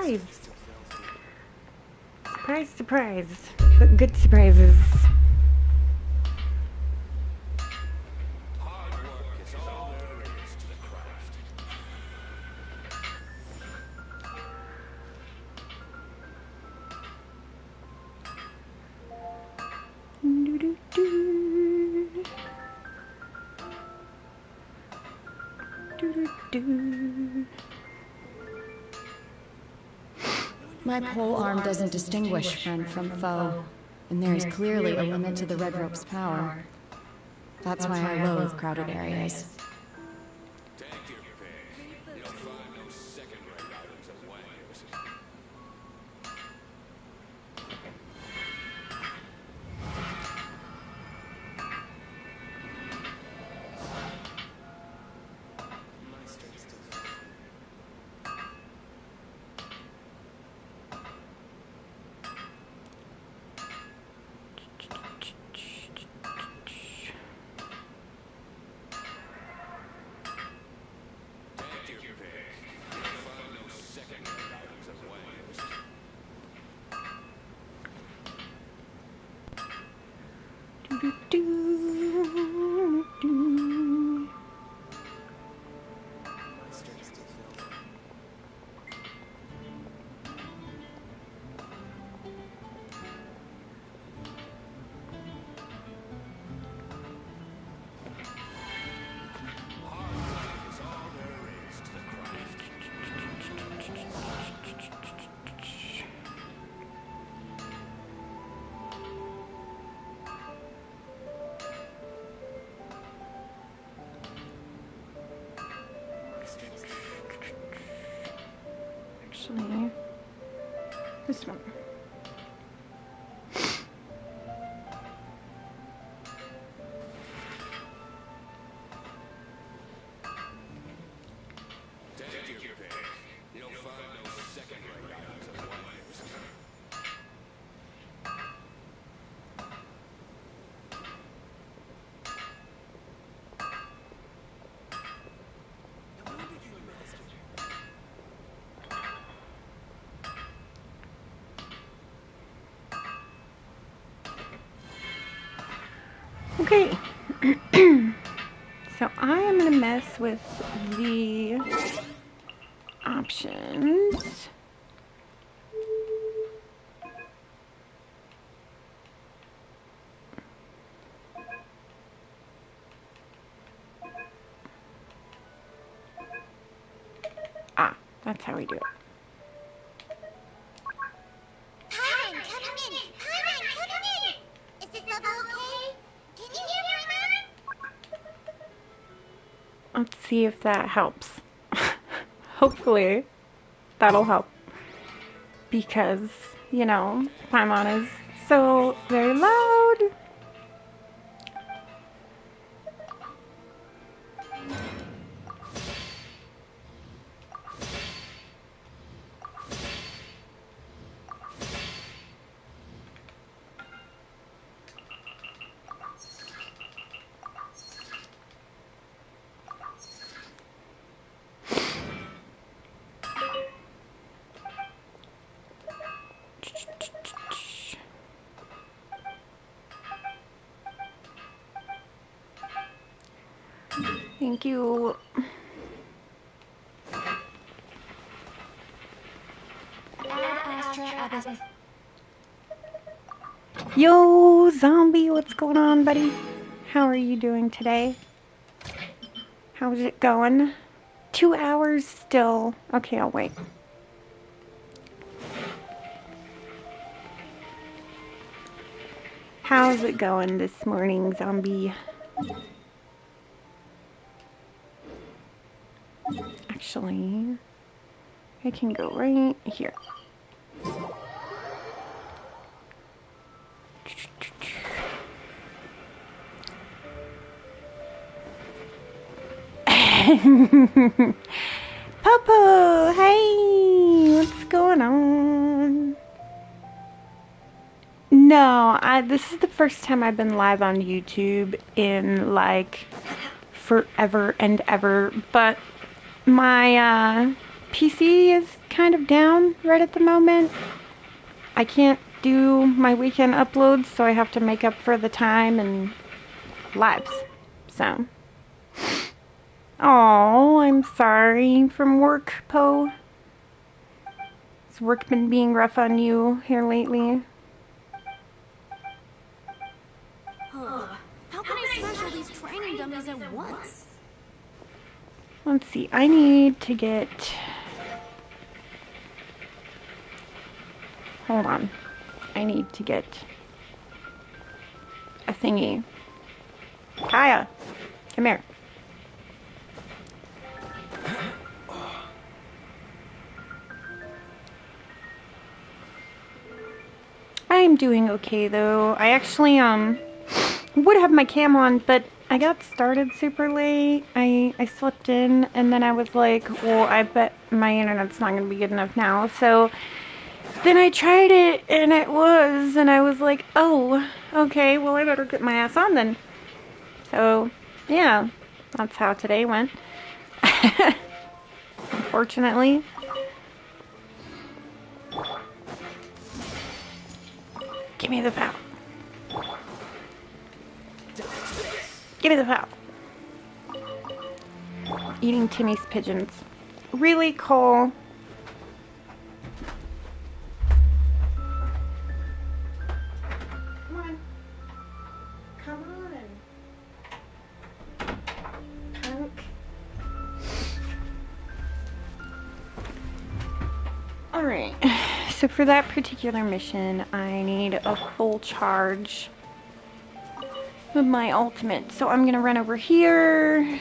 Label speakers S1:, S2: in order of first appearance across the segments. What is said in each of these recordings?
S1: surprise. Surprise, surprise. But good surprises.
S2: My pole arm doesn't distinguish friend from foe, and there is clearly a limit to the red rope's power. That's why I loathe crowded areas.
S1: Actually, this one.
S3: Take your pick. You'll find no second-rate items of wonders.
S1: Okay. So I am going to mess with the options. Ah, that's how we do it.
S4: Paimon, come in! Paimon, come in! Is this level okay? Can you hear Paimon?
S1: Let's see if that helps. Hopefully that'll help. Because, you know, Paimon is so very loud. Thank you. Yo, zombie, what's going on, buddy? How are you doing today? How's it going? 2 hours still. Okay, I'll wait. How's it going this morning, zombie? Actually, I can go right here. Popo, hey, what's going on? No, this is the first time I've been live on YouTube in like forever and ever, but my PC is kind of down right at the moment. I can't do my weekend uploads, so I have to make up for the time and lives. So, oh, I'm sorry from work, Poe. Has work been being rough on you here lately?
S5: How can I smash all these training dummies at once?
S1: Let's see, I need to get... Hold on. I need to get a thingy. Kaya, come here. I'm doing okay though. I actually would have my cam on, but I got started super late. I slept in and then I was like, well, I bet my internet's not gonna be good enough now. So then I tried it and it was, and I was like, oh, okay, well I better get my ass on then. So yeah, that's how today went. Unfortunately. Give me the foul. Give me the foul. Eating Timmy's pigeons. Really, Cole? Come on. Come on. Punk. Alright. So for that particular mission, I need a full charge of my ultimate. So I'm gonna run over here.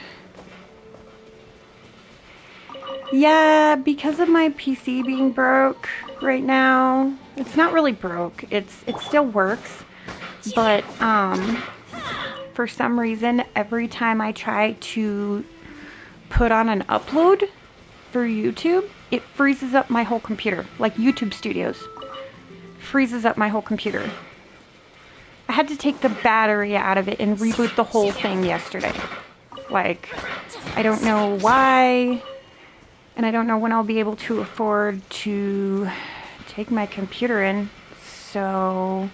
S1: Yeah, because of my PC being broke right now, it's not really broke. It still works, but for some reason, every time I try to put on an upload for YouTube, it freezes up my whole computer, like YouTube Studios. Freezes up my whole computer. I had to take the battery out of it and reboot the whole thing yesterday. Like, I don't know why, and I don't know when I'll be able to afford to take my computer in. So,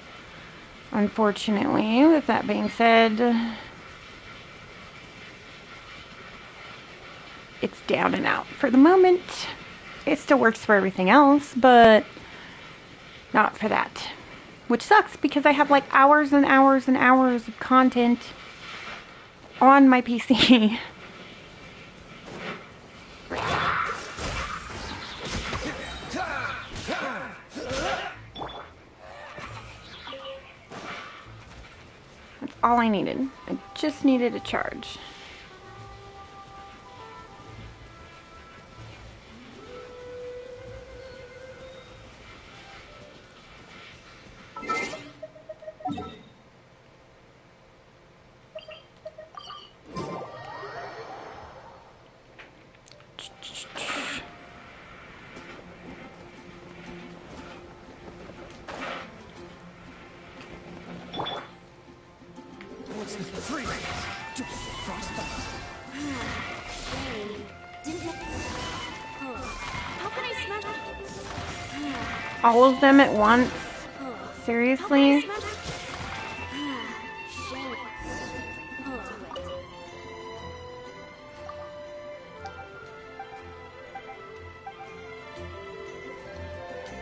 S1: unfortunately, with that being said, it's down and out for the moment. It still works for everything else, but not for that. Which sucks because I have like hours and hours and hours of content on my PC. That's all I needed. I just needed a charge. All of them at once? Seriously?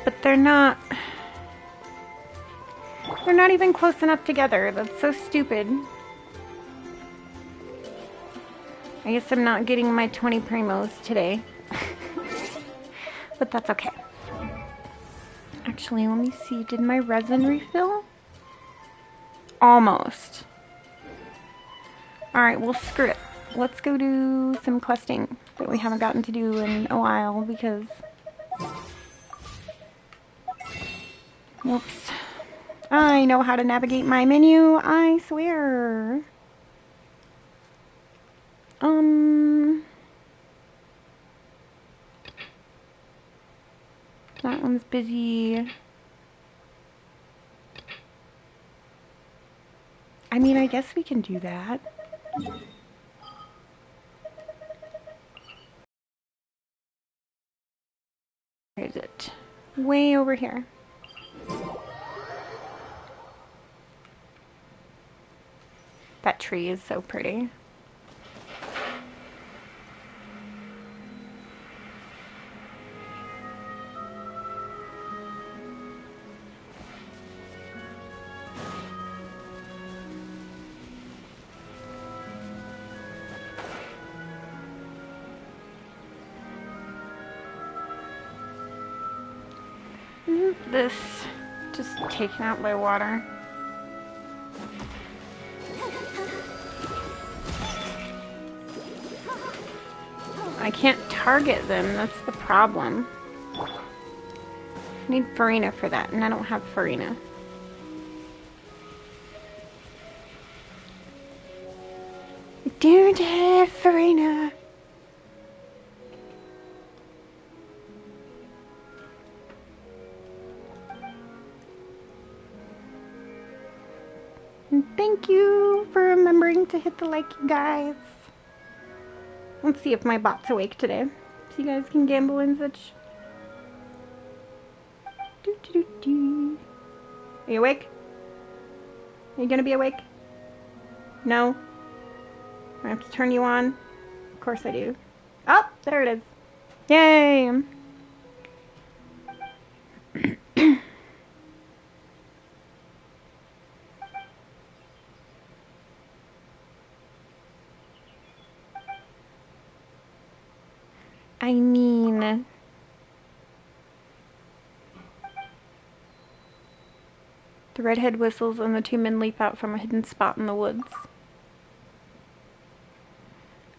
S1: But they're not even close enough together. That's so stupid. I guess I'm not getting my 20 primos today. But that's okay. Actually, let me see. Did my resin refill? Almost. Alright, well, screw it. Let's go do some questing that we haven't gotten to do in a while because... Whoops. I know how to navigate my menu, I swear. That one's busy. I mean, I guess we can do that. is it? Way over here. That tree is so pretty. Isn't this just taken out by water? I can't target them, that's the problem. I need Farina for that, and I don't have Farina. I don't have Farina. And thank you for remembering to hit the like, you guys. Let's see if my bot's awake today, so you guys can gamble and such. Are you awake? Are you gonna be awake? No? I have to turn you on? Of course I do. Oh, there it is. Yay! I mean... The redhead whistles and the two men leap out from a hidden spot in the woods.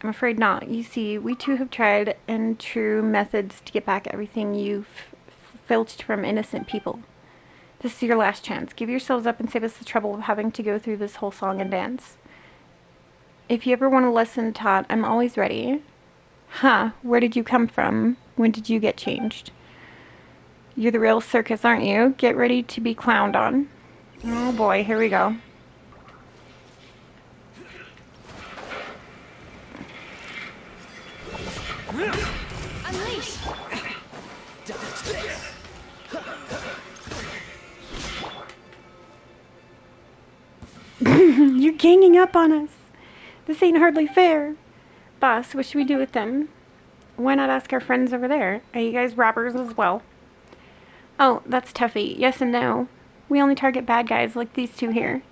S1: I'm afraid not. You see, we too have tried and true methods to get back everything you've filched from innocent people. This is your last chance. Give yourselves up and save us the trouble of having to go through this whole song and dance. If you ever want a lesson taught, I'm always ready. Huh, where did you come from? When did you get changed? You're the real circus, aren't you? Get ready to be clowned on. Oh boy, here we go.
S5: Unleash!
S1: You're ganging up on us. This ain't hardly fair. Boss, what should we do with them? Why not ask our friends over there? Are you guys robbers as well? Oh, that's toughy. Yes and no. We only target bad guys like these two here.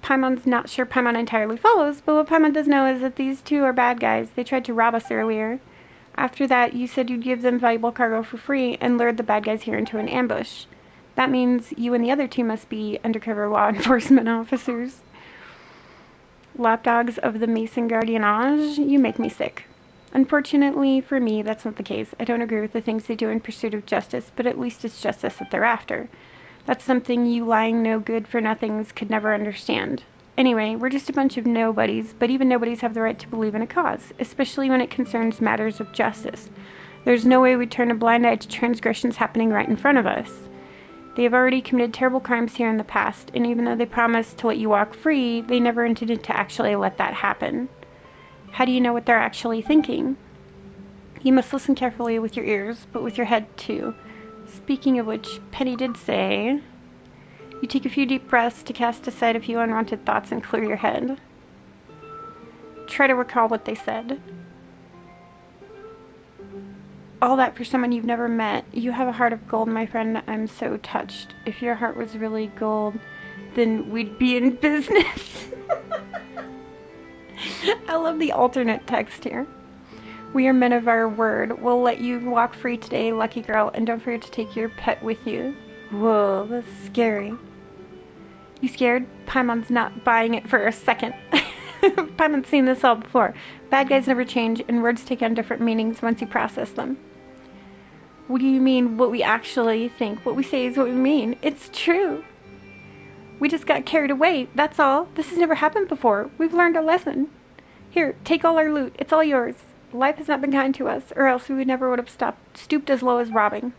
S1: Paimon's not sure Paimon entirely follows, but what Paimon does know is that these two are bad guys. They tried to rob us earlier. After that, you said you'd give them valuable cargo for free and lured the bad guys here into an ambush. That means you and the other two must be undercover law enforcement officers. Lapdogs of the Mason Gardiennage, you make me sick. Unfortunately for me, that's not the case. I don't agree with the things they do in pursuit of justice, but at least it's justice that they're after. That's something you lying no good for nothings could never understand. Anyway, we're just a bunch of nobodies, but even nobodies have the right to believe in a cause, especially when it concerns matters of justice. There's no way we'd turn a blind eye to transgressions happening right in front of us. They have already committed terrible crimes here in the past, and even though they promised to let you walk free, they never intended to actually let that happen. How do you know what they're actually thinking? You must listen carefully with your ears, but with your head too. Speaking of which, Penny did say, you take a few deep breaths to cast aside a few unwanted thoughts and clear your head. Try to recall what they said. All that for someone you've never met. You have a heart of gold, my friend. I'm so touched. If your heart was really gold, then we'd be in business. I love the alternate text here. We are men of our word. We'll let you walk free today, lucky girl, and don't forget to take your pet with you. Whoa, that's scary. You scared? Paimon's not buying it for a second. Paimon's seen this all before. Bad guys never change, and words take on different meanings once you process them. What do you mean, what we actually think? What we say is what we mean. It's true. We just got carried away, that's all. This has never happened before. We've learned a lesson. Here, take all our loot. It's all yours. Life has not been kind to us, or else we never would have stooped as low as robbing.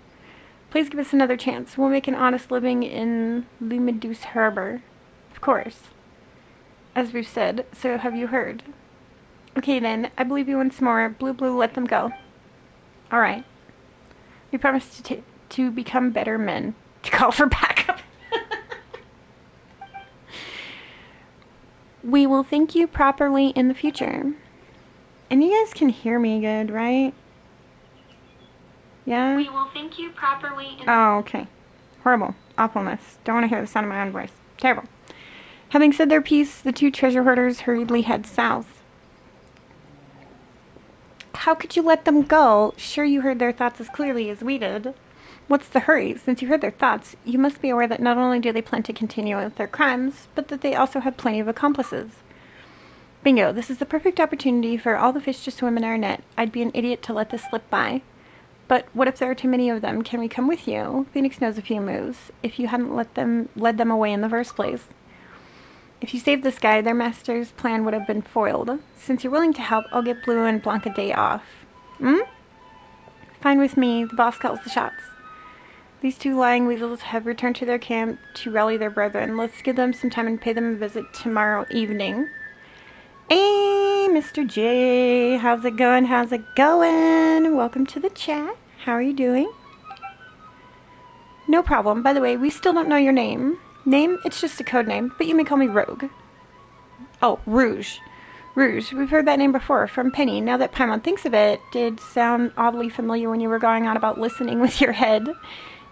S1: Please give us another chance. We'll make an honest living in Lumideus Harbor. Of course. As we've said, so have you heard. Okay then, I believe you once more. Blue, let them go. Alright. We promise to become better men. To call for backup. We will thank you properly in the future. And you guys can hear me good, right? Yeah? We will thank you properly in Oh, okay. Horrible. Awfulness. Don't want to hear the sound of my own voice. Terrible. Having said their piece, the two treasure hoarders hurriedly head south. How could you let them go? Sure, you heard their thoughts as clearly as we did. What's the hurry? Since you heard their thoughts, you must be aware that not only do they plan to continue with their crimes, but that they also have plenty of accomplices. Bingo, this is the perfect opportunity for all the fish to swim in our net. I'd be an idiot to let this slip by. But what if there are too many of them? Can we come with you? Phoenix knows a few moves, if you hadn't led them away in the first place. If you saved this guy, their master's plan would have been foiled. Since you're willing to help, I'll get Blue and Blanc a day off. Fine with me. The boss calls the shots. These two lying weasels have returned to their camp to rally their brethren. Let's give them some time and pay them a visit tomorrow evening. Hey, Mr. J. How's it going? How's it going? Welcome to the chat. How are you doing? No problem. By the way, we still don't know your name. Name? It's just a code name, but you may call me Rogue. Oh, Rouge. Rouge. We've heard that name before, from Penny. Now that Paimon thinks of it, did sound oddly familiar when you were going on about listening with your head.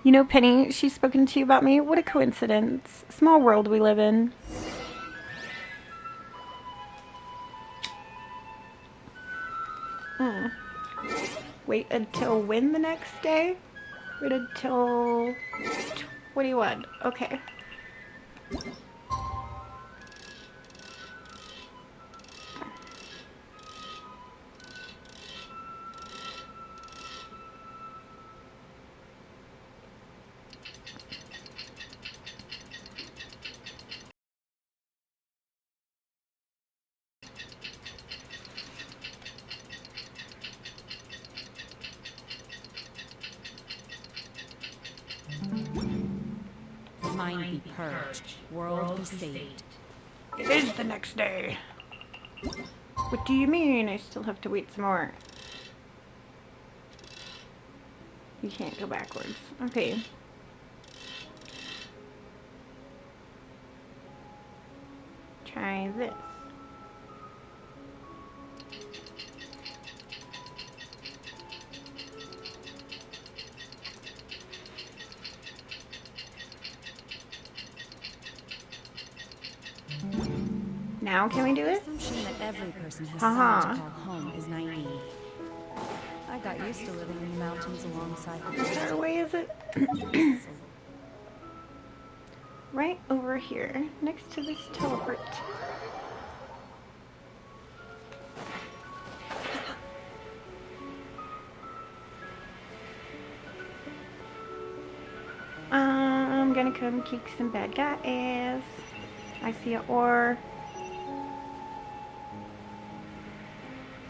S1: You know Penny, she's spoken to you about me. What a coincidence. Small world we live in. Wait until when the next day? Wait until 21. Okay.
S2: Mind be purged, world be saved.
S1: It is the next day. What do you mean? I still have to wait some more. You can't go backwards. Okay. Try this. Now can we do it?
S2: The assumption that every person has someone to call home is naive. I got used to living in the mountains alongside the
S1: How far away is it? Right over here, next to this teleport. I'm gonna come kick some bad guy ass. I see an ore.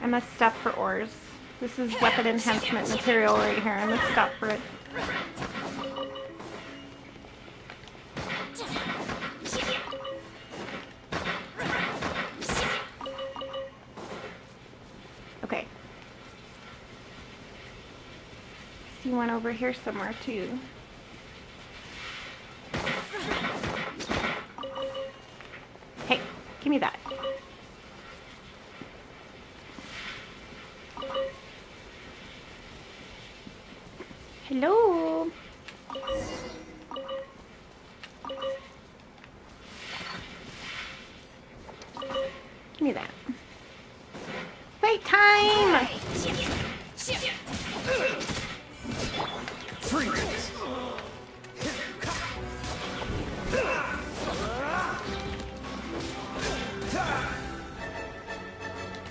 S1: I must stop for ores. This is weapon enhancement material right here. I must stop for it. Okay. See one over here somewhere too. Hey, give me that. Hello. Give me that. Wait, time!
S3: Freeze!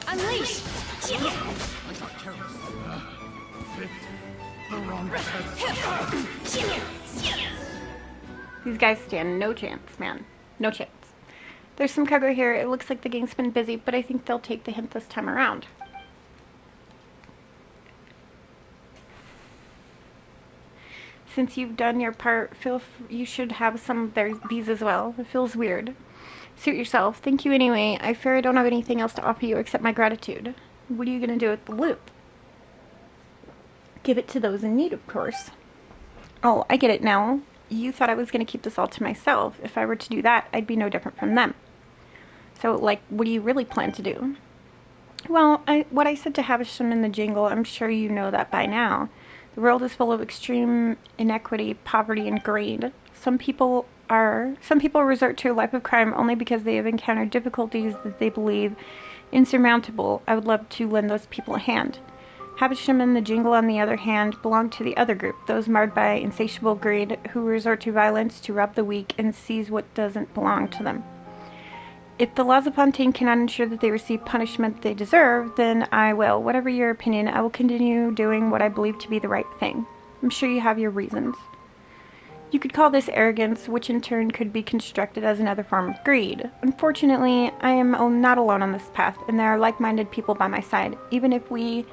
S5: Unleash!
S3: I got careless. Fit. The wrong
S1: These guys stand no chance, man. No chance. There's some cargo here. It looks like the gang's been busy, but I think they'll take the hint this time around. Since you've done your part, you should have some of these as well. It feels weird. Suit yourself. Thank you anyway. I fear I don't have anything else to offer you except my gratitude. What are you going to do with the loot? Give it to those in need, of course. Oh, I get it now. You thought I was going to keep this all to myself. If I were to do that, I'd be no different from them. So, like, what do you really plan to do? Well, what I said to Havisham in the jingle, I'm sure you know that by now. The world is full of extreme inequity, poverty, and greed. Some people resort to a life of crime only because they have encountered difficulties that they believe insurmountable. I would love to lend those people a hand. Havisham and the jingle, on the other hand, belong to the other group, those marred by insatiable greed who resort to violence to rob the weak and seize what doesn't belong to them. If the laws of Fontaine cannot ensure that they receive punishment they deserve, then I will. Whatever your opinion, I will continue doing what I believe to be the right thing. I'm sure you have your reasons. You could call this arrogance, which in turn could be constructed as another form of greed. Unfortunately, I am not alone on this path, and there are like-minded people by my side, even if we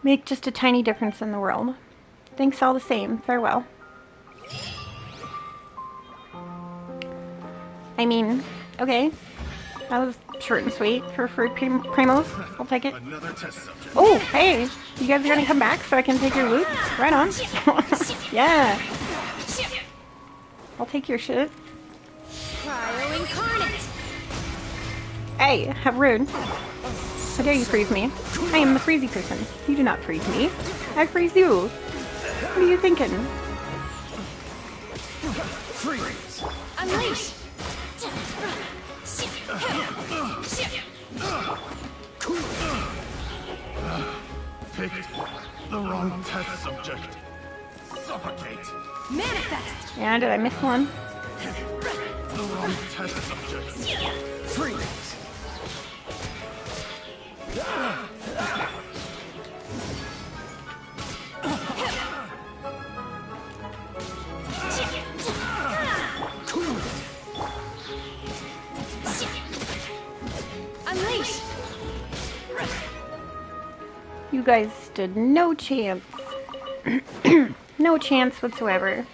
S1: make just a tiny difference in the world. Thanks all the same. Farewell. I mean, okay. That was short and sweet for primos. I'll take it. Oh, hey! You guys are gonna come back so I can take your loot? Right on. Yeah. I'll take your shit.
S5: Cryo incarnate.
S1: Hey, how rude. How dare you freeze me? I am the freezy person. You do not freeze me. I freeze you. What are you thinking?
S3: Freeze!
S5: Unleash.
S3: Picked the wrong test subject. Suffocate!
S5: Manifest.
S1: Yeah, did I miss one?
S3: The wrong test subject. Freeze!
S5: Unleash.
S1: You guys stood no chance. No chance whatsoever.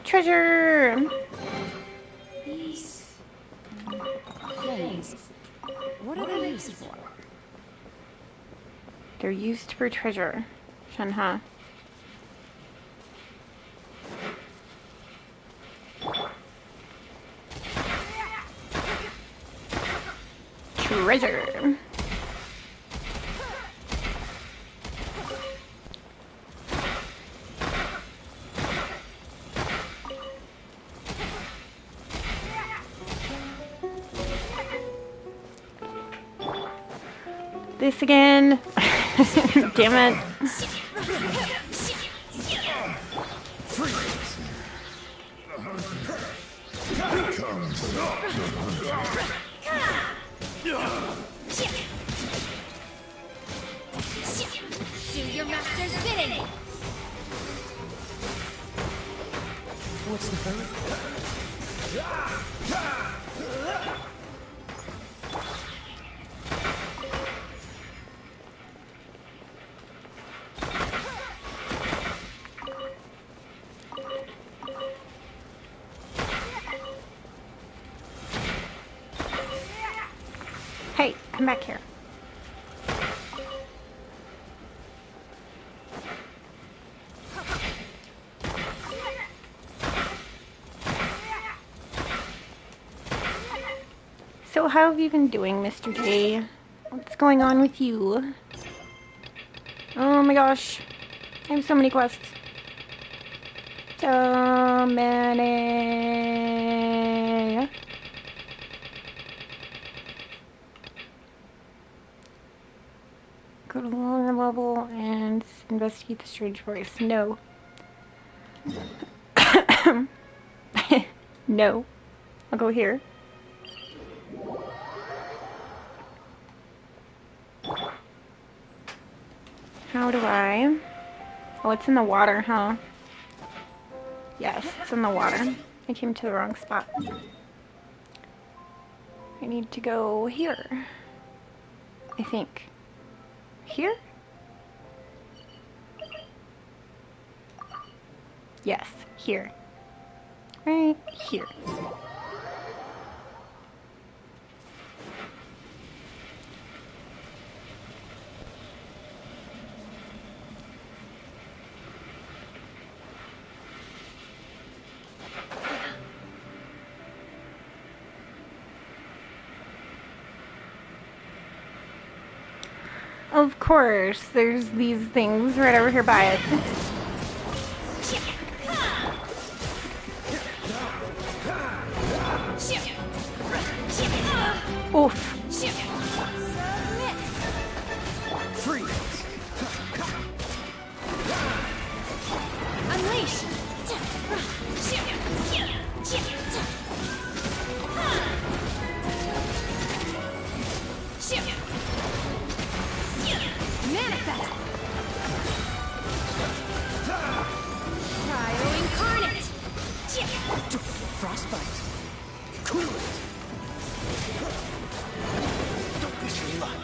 S1: Treasure!
S2: These things. What are they used for?
S1: They're used for treasure. Shanha. Treasure. This again. Damn it.
S5: Do your master's bidding.
S2: What's the hurry?
S1: Hey, come back here. So how have you been doing, Mr. J? What's going on with you? Oh my gosh. I have so many quests. So many. Go to the lower level and investigate the strange voice. No. No. I'll go here. How do I? Oh, it's in the water, huh? Yes, it's in the water. I came to the wrong spot. I need to go here. I think. Here? Yes, here. Right here. Of course, there's these things right over here by it. Oof.
S3: Freeze!
S5: Unleash! Manifest! Cryo incarnate!
S3: Frostbite! Cool it! Don't wish me luck!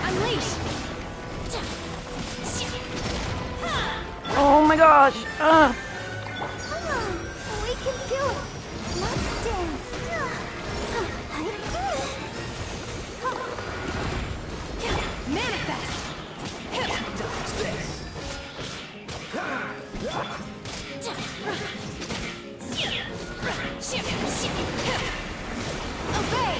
S5: Unleash!
S1: Oh my gosh. Ugh.
S4: Come on, we can do it. Let's dance.
S5: Manifest!
S3: Dodge this!
S5: Obey!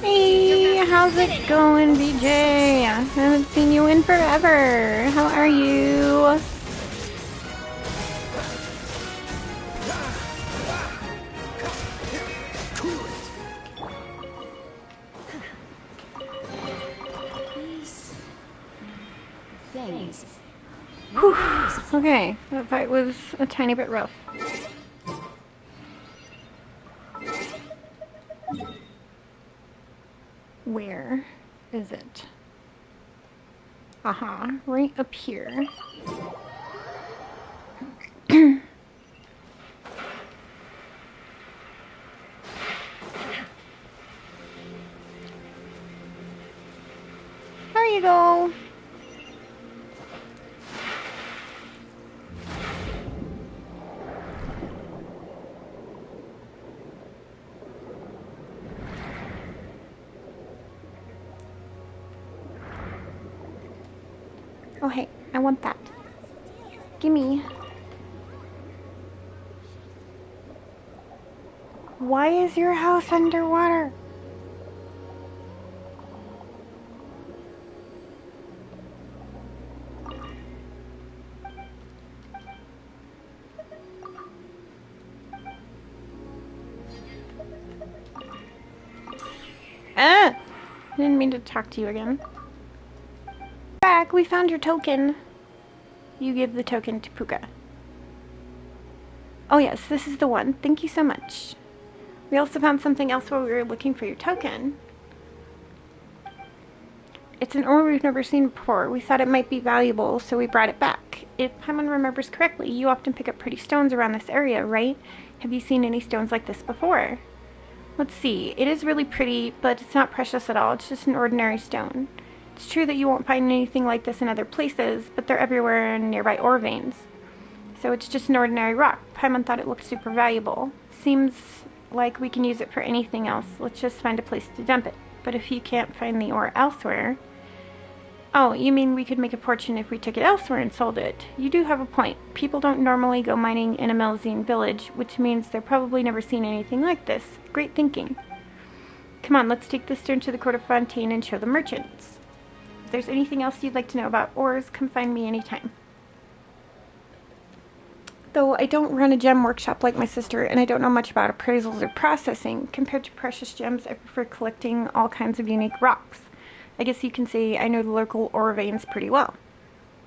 S1: Hey, how's it going, BJ? I haven't seen you in forever. How are you?
S3: Cool it!
S2: These things.
S1: Whew. Okay, that fight was a tiny bit rough. Where is it? Aha, right up here. There you go. Oh hey, I want that. Gimme. Why is your house underwater? Ah! I didn't mean to talk to you again. Back, we found your token. You give the token to Puka. Oh yes, this is the one. Thank you so much. We also found something else while we were looking for your token. It's an ore we've never seen before. We thought it might be valuable, so we brought it back. If Paimon remembers correctly, you often pick up pretty stones around this area, right? Have you seen any stones like this before? Let's see. It is really pretty, but it's not precious at all. It's just an ordinary stone. It's true that you won't find anything like this in other places, but they're everywhere in nearby ore veins. So it's just an ordinary rock. Paimon thought it looked super valuable. Seems like we can use it for anything else. Let's just find a place to dump it. But if you can't find the ore elsewhere... Oh, you mean we could make a fortune if we took it elsewhere and sold it? You do have a point. People don't normally go mining in a Melzine village, which means they're probably never seen anything like this. Great thinking. Come on, let's take this stone to the court of Fontaine and show the merchants. If there's anything else you'd like to know about ores, come find me anytime. Though I don't run a gem workshop like my sister, and I don't know much about appraisals or processing, compared to precious gems, I prefer collecting all kinds of unique rocks. I guess you can say I know the local ore veins pretty well.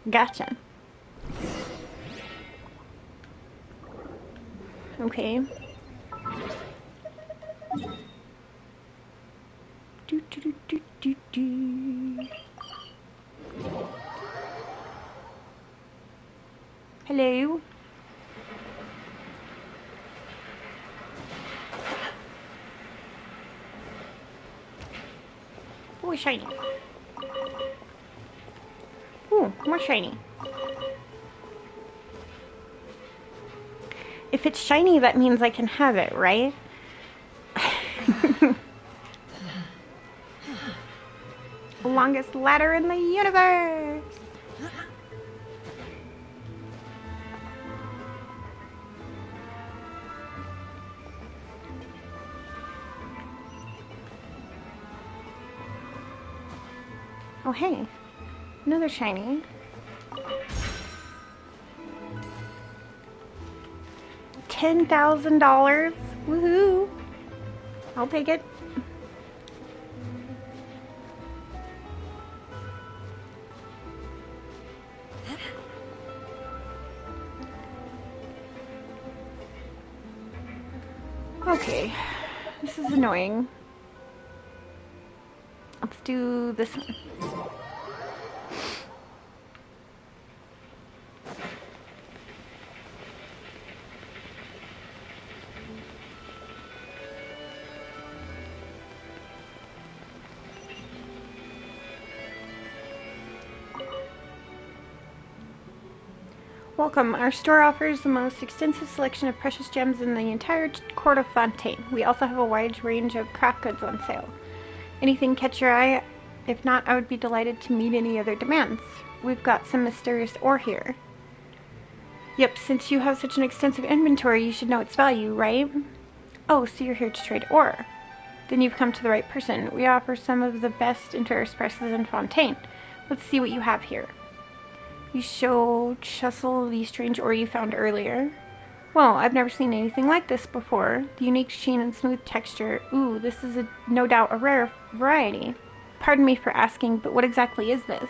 S1: Gotcha. Okay. Do, do, do, do, do, do. Hello? Ooh, shiny. Ooh, more shiny. If it's shiny, that means I can have it, right? Longest ladder in the universe! Oh, hey. Another shiny. $10,000. Woohoo! I'll take it. Okay, this is annoying. Let's do this one. Welcome. Our store offers the most extensive selection of precious gems in the entire court of Fontaine. We also have a wide range of craft goods on sale. Anything catch your eye? If not, I would be delighted to meet any other demands. We've got some mysterious ore here. Yep, since you have such an extensive inventory, you should know its value, right? Oh, so you're here to trade ore. Then you've come to the right person. We offer some of the best and fairest prices in Fontaine. Let's see what you have here. You show Chessel the strange ore you found earlier. Well, I've never seen anything like this before. The unique sheen and smooth texture. Ooh, this is no doubt a rare variety. Pardon me for asking, but what exactly is this?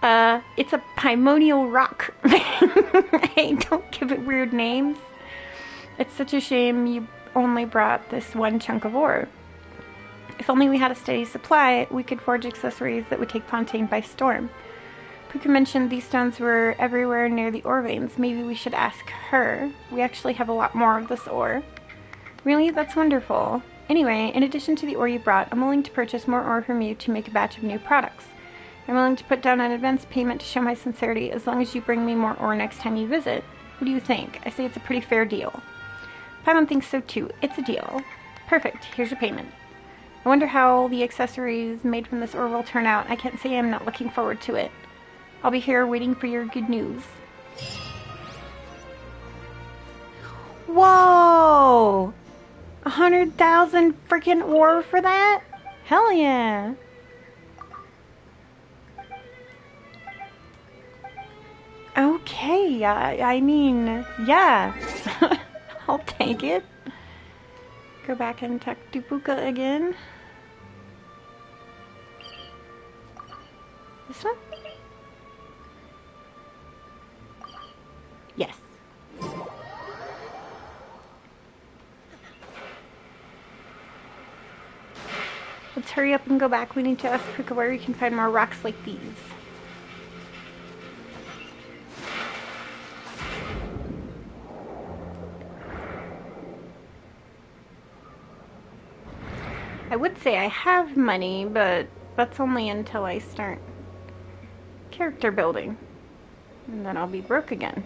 S1: It's a primordial rock. Hey, don't give it weird names. It's such a shame you only brought this one chunk of ore. If only we had a steady supply, we could forge accessories that would take Fontaine by storm. Puka mentioned these stones were everywhere near the ore veins. Maybe we should ask her. We actually have a lot more of this ore. Really? That's wonderful. Anyway, in addition to the ore you brought, I'm willing to purchase more ore from you to make a batch of new products. I'm willing to put down an advance payment to show my sincerity as long as you bring me more ore next time you visit. What do you think? I say it's a pretty fair deal. Paimon thinks so too. It's a deal. Perfect. Here's your payment. I wonder how the accessories made from this ore will turn out. I can't say I'm not looking forward to it. I'll be here waiting for your good news. Whoa! 100,000 freaking ore for that? Hell yeah! Okay, I mean, yeah. I'll take it. Go back and talk to Puka again. This one? Yes. Let's hurry up and go back. We need to ask Puka where we can find more rocks like these. I would say I have money, but that's only until I start character building. And then I'll be broke again.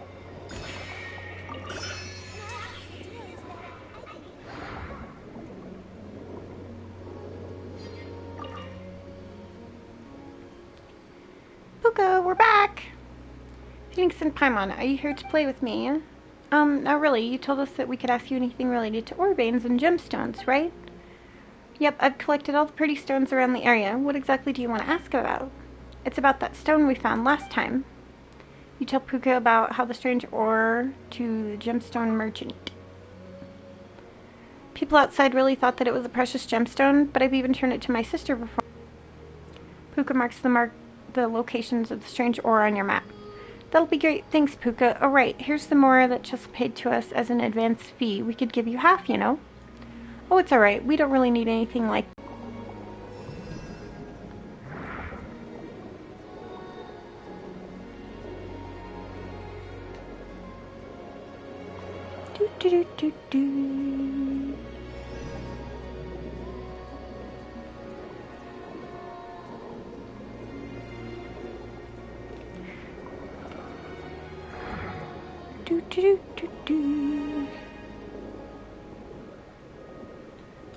S1: Puka, we're back! Phoenix and Paimon, are you here to play with me? Not really. You told us that we could ask you anything related to ore veins and gemstones, right? Yep, I've collected all the pretty stones around the area. What exactly do you want to ask about? It's about that stone we found last time. You tell Puka about how the strange ore to the gemstone merchant. People outside really thought that it was a precious gemstone, but I've even turned it to my sister before. Puka marks the locations of the strange ore on your map. That'll be great. Thanks, Puka. Oh, right. Here's the more that Chessel paid to us as an advance fee. We could give you half, you know. Oh, it's alright. We don't really need anything like...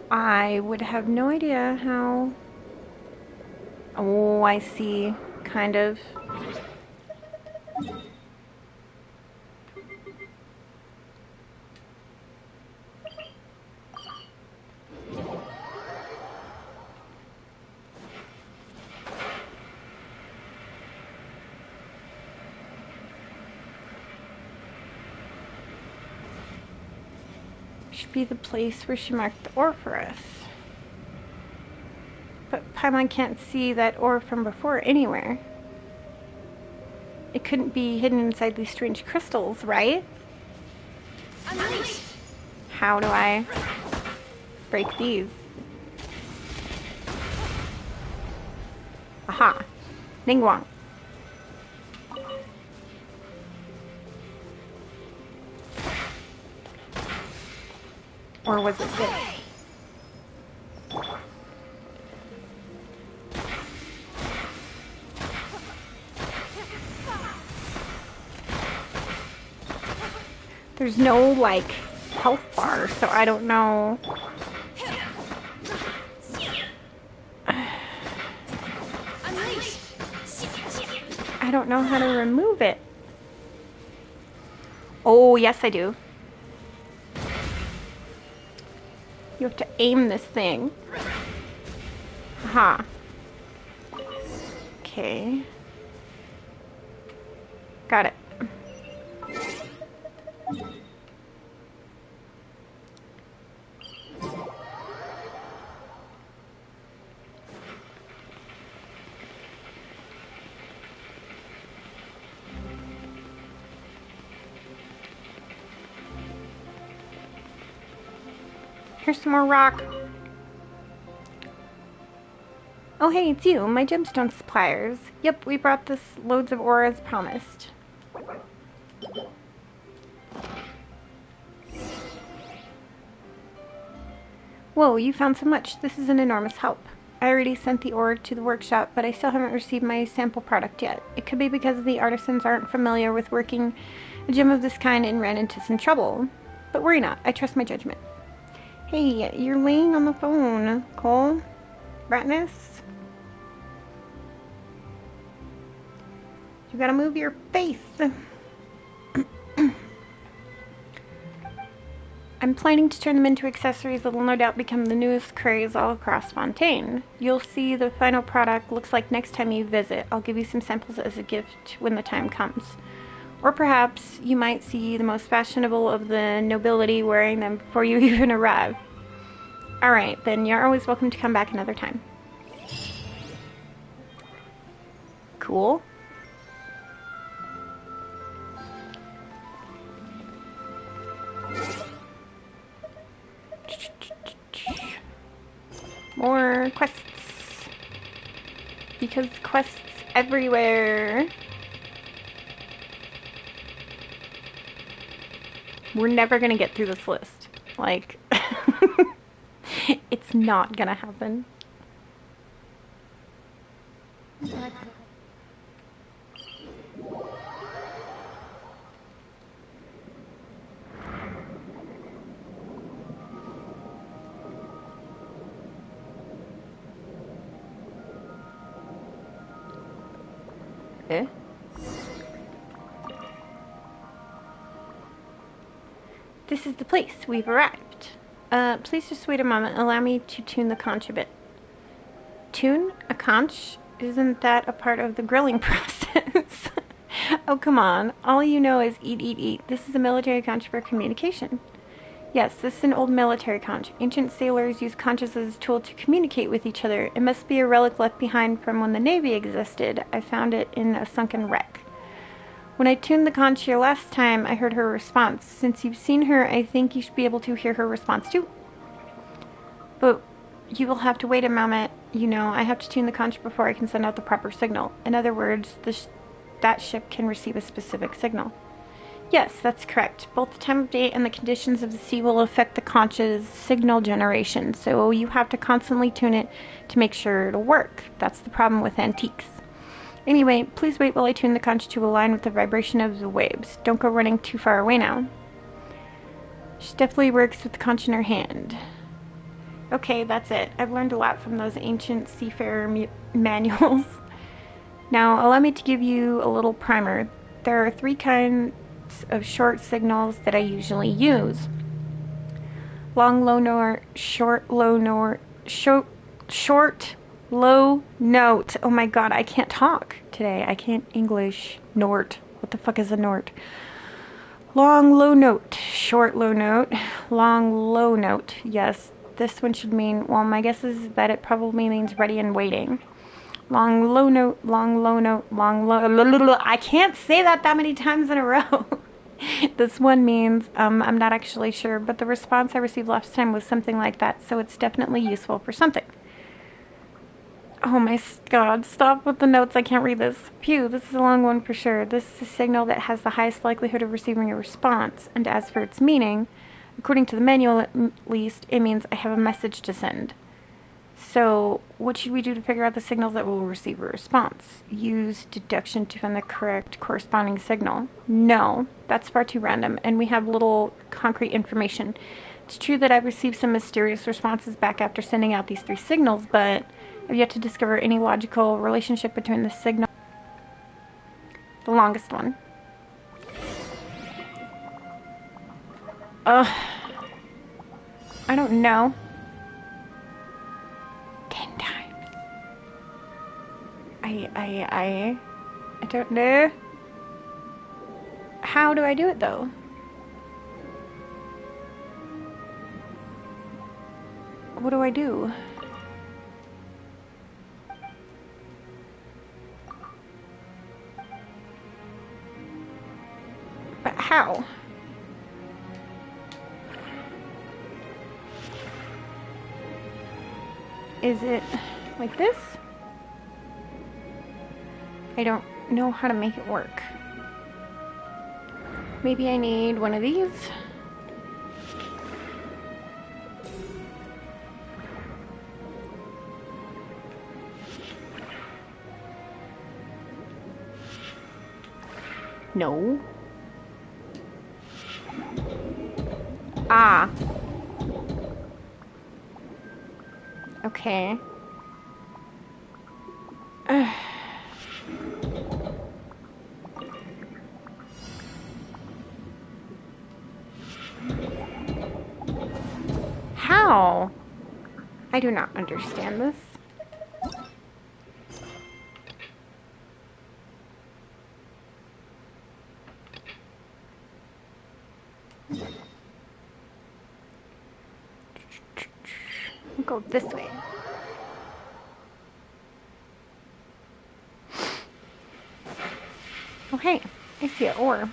S1: I would have no idea how. Oh, I see. Kind of. Should be the place where she marked the ore for us. But Paimon can't see that ore from before anywhere. It couldn't be hidden inside these strange crystals, right?
S5: Unleash!
S1: How do I break these? Aha. Ningguang. Or was it this? There's no, like, health bar, so I don't know.
S5: Unleash!
S1: I don't know how to remove it. Oh, yes, I do. You have to aim this thing. Aha. Okay. Got it. Here's some more rock. Oh hey, it's you, my gemstone suppliers. Yep, we brought this loads of ore as promised. Whoa, you found so much. This is an enormous help. I already sent the ore to the workshop, but I still haven't received my sample product yet. It could be because the artisans aren't familiar with working a gem of this kind and ran into some trouble. But worry not, I trust my judgment. Hey, you're laying on the phone, Cole. Ratness? You gotta move your face. I'm planning to turn them into accessories that will no doubt become the newest craze all across Fontaine. You'll see the final product looks like next time you visit. I'll give you some samples as a gift when the time comes. Or perhaps you might see the most fashionable of the nobility wearing them before you even arrive. Alright, then you're always welcome to come back another time. Cool. More quests. Because quests everywhere. We're never gonna get through this list. Like, it's not gonna happen. Eh? This is the place. We've arrived. Please just wait a moment. Allow me to tune the conch a bit. Tune? A conch? Isn't that a part of the grilling process? Oh, come on. All you know is eat, eat, eat. This is a military conch for communication. Yes, this is an old military conch. Ancient sailors used conches as a tool to communicate with each other. It must be a relic left behind from when the Navy existed. I found it in a sunken wreck. When I tuned the conch here last time, I heard her response. Since you've seen her, I think you should be able to hear her response too. But you will have to wait a moment. You know, I have to tune the conch before I can send out the proper signal. In other words, that ship can receive a specific signal. Yes, that's correct. Both the time of day and the conditions of the sea will affect the conch's signal generation, so you have to constantly tune it to make sure it'll work. That's the problem with antiques. Anyway, please wait while I tune the conch to align with the vibration of the waves. Don't go running too far away now. She definitely works with the conch in her hand. Okay, that's it. I've learned a lot from those ancient seafarer manuals. Now, allow me to give you a little primer. There are 3 kinds of short signals that I usually use. Long, low note, short, low note, short, low note. Oh my god, I can't talk today. I can't English. Nort. What the fuck is a nort? Long, low note, short, low note, long, low note. Yes, this one should mean, well, my guess is that it probably means ready and waiting. Long, low note, long, low note, long, low. I can't say that many times in a row. This one means, I'm not actually sure, but the response I received last time was something like that, so it's definitely useful for something. Oh my god, stop with the notes, I can't read this. Phew, this is a long one for sure. This is a signal that has the highest likelihood of receiving a response, and as for its meaning, according to the manual at least, it means I have a message to send. So, what should we do to figure out the signals that will receive a response? Use deduction to find the correct corresponding signal. No, that's far too random, and we have little concrete information. It's true that I've received some mysterious responses back after sending out these 3 signals, but I've yet to discover any logical relationship between the signal. The longest one. Ugh. I don't know. 10 times. I don't know. How do I do it though? What do I do? But how? Is it like this? I don't know how to make it work. Maybe I need one of these? No. Ah. Okay. Ugh. How? I do not understand this. I'll go this way. Oh hey, I see an ore.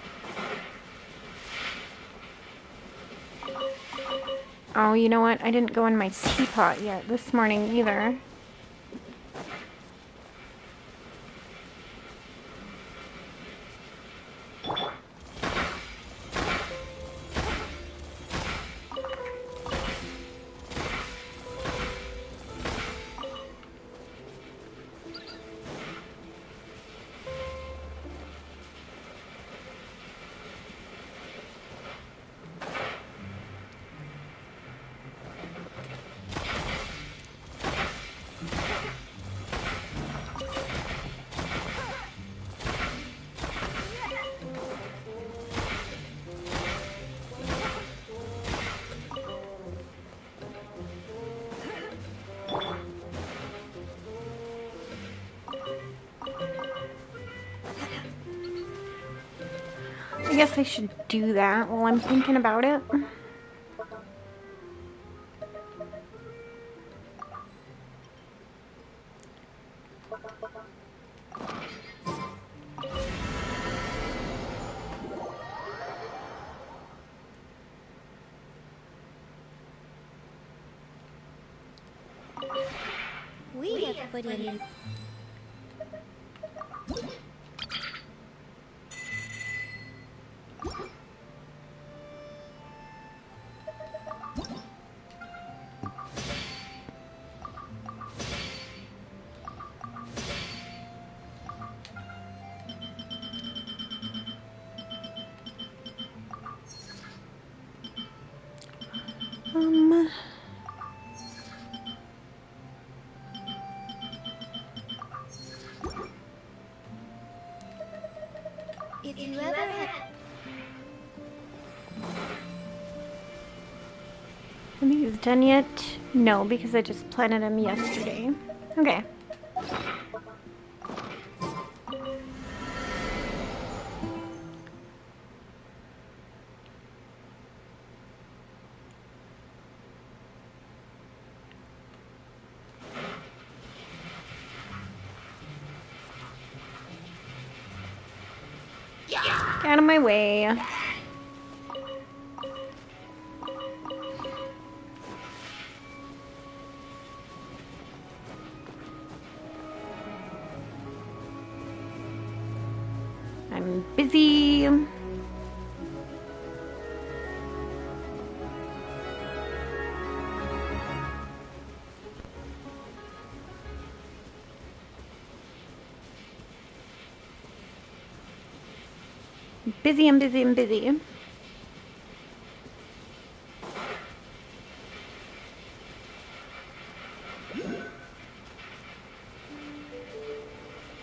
S1: Oh, you know what? I didn't go in my teapot yet this morning either. I guess I should do that while I'm thinking about it.
S4: We have put in.
S1: Um,
S4: If you ever had...
S1: Are these done yet? No, because I just planted them yesterday. Okay. Get out of my way. I'm busy. I'm busy.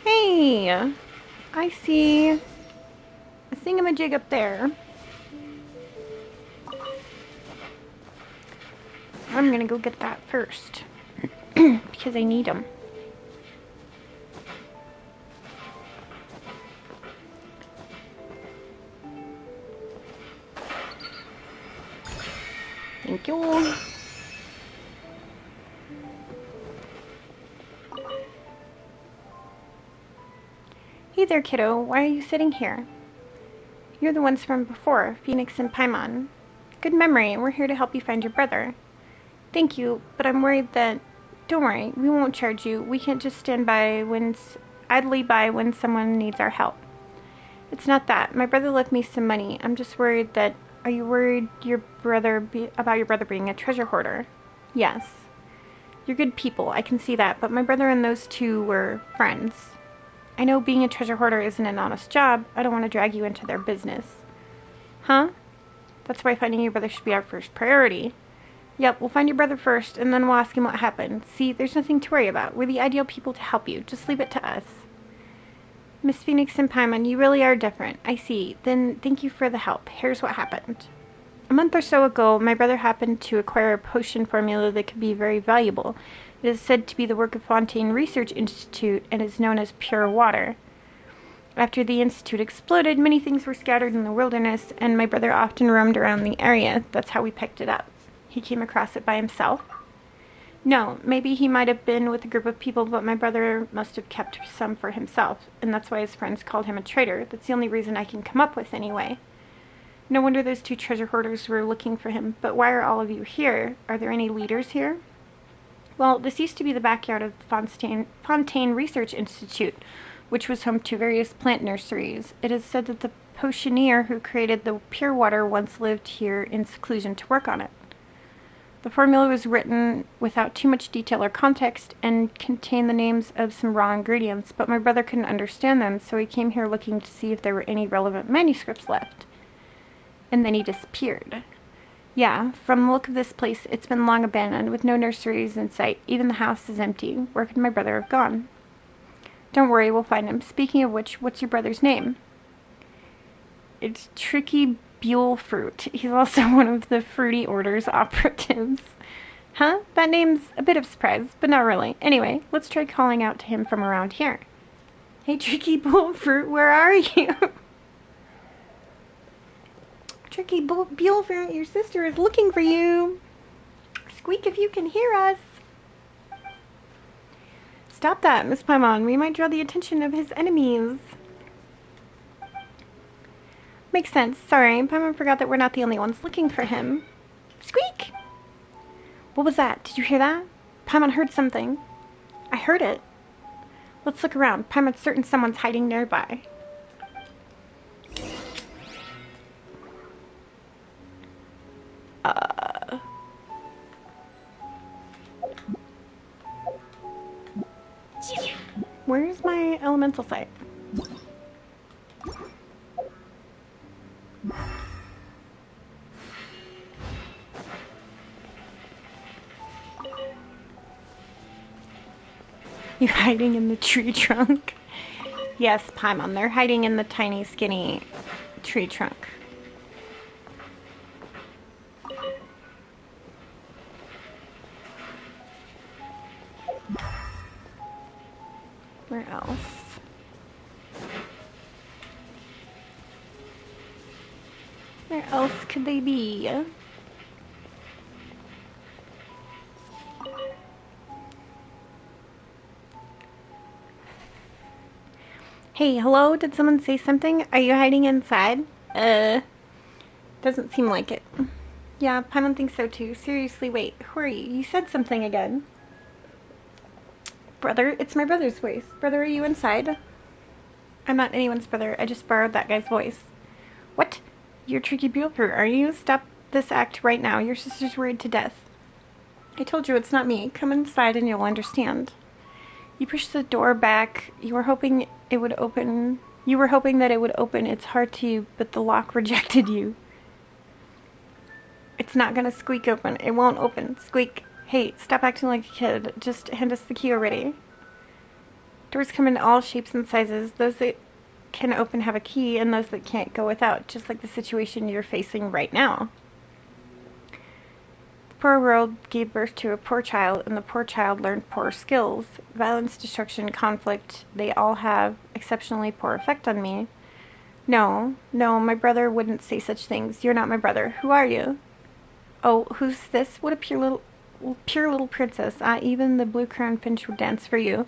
S1: Hey, I see a thingamajig up there. I'm gonna go get that first because I need them. Thank you. Hey there, kiddo. Why are you sitting here? You're the ones from before, Phoenix and Paimon. Good memory. We're here to help you find your brother. Thank you, but I'm worried that... Don't worry, we won't charge you. We can't just stand by idly by when someone needs our help. It's not that. My brother left me some money. I'm just worried that... Are you worried about your brother being a treasure hoarder? Yes. You're good people, I can see that, but my brother and those two were friends. I know being a treasure hoarder isn't an honest job. I don't want to drag you into their business. Huh? That's why finding your brother should be our first priority. Yep, we'll find your brother first, and then we'll ask him what happened. See, there's nothing to worry about. We're the ideal people to help you. Just leave it to us. Miss Phoenix and Paimon, you really are different. I see. Then thank you for the help. Here's what happened. A month or so ago, my brother happened to acquire a potion formula that could be very valuable. It is said to be the work of Fontaine Research Institute and is known as pure water. After the institute exploded, many things were scattered in the wilderness, and my brother often roamed around the area. That's how we picked it up. He came across it by himself? No, maybe he might have been with a group of people, but my brother must have kept some for himself, and that's why his friends called him a traitor. That's the only reason I can come up with, anyway. No wonder those two treasure hoarders were looking for him. But why are all of you here? Are there any leaders here? Well, this used to be the backyard of the Fontaine Research Institute, which was home to various plant nurseries. It is said that the potioneer who created the pure water once lived here in seclusion to work on it. The formula was written without too much detail or context and contained the names of some raw ingredients, but my brother couldn't understand them, so he came here looking to see if there were any relevant manuscripts left. And then he disappeared. Yeah, from the look of this place, it's been long abandoned, with no nurseries in sight. Even the house is empty. Where could my brother have gone? Don't worry, we'll find him. Speaking of which, what's your brother's name? It's Tricky Buell Fruit. He's also one of the Fruity Order's operatives. Huh? That name's a bit of a surprise, but not really. Anyway, let's try calling out to him from around here. Hey, Tricky Buell Fruit, where are you? Tricky Buell Fruit, your sister is looking for you. Squeak if you can hear us. Stop that, Miss Paimon. We might draw the attention of his enemies. Makes sense. Sorry, Paimon forgot that we're not the only ones looking for him. Squeak! What was that? Did you hear that? Paimon heard something. I heard it. Let's look around. Paimon's certain someone's hiding nearby. Where's my elemental site? You hiding in the tree trunk? Yes, Paimon, they're hiding in the tiny, skinny tree trunk. Where else? Where else could they be? Hey, hello? Did someone say something? Are you hiding inside? Doesn't seem like it. Yeah, Paimon thinks so too. Seriously, wait, who are you? You said something again. Brother? It's my brother's voice. Brother, are you inside? I'm not anyone's brother. I just borrowed that guy's voice. What? You're Tricky Beelfruit, are you? Stop this act right now. Your sister's worried to death. I told you it's not me. Come inside and you'll understand. You pushed the door back. You were hoping it would open. You were hoping that it would open its heart to you, but the lock rejected you. It's not gonna squeak open. It won't open. Squeak. Hey, stop acting like a kid. Just hand us the key already. Doors come in all shapes and sizes. Those that can open have a key, and those that can't go without, just like the situation you're facing right now. The poor world gave birth to a poor child, and the poor child learned poor skills. Violence, destruction, conflict, they all have exceptionally poor effect on me. No, my brother wouldn't say such things. You're not my brother. Who are you? Oh, who's this? What a pure little princess. Even the blue-crowned finch would dance for you.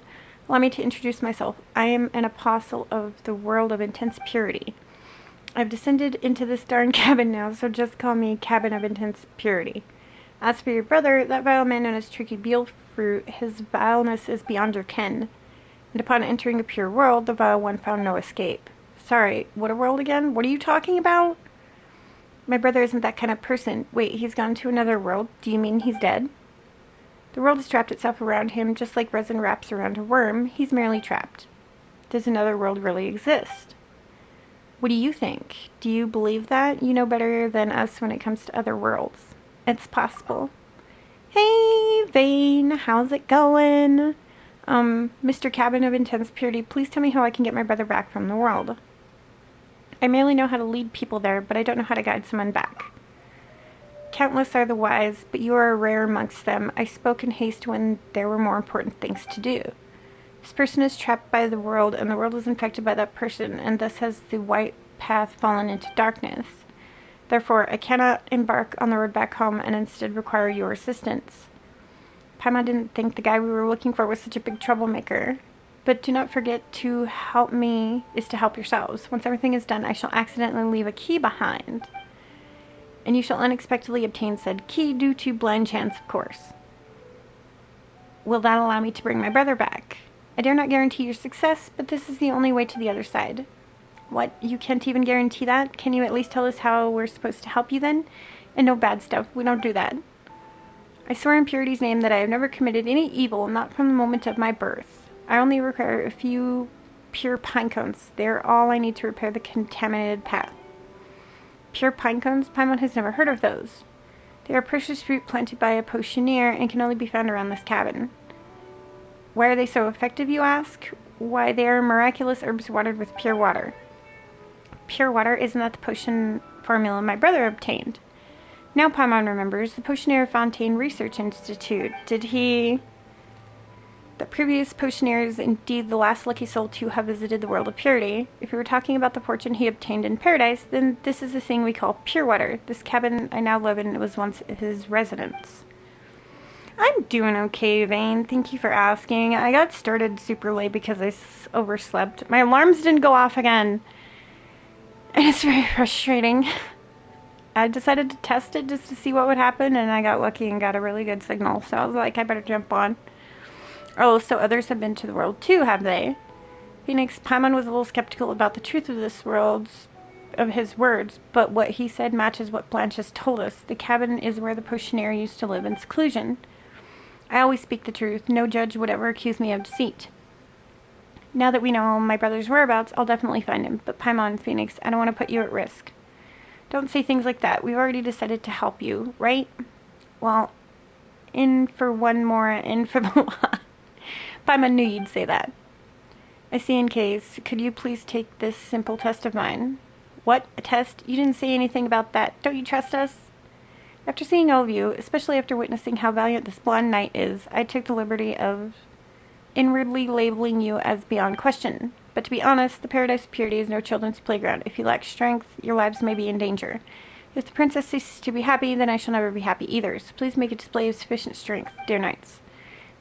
S1: Allow me to introduce myself. I am an apostle of the world of intense purity. I've descended into this darn cabin now, so just call me Cabin of Intense Purity. As for your brother, that vile man known as Tricky Beelfruit, his vileness is beyond your ken. And upon entering a pure world, the vile one found no escape. Sorry, what a world again? What are you talking about? My brother isn't that kind of person. Wait, he's gone to another world? Do you mean he's dead? The world has trapped itself around him, just like resin wraps around a worm. He's merely trapped. Does another world really exist? What do you think? Do you believe that? You know better than us when it comes to other worlds. It's possible. Hey, Vane, how's it going? Mr. Cabin of Intense Purity, please tell me how I can get my brother back from the world. I merely know how to lead people there, but I don't know how to guide someone back. Countless are the wise, but you are rare amongst them. I spoke in haste when there were more important things to do. This person is trapped by the world, and the world is infected by that person, and thus has the white path fallen into darkness. Therefore, I cannot embark on the road back home and instead require your assistance. Paimon didn't think the guy we were looking for was such a big troublemaker. But do not forget to help me is to help yourselves. Once everything is done, I shall accidentally leave a key behind. And you shall unexpectedly obtain said key due to blind chance, of course. Will that allow me to bring my brother back? I dare not guarantee your success, but this is the only way to the other side. What? You can't even guarantee that? Can you at least tell us how we're supposed to help you then? And no bad stuff. We don't do that. I swear in Purity's name that I have never committed any evil, not from the moment of my birth. I only require a few pure pine cones. They are all I need to repair the contaminated path. Pure pine cones? Paimon has never heard of those. They are precious fruit planted by a potioneer and can only be found around this cabin. Why are they so effective, you ask? Why, they are miraculous herbs watered with pure water. Pure water? Isn't that the potion formula my brother obtained? Now Paimon remembers, the Potionnaire Fontaine Research Institute. Did he... The previous Potionnaire is indeed the last lucky soul to have visited the world of purity. If we were talking about the fortune he obtained in paradise, then this is the thing we call pure water. This cabin I now live in was once his residence. I'm doing okay, Vane. Thank you for asking. I got started super late because I overslept. My alarms didn't go off again. And it's very frustrating. I decided to test it just to see what would happen, and I got lucky and got a really good signal. So I was like, I better jump on. Oh, so others have been to the world too, have they? Phoenix, Paimon was a little skeptical about the truth of this world's, of his words, but what he said matches what Blanche has told us. The cabin is where the Potionnaire used to live in seclusion. I always speak the truth. No judge would ever accuse me of deceit. Now that we know my brother's whereabouts, I'll definitely find him. But Paimon, Phoenix, I don't want to put you at risk. Don't say things like that. We've already decided to help you, right? Well, in for one more, in for the lot. Paimon knew you'd say that. I see in case. Could you please take this simple test of mine? What? A test? You didn't say anything about that. Don't you trust us? After seeing all of you, especially after witnessing how valiant this blonde knight is, I took the liberty of inwardly labeling you as beyond question. But to be honest, the Paradise of Purity is no children's playground. If you lack strength, your lives may be in danger. If the princess ceases to be happy, then I shall never be happy either. So please make a display of sufficient strength, dear knights.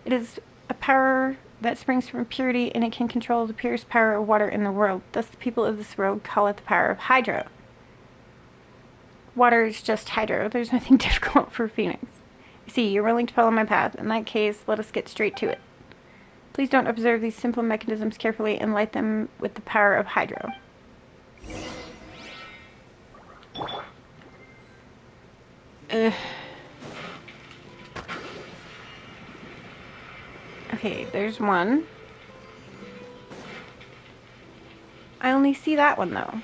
S1: It is a power that springs from purity, and it can control the purest power of water in the world. Thus the people of this world call it the power of Hydro. Water is just Hydro. There's nothing difficult for Phoenix. You see, you're willing to follow my path. In that case, let us get straight to it. Please don't observe these simple mechanisms carefully and light them with the power of Hydro. Okay, there's one. I only see that one though.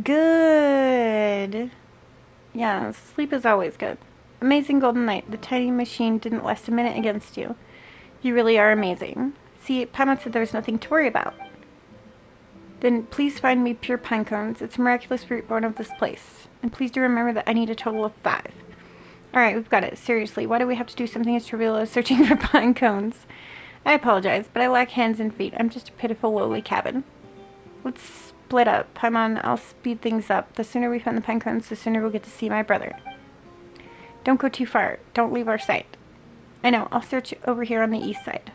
S1: Good. Yeah, sleep is always good. Amazing Golden Knight, the tiny machine didn't last a minute against you. You really are amazing. See, Paimon said there was nothing to worry about. Then please find me pure pine cones. It's a miraculous fruit born of this place. And please do remember that I need a total of 5. Alright, we've got it. Seriously, why do we have to do something as trivial as searching for pine cones? I apologize, but I lack hands and feet. I'm just a pitiful, lowly cabin. Let's split up. Paimon, I'll speed things up. The sooner we find the pine cones, the sooner we'll get to see my brother. Don't go too far. Don't leave our sight. I know, I'll search over here on the east side.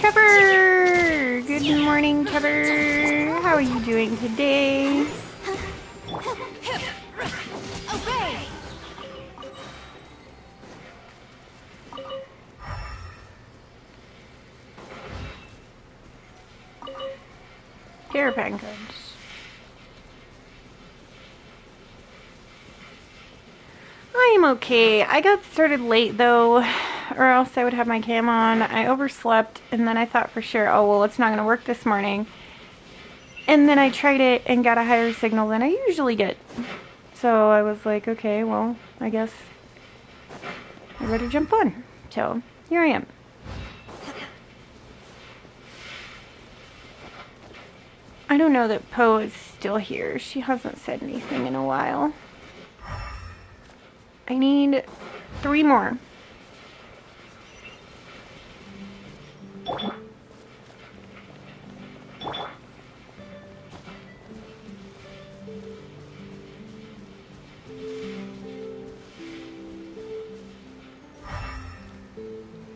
S1: Trevor! Good morning, Trevor. How are you doing today?
S5: Obey!
S1: Caravan codes. I am okay. I got started late though, or else I would have my cam on. I overslept, and then I thought for sure, oh well, it's not going to work this morning. And then I tried it and got a higher signal than I usually get. So I was like, okay, well, I guess I better jump on. So here I am. I don't know that Poe is still here. She hasn't said anything in a while. I need 3 more.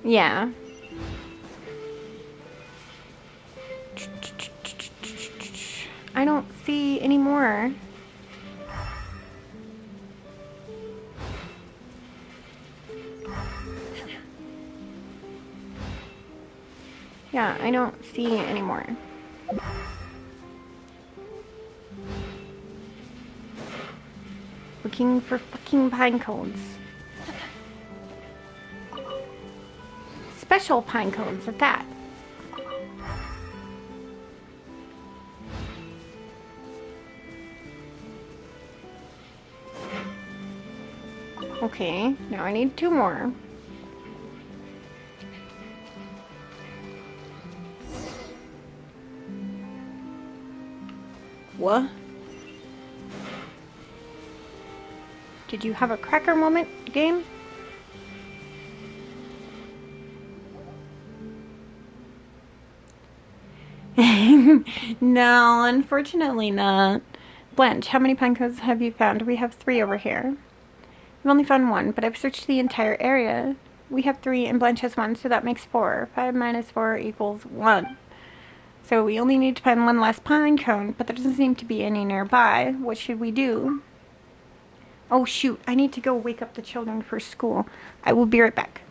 S1: Yeah. I don't see any more. Yeah, I don't see any more. Looking for fucking pine cones. Special pine cones at that. Okay, now I need 2 more. What? Did you have a cracker moment, game? No, unfortunately not. Blanche, how many pine cones have you found? We have 3 over here. I've only found 1, but I've searched the entire area. We have 3 and Blanche has 1, so that makes 4. 5 minus 4 equals 1. So we only need to find one last pine cone, but there doesn't seem to be any nearby. What should we do? Oh shoot, I need to go wake up the children for school. I will be right back.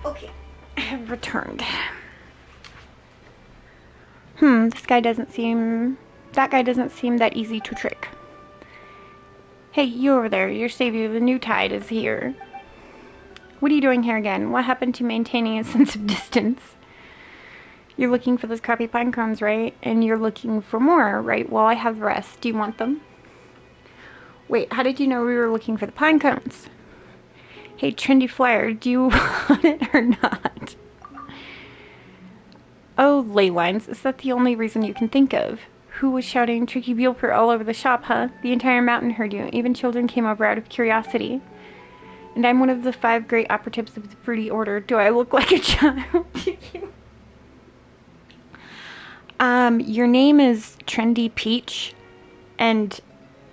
S1: Okay, I have returned. That guy doesn't seem that easy to trick. Hey, you over there, your savior, the new tide is here. What are you doing here again? What happened to maintaining a sense of distance? You're looking for those crappy pine cones, right? And you're looking for more, right? Well, I have the rest. Do you want them? Wait, how did you know we were looking for the pine cones? Hey, trendy flyer, do you want it or not? Oh, ley lines, is that the only reason you can think of? Who was shouting tricky Buellpur all over the shop, huh? The entire mountain heard you. Even children came over out of curiosity. And I'm one of the 5 great operatives of the Fruity Order. Do I look like a child? Your name is Trendy Peach, and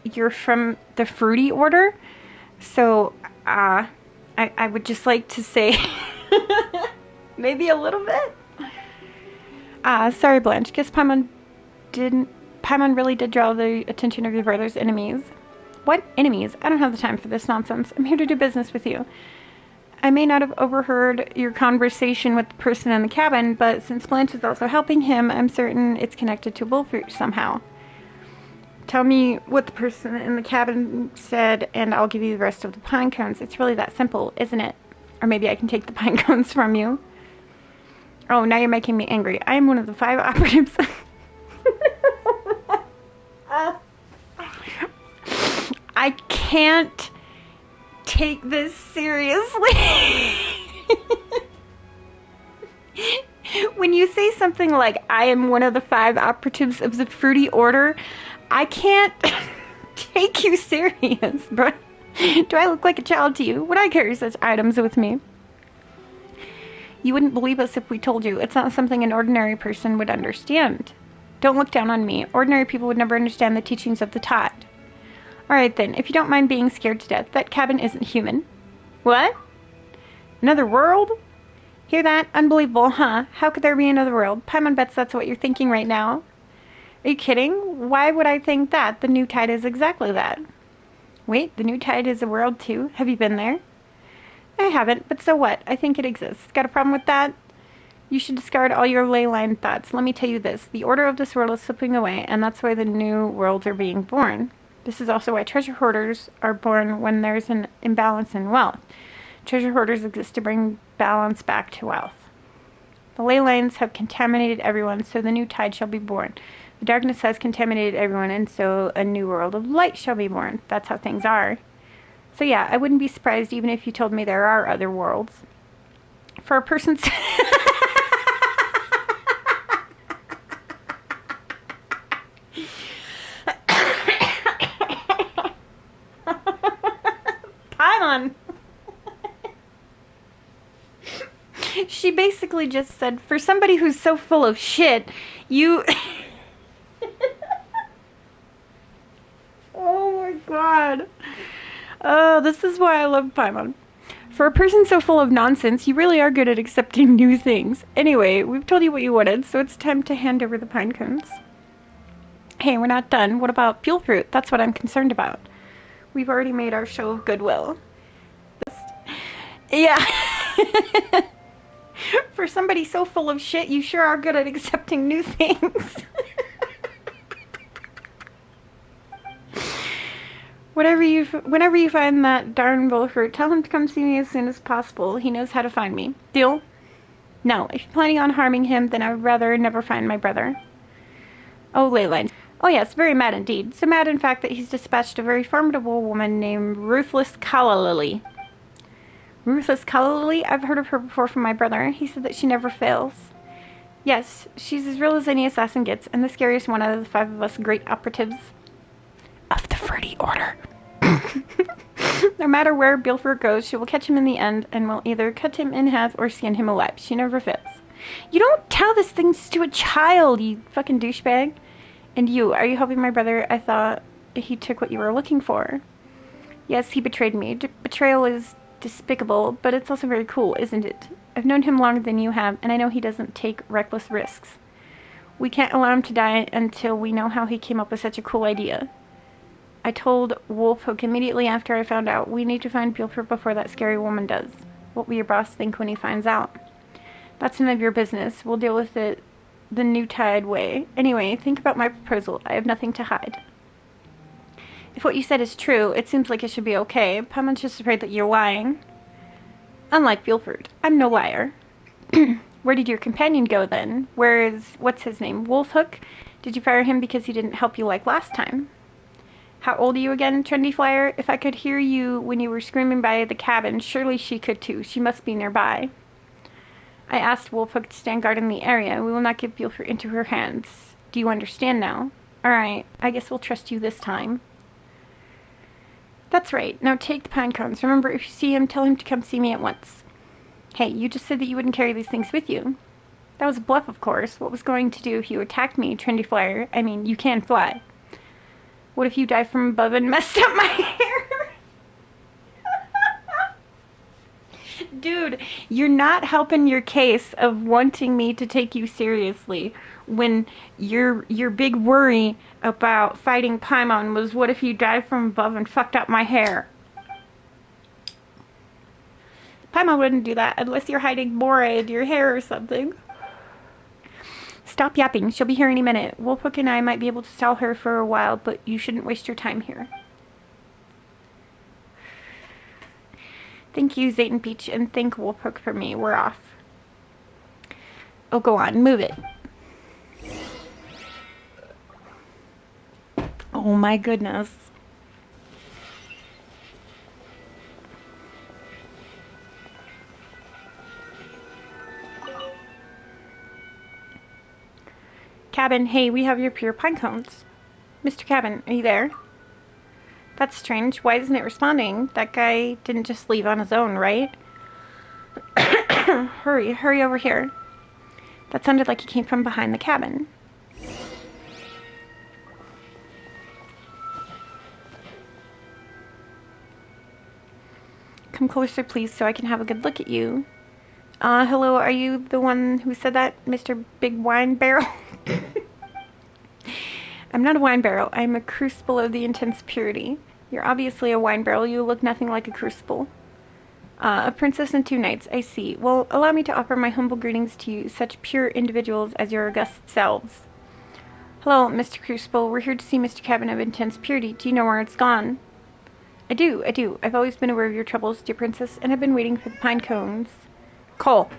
S1: you're from the Fruity Order? So, I would just like to say maybe a little bit. Sorry, Blanche. Guess Paimon really did draw the attention of your brother's enemies. What enemies? I don't have the time for this nonsense. I'm here to do business with you. I may not have overheard your conversation with the person in the cabin, but since Blanche is also helping him, I'm certain it's connected to Wolfroot somehow. Tell me what the person in the cabin said, and I'll give you the rest of the pine cones. It's really that simple, isn't it? Or maybe I can take the pine cones from you. Oh, now you're making me angry. I am one of the 5 operatives. I can't take this seriously. When you say something like, I am one of the 5 operatives of the Fruity Order, I can't take you serious, bro. Do I look like a child to you? Would I carry such items with me? You wouldn't believe us if we told you. It's not something an ordinary person would understand. Don't look down on me. Ordinary people would never understand the teachings of the Tide. Alright then, if you don't mind being scared to death, that cabin isn't human. What? Another world? Hear that? Unbelievable, huh? How could there be another world? Paimon bets that's what you're thinking right now. Are you kidding? Why would I think that? The new Tide is exactly that. Wait, the new Tide is a world too? Have you been there? I haven't, but so what? I think it exists. Got a problem with that? You should discard all your ley line thoughts. Let me tell you this. The order of this world is slipping away, and that's why the new worlds are being born. This is also why treasure hoarders are born when there's an imbalance in wealth. Treasure hoarders exist to bring balance back to wealth. The ley lines have contaminated everyone, so the new Tide shall be born. The darkness has contaminated everyone, and so a new world of light shall be born. That's how things are. So yeah, I wouldn't be surprised even if you told me there are other worlds. For a person... Paimon! She basically just said, for somebody who's so full of shit, you... Oh my god. Oh, this is why I love Paimon. For a person so full of nonsense, you really are good at accepting new things. Anyway, we've told you what you wanted, so it's time to hand over the pine cones. Hey, we're not done. What about Buellpur? That's what I'm concerned about. We've already made our show of goodwill. Yeah. For somebody so full of shit, you sure are good at accepting new things. Whenever you find that darn Wilford, tell him to come see me as soon as possible. He knows how to find me. Deal? No, if you're planning on harming him, then I would rather never find my brother. Oh, Leyline. Oh yes, very mad indeed. So mad, in fact, that he's dispatched a very formidable woman named Ruthless Calla. Ruthless Calla? I've heard of her before from my brother. He said that she never fails. Yes, she's as real as any assassin gets, and the scariest one out of the 5 of us great operatives of the Fruity Order. No matter where Bilford goes, she will catch him in the end and will either cut him in half or skin him alive. She never fails. You don't tell this things to a child, you fucking douchebag. And you, are you helping my brother? I thought he took what you were looking for. Yes, he betrayed me. Betrayal is despicable, but it's also very cool, isn't it? I've known him longer than you have, and I know he doesn't take reckless risks. We can't allow him to die until we know how he came up with such a cool idea. I told Wolfhook immediately after I found out. We need to find Buford before that scary woman does. What will your boss think when he finds out? That's none of your business. We'll deal with it the new tide way. Anyway, think about my proposal. I have nothing to hide. If what you said is true, it seems like it should be okay. Paimon's just afraid that you're lying. Unlike Buford, I'm no liar. Where did your companion go then? What's his name? Wolfhook? Did you fire him because he didn't help you like last time? How old are you again, Trendy Flyer? If I could hear you when you were screaming by the cabin, surely she could too. She must be nearby. I asked Wolfhook to stand guard in the area. We will not give Buford into her hands. Do you understand now? Alright, I guess we'll trust you this time. That's right. Now take the pine cones. Remember, if you see him, tell him to come see me at once. Hey, you just said that you wouldn't carry these things with you. That was a bluff, of course. What was going to do if you attacked me, Trendy Flyer? I mean, you can fly. What if you dive from above and messed up my hair? Dude, you're not helping your case of wanting me to take you seriously when your big worry about fighting Paimon was what if you dive from above and fucked up my hair? Paimon wouldn't do that unless you're hiding more in your hair or something. Stop yapping. She'll be here any minute. Wolfhook and I might be able to stall her for a while, but you shouldn't waste your time here. Thank you, Zayton Peach, and thank Wolfhook for me. We're off. Oh, go on. Move it. Oh my goodness. Cabin, hey, we have your pure pine cones. Mr. Cabin, are you there? That's strange. Why isn't it responding? That guy didn't just leave on his own, right? Hurry over here. That sounded like he came from behind the cabin. Come closer, please, so I can have a good look at you. Hello, are you the one who said that, Mr. Big Wine Barrel? I'm not a wine barrel. I'm a crucible of the intense purity. You're obviously a wine barrel. You look nothing like a crucible. A princess and 2 knights, I see. Well, allow me to offer my humble greetings to you, such pure individuals as your august selves. Hello, Mr. Crucible. We're here to see Mr. Cabin of Intense Purity. Do you know where it's gone? I do. I've always been aware of your troubles, dear princess, and I've been waiting for the pine cones. Cole.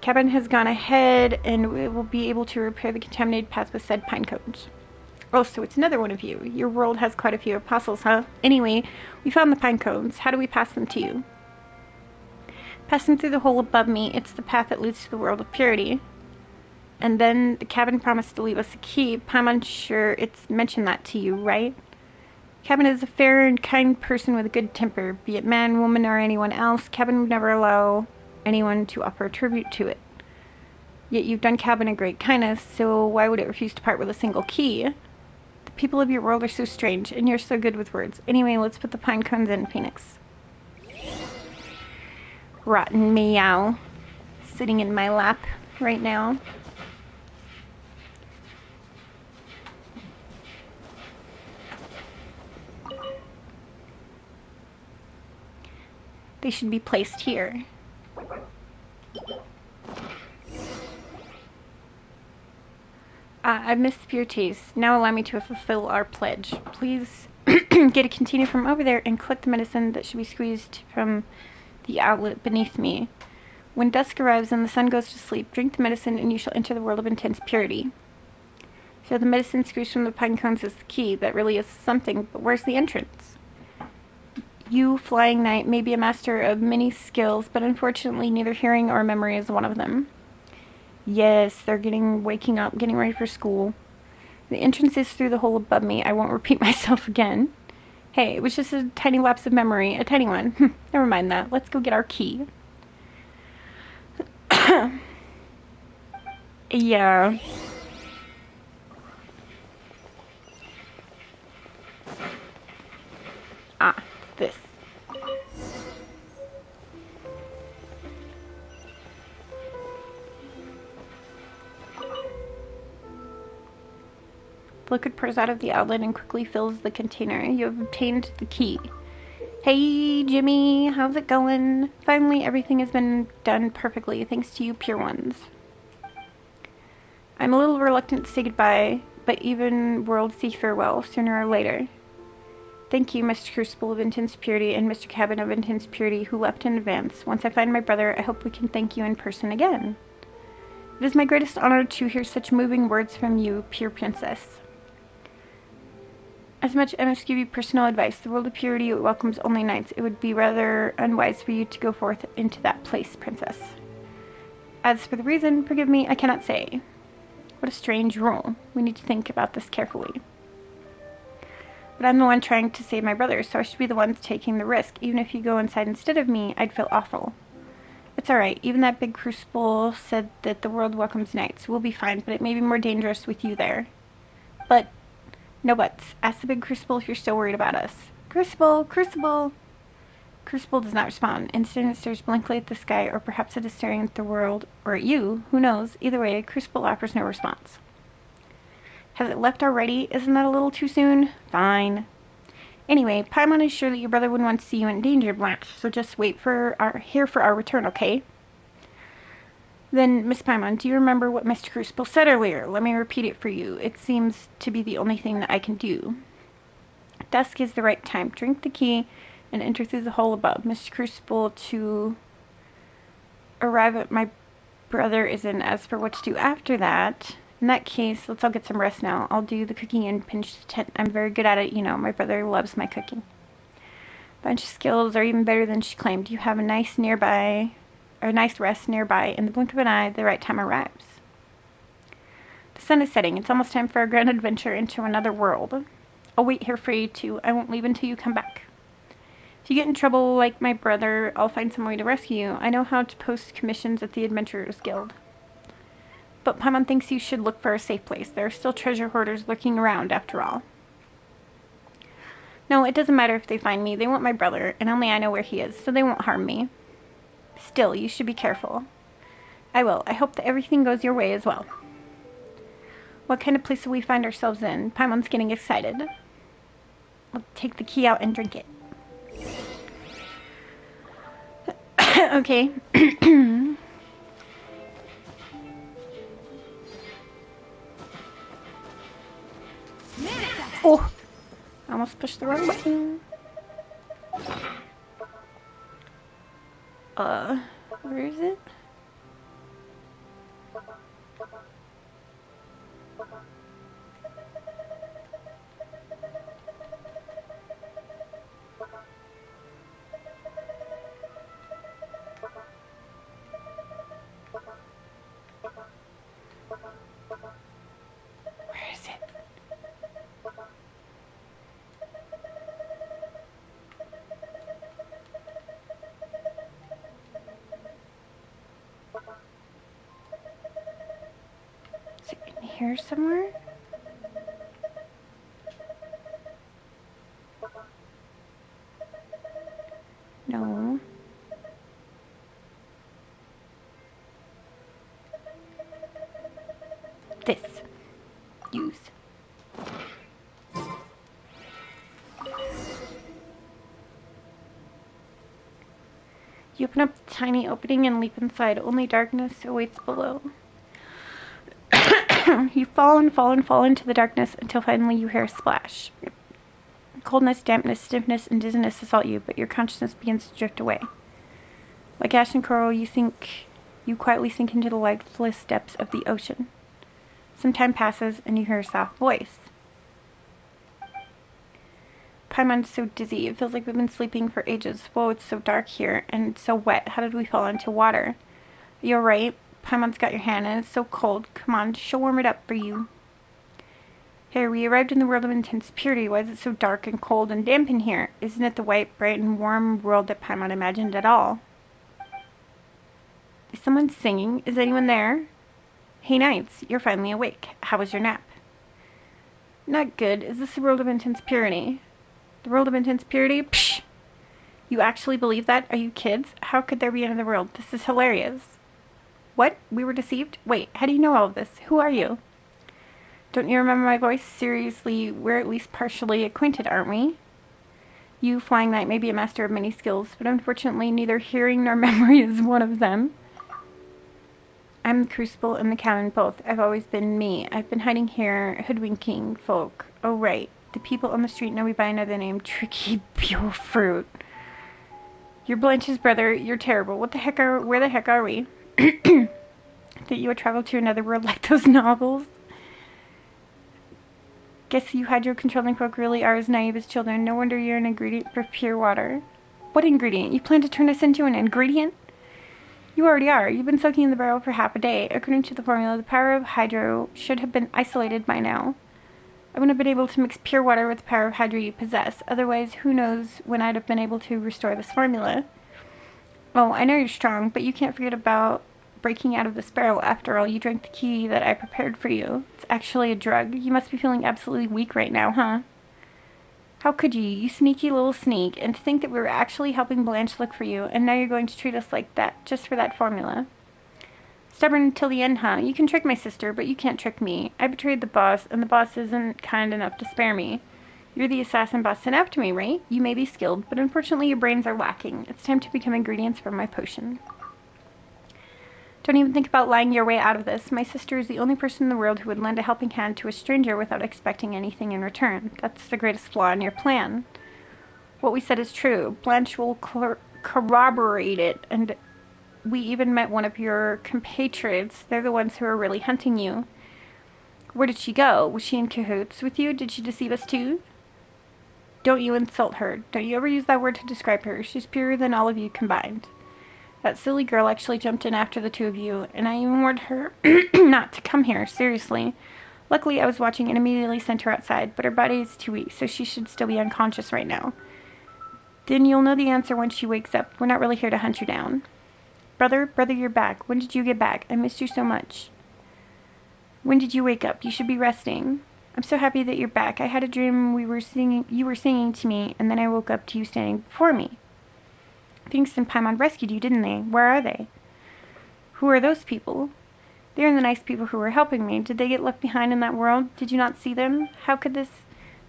S1: Cabin has gone ahead, and we will be able to repair the contaminated path with said pine cones. Oh, so it's another one of you. Your world has quite a few apostles, huh? Anyway, we found the pine cones. How do we pass them to you? Pass them through the hole above me. It's the path that leads to the world of purity. And then the cabin promised to leave us a key. Paimon's sure it's mentioned that to you, right? Cabin is a fair and kind person with a good temper. Be it man, woman, or anyone else, Cabin would never allow anyone to offer tribute to it. Yet you've done Cabin a great kindness, so why would it refuse to part with a single key? The people of your world are so strange, and you're so good with words. Anyway, let's put the pine cones in, Phoenix. Rotten meow. Sitting in my lap right now. They should be placed here. I've missed your taste. Now allow me to fulfill our pledge. Please get a container from over there and collect the medicine that should be squeezed from the outlet beneath me. When dusk arrives and the sun goes to sleep, drink the medicine and you shall enter the world of intense purity. So the medicine squeezed from the pine cones is the key. That really is something, but where's the entrance? You, Flying Knight, may be a master of many skills, but unfortunately neither hearing or memory is one of them. Yes, they're waking up, getting ready for school. The entrance is through the hole above me. I won't repeat myself again. Hey, it was just a tiny lapse of memory. A tiny one. Never mind that. Let's go get our key. Yeah. Ah, this. The liquid pours out of the outlet and quickly fills the container. You have obtained the key. Hey, Jimmy, how's it going? Finally, everything has been done perfectly, thanks to you, Pure Ones. I'm a little reluctant to say goodbye, but even worlds see farewell sooner or later. Thank you, Mr. Crucible of Intense Purity and Mr. Cabin of Intense Purity, who left in advance. Once I find my brother, I hope we can thank you in person again. It is my greatest honor to hear such moving words from you, Pure Princess. As much I must give you personal advice. The world of purity welcomes only knights. It would be rather unwise for you to go forth into that place, Princess. As for the reason, forgive me, I cannot say. What a strange rule. We need to think about this carefully. But I'm the one trying to save my brother, so I should be the one taking the risk. Even if you go inside instead of me, I'd feel awful. It's alright. Even that big crucible said that the world welcomes knights. We'll be fine, but it may be more dangerous with you there. But, no buts. Ask the big crucible if you're still worried about us. Crucible! Crucible! Crucible does not respond. Instead, it stares blankly at the sky, or perhaps it is staring at the world, or at you. Who knows? Either way, Crucible offers no response. Has it left already? Isn't that a little too soon? Fine. Anyway, Paimon is sure that your brother wouldn't want to see you in danger, Blanche, so just wait for our return, okay? Then, Miss Paimon, do you remember what Mr. Crucible said earlier? Let me repeat it for you. It seems to be the only thing that I can do. Dusk is the right time. Drink the key and enter through the hole above. Mr. Crucible to arrive at my brother is in. As for what to do after that, in that case, let's all get some rest now. I'll do the cooking and pinch the tent. I'm very good at it, you know. My brother loves my cooking. Bunch of skills are even better than she claimed. You have a nice rest nearby. In the blink of an eye, the right time arrives. The sun is setting. It's almost time for a grand adventure into another world. I'll wait here for you two. I won't leave until you come back. If you get in trouble like my brother, I'll find some way to rescue you. I know how to post commissions at the Adventurers Guild. But Paimon thinks you should look for a safe place. There are still treasure hoarders lurking around, after all. No, it doesn't matter if they find me. They want my brother, and only I know where he is, so they won't harm me. Still, you should be careful. I will. I hope that everything goes your way as well. What kind of place do we find ourselves in? Paimon's getting excited. I'll take the key out and drink it. Okay. Oh! I almost pushed the wrong button. Where is it? Where is it? Is it in here somewhere? No. This. Use. You open up the tiny opening and leap inside. Only darkness awaits below. You fall and fall and fall into the darkness until finally you hear a splash. Coldness, dampness, stiffness, and dizziness assault you, but your consciousness begins to drift away. Like ash and coral, you quietly sink into the lifeless depths of the ocean. Some time passes, and you hear a soft voice. Paimon's so dizzy, it feels like we've been sleeping for ages. Whoa, it's so dark here, and it's so wet. How did we fall into water? Are you alright? Paimon's got your hand, and it's so cold. Come on, she'll warm it up for you. Here, we arrived in the world of intense purity. Why is it so dark and cold and damp in here? Isn't it the white, bright, and warm world that Paimon imagined at all? Is someone singing? Is anyone there? Hey, Knights, you're finally awake. How was your nap? Not good. Is this the world of intense purity? The world of intense purity? Psh! You actually believe that? Are you kids? How could there be another world? This is hilarious. What? We were deceived? Wait, how do you know all of this? Who are you? Don't you remember my voice? Seriously, we're at least partially acquainted, aren't we? You, Flying Knight, may be a master of many skills, but unfortunately neither hearing nor memory is one of them. I'm the Crucible and the Cannon both. I've always been me. I've been hiding here, hoodwinking folk. Oh, right. The people on the street know me by another name, Tricky Pure Fruit. You're Blanche's brother. You're terrible. Where the heck are we? That you would travel to another world like those novels? Guess you hydro-controlling folk really are as naive as children. No wonder you're an ingredient for pure water. What ingredient? You plan to turn us into an ingredient? You already are. You've been soaking in the barrel for half a day. According to the formula, the power of hydro should have been isolated by now. I wouldn't have been able to mix pure water with the power of hydro you possess. Otherwise, who knows when I'd have been able to restore this formula. Oh, I know you're strong, but you can't forget about breaking out of this barrel. After all, you drank the key that I prepared for you. It's actually a drug. You must be feeling absolutely weak right now, huh? How could you, you sneaky little sneak, and to think that we were actually helping Blanche look for you, and now you're going to treat us like that, just for that formula. Stubborn until the end, huh? You can trick my sister, but you can't trick me. I betrayed the boss, and the boss isn't kind enough to spare me. You're the assassin boss sent after me, right? You may be skilled, but unfortunately your brains are lacking. It's time to become ingredients for my potion. Don't even think about lying your way out of this. My sister is the only person in the world who would lend a helping hand to a stranger without expecting anything in return. That's the greatest flaw in your plan. What we said is true. Blanche will corroborate it, and we even met one of your compatriots. They're the ones who are really hunting you. Where did she go? Was she in cahoots with you? Did she deceive us too? Don't you insult her. Don't you ever use that word to describe her. She's purer than all of you combined. That silly girl actually jumped in after the two of you, and I even warned her not to come here, seriously. Luckily, I was watching and immediately sent her outside, but her body is too weak, so she should still be unconscious right now. Then you'll know the answer when she wakes up. We're not really here to hunt you down. Brother, you're back. When did you get back? I missed you so much. When did you wake up? You should be resting. I'm so happy that you're back. I had a dream you were singing to me, and then I woke up to you standing before me. Phoenix and Paimon rescued you, didn't they? Where are they? Who are those people? They're the nice people who were helping me. Did they get left behind in that world? Did you not see them? How could this...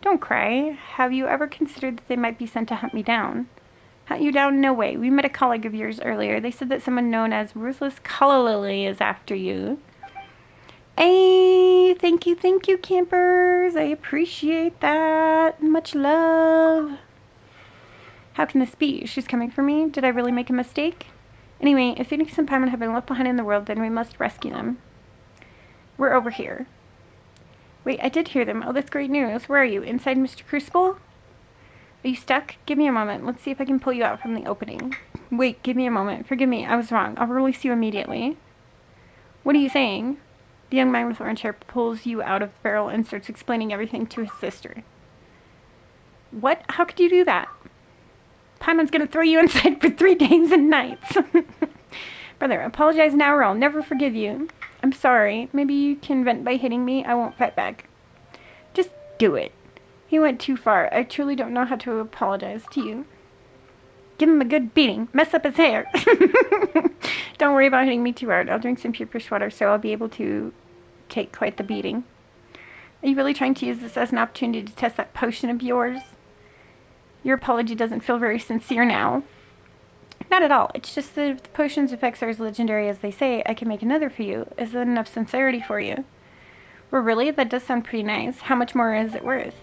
S1: Don't cry. Have you ever considered that they might be sent to hunt me down? Hunt you down? No way. We met a colleague of yours earlier. They said that someone known as Ruthless Color Lily is after you. Hey, thank you, campers. I appreciate that. Much love. How can this be? She's coming for me? Did I really make a mistake? Anyway, if Phoenix and Paimon have been left behind in the world, then we must rescue them. We're over here. Wait, I did hear them. Oh, that's great news. Where are you? Inside Mr. Crucible? Are you stuck? Give me a moment. Let's see if I can pull you out from the opening. Wait, give me a moment. Forgive me, I was wrong. I'll release you immediately. What are you saying? The young man with the orange hair pulls you out of the barrel and starts explaining everything to his sister. What? How could you do that? Paimon's gonna throw you inside for 3 days and nights. Brother, apologize now or I'll never forgive you. I'm sorry. Maybe you can vent by hitting me. I won't fight back. Just do it. He went too far. I truly don't know how to apologize to you. Give him a good beating. Mess up his hair. Don't worry about hitting me too hard. I'll drink some pure fish water so I'll be able to take quite the beating. Are you really trying to use this as an opportunity to test that potion of yours? Your apology doesn't feel very sincere now. Not at all. It's just that if the potion's effects are as legendary as they say, I can make another for you. Is that enough sincerity for you? Well, really? That does sound pretty nice. How much more is it worth?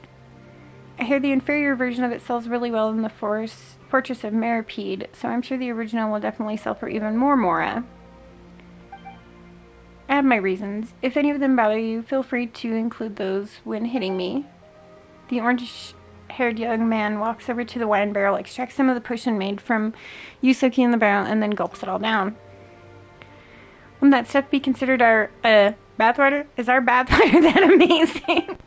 S1: I hear the inferior version of it sells really well in the Fortress of Meripede, so I'm sure the original will definitely sell for even more Mora. I have my reasons. If any of them bother you, feel free to include those when hitting me. The orange-haired young man walks over to the wine barrel, extracts some of the potion made from Yusuke in the barrel, and then gulps it all down. Wouldn't that stuff be considered our, bathwater? Is our bathwater that amazing?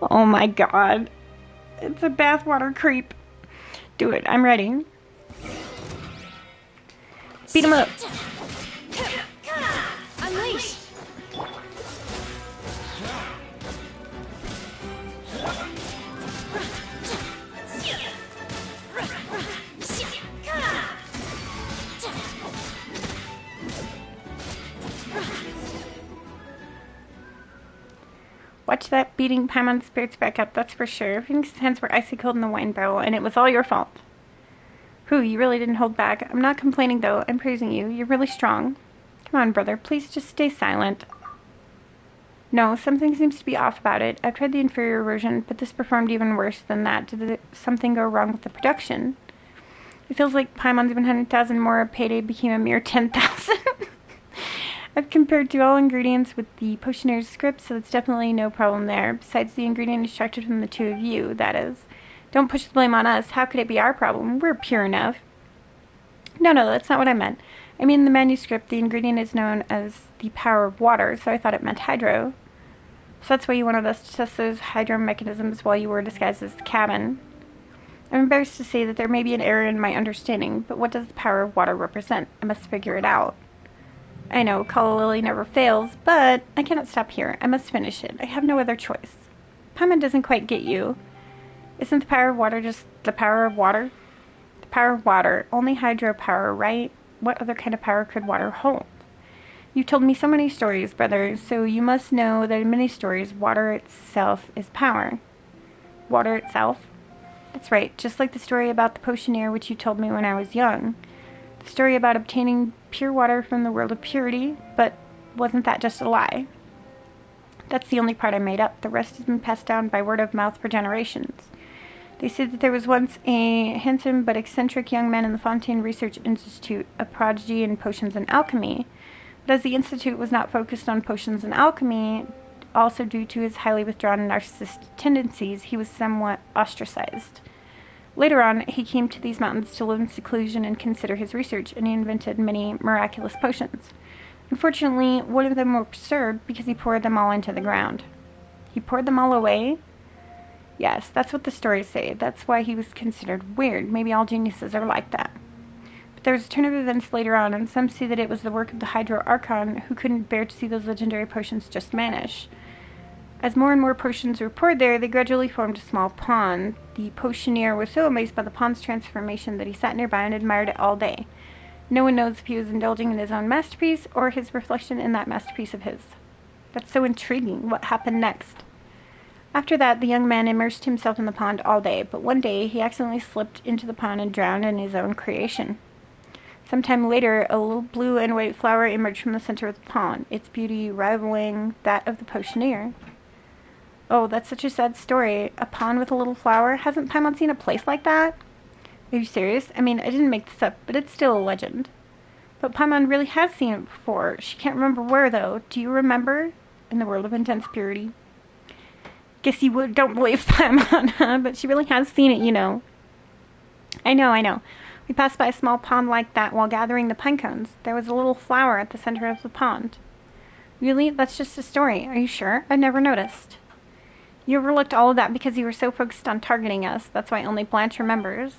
S1: Oh my god. It's a bathwater creep. Do it. I'm ready. Beat him up.
S5: Unleash!
S1: Watch that beating Paimon's spirits back up, that's for sure. Phoenix's hands were icy cold in the wine barrel, and it was all your fault. Whew, you really didn't hold back. I'm not complaining, though. I'm praising you. You're really strong. Come on, brother. Please just stay silent. No, something seems to be off about it. I've tried the inferior version, but this performed even worse than that. Did something go wrong with the production? It feels like Paimon's 100,000 more payday became a mere 10,000. I've compared to all ingredients with the potionair's script, so it's definitely no problem there. Besides, the ingredient extracted from the two of you, that is. Don't push the blame on us. How could it be our problem? We're pure enough. No, that's not what I meant. I mean, in the manuscript, the ingredient is known as the power of water, so I thought it meant hydro. So that's why you wanted us to test those hydro mechanisms while you were disguised as the cabin. I'm embarrassed to say that there may be an error in my understanding, but what does the power of water represent? I must figure it out. I know, Calla Lily never fails, but I cannot stop here. I must finish it. I have no other choice. Paimon doesn't quite get you. Isn't the power of water just the power of water? The power of water. Only hydropower, right? What other kind of power could water hold? You told me so many stories, brother, so you must know that in many stories, water itself is power. Water itself? That's right, just like the story about the potionaire which you told me when I was young. The story about obtaining pure water from the world of purity, but wasn't that just a lie? That's the only part I made up. The rest has been passed down by word of mouth for generations. They said that there was once a handsome but eccentric young man in the Fontaine Research Institute, a prodigy in potions and alchemy. But as the institute was not focused on potions and alchemy, also due to his highly withdrawn and narcissistic tendencies, he was somewhat ostracized. Later on, he came to these mountains to live in seclusion and consider his research, and he invented many miraculous potions. Unfortunately, one of them were served because he poured them all into the ground. He poured them all away? Yes, that's what the stories say. That's why he was considered weird. Maybe all geniuses are like that. But there was a turn of events later on, and some see that it was the work of the Hydro Archon, who couldn't bear to see those legendary potions just vanish. As more and more potions were poured there, they gradually formed a small pond. The potionaire was so amazed by the pond's transformation that he sat nearby and admired it all day. No one knows if he was indulging in his own masterpiece or his reflection in that masterpiece of his. That's so intriguing. What happened next? After that, the young man immersed himself in the pond all day, but one day he accidentally slipped into the pond and drowned in his own creation. Sometime later, a little blue and white flower emerged from the center of the pond, its beauty rivaling that of the potionaire. Oh, that's such a sad story. A pond with a little flower? Hasn't Paimon seen a place like that? Are you serious? I mean, I didn't make this up, but it's still a legend. But Paimon really has seen it before. She can't remember where, though. Do you remember? In the world of intense purity. Guess you don't believe Paimon, huh? But she really has seen it, you know. I know. We passed by a small pond like that while gathering the pine cones. There was a little flower at the center of the pond. Really? That's just a story. Are you sure? I've never noticed. You overlooked all of that because you were so focused on targeting us. That's why only Blanche remembers.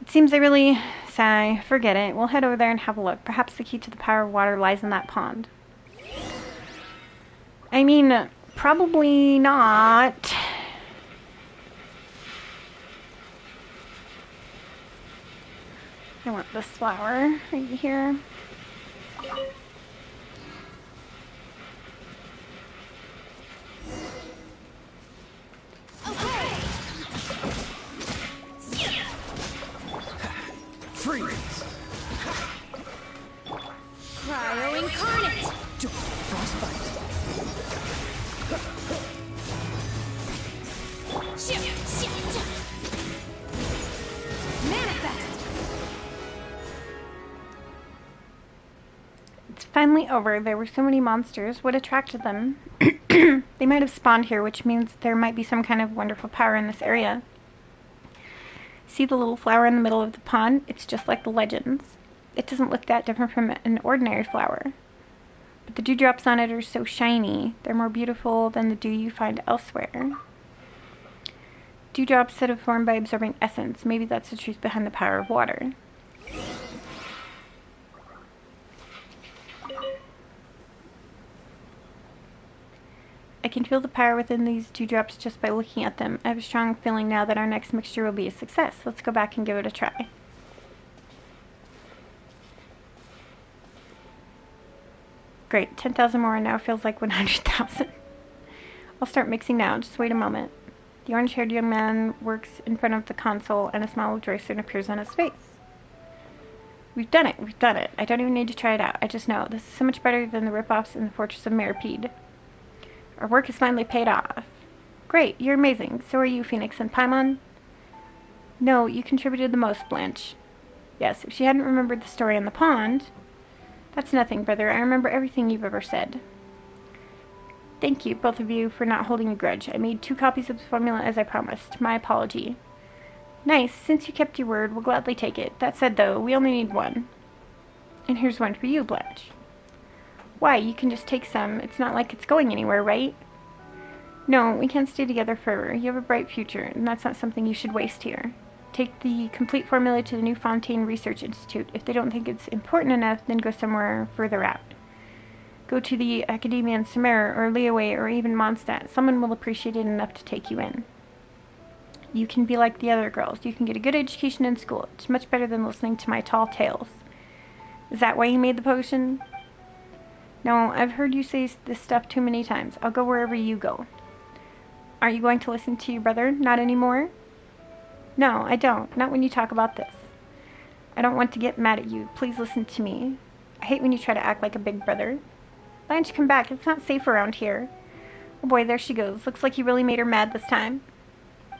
S1: It seems I really sigh. Forget it. We'll head over there and have a look. Perhaps the key to the power of water lies in that pond. I mean, probably not. I want this flower right here.
S3: Freeze!
S5: Cryo incarnate!
S3: Frostbite!
S1: It's finally over. There were so many monsters. What attracted them? They might have spawned here, which means there might be some kind of wonderful power in this area. See the little flower in the middle of the pond? It's just like the legends. It doesn't look that different from an ordinary flower. But the dewdrops on it are so shiny. They're more beautiful than the dew you find elsewhere. Dewdrops that have formed by absorbing essence. Maybe that's the truth behind the power of water. I can feel the power within these dewdrops just by looking at them. I have a strong feeling now that our next mixture will be a success. Let's go back and give it a try. Great, 10,000 more now feels like 100,000. I'll start mixing now, just wait a moment. The orange-haired young man works in front of the console and a smile of joy soon appears on his face. We've done it, we've done it. I don't even need to try it out, I just know. This is so much better than the rip-offs in the Fortress of Meripede. Our work has finally paid off. Great, you're amazing. So are you, Phoenix and Paimon. No, you contributed the most, Blanche. Yes, if she hadn't remembered the story in the pond... That's nothing, brother. I remember everything you've ever said. Thank you, both of you, for not holding a grudge. I made 2 copies of the formula as I promised. My apology. Nice. Since you kept your word, we'll gladly take it. That said, though, we only need 1. And here's 1 for you, Blanche. Why? You can just take some. It's not like it's going anywhere, right? No, we can't stay together forever. You have a bright future, and that's not something you should waste here. Take the complete formula to the New Fontaine Research Institute. If they don't think it's important enough, then go somewhere further out. Go to the Academia in Sumer, or Liyue, or even Mondstadt. Someone will appreciate it enough to take you in. You can be like the other girls. You can get a good education in school. It's much better than listening to my tall tales. Is that why you made the potion? No, I've heard you say this stuff too many times. I'll go wherever you go. Are you going to listen to your brother? Not anymore? No, I don't. Not when you talk about this. I don't want to get mad at you. Please listen to me. I hate when you try to act like a big brother. Blanche, come back. It's not safe around here. Oh boy, there she goes. Looks like you really made her mad this time.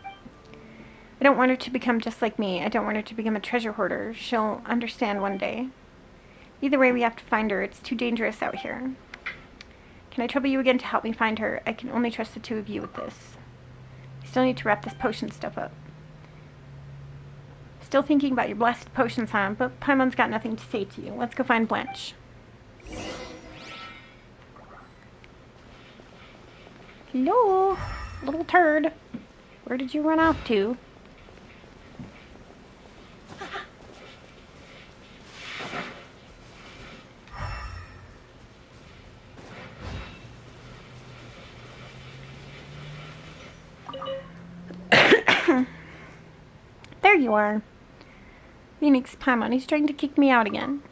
S1: I don't want her to become just like me. I don't want her to become a treasure hoarder. She'll understand one day. Either way, we have to find her. It's too dangerous out here. Can I trouble you again to help me find her? I can only trust the 2 of you with this. I still need to wrap this potion stuff up. Still thinking about your blessed potions, huh? But Paimon's got nothing to say to you. Let's go find Blanche. Hello, little turd. Where did you run off to? There you are. Phoenix, Paimon, he's trying to kick me out again.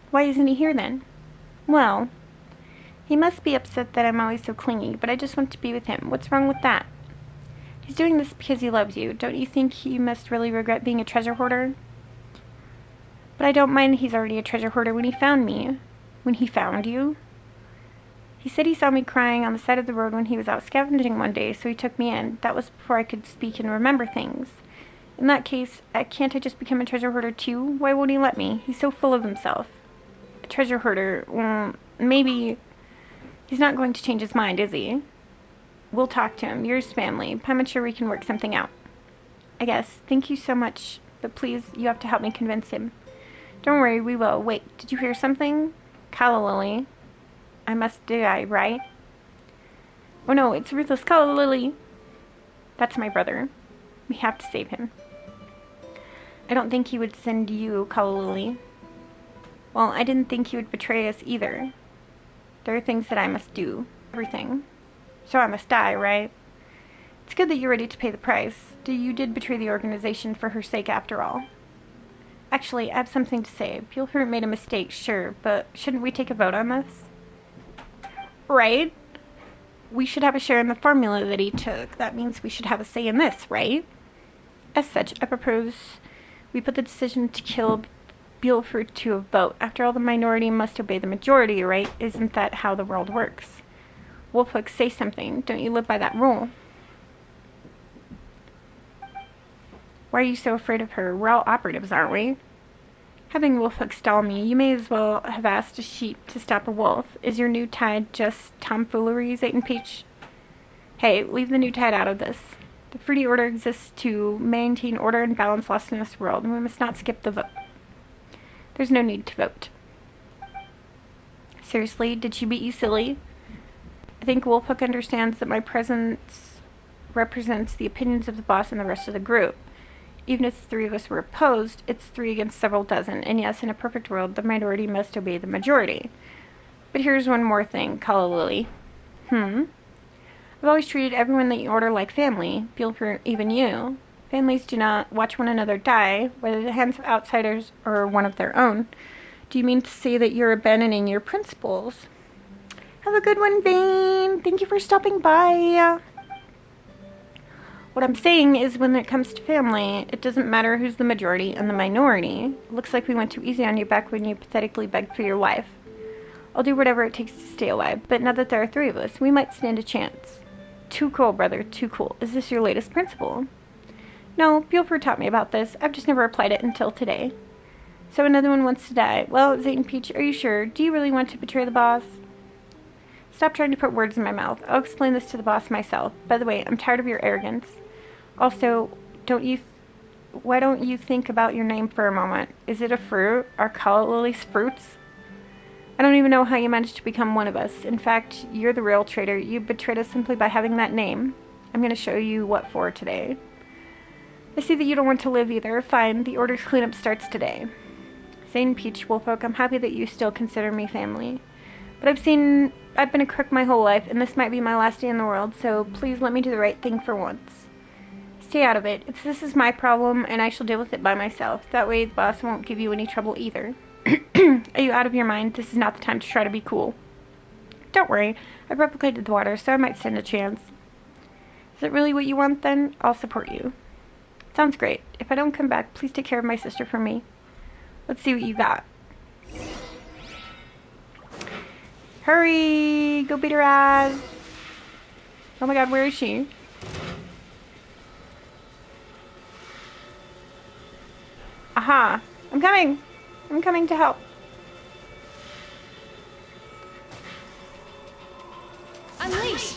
S1: Why isn't he here then? Well, he must be upset that I'm always so clingy, but I just want to be with him. What's wrong with that? He's doing this because he loves you. Don't you think he must really regret being a treasure hoarder? But I don't mind he's already a treasure hoarder when he found me. When he found you? He said he saw me crying on the side of the road when he was out scavenging one day, so he took me in. That was before I could speak and remember things. In that case, can't I just become a treasure hoarder too? Why won't he let me? He's so full of himself. A treasure hoarder, well, maybe... He's not going to change his mind, is he? We'll talk to him. You're his family. I'm sure we can work something out. I guess. Thank you so much. But please, you have to help me convince him. Don't worry, we will. Wait, did you hear something? Calla Lily. I must die, right? Oh no, it's Ruthless Calla Lily. That's my brother. We have to save him. I don't think he would send you, Calla Lily. Well, I didn't think he would betray us either. There are things that I must do. Everything. So I must die, right? It's good that you're ready to pay the price. You did betray the organization for her sake after all. Actually, I have something to say. Pilfer made a mistake, sure, but shouldn't we take a vote on this? Right? We should have a share in the formula that he took. That means we should have a say in this, right? As such, I propose we put the decision to kill Bielford to a vote. After all, the minority must obey the majority, right? Isn't that how the world works? Wolfhook, say something. Don't you live by that rule? Why are you so afraid of her? We're all operatives, aren't we? Having Wolfhook stall me, you may as well have asked a sheep to stop a wolf. Is your new tide just tomfoolery, Zayton Peach? Hey, leave the new tide out of this. The Fruity Order exists to maintain order and balance lost in this world, and we must not skip the vote. There's no need to vote. Seriously, did she beat you silly? I think Wolfhook understands that my presence represents the opinions of the boss and the rest of the group. Even if the three of us were opposed, it's 3 against several dozen, and yes, in a perfect world, the minority must obey the majority. But here's one more thing, Calla Lily. I've always treated everyone that you order like family, feel for even you. Families do not watch one another die, whether at the hands of outsiders or one of their own. Do you mean to say that you're abandoning your principles? Have a good one, Vane. Thank you for stopping by. What I'm saying is when it comes to family, it doesn't matter who's the majority and the minority. It looks like we went too easy on you back when you pathetically begged for your life. I'll do whatever it takes to stay alive, but now that there are 3 of us, we might stand a chance. Too cool, brother, too cool. Is this your latest principle? No, Buford taught me about this. I've just never applied it until today. So another one wants to die. Well, Zayton Peach, are you sure? Do you really want to betray the boss? Stop trying to put words in my mouth. I'll explain this to the boss myself. By the way, I'm tired of your arrogance. Also, why don't you think about your name for a moment? Is it a fruit? Are Calla Lily's fruits? I don't even know how you managed to become one of us. In fact, you're the real traitor. You betrayed us simply by having that name. I'm going to show you what for today. I see that you don't want to live either. Fine, the Order's cleanup starts today. Zayton Peach, Wolfhook, I'm happy that you still consider me family. But I've been a crook my whole life, and this might be my last day in the world, so please let me do the right thing for once. Stay out of it. This is my problem, and I shall deal with it by myself. That way the boss won't give you any trouble either. Are you out of your mind? This is not the time to try to be cool. Don't worry. I've replicated the water, so I might stand a chance. Is it really what you want, then? I'll support you. Sounds great. If I don't come back, please take care of my sister for me. Let's see what you got. Hurry! Go beat her ass! Oh my god, where is she? Aha! I'm coming! I'm coming to help.
S5: Unleash!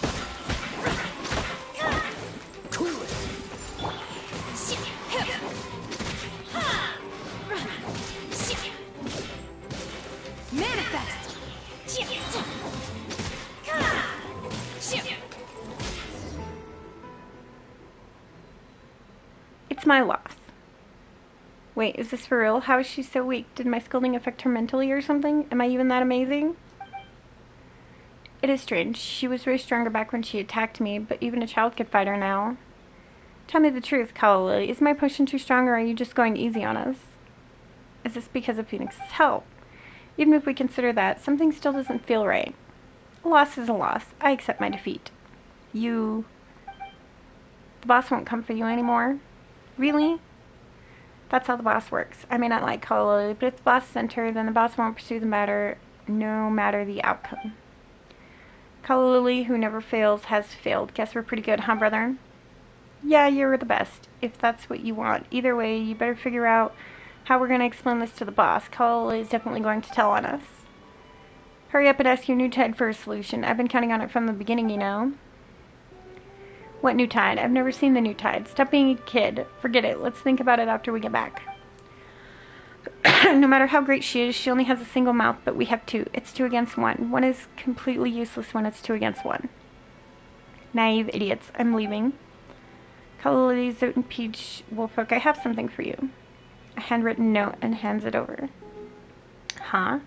S5: Manifest!
S1: It's my loss. Wait, is this for real? How is she so weak? Did my scolding affect her mentally or something? Am I even that amazing? It is strange. She was way stronger back when she attacked me, but even a child could fight her now. Tell me the truth, Calla Lily. Is my potion too strong, or are you just going easy on us? Is this because of Phoenix's help? Even if we consider that, something still doesn't feel right. A loss is a loss. I accept my defeat. The boss won't come for you anymore? Really? That's how the boss works. I may not like Calla Lily, but if the boss sent her, then the boss won't pursue the matter, no matter the outcome. Calla Lily, who never fails, has failed. Guess we're pretty good, huh, brother? Yeah, you're the best, if that's what you want. Either way, you better figure out how we're going to explain this to the boss. Calla Lily is definitely going to tell on us. Hurry up and ask your new tide for a solution. I've been counting on it from the beginning, you know. What new tide? I've never seen the new tide. Stop being a kid. Forget it. Let's think about it after we get back. No matter how great she is, she only has a single mouth, but we have 2. It's 2 against 1. One is completely useless when it's 2 against 1. Naive idiots. I'm leaving. Calla Lily, Zayton Peach, Wolfhook, I have something for you. A handwritten note, and hands it over. Huh?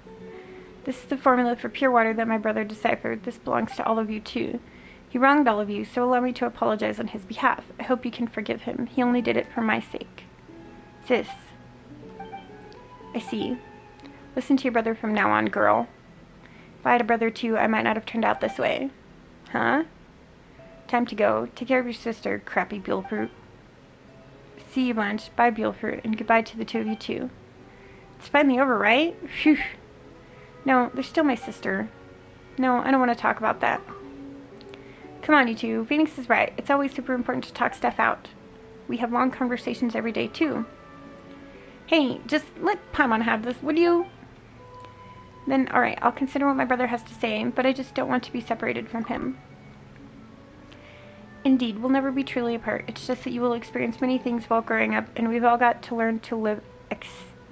S1: This is the formula for pure water that my brother deciphered. This belongs to all of you, too. He wronged all of you, so allow me to apologize on his behalf. I hope you can forgive him. He only did it for my sake. Sis. I see. Listen to your brother from now on, girl. If I had a brother too, I might not have turned out this way. Huh? Time to go. Take care of your sister, crappy Buellfruit. See you, Blanche. Bye, Buellfruit, and goodbye to the 2 of you too. It's finally over, right? Phew. No, they're still my sister. No, I don't want to talk about that. Come on, you two. Phoenix is right. It's always super important to talk stuff out. We have long conversations every day, too. Hey, just let Paimon have this, would you? Then, alright, I'll consider what my brother has to say, but I just don't want to be separated from him. Indeed, we'll never be truly apart. It's just that you will experience many things while growing up, and we've all got to learn to live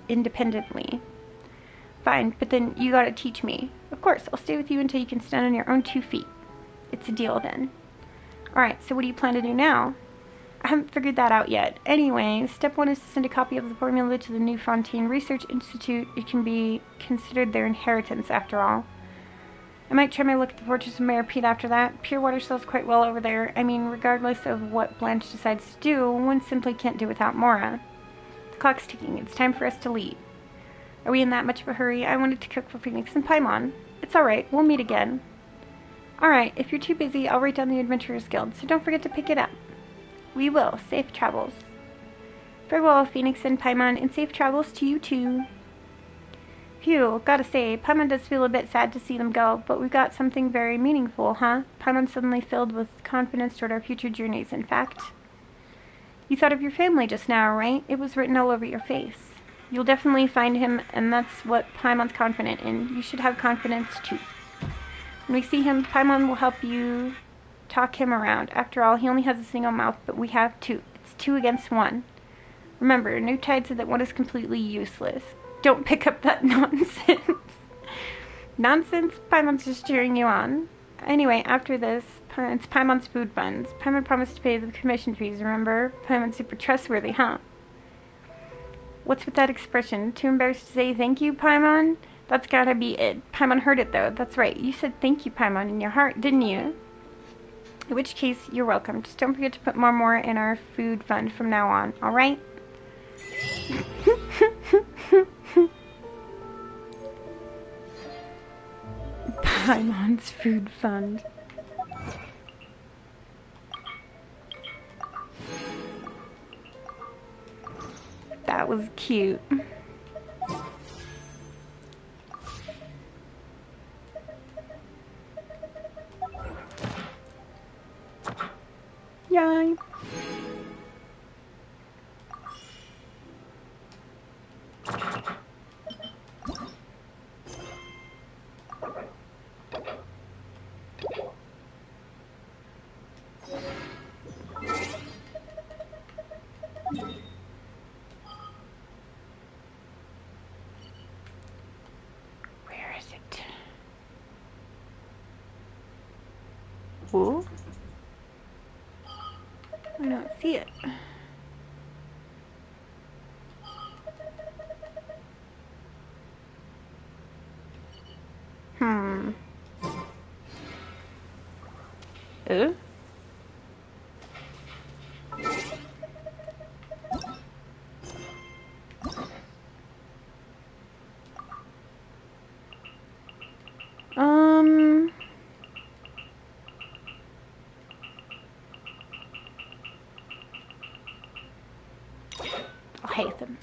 S1: independently. Fine, but then you gotta teach me. Of course, I'll stay with you until you can stand on your own 2 feet. It's a deal then. Alright, so what do you plan to do now? I haven't figured that out yet. Anyway, step 1 is to send a copy of the formula to the New Fontaine Research Institute. It can be considered their inheritance, after all. I might try my luck at the Fortress of Mayor Pete after that. Pure water sells quite well over there. I mean, regardless of what Blanche decides to do, one simply can't do without Mora. The clock's ticking. It's time for us to leave. Are we in that much of a hurry? I wanted to cook for Phoenix and Paimon. It's alright. We'll meet again. Alright, if you're too busy, I'll write down the Adventurers Guild, so don't forget to pick it up. We will. Safe travels. Farewell, Phoenix and Paimon, and safe travels to you too. Phew, gotta say, Paimon does feel a bit sad to see them go, but we've got something very meaningful, huh? Paimon suddenly filled with confidence toward our future journeys, in fact. You thought of your family just now, right? It was written all over your face. You'll definitely find him, and that's what Paimon's confident in. You should have confidence too. When we see him, Paimon will help you talk him around. After all, he only has a single mouth, but we have 2. It's 2 against 1. Remember, New Tide said that 1 is completely useless. Don't pick up that nonsense. Nonsense? Paimon's just cheering you on. Anyway, after this, it's Paimon's food funds. Paimon promised to pay the commission fees, remember? Paimon's super trustworthy, huh? What's with that expression? Too embarrassed to say thank you, Paimon? That's gotta be it. Paimon heard it, though. That's right. You said thank you, Paimon, in your heart, didn't you? In which case, you're welcome. Just don't forget to put more in our food fund from now on, alright? Paimon's food fund. That was cute. Yay. Where is it? Ooh. I don't see it. Uh? I hate them.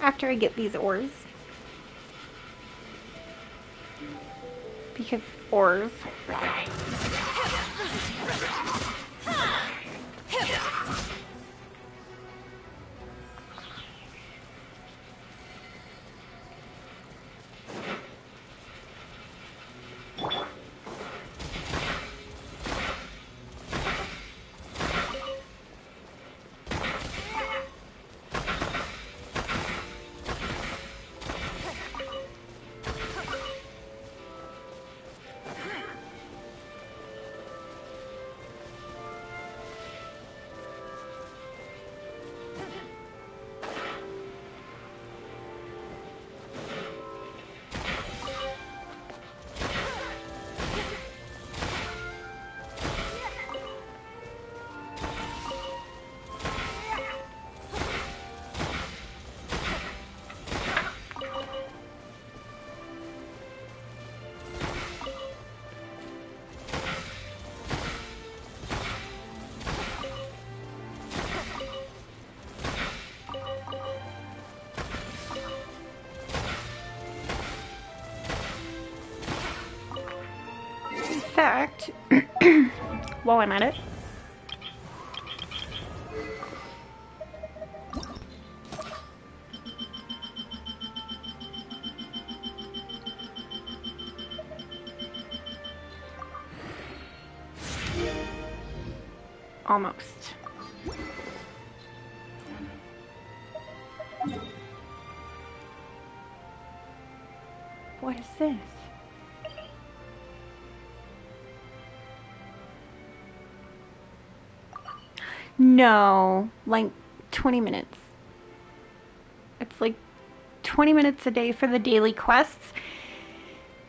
S1: After I get these ores. Because ores. quest while I'm at it. Almost. What is this? No, like 20 minutes. It's like 20 minutes a day for the daily quests.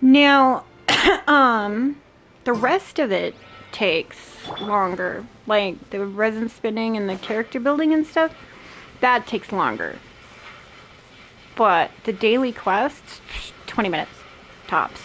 S1: Now, the rest of it takes longer. Like the resin spinning and the character building and stuff, that takes longer. But the daily quests, 20 minutes tops.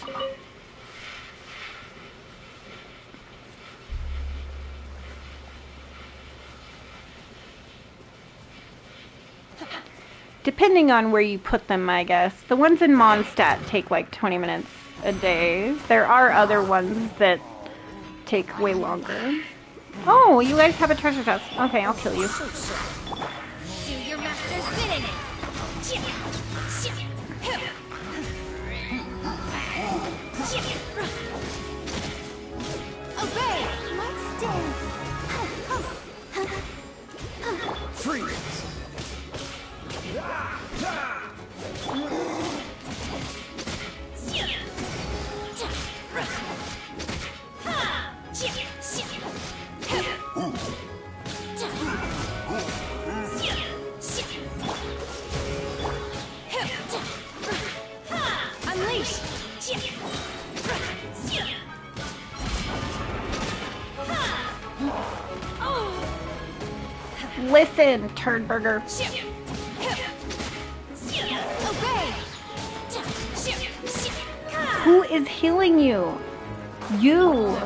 S1: Depending on where you put them, I guess. The ones in Mondstadt take like 20 minutes a day. There are other ones that take way longer. Oh, you guys have a treasure chest. Okay, I'll kill you.
S5: Do your master's bidding. Obey. Let's dance.
S3: Freeze!
S5: Unleash.
S1: Listen, turd burger.
S5: Obey.
S1: Who is healing you? You.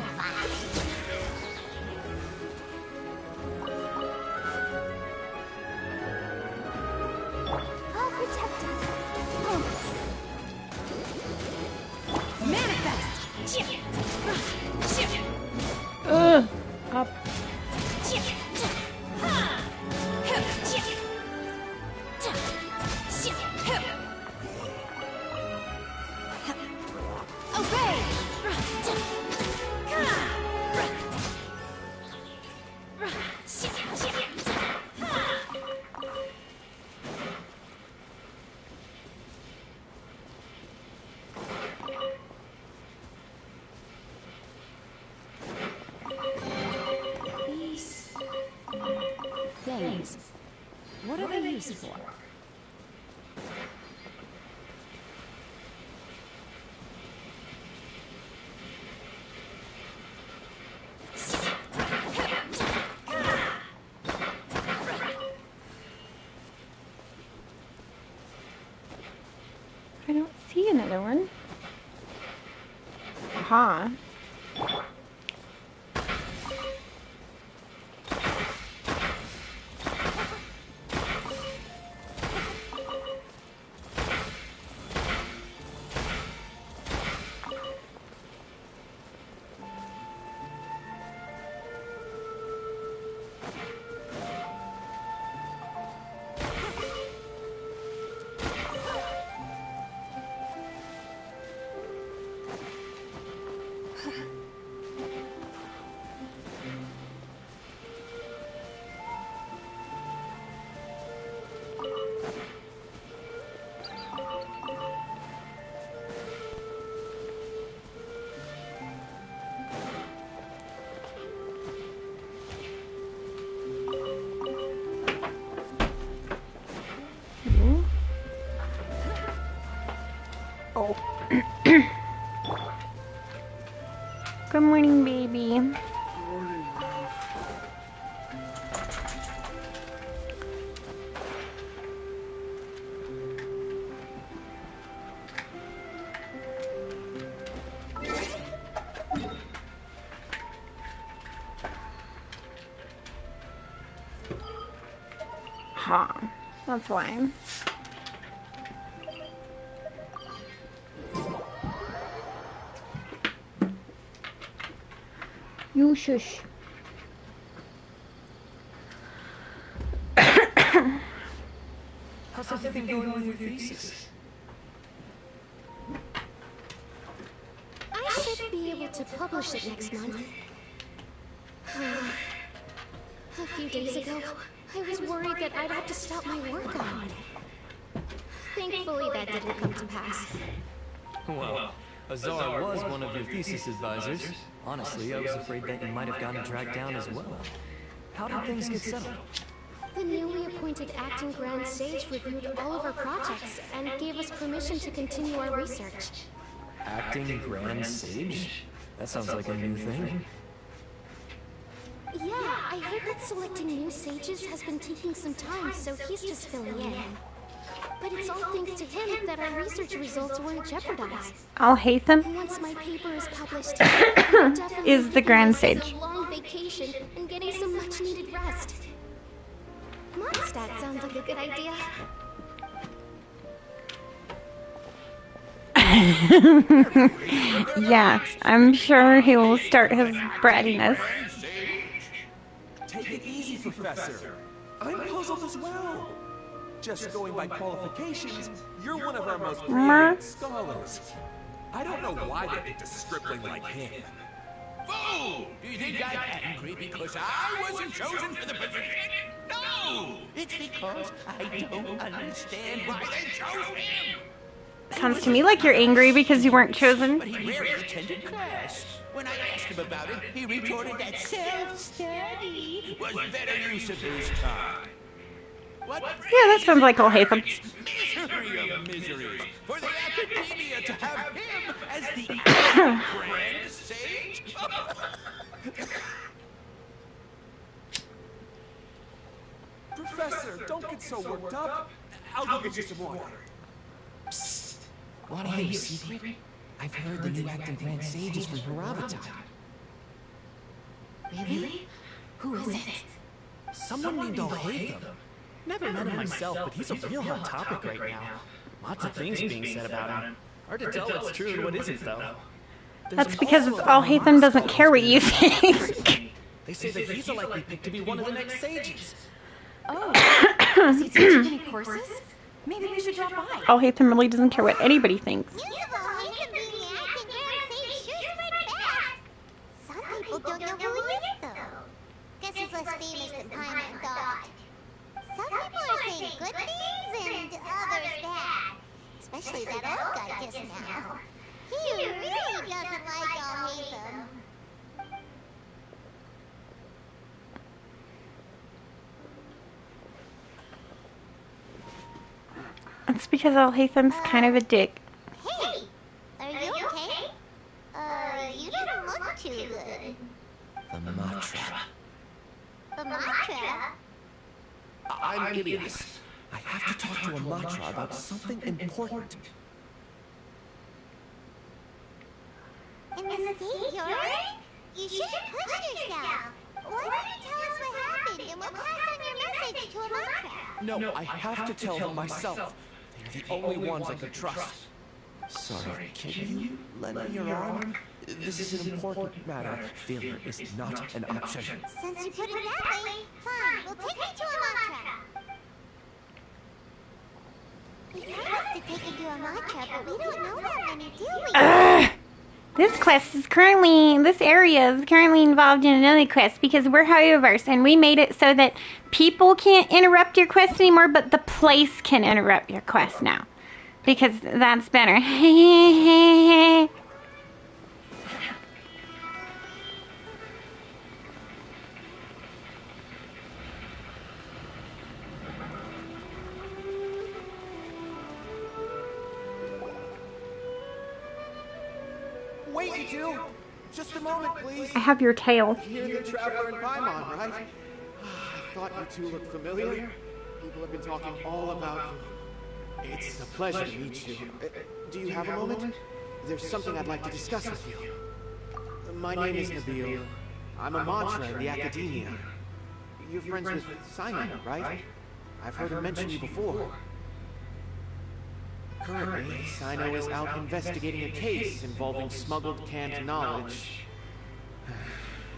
S4: I'll protect us.
S5: Manifest.
S1: Ugh. Up.
S5: Obey.
S2: These things, what are they used for?
S1: I don't see another one. Aha. Oh. Good morning, baby. Huh. That's why. You shush.
S6: How's everything going with your thesis?
S5: I should be able to publish it next month. A few days ago, I was worried that I'd have to stop my work on it. Thankfully, that didn't come to pass.
S6: Well, Azar was one of your thesis advisors. Honestly, I was afraid that you might have gotten dragged down as well. How did things get settled?
S5: The newly appointed acting Grand Sage reviewed all of our projects and gave us permission to continue our research.
S6: Acting Grand Sage? That sounds like a new thing.
S5: Yeah, I heard that selecting new sages has been taking some time, so he's just filling in. But it's all thanks to him that our research results weren't jeopardized.
S1: I'll hate them.
S5: Once my paper is published, I'm definitely
S1: Is the
S5: taking
S1: Grand
S5: myself
S1: Sage.
S5: a long vacation and getting some much-needed rest. Mondstadt sounds like a good idea.
S1: Yeah, I'm sure he will start his brattiness.
S7: Take it easy, Professor. I'm puzzled as well. Just going by qualifications, you're one of our most brilliant scholars. I don't know why they picked a stripling like him.
S3: Fool! Do you think I'm angry because I wasn't chosen for the position? No! It's because I don't understand why they chose him!
S1: Sounds to me like you're angry because you weren't chosen.
S3: But he rarely attended class. When I asked him about it, he retorted that self-study was better use of his time. What
S1: Yeah, that sounds like I'll hate them.
S3: misery of miseries for the academia to have him as the Grand Sage?
S7: Professor, don't get so worked up. I'll go get you some water.
S6: Psst. Want to hear a secret? I've heard the new acting Grand Sage is from Haravatai.
S5: Really? Who is it?
S6: Someone named Alhaitham. Never met him myself, but he's a real hot topic right now. Lots of things being said about him. Hard to tell what's true and what isn't, though.
S1: That's because Alhaitham doesn't care what you think.
S6: They say that he's a likely pick to be one of the next sages.
S2: Oh, is he teaching any courses? Maybe we should drop by.
S1: Alhaitham really doesn't care what anybody thinks.
S4: News of Alhaitham being the acting Grand Sage sure spread fast. Some people don't know who he is, though. Guess he's less famous than Paimon thought. Some people are saying good things and others bad. Especially that old guy just now. He really doesn't like Alhaitham.
S1: It's because Alhaitham's kind of a dick.
S4: Hey, are you okay? You don't look too good.
S6: The mantra.
S4: The mantra?
S6: I'm Ilias. I have to talk to a mantra about something important.
S4: In the state you're in? You shouldn't push yourself. Why don't you tell us what happened and we'll pass on your message to a mantra?
S7: No, I have to tell them myself. They're the only ones I can trust.
S6: Sorry, can you lend me your arm? This is an important matter. Failure is not an option.
S4: Since you put it that way, fine, we'll take you to a mantra. We promised to take you to a mantra, but we don't know that many, do we?
S1: This area is currently involved in another quest because we're Hoyoverse and we made it so that people can't interrupt your quest anymore, but the place can interrupt your quest now. Because that's better.
S7: Wait, you two! Just a moment, please.
S1: I have your tail.
S7: You're the traveler in Paimon, right? I thought you two looked familiar. People have been talking all about you. It's a pleasure to meet you. Do you have a moment? There's something I'd like to discuss with you. My name is Nabil. I'm a mantra in the academia. You're friends with Sino, right? I've heard him mention you before. Currently, Sino is out investigating a case involving smuggled canned knowledge.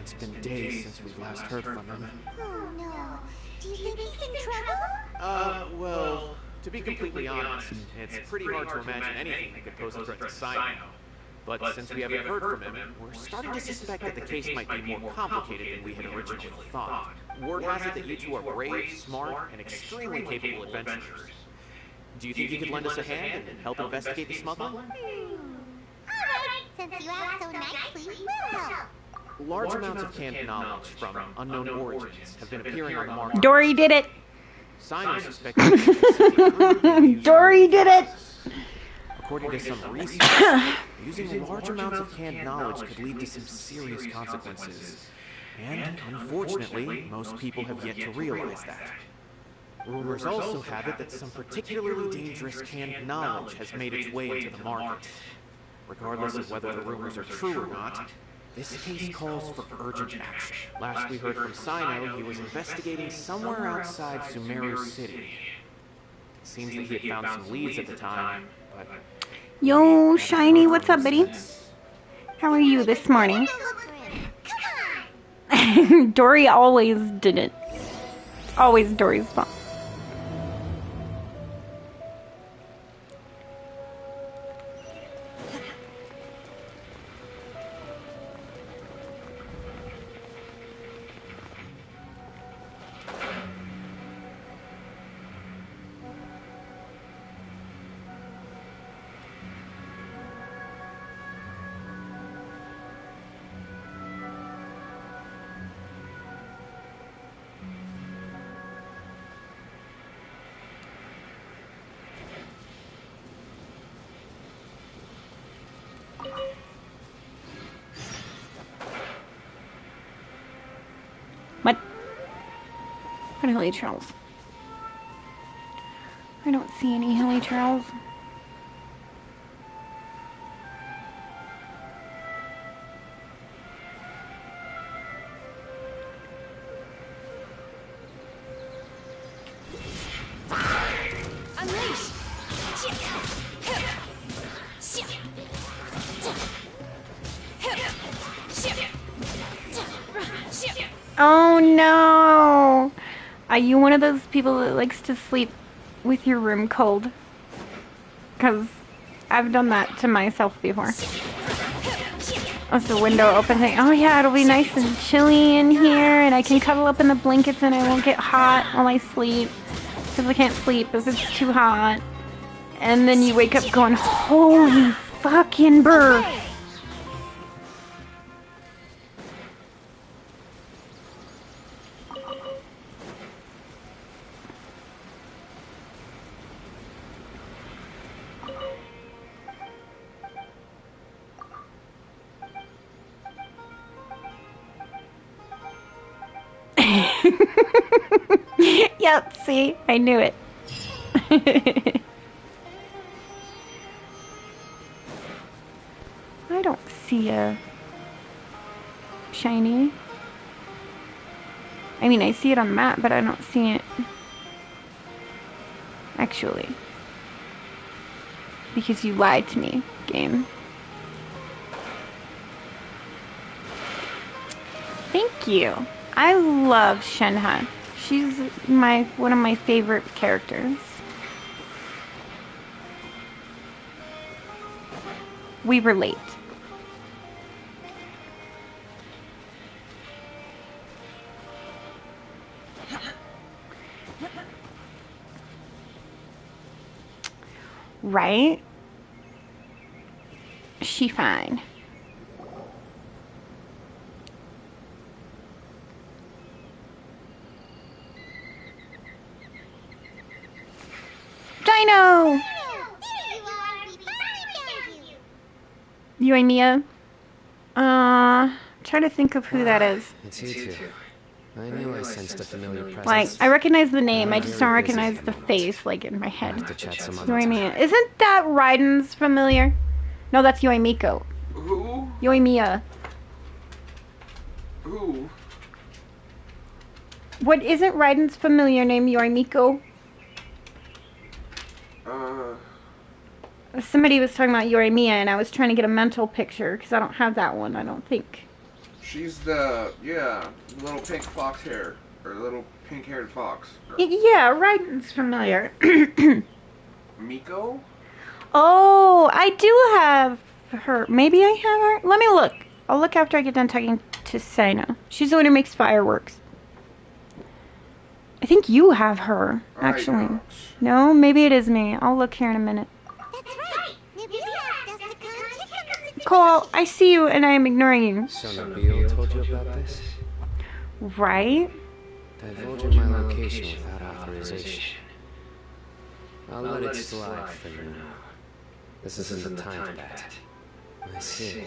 S7: It's been days since we've last heard from him.
S4: Oh no. Do you think he's in trouble?
S7: Well, to be completely honest, it's pretty hard to imagine anything that could pose a threat to Sino. But since we haven't heard from him, we're starting to suspect that the case might be more complicated than we had originally thought. Word has it that you two are brave, smart, and extremely capable adventurers. Do you think you could lend us a hand and help investigate the smuggling?
S4: Alright, since you asked so nicely, we'll help.
S7: Large amounts of canned knowledge from unknown origins have been appearing on the market.
S1: Dory did it.
S7: Sino suspects that
S1: Dory did it.
S7: According to some research, using large amounts of canned knowledge could lead to some serious consequences. And, unfortunately, most people have yet to realize that. Rumors also have it that some particularly dangerous canned knowledge has made its way into the market. Regardless of whether the rumors are true or not, this case calls for urgent action. Last we heard from Sino, he was investigating somewhere outside Sumeru City. It seems that he had found some leads at the time, but...
S1: Yo, Shiny, what's up, buddy? How are you this morning?
S4: Go look for him. Come on.
S1: Dory always did it. It's always Dory's fault. What? What hilly trails? I don't see any hilly trails.
S5: Unleash!
S1: Oh no! Are you one of those people that likes to sleep with your room cold? Because I've done that to myself before. With the window open saying, oh yeah, it'll be nice and chilly in here and I can cuddle up in the blankets and I won't get hot while I sleep. Because I can't sleep if it's too hot. And then you wake up going, holy fucking bird. Yep, see, I knew it. I don't see a shiny. I mean, I see it on the map, but I don't see it actually. Because you lied to me, game. Thank you. I love Shenhe. She's one of my favorite characters. We relate. Right? She fine. Dino! You and Mia? Try to think of who that is.
S8: It's you two. I knew I sensed a familiar presence.
S1: Like, I recognize the name, I just don't recognize the face, like, in my head.
S8: Have to chat some
S1: You
S8: other
S1: know what I
S8: time.
S1: mean? Isn't that Raiden's familiar? No, that's Yoimiko.
S7: Who?
S1: Yoimiya.
S7: Who?
S1: What isn't Raiden's familiar name Yoimiko? Somebody was talking about Yoimiya and I was trying to get a mental picture because I don't have that one, I don't think.
S9: She's the, yeah, little pink fox hair. Or little pink-haired fox.
S1: Yeah, Raiden's familiar.
S9: Miko?
S1: Oh, I do have her. Maybe I have her. Let me look. I'll look after I get done talking to Sino. She's the one who makes fireworks. I think you have her, actually. No, maybe it is me. I'll look here in a minute.
S4: That's right. Nabil asked us to come check on the situation.
S1: Cole, I see you and I am ignoring you.
S8: So Nabil told you about this?
S1: Right?
S8: Divulging my location without authorization. I'll let it slide for now. This isn't the time for that. I see.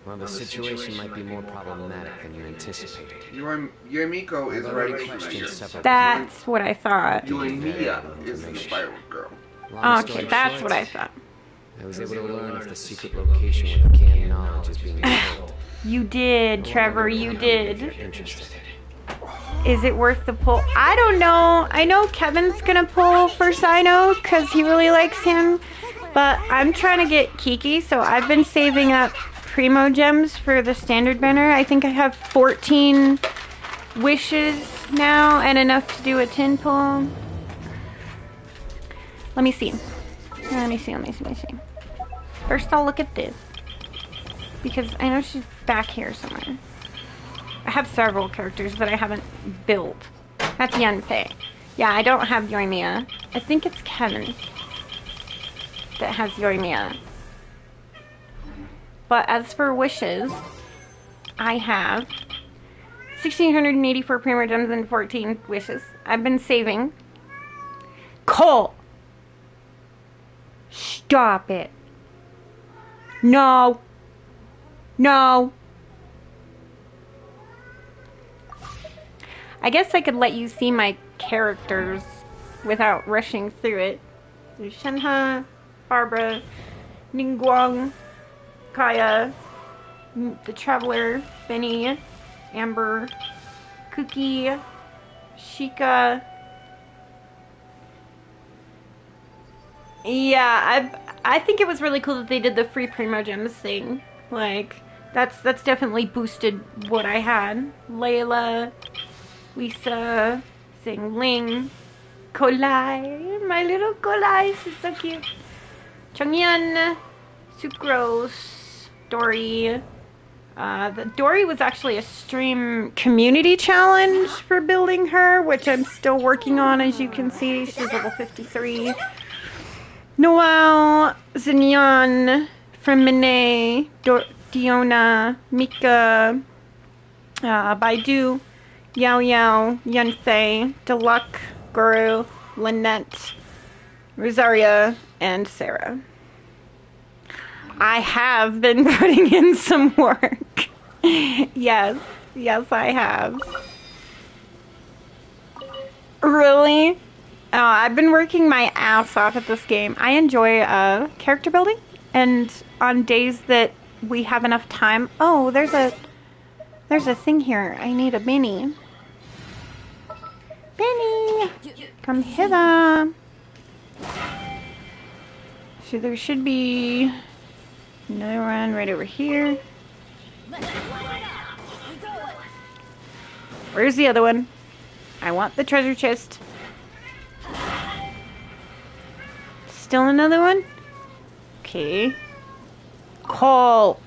S8: Well, the situation might be more problematic than you anticipated.
S9: Miko is
S8: already
S9: right
S8: questioned several.
S1: That's what I thought.
S9: Mia is the firework girl.
S1: Okay, that's what I thought.
S8: I was able to learn if the secret location where the canned knowledge is being told.
S1: You did, Trevor, you did.
S8: Interested.
S1: Is it worth the pull? I don't know. I know Kevin's gonna pull for Sino because he really likes him. But I'm trying to get Kiki, so I've been saving up Primo gems for the standard banner. I think I have 14 wishes now and enough to do a 10 pull. Let me see. Let me see. First I'll look at this. Because I know she's back here somewhere. I have several characters that I haven't built. That's Yunfei. Yeah, I don't have Yoimiya. I think it's Kevin that has Yoimiya. But as for wishes, I have 1,684 Primo Gems and 14 wishes. I've been saving. Cole! Stop it. No. No. I guess I could let you see my characters without rushing through it. There's Shenhe, Barbara, Ningguang, Kaya, the Traveler, Benny, Amber, Cookie, Sheikah. Yeah, I think it was really cool that they did the free Primo Gems thing. Like, that's definitely boosted what I had. Layla, Lisa, Sing Ling, Kolai, my little Kolai, she's so cute. Chongyun, Sucrose, Dory. The Dory was actually a stream community challenge for building her, which I'm still working on, as you can see. She's level 53. Noelle, Zinyan, Fremine, Diona, Mika, Baidu, Yao Yao, Yunfei, Deluxe, Guru, Lynette, Rosaria, and Sarah. I have been putting in some work. Yes, I have. Really? Oh, I've been working my ass off at this game. I enjoy character building, and on days that we have enough time. Oh, there's a thing here. I need a Benny. Benny, come hither. So there should be another one right over here. Where's the other one? I want the treasure chest. Still another one? Okay. Call.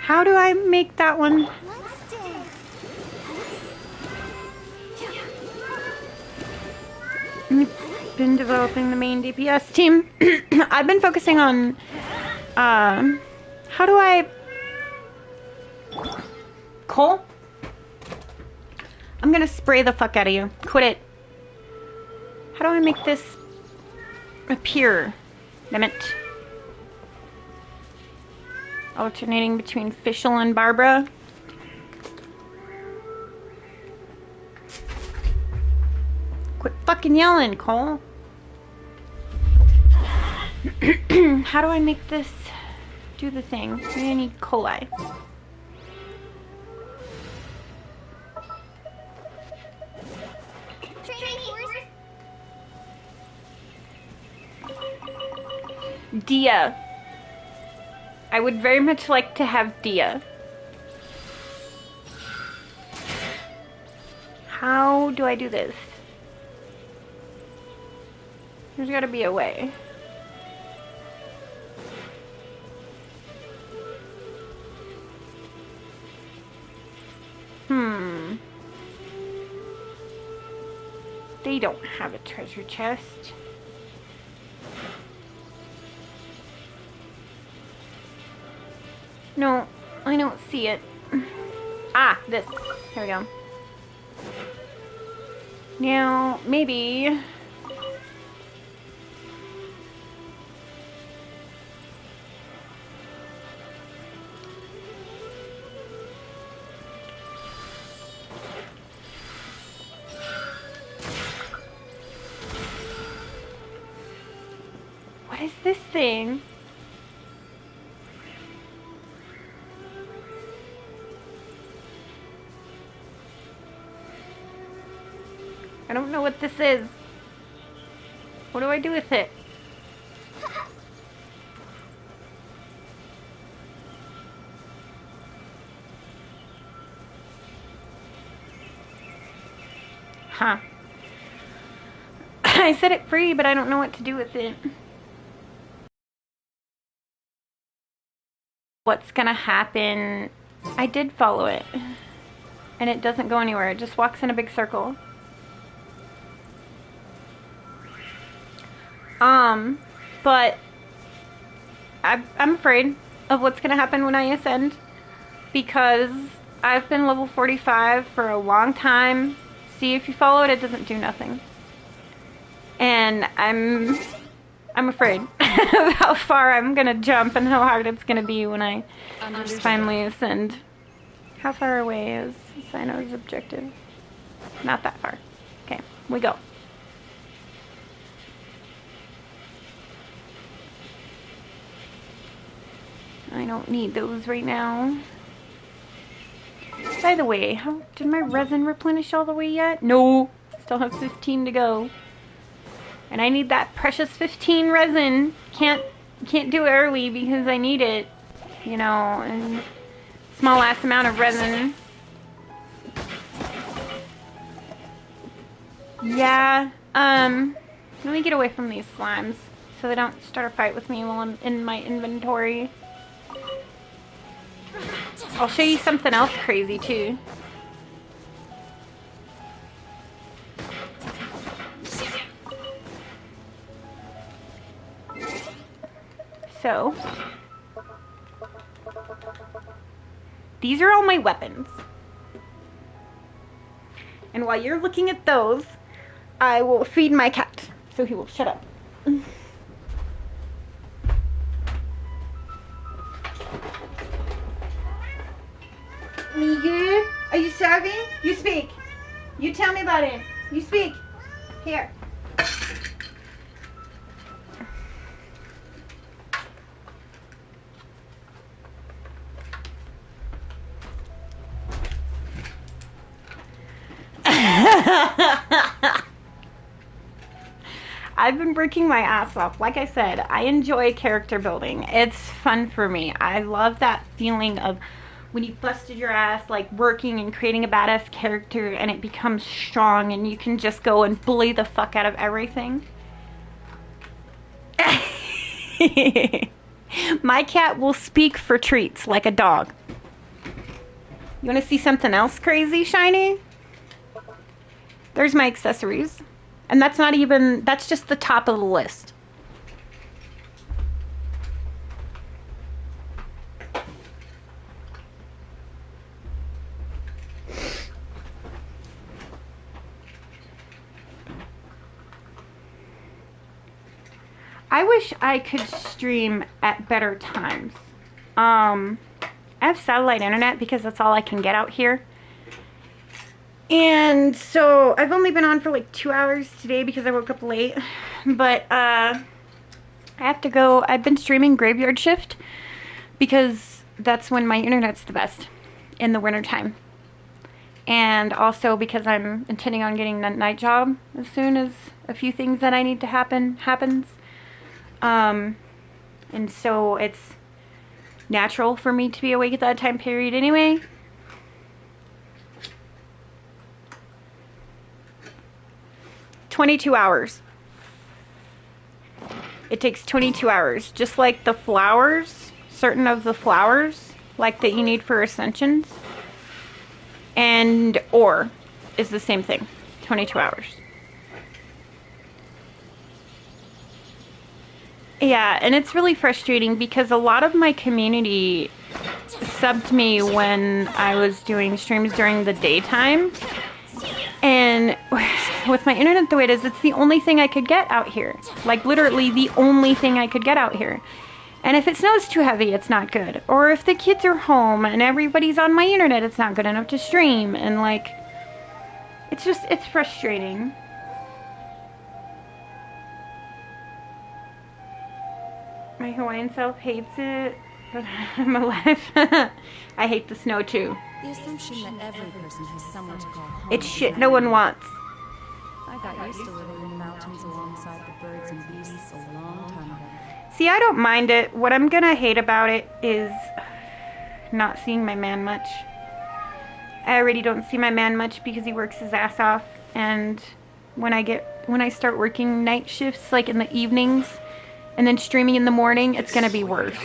S1: How do I make that one? I've been developing the main DPS team. I've been focusing on how do I Cole? I'm gonna spray the fuck out of you. Quit it. How do I make this appear? Damn it. Alternating between Fischl and Barbara. Quit fucking yelling, Cole. How do I make this do the thing? I need coli. Dia. I would very much like to have Dia. How do I do this? There's gotta be a way. They don't have a treasure chest. No, I don't see it. Ah, this. Here we go. Now, maybe... What is this thing? I don't know what this is. What do I do with it? Huh. I set it free, but I don't know what to do with it. What's gonna happen? I did follow it. And it doesn't go anywhere. It just walks in a big circle. But I'm afraid of what's gonna happen when I ascend, because I've been level 45 for a long time. See, if you follow it, it doesn't do nothing. And I'm afraid of how far I'm gonna jump and how hard it's gonna be when I finally ascend. How far away is Sino's objective? Not that far. Okay, we go. I don't need those right now. By the way, how did my resin replenish all the way yet? No, still have 15 to go. And I need that precious 15 resin. Can't do it early because I need it, you know, and small ass amount of resin. Yeah, let me get away from these slimes so they don't start a fight with me while I'm in my inventory. I'll show you something else crazy too. So, these are all my weapons. And while you're looking at those, I will feed my cat, so he will shut up. Mihoyo, are you starving? You speak. You tell me about it. You speak. Here. I've been breaking my ass off. Like I said, I enjoy character building. It's fun for me. I love that feeling of when you busted your ass, like working and creating a badass character, and it becomes strong and you can just go and bully the fuck out of everything. My cat will speak for treats like a dog. You want to see something else crazy, Shiny? There's my accessories. And that's not even, that's just the top of the list. I wish I could stream at better times. I have satellite internet because that's all I can get out here. And so I've only been on for like 2 hours today because I woke up late. But I have to go. I've been streaming graveyard shift because that's when my internet's the best in the wintertime. And also because I'm intending on getting that night job as soon as a few things that I need to happens. And so it's natural for me to be awake at that time period anyway. "22 hours. It takes 22 hours. Just like the flowers, certain of the flowers, like that you need for ascensions. And ore is the same thing. 22 hours. Yeah, and it's really frustrating because a lot of my community subbed me when I was doing streams during the daytime. And with my internet the way it is, it's the only thing I could get out here. Like, literally the only thing I could get out here. And if it snows too heavy, it's not good. Or if the kids are home and everybody's on my internet, it's not good enough to stream. And, like, it's frustrating. My Hawaiian self hates it, but I'm alive. I hate the snow, too.
S2: The assumption that every person has somewhere to call home.
S1: It's shit no one wants.
S2: I got used to living in the mountains alongside the birds and beasts a long time ago.
S1: See, I don't mind it. What I'm gonna hate about it is not seeing my man much. I already don't see my man much because he works his ass off, and when I start working night shifts, like in the evenings, and then streaming in the morning, it's gonna be worse.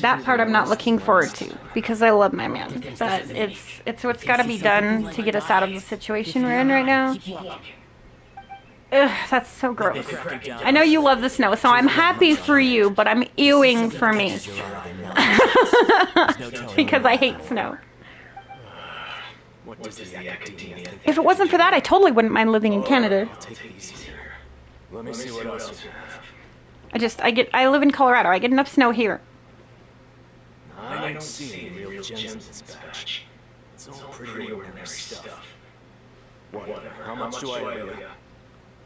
S1: That part I'm not looking forward to because I love my man, but it's what's got to be done to get us out of the situation we're in right now. Ugh, that's so gross. I know you love the snow, so I'm happy for you, but I'm ewing for me because I hate snow. If it wasn't for that, I totally wouldn't mind living in Canada.
S6: Let me see what else you have.
S1: I live in Colorado. I get enough snow here.
S6: I don't see any real gems in this batch. It's all pretty ordinary stuff. What? How much do I owe you?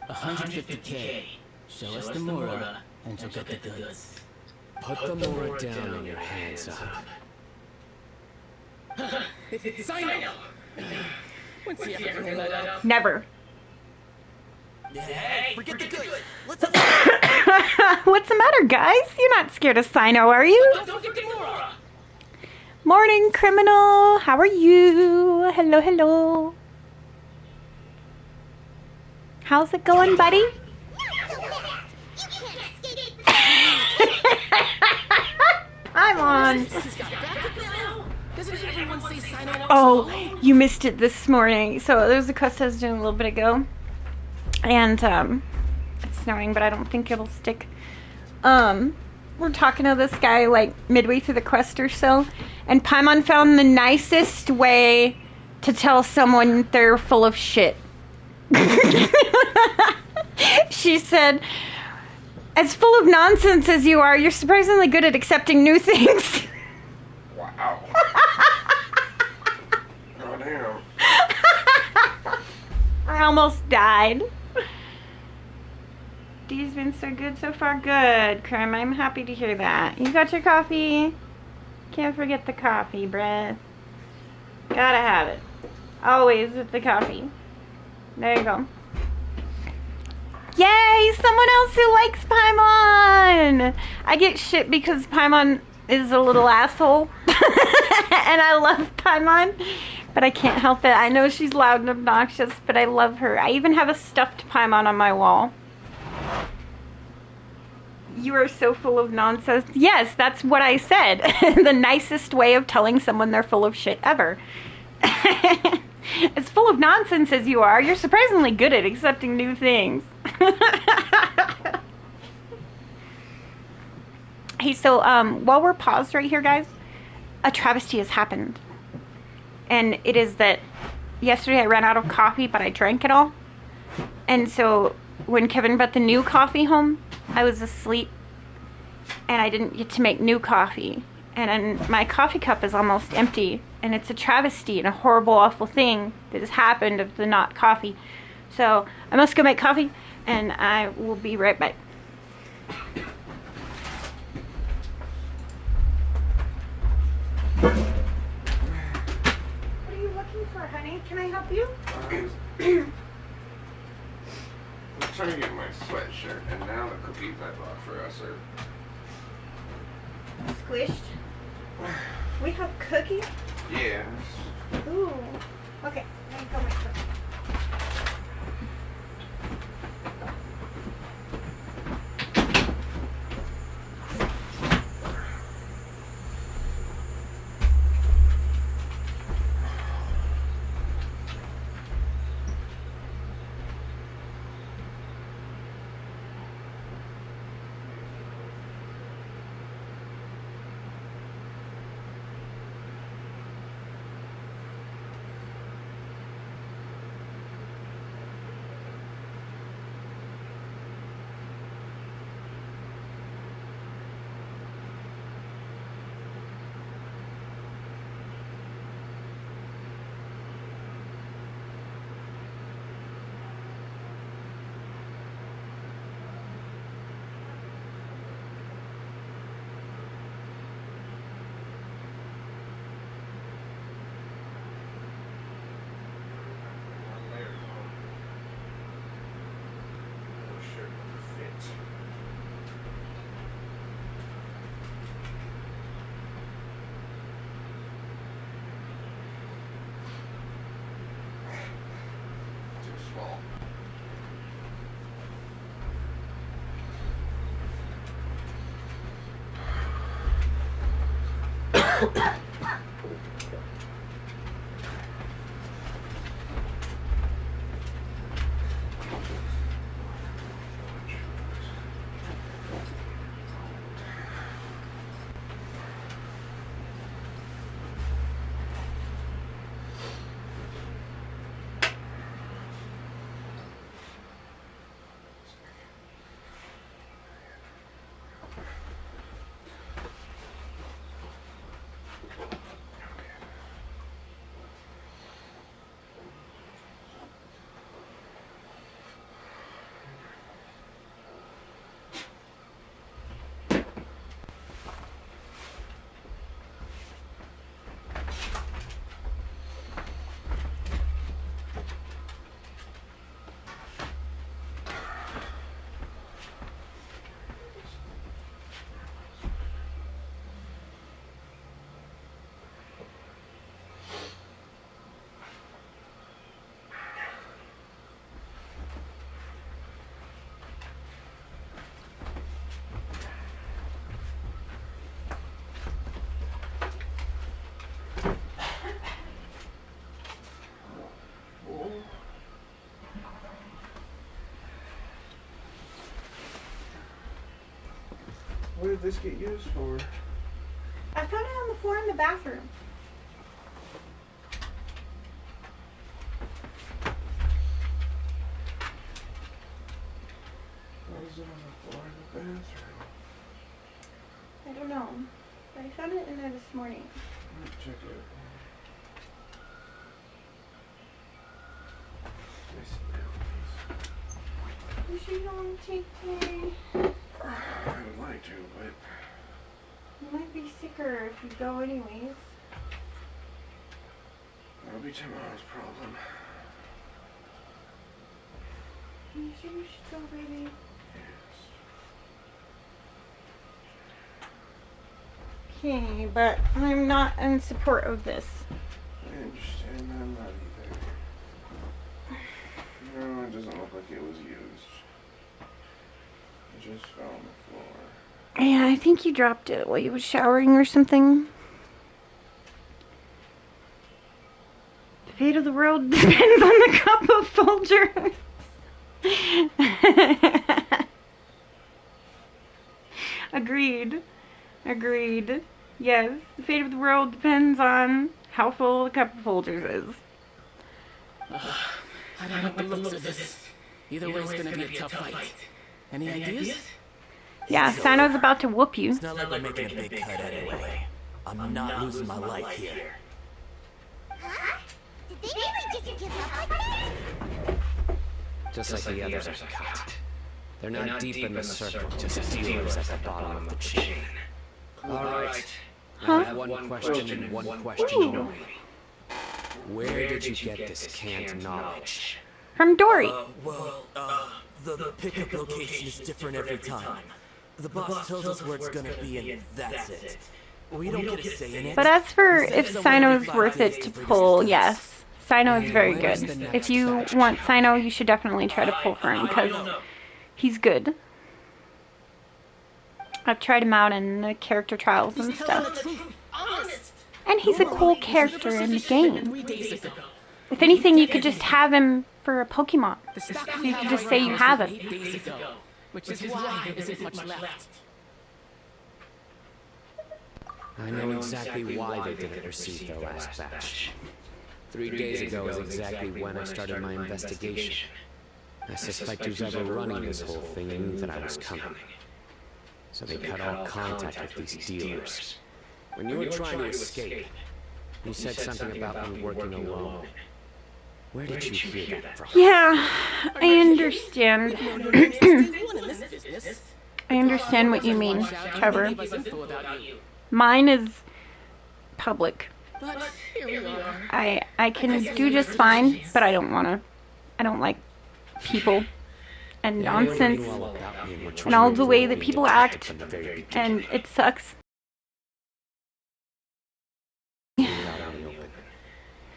S10: 150K. Show us the Mora, and you'll get the goods.
S8: Put the Mora down and your hands up.
S10: It's Sino! When's he ever gonna let up?
S1: Never.
S3: Hey, forget the goods. Let's
S1: What's the matter, guys? You're not scared of Sino, are you?
S10: Don't get the Mora!
S1: Morning, criminal. How are you? Hello, hello. How's it going, buddy? I'm on. Oh, you missed it this morning. So there's a quest I was doing a little bit ago. And it's snowing, but I don't think it'll stick. We're talking to this guy like midway through the quest or so, and Paimon found the nicest way to tell someone they're full of shit. She said, "As full of nonsense as you are, you're surprisingly good at accepting new things."
S9: Wow. Oh, damn.
S1: I almost died. Dee's been so good so far. Good, Crime. I'm happy to hear that. You got your coffee? Can't forget the coffee, bruh. Gotta have it. Always with the coffee. There you go. Yay! Someone else who likes Paimon! I get shit because Paimon is a little asshole. And I love Paimon. But I can't help it. I know she's loud and obnoxious, but I love her. I even have a stuffed Paimon on my wall. You are so full of nonsense. Yes, that's what I said. The nicest way of telling someone they're full of shit ever. As full of nonsense as you are, you're surprisingly good at accepting new things. Hey, so while we're paused right here, guys, a travesty has happened. And it is that yesterday I ran out of coffee, but I drank it all. And so when Kevin brought the new coffee home, I was asleep and I didn't get to make new coffee. And my coffee cup is almost empty. And it's a travesty and a horrible, awful thing that has happened of the not coffee. So I must go make coffee and I will be right back. What are you looking for, honey? Can I help you?
S9: I'm trying to get my sweatshirt, and now the cookies I bought for us are
S1: squished. We have cookies?
S9: Yeah.
S1: Ooh. Okay, let me go make cookies.
S9: What did this get used for?
S1: I found it on the floor in the bathroom.
S9: Why is it on the floor in the bathroom?
S1: I don't know. But I found it in there this morning.
S9: Let's check it.
S1: You sure you don't want to take today?
S9: I would like to, but
S1: You might be sicker if you go anyways.
S9: that'll be tomorrow's problem.
S1: You sure you should go, baby? Okay, but I'm not in support of this.
S9: I understand, I'm not either. No, it doesn't look like it was used. It just fell on the floor.
S1: Yeah, I think you dropped it while you was showering or something. The fate of the world depends on the cup of Folgers. Agreed. Agreed. Yes, the fate of the world depends on how full the cup of Folgers is.
S10: I don't like the looks of this. Either way, it's gonna be a tough fight. Any ideas?
S1: Yeah, Sano's about to whoop you.
S6: It's not like we're making a big cut anyway. I'm not losing my life here.
S4: Huh? Did they really just give up like that?
S8: Just like the others are cut. They're not deep in the circle, just dealers at the bottom of the chain. Alright. I have one question and one question only. Where did you get this canned knowledge?
S1: From Dory.
S6: The pickup location is different every time. The boss tells us where it's gonna be, and that's it. We don't get a say in it.
S1: But as for
S6: He said
S1: if
S6: someone every
S1: Sino's
S6: 5
S1: worth
S6: days
S1: it to
S6: bring us
S1: pull,
S6: goods.
S1: yes. Sino is
S8: And
S1: very
S8: when is
S1: good.
S8: the
S1: If
S8: next
S1: you
S8: batch
S1: want
S8: coming?
S1: Sino, you should definitely try to pull for him because he's good. I've tried him out in the character trials and stuff.
S10: Honest.
S1: And he's a cool character in the game.
S10: 3 days ago.
S1: If anything, you could just have him for a Pokemon.
S10: The stock
S1: So
S10: we
S1: you
S10: have
S1: could just
S10: right
S1: say
S10: now
S1: you
S10: is
S1: have
S10: from
S1: him.
S10: 8 days ago, which is why there isn't much left.
S8: I know exactly why they didn't receive their last batch. 3 days ago is exactly when I started my investigation. I suspect who's ever running this whole thing knew that I was coming. So they cut all contact with these dealers. When you were trying to escape, you said something about me working alone. Where did you hear that from?
S1: Yeah, I understand.
S10: Known your name since day one in this business.
S1: I understand what you mean,
S10: Watch out,
S1: Trevor.
S10: gave us info about you.
S1: Mine is public.
S10: But here we are.
S1: I can do just fine, but I don't wanna. I don't like people and
S8: Yeah, you already
S1: nonsense
S8: knew all about me and were
S1: and
S8: trying
S1: all
S8: to
S1: the way
S8: avoid
S1: that
S8: being
S1: people
S8: detected
S1: act,
S8: from the very
S1: and
S8: beginning.
S1: it sucks.
S8: Out in the open.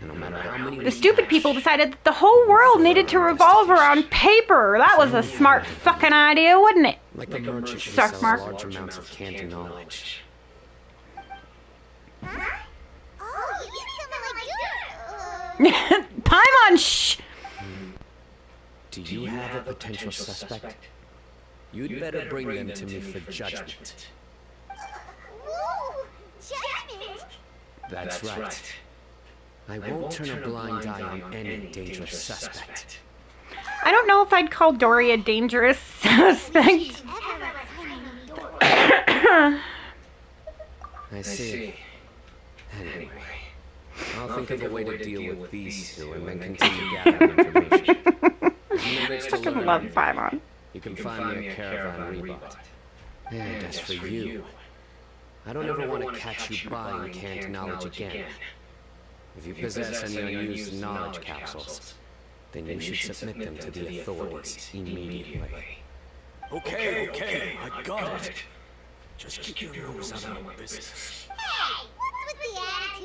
S8: And no matter how many
S1: The stupid people decided that the whole world needed to revolve around paper. That was a smart fucking idea, wasn't it?
S8: like a merchant who
S1: Suck
S8: sells
S1: mark.
S8: large amounts of canned knowledge.
S4: Huh? Oh, you get someone like you.
S1: Paimon, shh!
S8: Do you have a potential suspect? You'd better bring them to me for judgment.
S4: Whoa! Judgment?
S8: That's right. I won't turn a blind eye on any dangerous suspect.
S1: I don't know if I'd call Dory a dangerous suspect.
S8: I see. Anyway, I'll think of a way to deal with these two and then continue gathering information. If you manage to
S1: I
S8: learn
S1: love
S8: anything,
S1: Paimon.
S8: you can find me a caravan rebought. And as for you, I don't ever want to catch you buying canned knowledge again. If you possess any unused knowledge capsules, then you should submit them to the authorities immediately.
S6: Okay, I got it. Just keep your nose out of my business.
S4: Hey, what's with the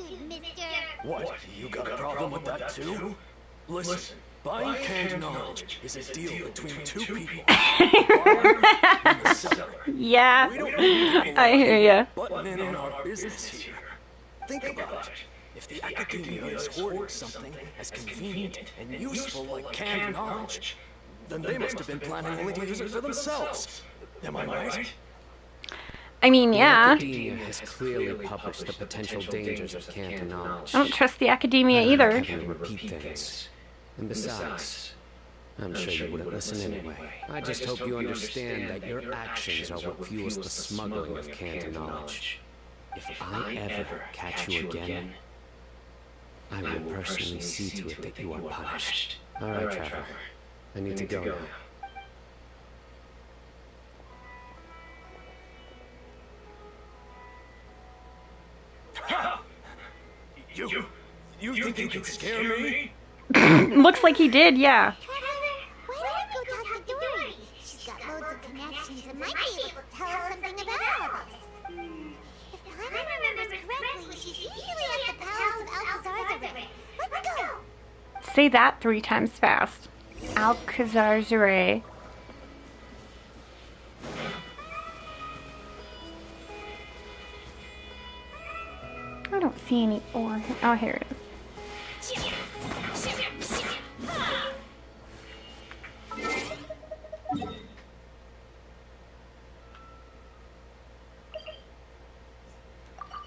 S4: attitude, mister?
S6: What? You got a problem with that too? Listen, buying canned knowledge is a deal between two people. The buyer and the seller.
S1: Yeah,
S6: We don't need people
S1: I hear ya.
S6: butting in on our business here. Think about it. If the academia is hoarding something as convenient and useful like canned knowledge, then they must have been planning only to use it for themselves. Am I right?
S1: I mean,
S8: The
S1: yeah.
S8: academia has clearly published the potential dangers of canned knowledge.
S1: I don't trust the academia
S8: I don't
S1: either.
S8: like having to repeat things. And besides, I'm sure you wouldn't listen anyway. I just hope you understand that your actions are what fuels the smuggling of canned knowledge. If I ever catch you again, I will personally see to it that you are punished. All right, Trevor. I need to go now.
S6: You think you can scare me?
S1: Looks like he did, yeah.
S4: Trevor, why don't you go talk to Dory? She's got loads of connections and might be able to tell us something about all this. If Paimon remembers correctly, she's usually at the palace of Alcazar's. Let's go!
S1: Say that 3 times fast. Alcazar's. I don't see any ore. Oh, here it is.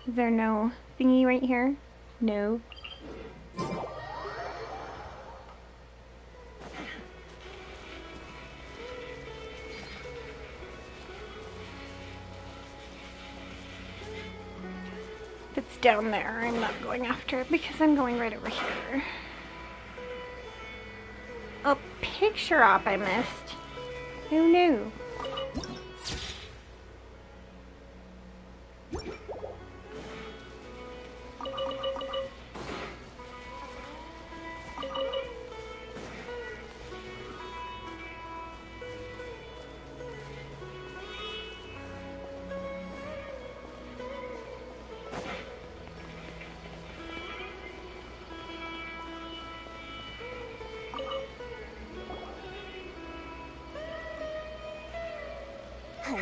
S1: Is there no thingy right here? No. If it's down there, I'm not going after it because I'm going right over here. A picture op I missed. Who knew?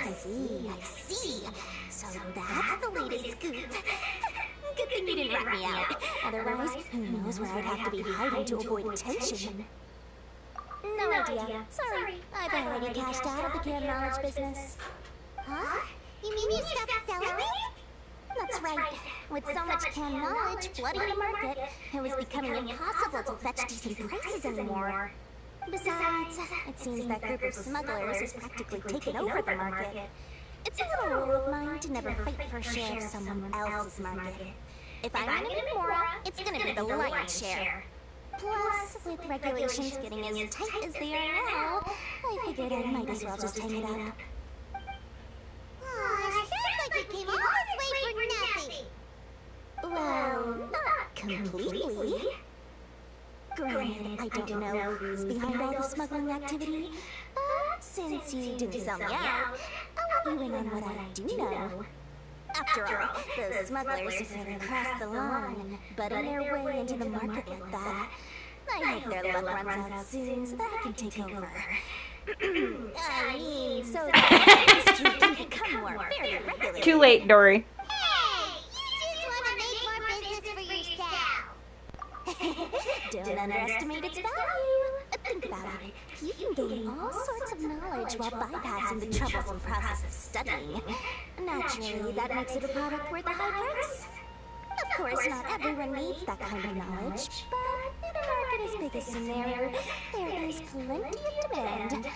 S4: I see. So that's the latest scoop. Good thing you didn't rat me out. Otherwise, who knows where I'd have to be hiding to avoid attention. No idea. Sorry, I've already cashed out of the canned knowledge business. Huh? You mean you stopped selling it? That's right. With so much canned knowledge flooding the market, it was becoming impossible to fetch decent prices anymore. Besides, it seems that group of smugglers has practically taken over the market. It's a little rule of mine to never fight for a share of someone else's market. If I'm gonna be Mora, it's gonna be the lion's share. Plus, with regulations getting as tight as they are now, I figured I might as well just hang it up. Aw, sounds like you came all this way for nothing. Well, not completely. Granted, I don't know who's behind all the smuggling activity, but since you didn't sell me out, I'll let you in on what I do know. After all, those smugglers who really crossed the line and butting their way into the market like that, I hope their luck runs out soon so that I can take over. I mean, so that the industry can become more fairly regulated.
S1: Too late, Dory.
S4: Hey, you just want to make more business for yourself. Don't underestimate its value. Think about it. You can gain all sorts of knowledge while bypassing the troublesome process of studying. Naturally, that makes it a product worth a high price. Of course, not everyone needs that kind of knowledge, but in a market as big as Sumeru, there is plenty of demand.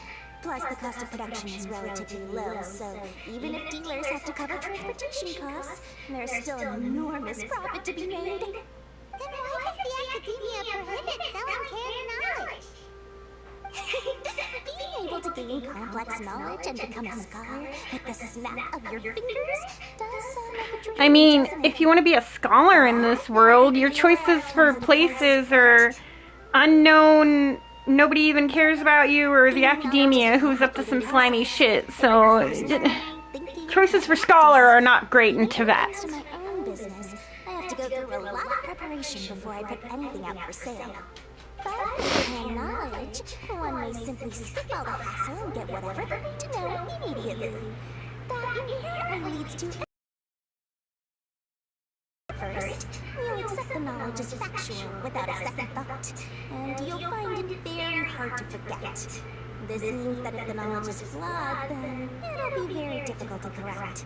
S4: Plus, the cost of production is relatively low, so even if dealers have to cover transportation costs, there's still an enormous profit to be made. Then why does the Academia prohibit selling canned knowledge? Being able to gain complex knowledge and become a scholar with the snap of your fingers does sound like a dream.
S1: I mean, if you want to be a scholar in this world, your choices for places are unknown, nobody even cares about you, or the Academia who's up to some slimy shit. So, choices for scholar are not great in Tevyat.
S4: My own business, I have to go through a lot of preparation before I put anything out for sale. But with canned knowledge, one may simply skip all the hassle and get whatever they need to know immediately. That inherently leads to... First, you'll accept the knowledge as factual without a second thought, and you'll find it very hard to forget. This means that if the knowledge is flawed, then it'll be very difficult to correct.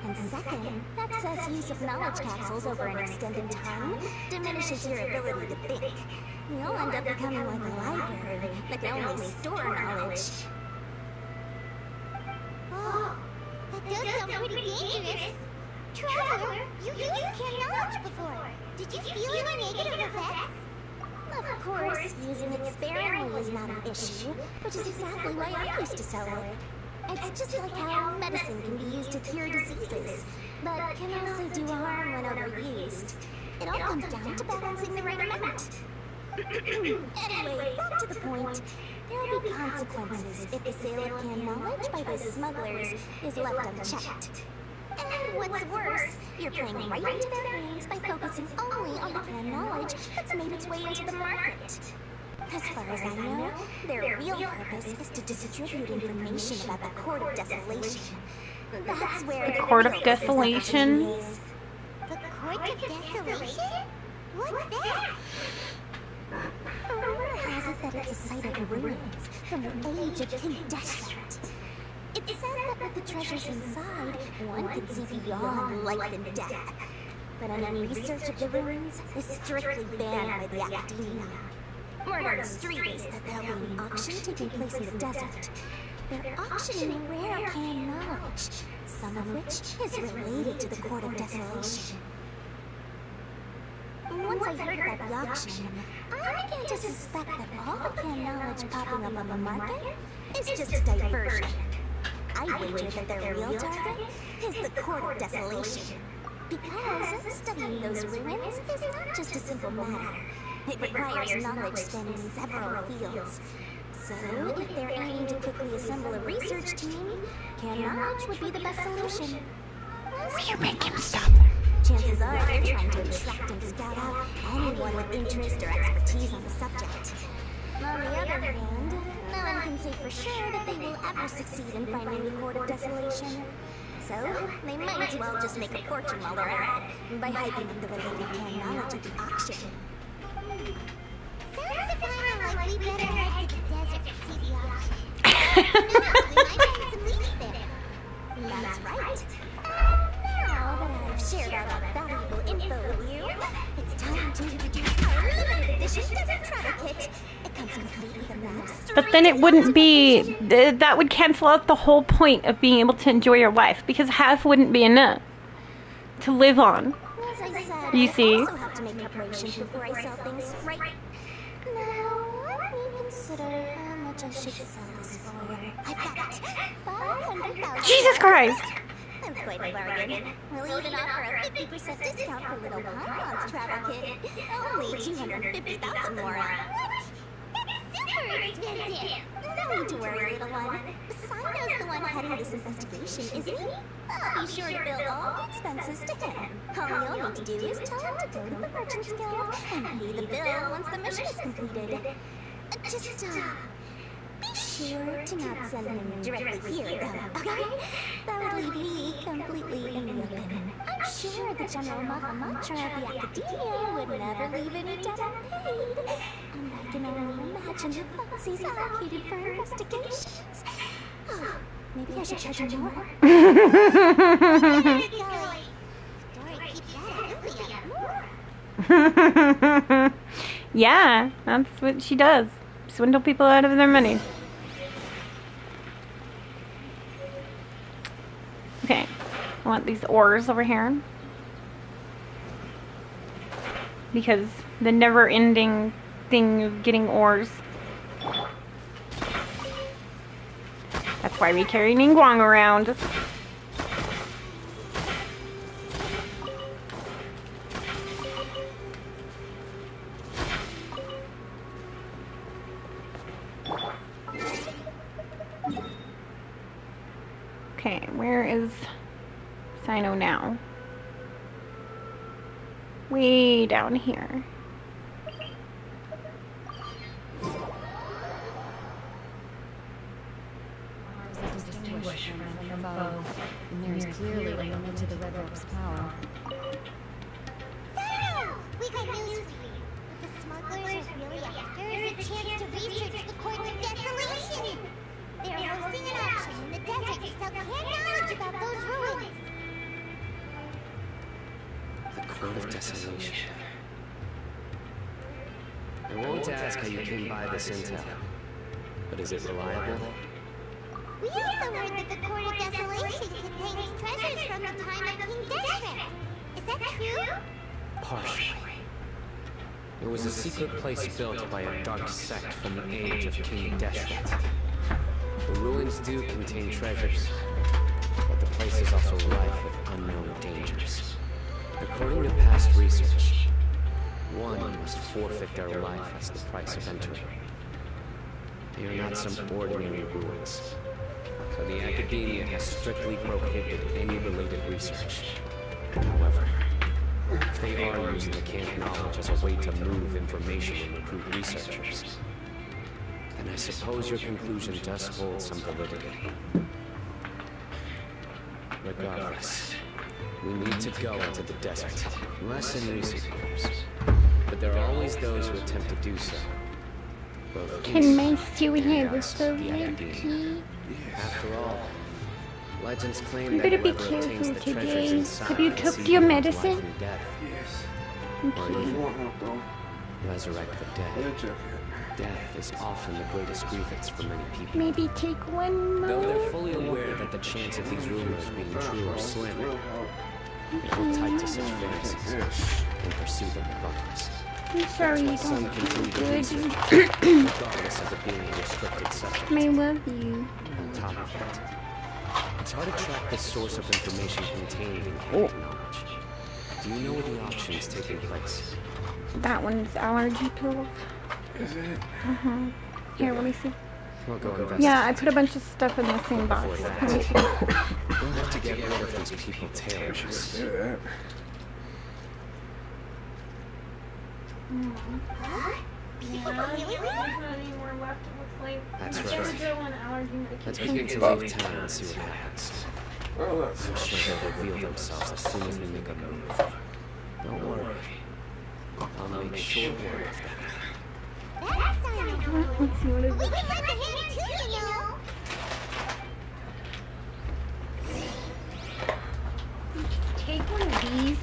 S4: And second, excess use of knowledge capsules over an extended time diminishes your ability to think. You'll end up becoming like a library that can only store knowledge. Oh, that does sound pretty dangerous. Traveler, you used canned knowledge before. Did you feel any negative effects? Of course, using it sparingly is not an issue, which is exactly why I used to sell it. It's just like how medicine can be used to cure diseases, but can also do harm when overused. It all comes down to balancing the right amount. Anyway, back to the point. There will be consequences if the sale of canned knowledge by those smugglers is left unchecked. And what's worse, you're playing right into their hands by focusing only on the canned knowledge that's made its way into the market. As far as I know, their real purpose is to distribute information about the Court of Desolation. That's where the
S1: Court of Desolation?
S4: is. The Court of Desolation? What's that? Rumor has it that it's a site of ruins from the age of King Deshret. It's said that with the treasures inside, one can see beyond life and death. But any research of the ruins is strictly banned by the Academia. Word on the street is that there'll be an auction taking place in the desert. They're auctioning rare canned knowledge, some of which is related to the Court of Desolation. Once I heard about the auction, I began to suspect that all the canned knowledge popping up on the market is just a diversion. I wager that their real target is the Court of Desolation. Because studying those ruins is not just a simple matter. It requires knowledge spanning several fields. So, if they're aiming to quickly assemble a research team, canned knowledge would be the best solution.
S1: Will you make him stop?
S4: Chances are they're trying to attract and scout out anyone with interest or expertise on the subject.
S5: On the other hand, no one can say for sure that they will ever succeed in finding the Court of Desolation. So, they might as well just make a fortune while they're at it, by hyping up the related canned knowledge at the auction.
S4: Sounds kinda like we better head to the desert to see the auction. Who knows, we might find some leads there.
S5: That's right. Now that I've shared all that valuable info with you, it's time to introduce our limited edition desert travel kit. It comes complete with a map.
S1: But then it wouldn't be, that would cancel out the whole point of being able to enjoy your life, because half wouldn't be enough to live on.
S5: As I said,
S1: You see?
S5: I also have to make preparations before I sell things, right? Now, let me consider how much I should sell this for. I've got it. 500,000.
S1: Jesus Christ!
S5: That's quite a bargain. We'll even offer a 50% discount for Little Paimon's travel kit. Only 250,000 more.
S4: Super expensive.
S5: No need to worry, little one. Sino's the one heading this investigation, isn't he? I'll be sure to bill all expenses to him. All you'll need to do is tell him to go to the Merchant's Guild and pay the bill once the mission is completed. Just, be sure to not send him directly here, though, okay? That would leave me completely in the open. I'm sure the General Mahamatra of the Academia would never leave any debt unpaid. And I can only imagine the funds he's allocated for investigations. Oh, maybe I should charge him more.
S1: Yeah, that's what she does. Swindle people out of their money. Okay, I want these ores over here. Because the never-ending thing of getting ores. That's why we carry Ningguang around. Okay, where is Sino now? Way down here.
S2: Distinguished from the foe, and there is clearly a limit to the Red Rope's power.
S4: Sino! We got news for you. What the smugglers are really after is a chance to research the Court of Desolation. They're hosting an auction in the desert to sell canned knowledge about those ruins.
S8: The Court of Desolation. I won't ask how you came by this intel, but is it reliable?
S4: We also heard that the Court of Desolation contains treasures from the time of King Deshret. Is that true?
S8: Partially. It was a secret place built by a dark sect from the age of King Deshret. The ruins do contain treasures, but the place is also rife with unknown dangers. According to past research, one must forfeit their life as the price of entering. They are not some ordinary ruins, so the Academia has strictly prohibited any related research. However, if they are using the canned knowledge as a way to move information and recruit researchers, then I suppose your conclusion does hold some validity. Regardless, we need to go into the desert. Less in recent years, but there are always those who attempt to do so. Both
S1: Can my
S8: inside
S1: stew
S8: and
S1: have a
S8: outside the
S1: soda,
S8: Academia.
S1: please?
S8: After all, legends claim
S1: You
S8: that
S1: better be
S8: whoever obtains
S1: careful
S8: the treasures
S1: today.
S8: inside
S1: Have you
S8: can
S1: took
S8: see
S1: your
S8: beyond
S1: medicine?
S8: life and death,
S9: Yes.
S8: or
S9: If
S8: even
S9: you want help, though,
S8: resurrect the
S9: yeah,
S8: dead.
S9: check it.
S8: Death is often the greatest grievance for many people.
S1: Maybe take one
S8: Though
S1: more.
S8: they're fully aware that the chance of these rumors being true are slim,
S9: Will help.
S8: they hold tight to such fantasies
S9: Yes.
S8: and pursue them regardless.
S1: I'm sorry you
S8: That's why some
S1: don't
S8: continue to
S1: feel
S8: research,
S1: good.
S8: regardless of it being a restricted subject.
S1: I love you.
S8: On top of that, it's hard to track the source of information contained in canned knowledge. Do you know where the auction is taking place?
S1: That one's allergy pills.
S9: Is it?
S1: Here, let me see.
S8: We'll go investigate.
S1: Yeah, I put a bunch of stuff in the same box.
S8: Before that,
S1: Let me see.
S8: we'll have to get rid of these people tailing us.
S9: Yeah, that.
S5: Huh?
S4: People really will?
S8: That's
S1: Sure,
S8: right.
S1: go on allergy
S8: Let's
S1: medication.
S8: begin to leave town and see what happens.
S9: Well, that's
S8: I'm sure they'll reveal themselves as soon as we make a move. Don't worry. I'll make short work of them.
S4: That's Simon's rule.
S1: Let's see what it
S4: We
S1: is.
S4: can lend a hand too, you know.
S1: Take one of these.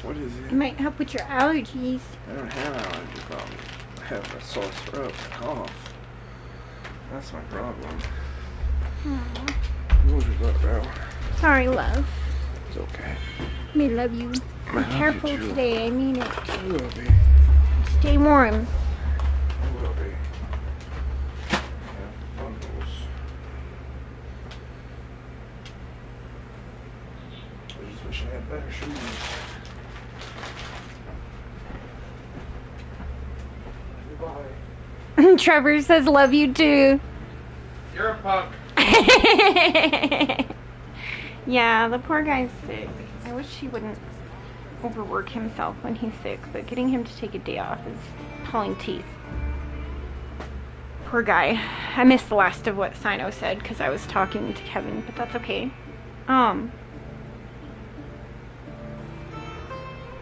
S9: What is
S1: It
S9: it?
S1: might help with your allergies.
S9: I don't have allergy problems. I have a sore throat, cough. That's my problem. What was your thought, bro?
S1: Sorry, love.
S9: It's okay.
S1: May love you.
S9: I
S1: Be
S9: love you
S1: careful
S9: too.
S1: today. I mean it.
S9: I will be.
S1: Stay warm.
S9: I will be. I have bundles. I just wish I had better shoes. Goodbye.
S1: Trevor says love you too.
S9: You're a pup.
S1: Yeah, the poor guy's sick. I wish he wouldn't overwork himself when he's sick, but getting him to take a day off is pulling teeth. Poor guy. I missed the last of what Sino said because I was talking to Kevin, but that's okay.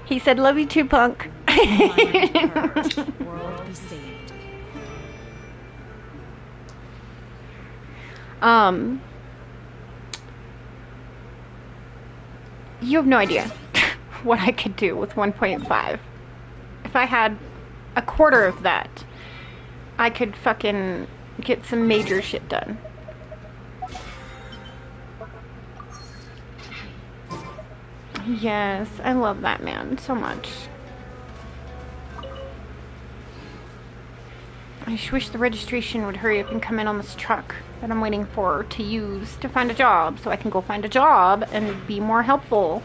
S1: He said, love you too, punk.
S2: World be saved.
S1: You have no idea what I could do with 1.5. If I had a quarter of that, I could fucking get some major shit done. Yes, I love that man so much. I just wish the registration would hurry up and come in on this truck that I'm waiting for to use to find a job so I can go find a job and be more helpful.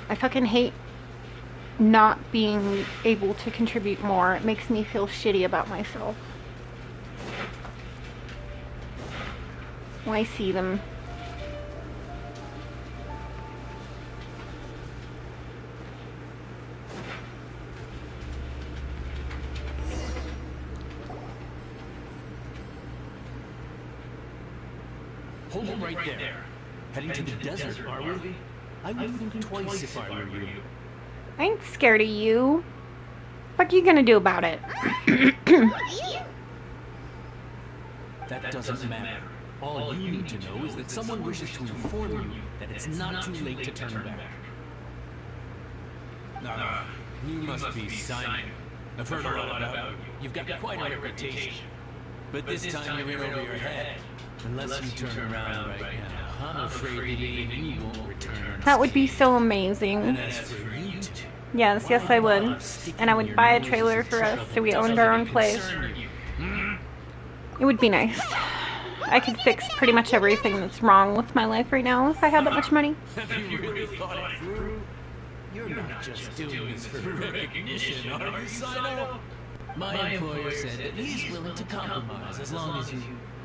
S1: I fucking hate not being able to contribute more. It makes me feel shitty about myself. When I see them.
S3: Hold it right there. Heading to the desert, are we? I would think twice if I were you.
S1: I ain't scared of you. What you gonna do about it?
S3: That doesn't matter. All you need to know is that someone wishes to inform you that it's not too late to turn back. Ah, you must be Simon. I've heard a lot about you. You've got quite a reputation. But this time you're in over your head. Unless you turn around right now, I'm afraid that even you won't return.
S1: That would be so amazing.
S3: And as for you two,
S1: Yes, yes I would. And I would buy a trailer for us so we owned our own place. It would be nice. I could fix pretty much everything that's wrong with my life right now if I had that much money.
S3: have you really thought it through? You're not just doing this for recognition, are you, Sino? My employer said that he's willing to compromise as long as you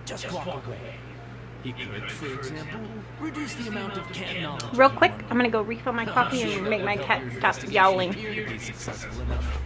S3: just walk away. He could, for example, reduce the amount of cat knowledge.
S1: Real quick, I'm gonna go refill my coffee and make my cat stop yowling.
S3: Appear to be successful enough.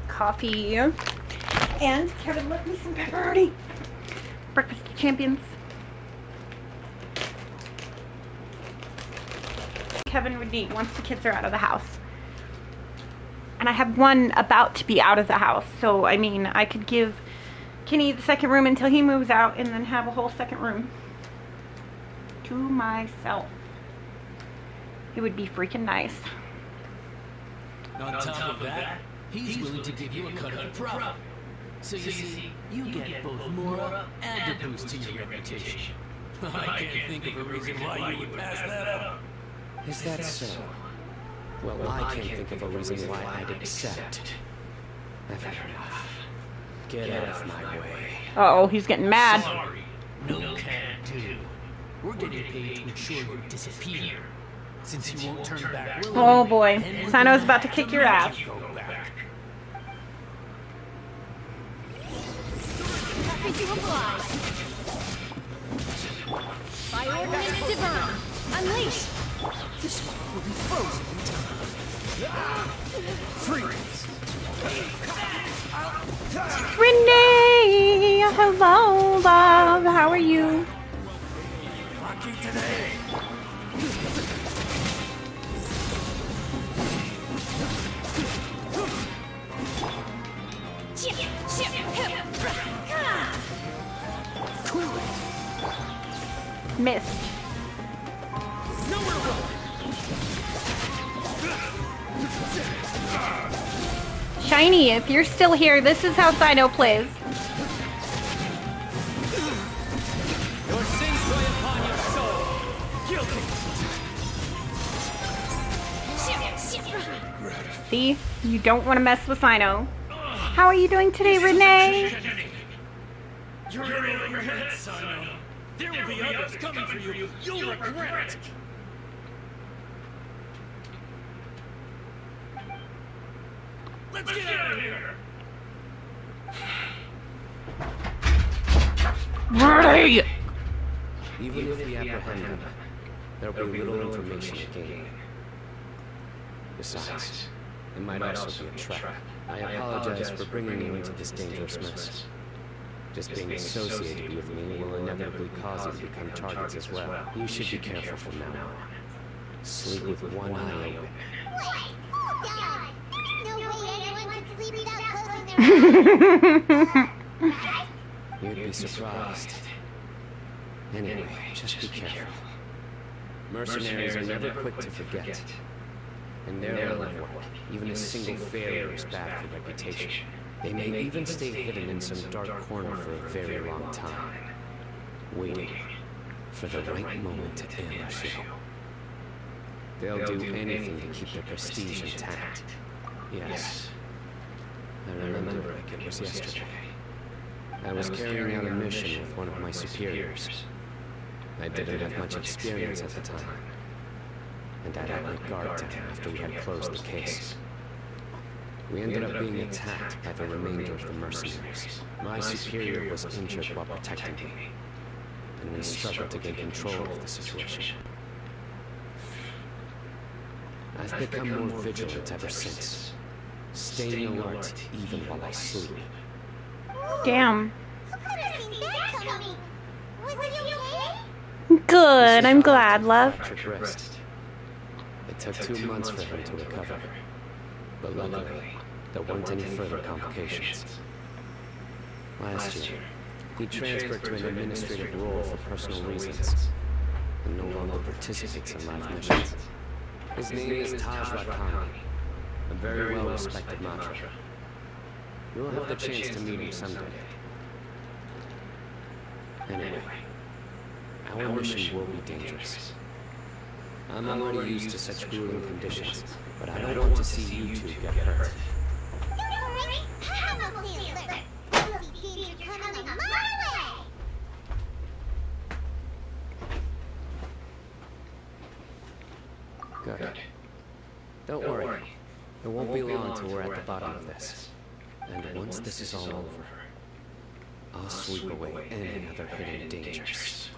S1: Coffee. And Kevin left me some pepperoni. Breakfast of champions. Kevin would need once the kids are out of the house. And I have one about to be out of the house. So, I mean, I could give Kenny the second room until he moves out and then have a whole second room. to myself. It would be freaking nice.
S3: On top of that, he's willing to give you a cut of the profit. So you see, you get both Mora and a boost to your reputation. I can't think of a reason why you would pass that up.
S8: Is that so? Well, I can't think of a reason why I'd accept. I've had enough. Get out of my way.
S1: Uh-oh, he's getting mad.
S3: Sorry, no can do. We're getting paid to ensure you disappear. Since you won't turn back willingly,
S1: Oh boy, Sino's about to kick your ass.
S5: Happy to oblige. By ordinance divine, unleash.
S6: This one will be frozen in time. Freeze!
S1: Renee! Hello, love. How are you?
S6: Lucky today.
S1: Missed. Shiny, if you're still here, this is how Sino plays.
S6: Your sins weigh upon your soul. Guilty.
S1: See? You don't want to mess with Sino. How are you doing today, Renee?
S3: You're in over your head, Sino. There will be others coming for you. You'll regret it. Let's get out of here.
S1: Renee!
S8: Even if we apprehend them, there'll be little information to gain. Besides, it might also be a trap. I apologize for bringing you into this dangerous mess. Just being associated with me will inevitably cause you to become targets as well. You should be careful from now on. Sleep with one eye open.
S4: Wait, hold on. There's no way anyone can sleep without closing their eyes.
S8: You'd be surprised. Anyway, just be careful. Mercenaries are never quick to forget. In their line of work, even a single failure is bad for reputation. They may even stay hidden in some dark corner for a very long time, waiting for the right moment to ambush you. They'll do anything to keep their prestige intact. Yes, I remember like it was yesterday. I was carrying out a mission with one of my superiors. I didn't have much experience at the time, and I let my guard down after we had closed the case. We ended up being attacked by the remainder of the mercenaries. My superior was injured while protecting me, and we struggled to gain control of the situation. I've become more vigilant ever since, staying alert even while I sleep.
S1: Damn.
S4: Who could have seen that coming? Was he okay?
S1: Good, I'm glad, love.
S8: Fractured wrist. It took 2 months for him to recover, but luckily, there weren't any further complications. Last year, he transferred to an administrative role for personal reasons, and no longer participates in live missions. His name is Taj Rakami, a very well-respected mantra. You'll have the chance to meet him someday. Anyway, our mission will be dangerous. I'm already used to such grueling conditions, but I don't want to see you two get hurt.
S4: Don't worry, I will stay alert. I'll see danger coming a mile away.
S8: Good. Don't worry. It won't be long till we're at the bottom of this. And once this is all over, I'll sweep away any other hidden dangers.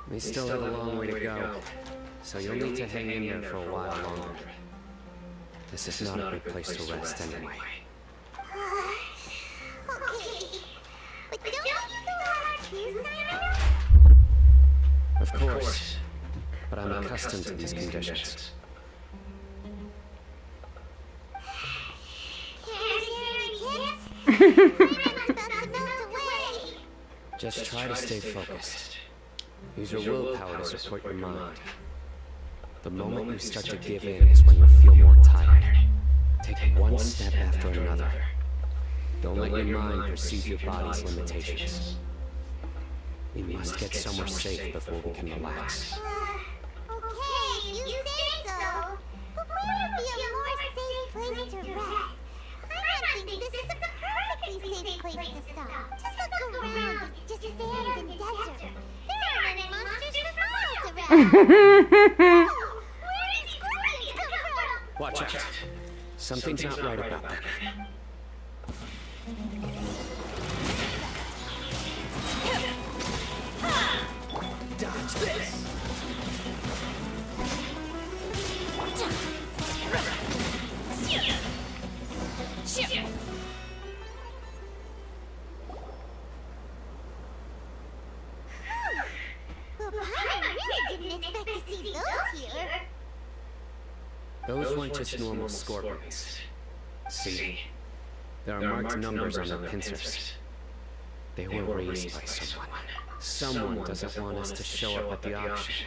S8: We still have a long way to go, so you'll need to hang in there for a while longer. This is not a good place to rest anyway.
S4: Okay. But don't you still have two Sino?
S8: Of course, but I'm accustomed to these conditions.
S4: Can't share any tips? I'm about to melt away.
S8: Just try to stay focused. Use your willpower to support your mind. The moment you start to give in is when you feel more tired. Take one step after another. Don't let your mind perceive your body's limitations. We must get somewhere safe before we can relax.
S4: Okay, you say so. But where would be a more safe place to rest? I think this is a perfectly safe place to stop. Just look around. It's just sand and desert. There aren't any monsters for miles around. Oh, where did scorpions come from?
S8: Watch out. Something's not right about them.
S3: Dodge this!
S4: Well, I really didn't expect to see those here.
S8: Those weren't just normal scorpions. See? There are marked numbers on their pincers. They were raised by someone. Someone doesn't want us to show up at the auction.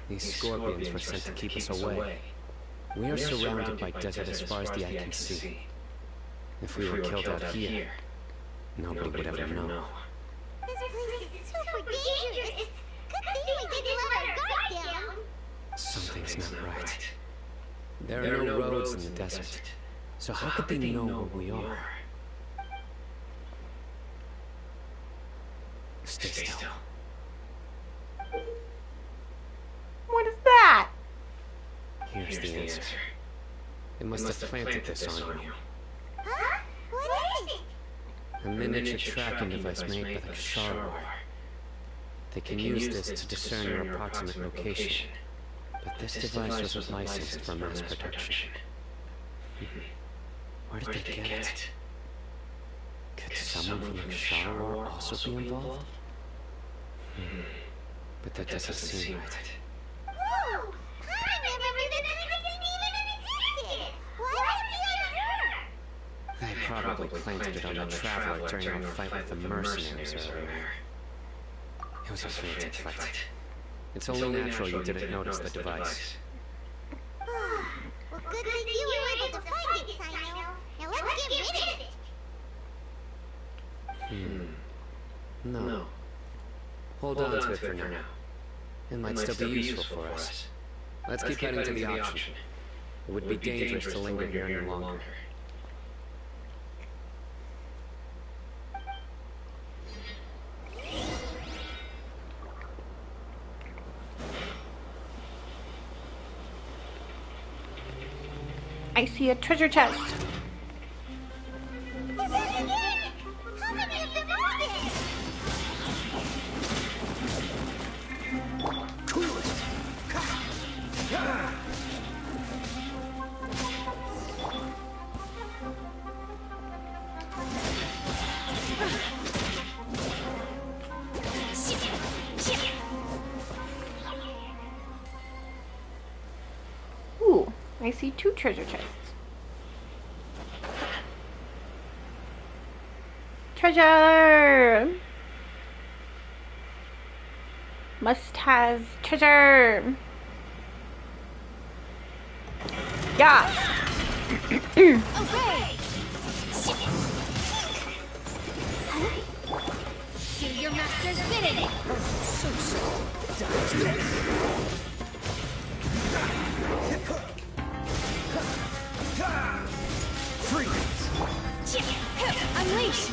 S8: These scorpions were sent to keep us away. We are surrounded by desert as far as the eye can see. If we were killed out here, nobody would ever know.
S4: This place is super dangerous. Good thing we didn't let our guard down.
S8: Something's not right. There are no roads in the desert, so how could they know where we are? Stay still.
S1: What is that?
S8: Here's the answer. They must have planted this on you.
S4: Huh? What is it?
S8: A miniature tracking device made by the Ksharar. They can use this to discern your approximate location. But this device wasn't licensed for mass production. Where did they get it? Could someone from the Ksharar also be involved? But that doesn't seem right.
S4: Whoa! I never knew that kind of thing even existed. Why would it be on her?
S8: They probably planted it on the Traveler during our fight with the mercenaries earlier. It was a frantic fight. It's only natural you didn't notice the device.
S4: Well, good thing you were able to find it, Sino. Now let's get rid of it.
S8: No. Hold on to it for now. It might still be useful for us. Let's keep heading to the auction. It would be dangerous to linger here any longer.
S1: I see a treasure chest.
S4: How many of them are there?
S1: Ooh, I see 2 treasure chests. Treasure! Must has treasure! Yeah!
S5: Okay! Do your master's bidding! Unleash!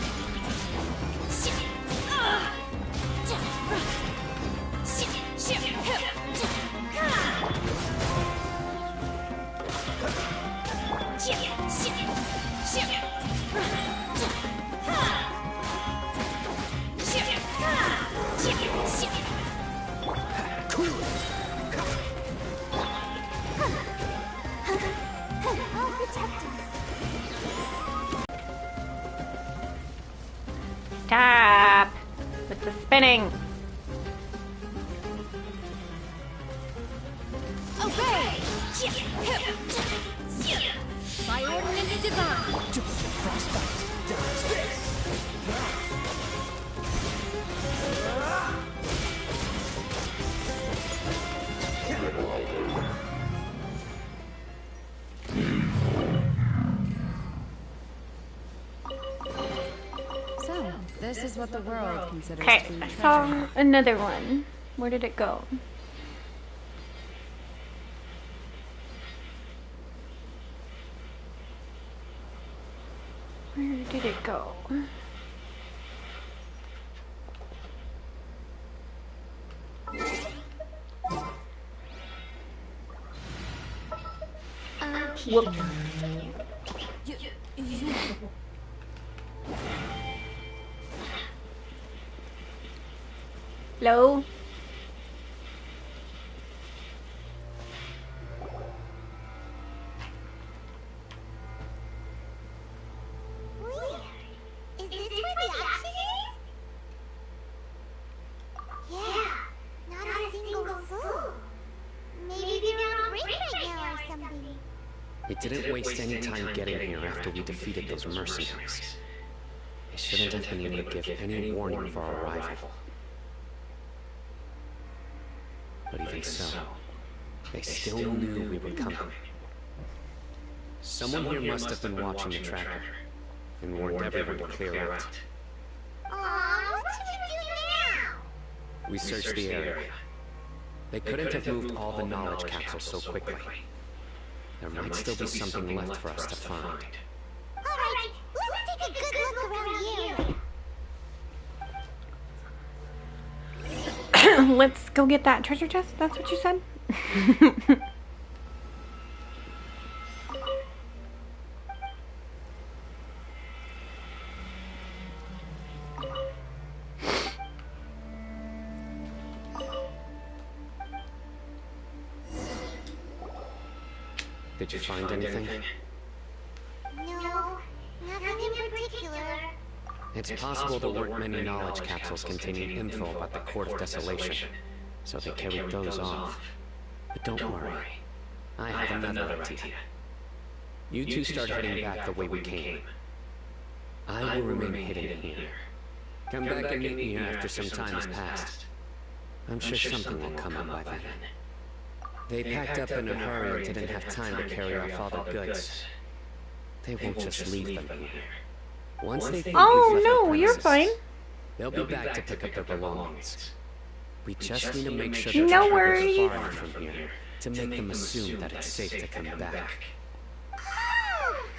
S1: Spinning.
S5: Obey! By ordinance divine.
S6: Frostbite does this.
S2: So, this is what the world considers
S1: Okay,
S2: to be
S1: I
S2: treasure.
S1: saw another one. Where did it go? Where did it go? Whoop. Hello?
S4: Where? Is this where the action is? Yeah, not a single soul. Maybe they're on break right now or something.
S8: We didn't waste any time getting here after we defeated those mercenaries. They shouldn't have been able to give any warning for our arrival. But even so, they still knew we were coming. Someone here must have been watching the tracker and warned everyone to clear out.
S4: Aw, what should we do now?
S8: We searched the area. They couldn't have moved all the knowledge capsules so quickly. There might still be something left for us to find.
S4: Alright, let's take a good look around the area.
S1: Let's go get that treasure chest. That's what you said?
S8: Did you find anything?
S4: No, nothing in particular.
S8: It's possible there weren't many knowledge capsules containing info about the Court of Desolation, so they carried those off. But don't worry, I have another idea. You two start heading back the way we came. I will remain hidden here. Come back and meet me here after some time has passed. I'm sure something will come up by then. They packed up in a hurry and didn't have time to carry off all the goods. They won't just leave them here. Once they think
S1: Oh
S8: we've left
S1: no,
S8: the
S1: you're
S8: premises,
S1: fine.
S8: they'll be back to pick up their belongings. We just need to make sure
S1: No
S8: the tracker
S1: worries.
S8: goes far enough from here to make them assume that it's safe to come back.
S4: Oh,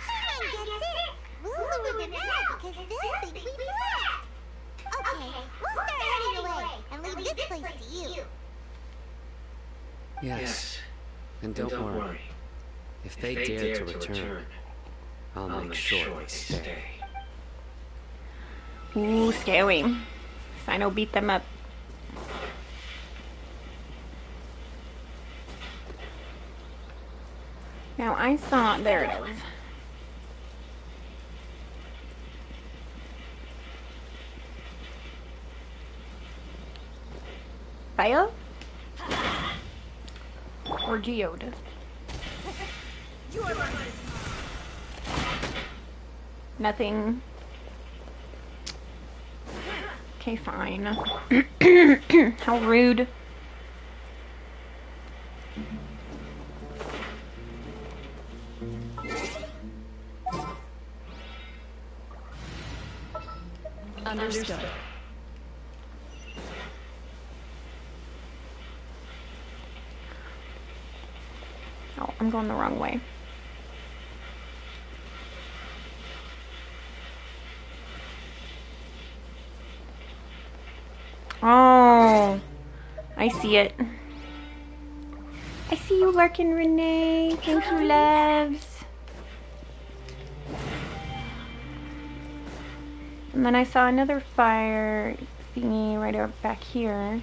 S4: Simon gets it. We'll lure them out because they'll think we've left. Okay, we'll start heading away and leave this place to you.
S8: Yes, and don't worry. If they dare to return, I'll make sure they stay.
S1: Ooh, scary. Sino beat them up. Now I saw, there it is. Fire? Or geode? Nothing. Okay, fine. How rude.
S2: Understood.
S1: Oh, I'm going the wrong way. Oh, I see it. I see you lurking, Renee. Thank you, loves. And then I saw another fire thingy right up back here.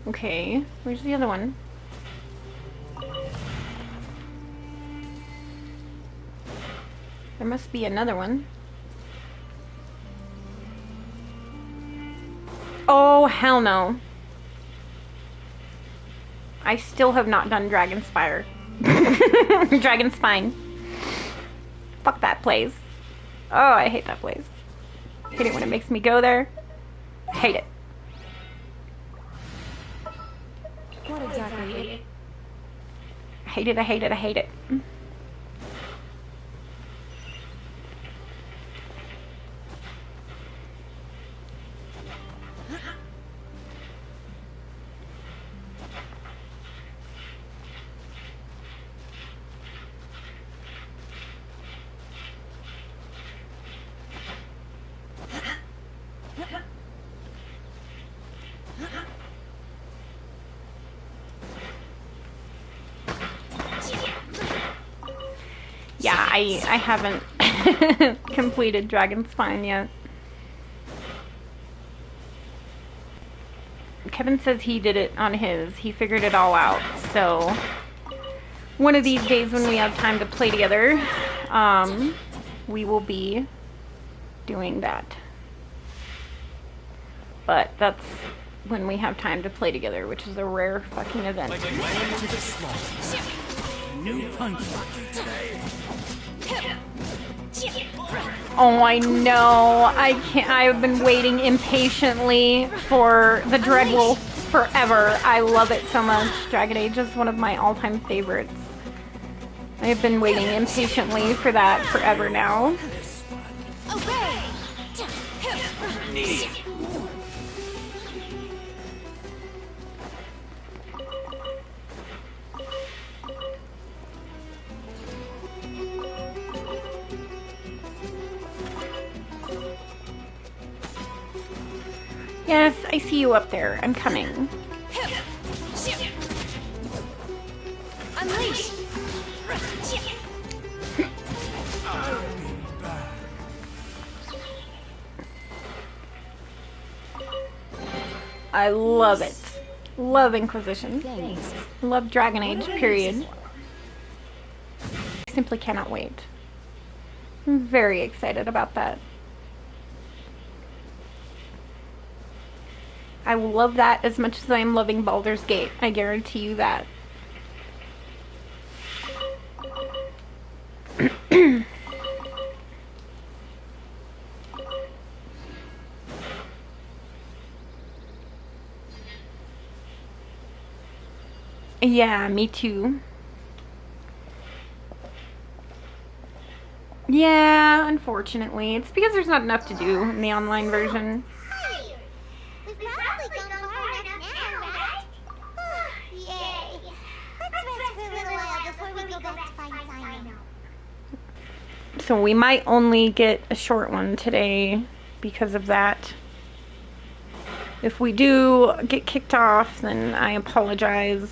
S1: Okay, where's the other one? There must be another one. Oh, hell no. I still have not done Dragon Spire. Dragon Spine. Fuck that place. Oh, I hate that place. Hate it when it makes me go there. Hate it.
S2: What exactly?
S1: I hate it, I hate it, I hate it. Yeah, I haven't completed Dragon Spine yet. Kevin says he did it on his. He figured it all out. So one of these days when we have time to play together, we will be doing that. But that's when we have time to play together, which is a rare fucking event.
S3: New punch.
S1: Oh, I know. I can't. I've been waiting impatiently for the Dreadwolf forever. I love it so much. Dragon Age is one of my all-time favorites. I have been waiting impatiently for that forever now. Yes, I see you up there. I'm coming.
S5: Unleash!
S1: I love it. Love Inquisition. Love Dragon Age, period. I simply cannot wait. I'm very excited about that. I will love that as much as I am loving Baldur's Gate. I guarantee you that. Yeah, me too. Yeah, unfortunately. It's because there's not enough to do in the online version.
S4: We've probably gone far enough now, right? Yay. Let's rest for a little while before we go back to find Sino.
S1: So we might only get a short one today because of that. If we do get kicked off, then I apologize.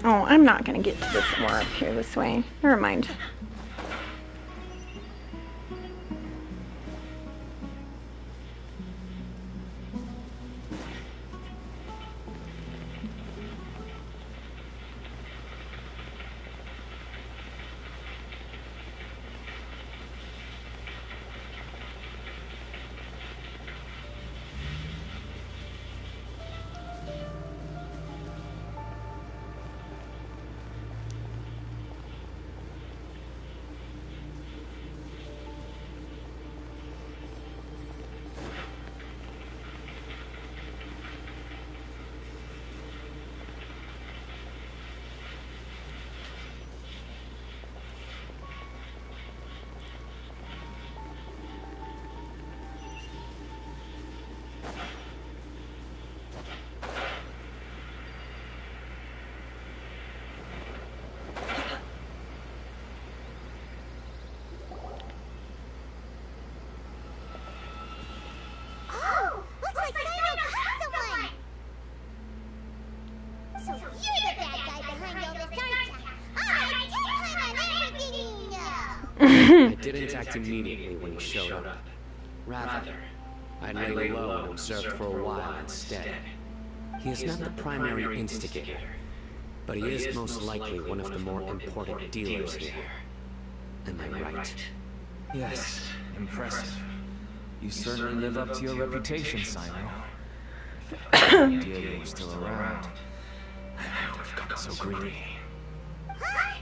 S1: Oh, I'm not gonna get to this more up here this way. Never mind.
S8: I didn't act immediately when he showed up. Rather, I lay low and observed for a while instead. He is not the primary instigator, but he is most likely one of the more important dealers here. Am I right?
S11: Yes, impressive. You certainly live up to your reputation, Sino. If I had no idea you were still around, I would have gotten so greedy.
S4: Huh?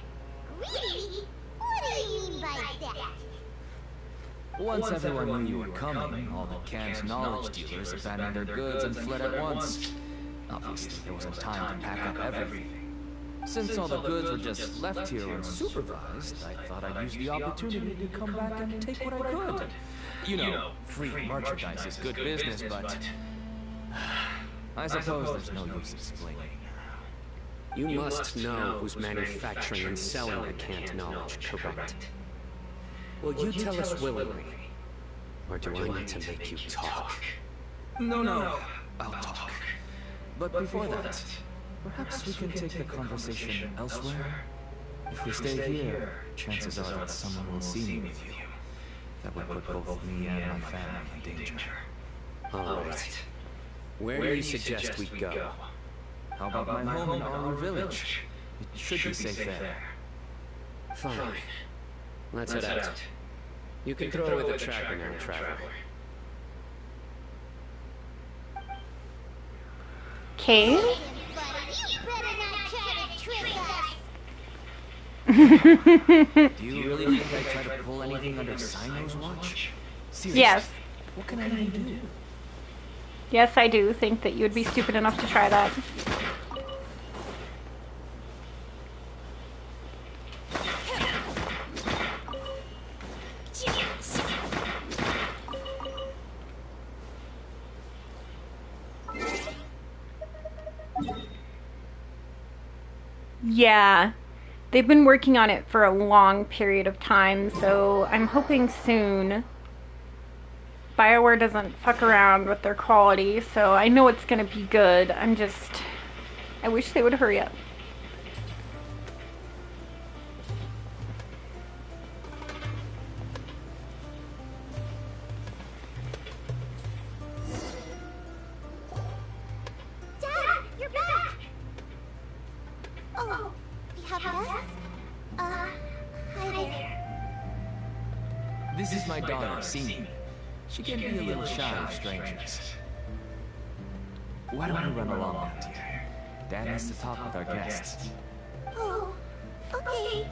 S4: Greedy? What do you mean by that?
S11: Once everyone knew you were coming, all the canned knowledge dealers abandoned their goods and fled at once. Obviously, there wasn't time to pack up everything. Since all the goods were just left here unsupervised, I thought I'd use the opportunity to come back and take what I could. You know, free merchandise is good business, but I suppose there's no use explaining.
S8: You must know who's manufacturing and selling the canned knowledge, correct? Will you tell us willingly? Or do I need to make you talk?
S11: No, I'll talk. But before that, perhaps we can take the conversation elsewhere? If we stay here, chances are that someone will see me with you. That would put both me and my family in danger.
S8: All right. Where do you suggest we go?
S11: How about my home in our village? It should be safe there.
S8: Fine. Let's head out. You can throw away the tracker now, Traveler.
S1: Okay.
S4: Buddy, you better not try to trick us.
S11: Do you really think I try to pull anything under Sino's watch? Seriously,
S1: Yes.
S11: what can I even do?
S1: Yes, I do think that you would be stupid enough to try that. Yeah, they've been working on it for a long period of time, so I'm hoping soon. BioWare doesn't fuck around with their quality, so I know it's gonna be good. I wish they would hurry up.
S4: Dad, you're back! Oh, we have guests? Hi there.
S11: This is my daughter, Sini. She can be a little shy of strangers. Why don't we run along now, dear? Dad needs to talk with our guests.
S4: Oh, okay.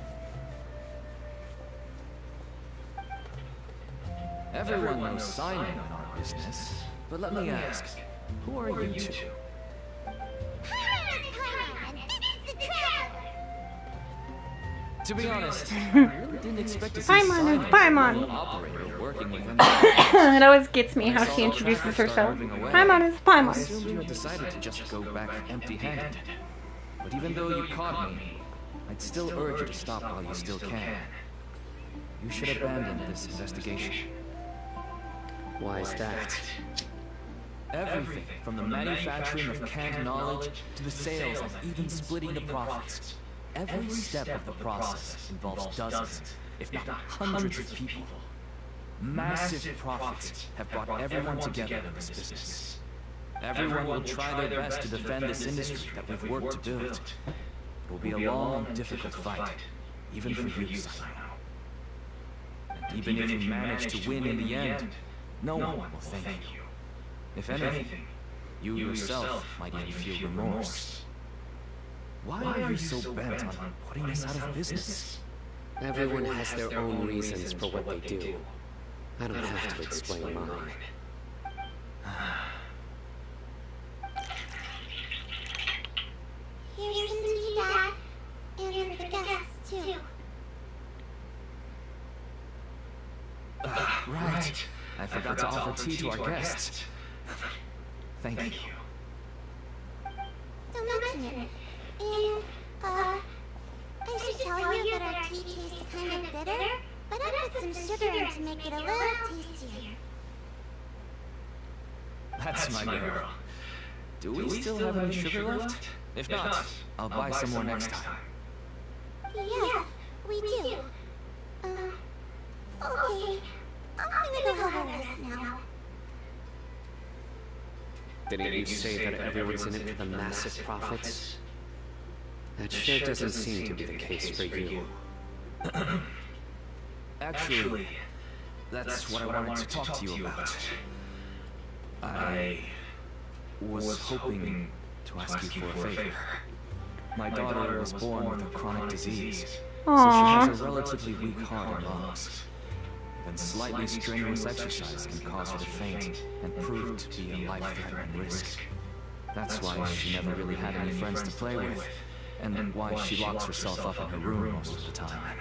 S11: Everyone knows Simon in our business, but let me ask, who are you two?
S4: Hi, Miss Paimon, and this is the Traveler.
S11: To be honest, I really didn't expect to see
S1: Paimon
S11: Simon,
S1: is Paimon.
S11: an operator, working with him.
S1: It always gets me how she introduces herself. Paimon is
S11: I
S1: Paimon.
S11: assumed you had decided to just go back empty-handed. But even though you caught me, I'd still urge you to stop while you still can. You should abandon this investigation.
S8: Why is that?
S11: Everything, from the manufacturing of canned knowledge to the sales and even splitting the profits. Every step of the process involves dozens, if not hundreds of people. Massive profits have brought everyone together in this business. Everyone will try their best to defend this industry that we've worked to build. It will be a long and difficult fight, even for you, Sino. And even if you manage to win in the end, no one will thank you. If anything, you yourself might even feel remorse. Why are you so bent on putting us out of business?
S8: Everyone has their own reasons for what they do. I don't have to explain mine.
S4: Here's some tea, Dad. And for the guests, too.
S11: Right. I forgot to offer tea to our guests. Thank you.
S4: Don't mention it. And, I should tell you that our tea tastes kind of bitter, but I put some sugar in to make it a little tastier.
S11: That's my girl. Do we still have any sugar left? If not, I'll buy some more next time.
S4: Yes, we do. Okay, I'm gonna go have a rest now.
S8: Didn't you say that everyone's in it for the massive profits? That sure doesn't seem to be the case for you.
S11: Actually, that's what I wanted to talk to you about. I was hoping to ask you for a favor. My daughter was born with a chronic disease, so she has a relatively weak heart and lungs. Even slightly strenuous exercise can cause her to faint and prove to be a life-threatening risk. That's why she never really had any friends to play with, and why she locks herself up in her room most of the time.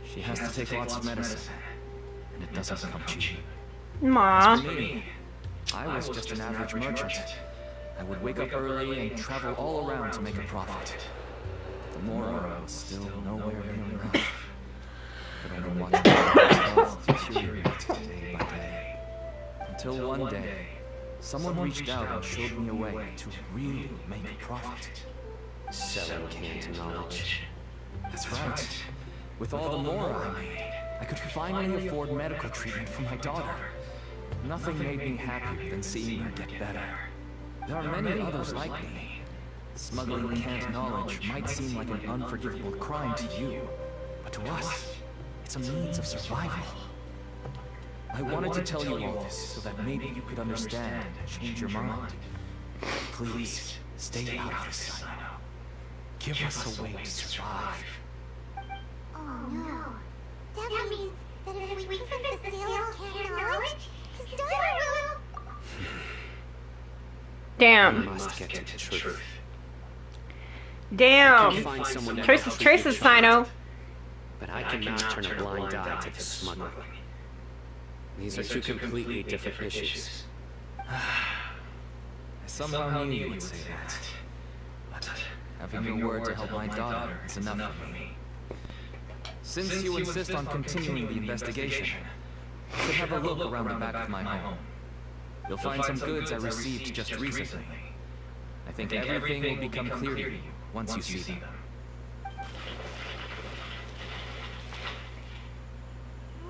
S11: She has to take lots of medicine, and it doesn't come cheap. As for me, I was just an average merchant. I would wake up early and travel all around to make a profit. The Mora was still nowhere near enough. I could only watch my health deteriorate day by day. Until one day, someone reached out and showed me a way to really make a profit.
S8: Selling canned knowledge.
S11: That's right. With all the Mora I made, I could finally afford medical treatment for my daughter. Nothing made me happier than seeing her get better. There are many others like me. Smuggling canned knowledge might seem like an unforgivable crime to you, but to us, it's a means of survival. I wanted to tell you all this so that maybe you could understand and change your mind. Please, stay out of this, Sino. Give us a way to survive.
S4: Oh no. That means that if we prevent the sale of canned knowledge, his daughter will...
S1: Damn.
S8: We must get to the truth.
S1: Damn. Choices, Sino.
S8: But I cannot turn a blind eye to the smuggling. These are two completely different issues.
S11: I somehow knew you would say that. But having your word to help my daughter is enough for me. Since you insist on continuing the investigation, you should have a look around the back of my home. You'll find some goods I received just recently. I think everything will become clear to you once you see them.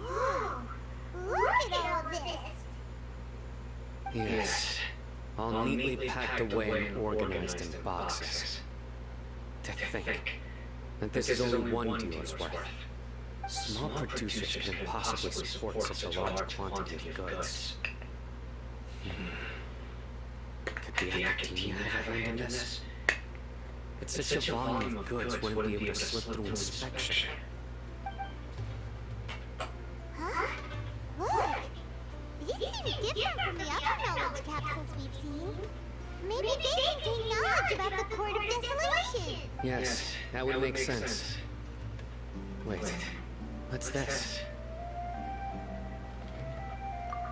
S4: Whoa! Look at all this!
S8: Yes, all neatly packed away and organized in boxes. To think that this is only one dealer's worth. Small producers can impossibly support such a large quantity of goods. Could the Academia have a hand in this? But such a volume of goods wouldn't be able to slip through inspection.
S4: Huh? Look! These seem different from the other knowledge capsules we've seen. Maybe they contain knowledge about the Court of Desolation.
S8: Yes, that would make sense. Wait, what's this?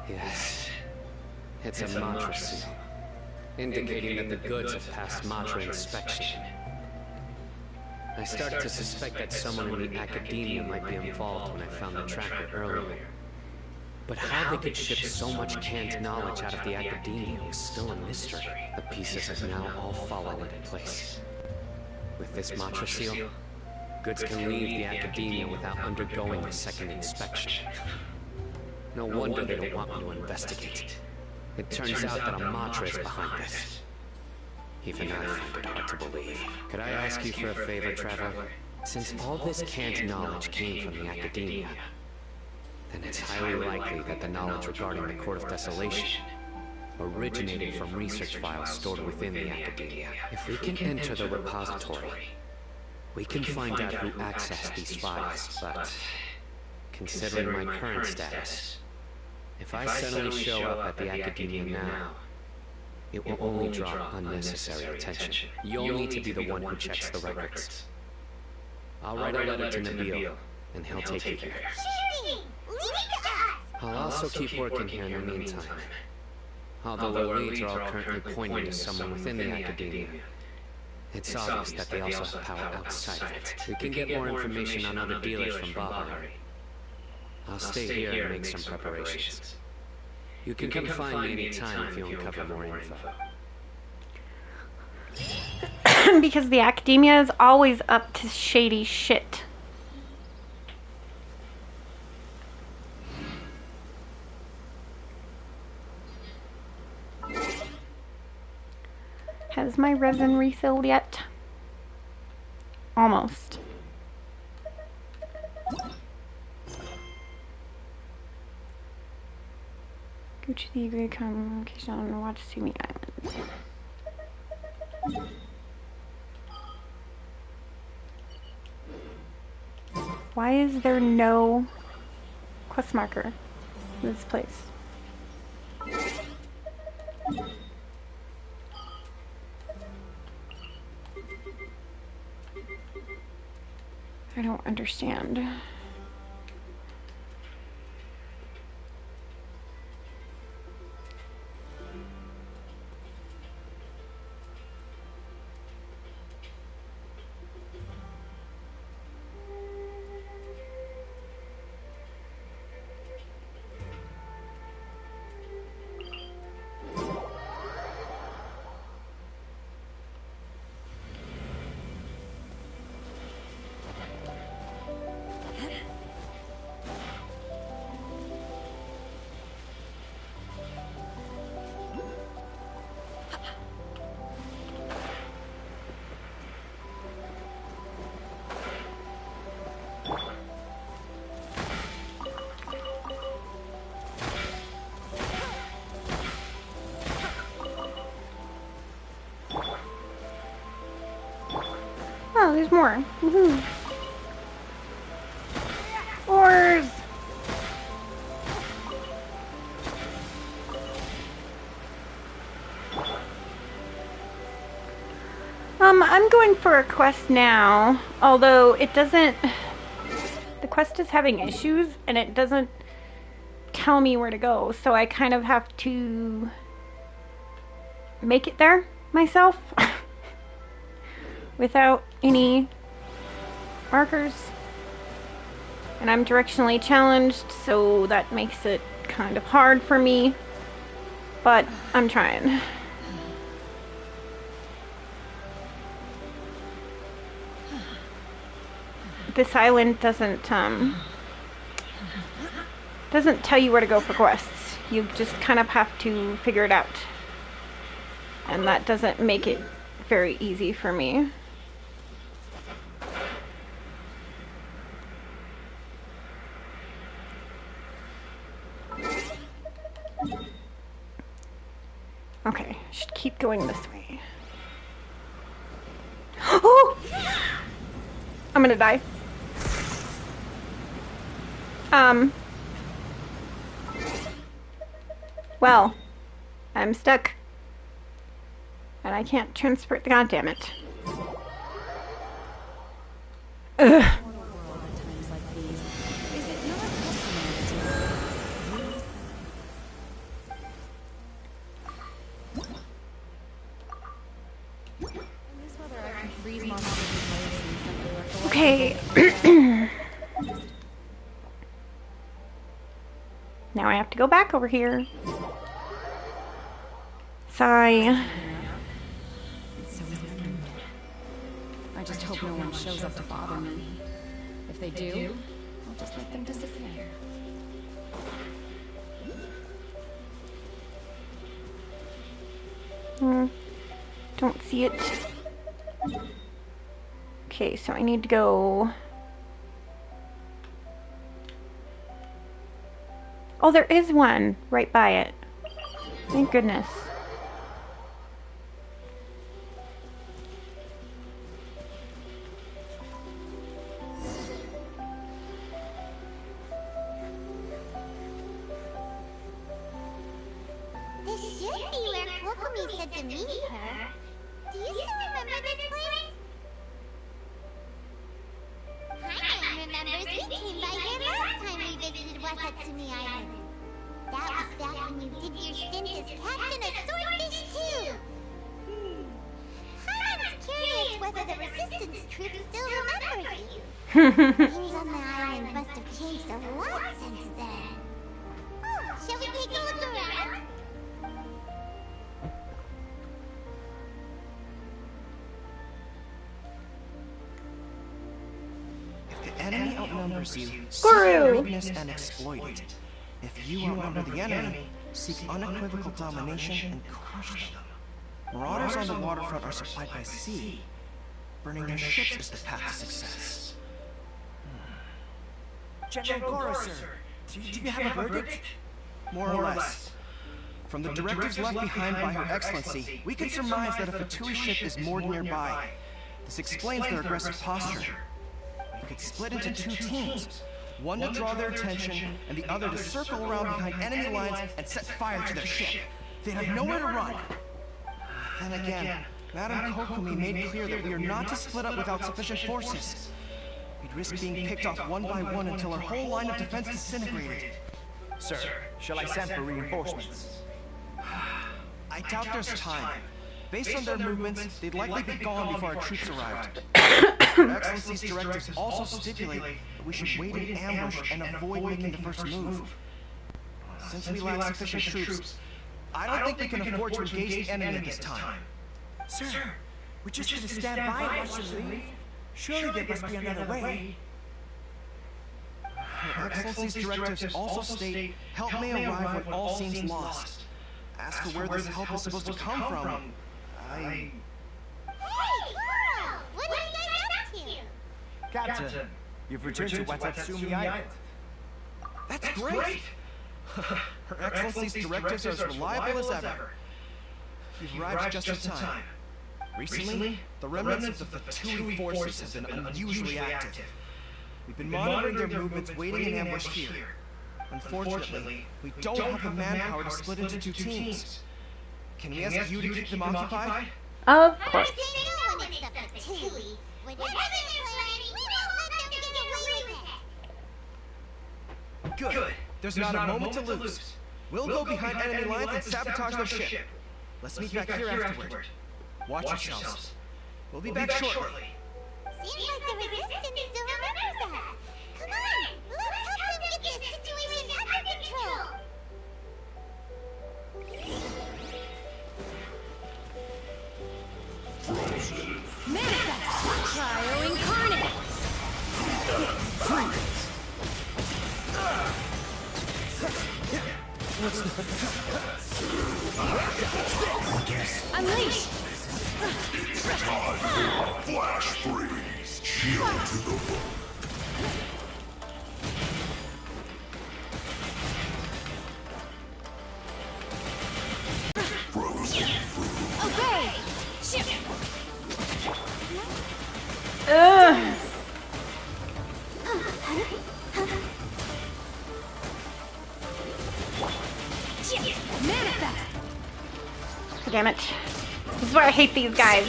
S8: Yes, it's a mantra seal, indicating that the goods have passed mantra inspection. I started to suspect that someone in the Academia might be involved when I found the tracker earlier. But how they could ship so much canned knowledge out of the Academia was still a mystery. The pieces have now all fallen into place. With this mantra seal, goods can leave the Academia without undergoing a second inspection. No wonder they don't want me to investigate. It turns out that a mantra is behind this. Even I find it hard to believe. Could I ask you for a favor, Traveler? Since all this canned knowledge came from the Academia, then it's highly likely that the knowledge regarding the Court of Desolation originated from research files stored within the Academia. If we can enter the repository, we can find out who accessed these files, but considering my current status, if I suddenly show up at the Academia now, it will only draw unnecessary attention. You'll need to be the one who checks the records. I'll write a letter to Nabil, and he'll take you there.
S4: Leave it to us!
S8: I'll also keep working here in the meantime. Although the leads are all currently pointing to someone within the Academia, it's obvious that they also have power outside of it. We can get more information on other dealers from Bahari. I'll stay here and make some preparations. You can come find me anytime if you uncover more info.
S1: Because the Academia is always up to shady shit. Has my resin refilled yet? Almost. Go to the agreed location on Watsumi Island. Why is there no quest marker in this place? I don't understand. Oh, there's more. Woohoo. Oars! I'm going for a quest now, although it doesn't... The quest is having issues, and it doesn't tell me where to go, so I kind of have to make it there myself without any markers. And I'm directionally challenged, so that makes it kind of hard for me, but I'm trying. This island doesn't tell you where to go for quests. You just kind of have to figure it out. And that doesn't make it very easy for me. Okay, should keep going this way. Oh! I'm gonna die. Well, I'm stuck. And I can't transport the goddammit. Ugh. Okay. Now I have to go back over here. Sigh.
S2: I just hope no one shows up to bother me. If they do, I'll just let them disappear.
S1: Don't see it. Okay, so I need to go... Oh, there is one right by it. Thank goodness.
S4: This should be where Kokumi said to meet her. Do you still remember this place? Paimon remembers we came by here last time we visited Watatsumi Island. That was back when you did your stint as captain of Swordfish too. Paimon's curious whether the resistance troops still remember you. Things on the island must have changed a lot since then. Oh, shall we take a look around?
S12: The enemy outnumbers you.
S1: Guru!
S12: Seek weakness and exploit it. If you outnumber the enemy, seek unequivocal domination and crush them. Marauders on the waterfront are supplied by sea. Burning their ships is the path to success. General Goro, sir, do you have a verdict? More or less. From the directives left behind by Her Excellency, we can surmise that a Fatui ship is moored nearby. This explains their aggressive posture. We could split into two teams. One to draw their attention, and the other to circle around behind enemy lines and set fire to their ship. They'd have nowhere to run. Then again, Madame Kokumi made clear that we are not to split up without sufficient forces. We'd risk being picked off one by one until our whole line of defense disintegrated.
S13: Sir, shall I send for reinforcements?
S12: I doubt there's time. Based on their movements, they'd likely be gone before our troops arrived. Her Excellency's directives also stipulate that we should wait in ambush and avoid making the first move. Since we lack sufficient troops, I don't think we can afford to engage the enemy at this time.
S13: Sir, we're just going to stand by and watch them leave. Surely there must be another way.
S12: Her Excellency's directives also state help may arrive when all seems lost. As for where this help is supposed to come from,
S4: Hey, Goro! What are you guys up to?
S13: Captain, you've returned to Watatsumi Island.
S12: that's great! Her Excellency's directives are as reliable as ever. You've arrived just in time. Recently, the remnants of the Fatui forces have been unusually active. We've been monitoring their movements, waiting in ambush here. Unfortunately, we don't have the manpower to split into two teams. Can we ask you to keep them occupied?
S1: Of course.
S4: They know when it's the Fatui. Whatever they're planning, we won't let them get away with it.
S12: Good. There's not a moment to lose. We'll go behind enemy lines and sabotage their ship. Let's meet back here afterward. Watch yourselves. We'll be back shortly.
S4: Seems like the Resistance still remembers us. Come on, let's help them get this situation under control.
S2: Manifest! Cryo incarnate! Unleash!
S14: Flash freeze. Shield to the bone. Frozen food.
S2: Obey! Ship!
S1: Ugh.
S2: Manifest!
S1: Damn it. This is why I hate these guys.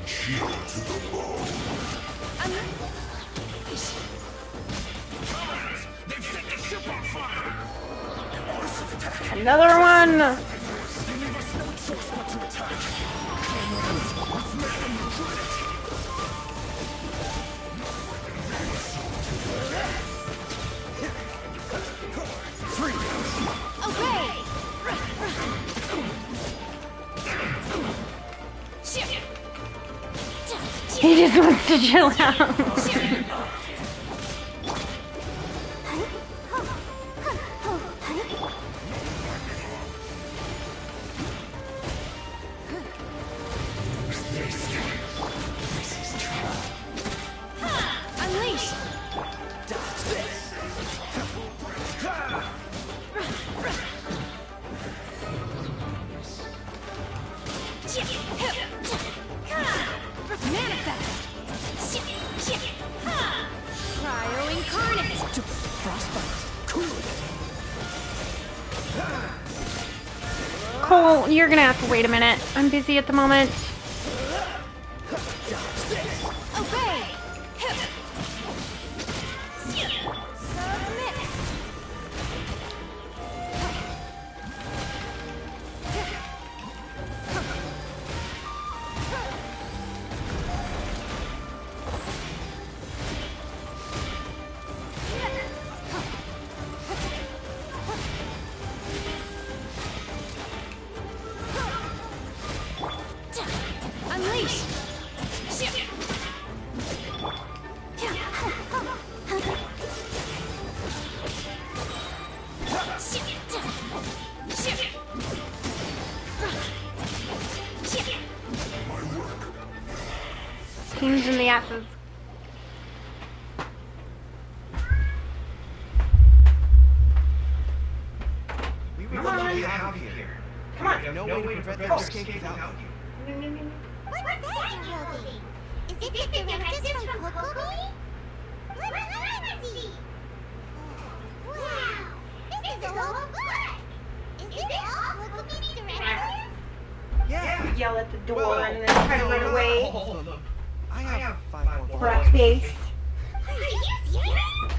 S14: Shield to the bone.
S3: They've set the ship on fire!
S1: Another one.
S2: Obey!
S1: He just wants to chill out.
S2: Unleash! Manifest! Cryo incarnate!
S1: Cole, you're gonna have to wait a minute. I'm busy at the moment.
S2: Obey! Submit!
S1: pains in the asses.
S12: We were lucky to have you here. Come on, no way to prevent their escape without you.
S4: What's that you're holding? Is it the directives from Kokomi? Let me see. Wow, this is a whole book. Is it all Kokomi's directives?
S12: Yeah.
S1: Yell at the door and then try to run away.
S12: All of them. I have 5 more.
S1: Brat face.
S4: Are you serious?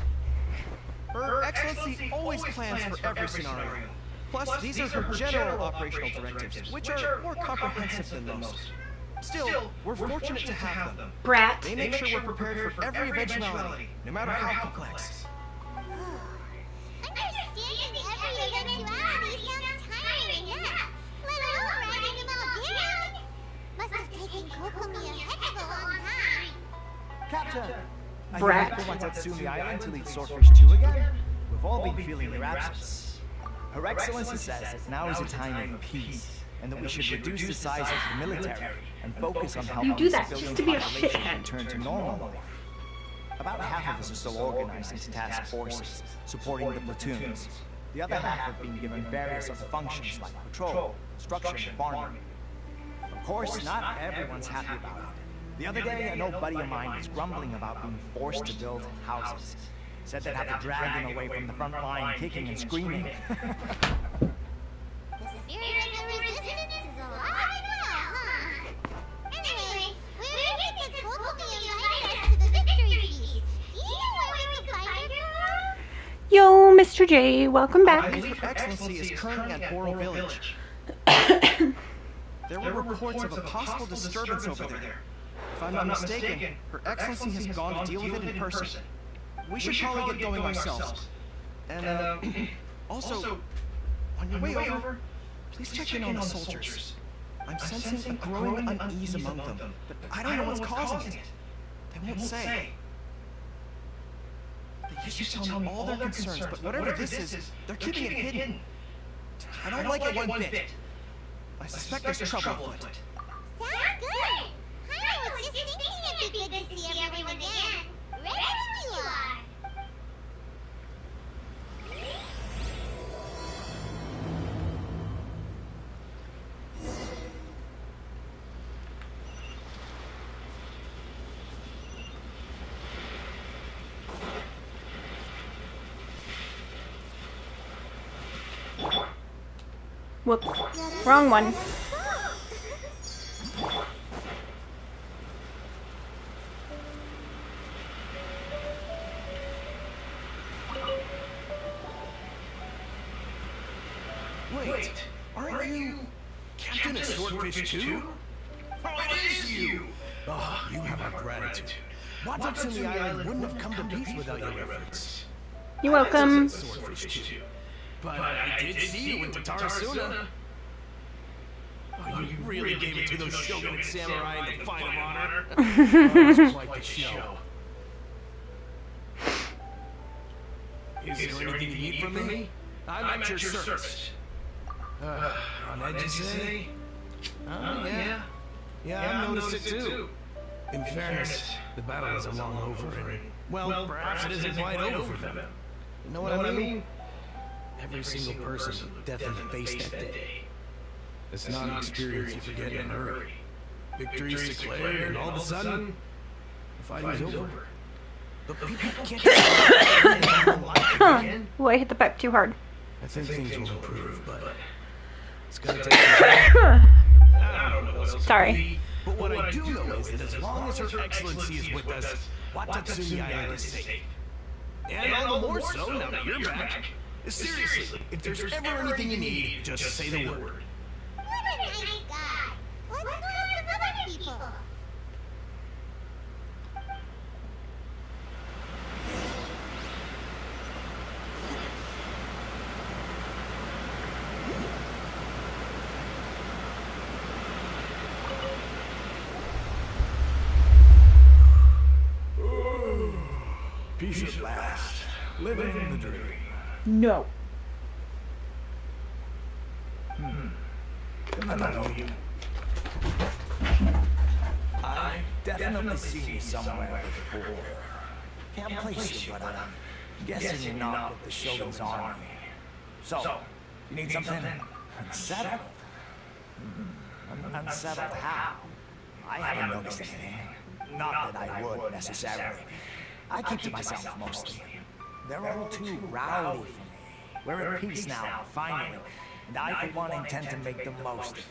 S12: Her Excellency always plans for every scenario. Plus, these are her general operational directives, which are more comprehensive than most. Still, we're fortunate to have them.
S1: Brat.
S12: They make sure we're prepared for every eventuality, no matter how complex.
S4: Understanding every eventuality sounds tiring enough, let alone writing them all down. Must have taken Kokomi a heck of a long time.
S15: Captain! Are you
S1: Brat.
S15: ready for Watatsumi Island to lead Swordfish 2 again? We've all been feeling your absence. Her Excellency says that now is a time of peace, and that we should reduce the size of the military and focus on helping
S1: You do that
S15: civilian
S1: just to be a
S15: population
S1: shithead.
S15: return to normal life. About half of us are still organized into task forces, supporting the platoons. The other half have been given various other functions like patrol, construction, and farming. Of course, not everyone's happy about it. The other day, an old buddy of mine was grumbling about being forced to build houses. Said they'd have to drag him away from the front line, kicking and screaming.
S4: The spirit of the resistance is alive now, huh? Anyway, we're here because Kokomi invited us to the victory feast. Do you know where we can find her, Guru?
S1: Yo, Mr. J, welcome back.
S12: Her Excellency is currently at Boro Village. There were reports of a possible disturbance over there. If I'm not mistaken, Her Excellency has gone to deal with it in person. We should probably get going ourselves. And, also, on your way over, please check in on the soldiers. I'm sensing a growing unease among them, but I don't know what's causing it. They won't say. They used to tell me all their concerns, but whatever this is, they're keeping it hidden. I don't like it one bit. I suspect there's trouble afoot.
S4: Sounds good. I was just thinking it'd be good to see everyone again. Ready when you are.
S1: Whoops. Wrong one.
S6: Wait, aren't you Captain of Swordfish 2? Oh, it is you! Oh, you have our gratitude. Watatsumi Island wouldn't have come to peace without your efforts.
S1: You're welcome.
S6: Swordfish 2. But I did see you in Tatarasuna. Oh, you really gave it to those shogunate samurai in the fight of honor. Oh, it was quite the show. Is there anything you need from me? I'm at your service. On edge, you say? Oh, yeah. Yeah, I've noticed it too. In fairness, the battle isn't long over, and, well, perhaps it isn't quite over for them. You know what I mean? Every single person with death in the face that day. It's not an experience you forget in a hurry. Victory's declared, and all of a sudden, the fighting's over. But people can't again.
S1: Oh, I hit the pipe too hard.
S6: I think things will improve, but it's gonna take some time. I don't know what else it could
S1: Sorry.
S6: be, but what I do know is that as long as Her Excellency is with us, Watatsumi Island is safe. And all the more so now that you're back. Seriously, if there's ever anything you need, just say the word.
S4: What a nice guy. What's the rest of other people?
S6: Peace at last. Living the dream.
S1: No.
S6: I love you. I
S15: definitely seen you somewhere before. Can't place you, but I'm guessing you're not with the Shogun's army. So, you need something unsettled? Unsettled how? I haven't noticed anything. Not that I would, necessarily. I keep to myself, mostly. They're all too rowdy for me. We're at peace now, finally, and I, for one, intend to make the most of it.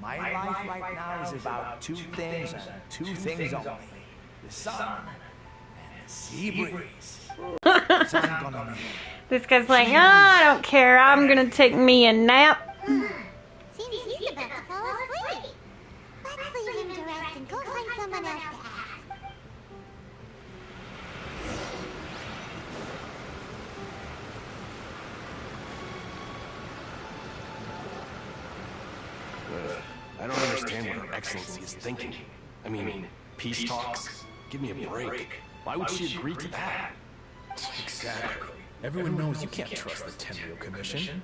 S15: My life right now is about two things and two things only. The sun and the sea breeze. That's all I'm gonna need.
S1: This guy's like, oh, I don't care. I'm gonna take me a nap.
S4: Seems he's about to fall asleep. Let's leave him to rest and go find someone else to ask.
S6: I don't understand what Her Excellency is thinking. I mean, peace talks? Give me a break. Why would she agree to that?
S16: Exactly. Everyone knows you can't trust the Tenryou Commission.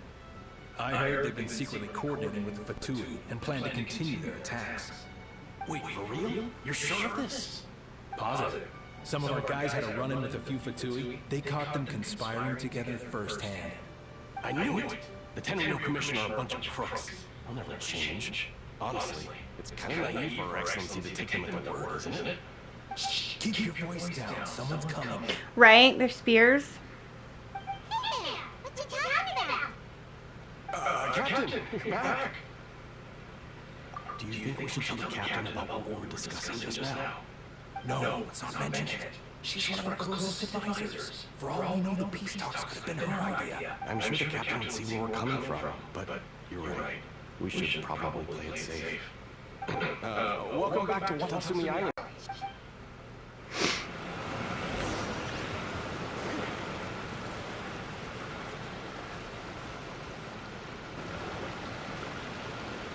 S16: I heard they've been secretly coordinating with the Fatui and plan to continue their attacks.
S6: Wait, for real? You're sure of this?
S16: Positive. Some of our guys had a run-in with a few Fatui. They caught them conspiring together firsthand.
S6: I knew it! The Tenryou Commission are a bunch of crooks. They'll never change. Honestly, it's kind of naive for Her Excellency to take them at their word, isn't it?
S16: Keep your voice down. Someone's coming.
S1: Right? They're spears.
S4: What you talking about?
S6: Captain, you're back. Do you think we should tell the captain about what we were discussing just now?
S16: No, let's not mention it. She's one of our closest advisors. For all we know, the peace talks could have been her idea.
S6: I'm sure the captain would see where we're coming from, but you're right. We should probably play it safe. Welcome back to Watatsumi Island.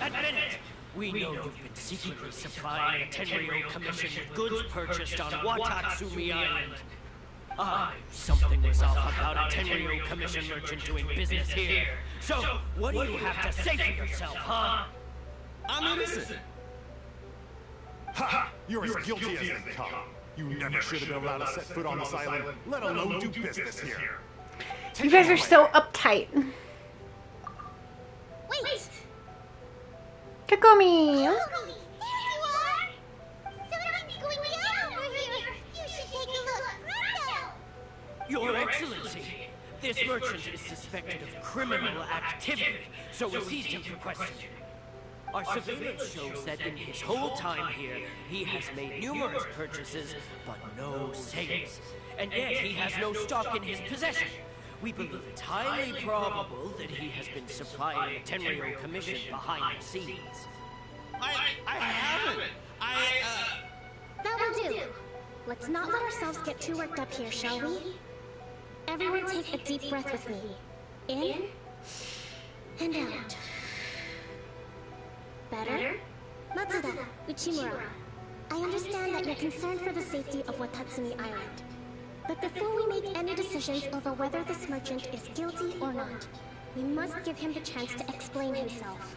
S10: Admit it! We know you've been secretly supplying the Tenryou Commission with goods purchased on Watatsumi Island. Something was off about a Tenryou Commission merchant doing business here. So, what do you have to say for yourself, huh?
S6: I'm innocent!
S14: Ha! You're as guilty as they come. You never should have been allowed to set foot on this island, let alone do business here.
S1: You guys are so uptight.
S4: Wait!
S1: Takumi!
S4: There you are! Something's going on over here! You should take a look! Pronto!
S10: Your Excellency, this merchant is suspected of criminal activity, so we seized him for questioning. Our surveillance shows that in his whole time here, he has made numerous purchases, but no sales. And yet he has no stock in his possession. We believe it's highly probable that he has been supplying the Tenryou Commission behind the scenes.
S13: I haven't!
S5: That will do. Let's not let ourselves get too worked up here, shall we? Everyone take a deep breath with me. In and out. Better? Matsuda, Uchimura, I understand that you're concerned for the safety of Watatsumi Island. But before we make any decisions over whether this merchant is guilty or not, we must give him the chance to explain himself.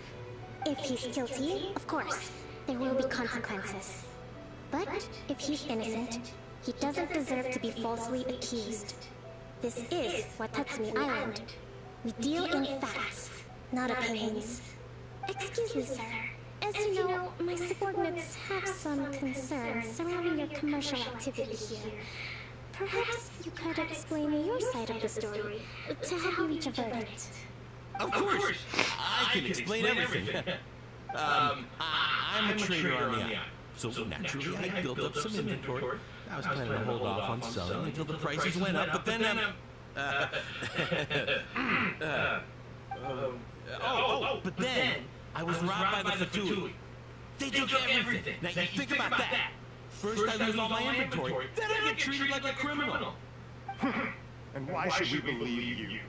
S5: If he's guilty, of course, there will be consequences. But if he's innocent, he doesn't deserve to be falsely accused. This is Watatsumi Island. We deal in facts, not opinions. Excuse me, sir. As you know, my subordinates have some concerns surrounding your commercial activity here. Perhaps you could explain your side of the story to help me reach a verdict.
S3: Of course! I can explain everything. I'm a trader on the island, so naturally I built up some inventory. I was planning to hold off on selling until the prices went up, but then but then I was robbed by the Fatui. They took everything. Now you think about that. First I lose all my inventory, then I get treated like a criminal.
S14: And why should we believe you?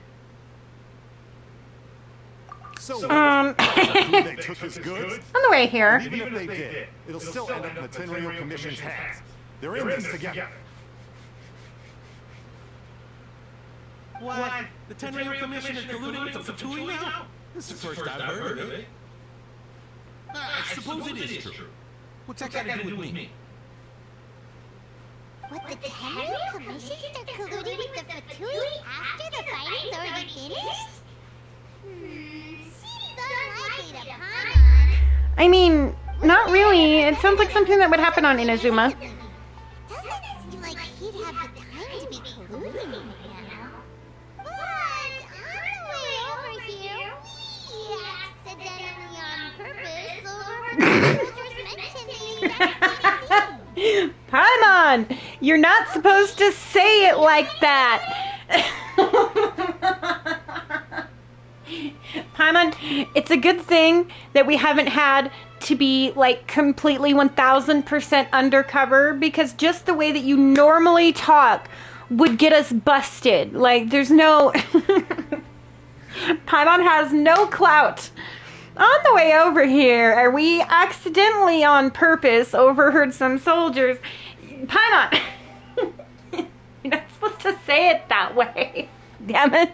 S14: So, they took his goods?
S1: On the way here.
S14: Even if they did, it'll still end up in the Tenryou Commission's hands. They're in this together.
S3: What? The Tenryou Commission is colluding with the Fatui now? This is the first I've heard of it. I suppose it is true. What's that got to do with me?
S4: What, the Tenryu Commission start colluding with the Fatui after the fighting's already finished? Seems unlikely to Paimon.
S1: I mean, not really. It sounds like something that would happen on Inazuma.
S4: Doesn't seem like he'd have the time to be colluding right now. But on the way over here, we accidentally on purpose overheard the soldiers mention the exact same thing.
S1: Paimon! You're not supposed to say it like that! Paimon, it's a good thing that we haven't had to be like completely 1000% undercover, because just the way that you normally talk would get us busted. Like, there's no... Paimon has no clout. On the way over here, we accidentally on purpose overheard some soldiers. Paimon! You're not supposed to say it that way. Damn it.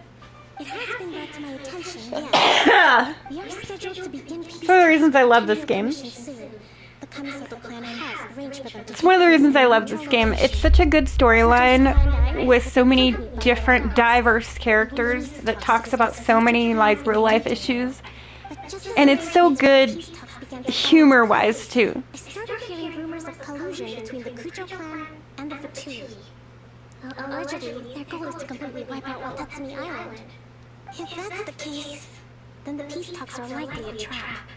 S5: It has been brought to my attention, yes. We are scheduled to begin peace.
S1: It's one of the reasons I love this game.
S5: The Kamisato clan has arranged for them to.
S1: It's one of the reasons I love this game. It's such a good storyline with so many different diverse characters that talks about so many like real life issues. And it's so good humor-wise too.
S5: I started hearing rumors of collusion between the Kujo clan and the Fatui. Allegedly, their goal is to completely wipe out Watatsumi Island. If that's the case, then the peace talks are likely a trap.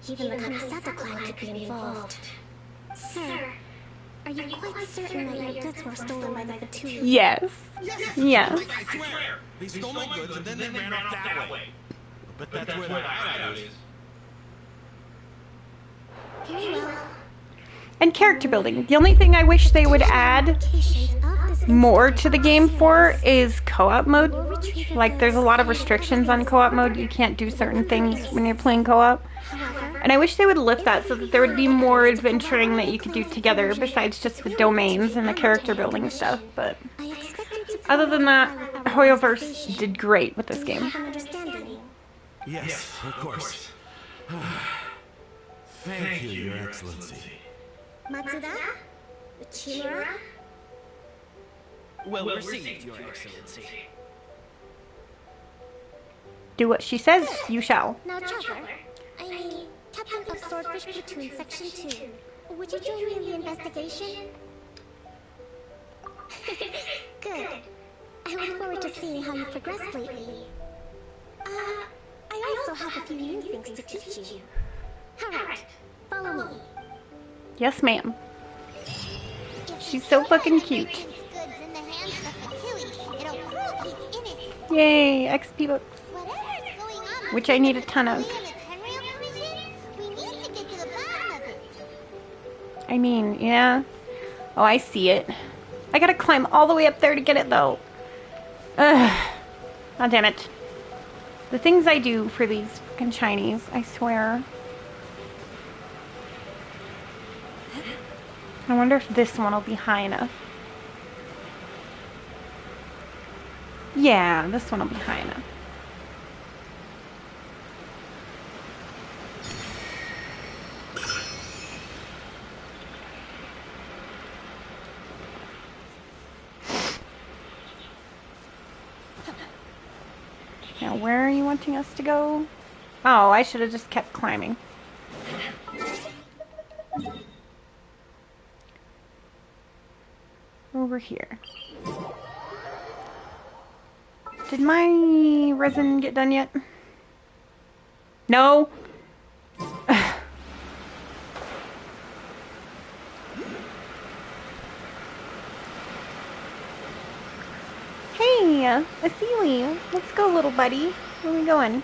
S5: Even the Kamisato clan could be involved. Sir, are you quite certain that your goods were stolen by the Fatui?
S1: Yes. Yes.
S14: I swear! They stole my goods and then they ran off that way. But that's where the hideout is.
S5: Very well.
S1: And character building. The only thing I wish they would add more to the game for is co-op mode. Like, there's a lot of restrictions on co-op mode. You can't do certain things when you're playing co-op. And I wish they would lift that so that there would be more adventuring that you could do together besides just the domains and the character building stuff. But other than that, Hoyoverse did great with this game.
S14: Yes, of course. Thank you, Your Excellency.
S5: Matsuda? Uchimura?
S10: Well received, Your Excellency.
S1: Do what she says, you shall.
S5: Now, Trevor, I mean, Captain of Swordfish Platoon Section 2, would you join me in the investigation? Good. I look forward to seeing how you progressed lately. I also have a few new things to teach you. Alright, follow me.
S1: Yes, ma'am. She's so fucking cute. Yay, XP books. Which I need a ton of. I mean, yeah. Oh, I see it. I gotta climb all the way up there to get it, though. Ugh. Oh, damn it. The things I do for these fucking shinies, I swear. I wonder if this one will be high enough. Yeah, this one will be high enough. Now, where are you wanting us to go? Oh, I should have just kept climbing. Over here. Did my resin get done yet? No? Hey, Atheli, let's go, little buddy. Where are we going?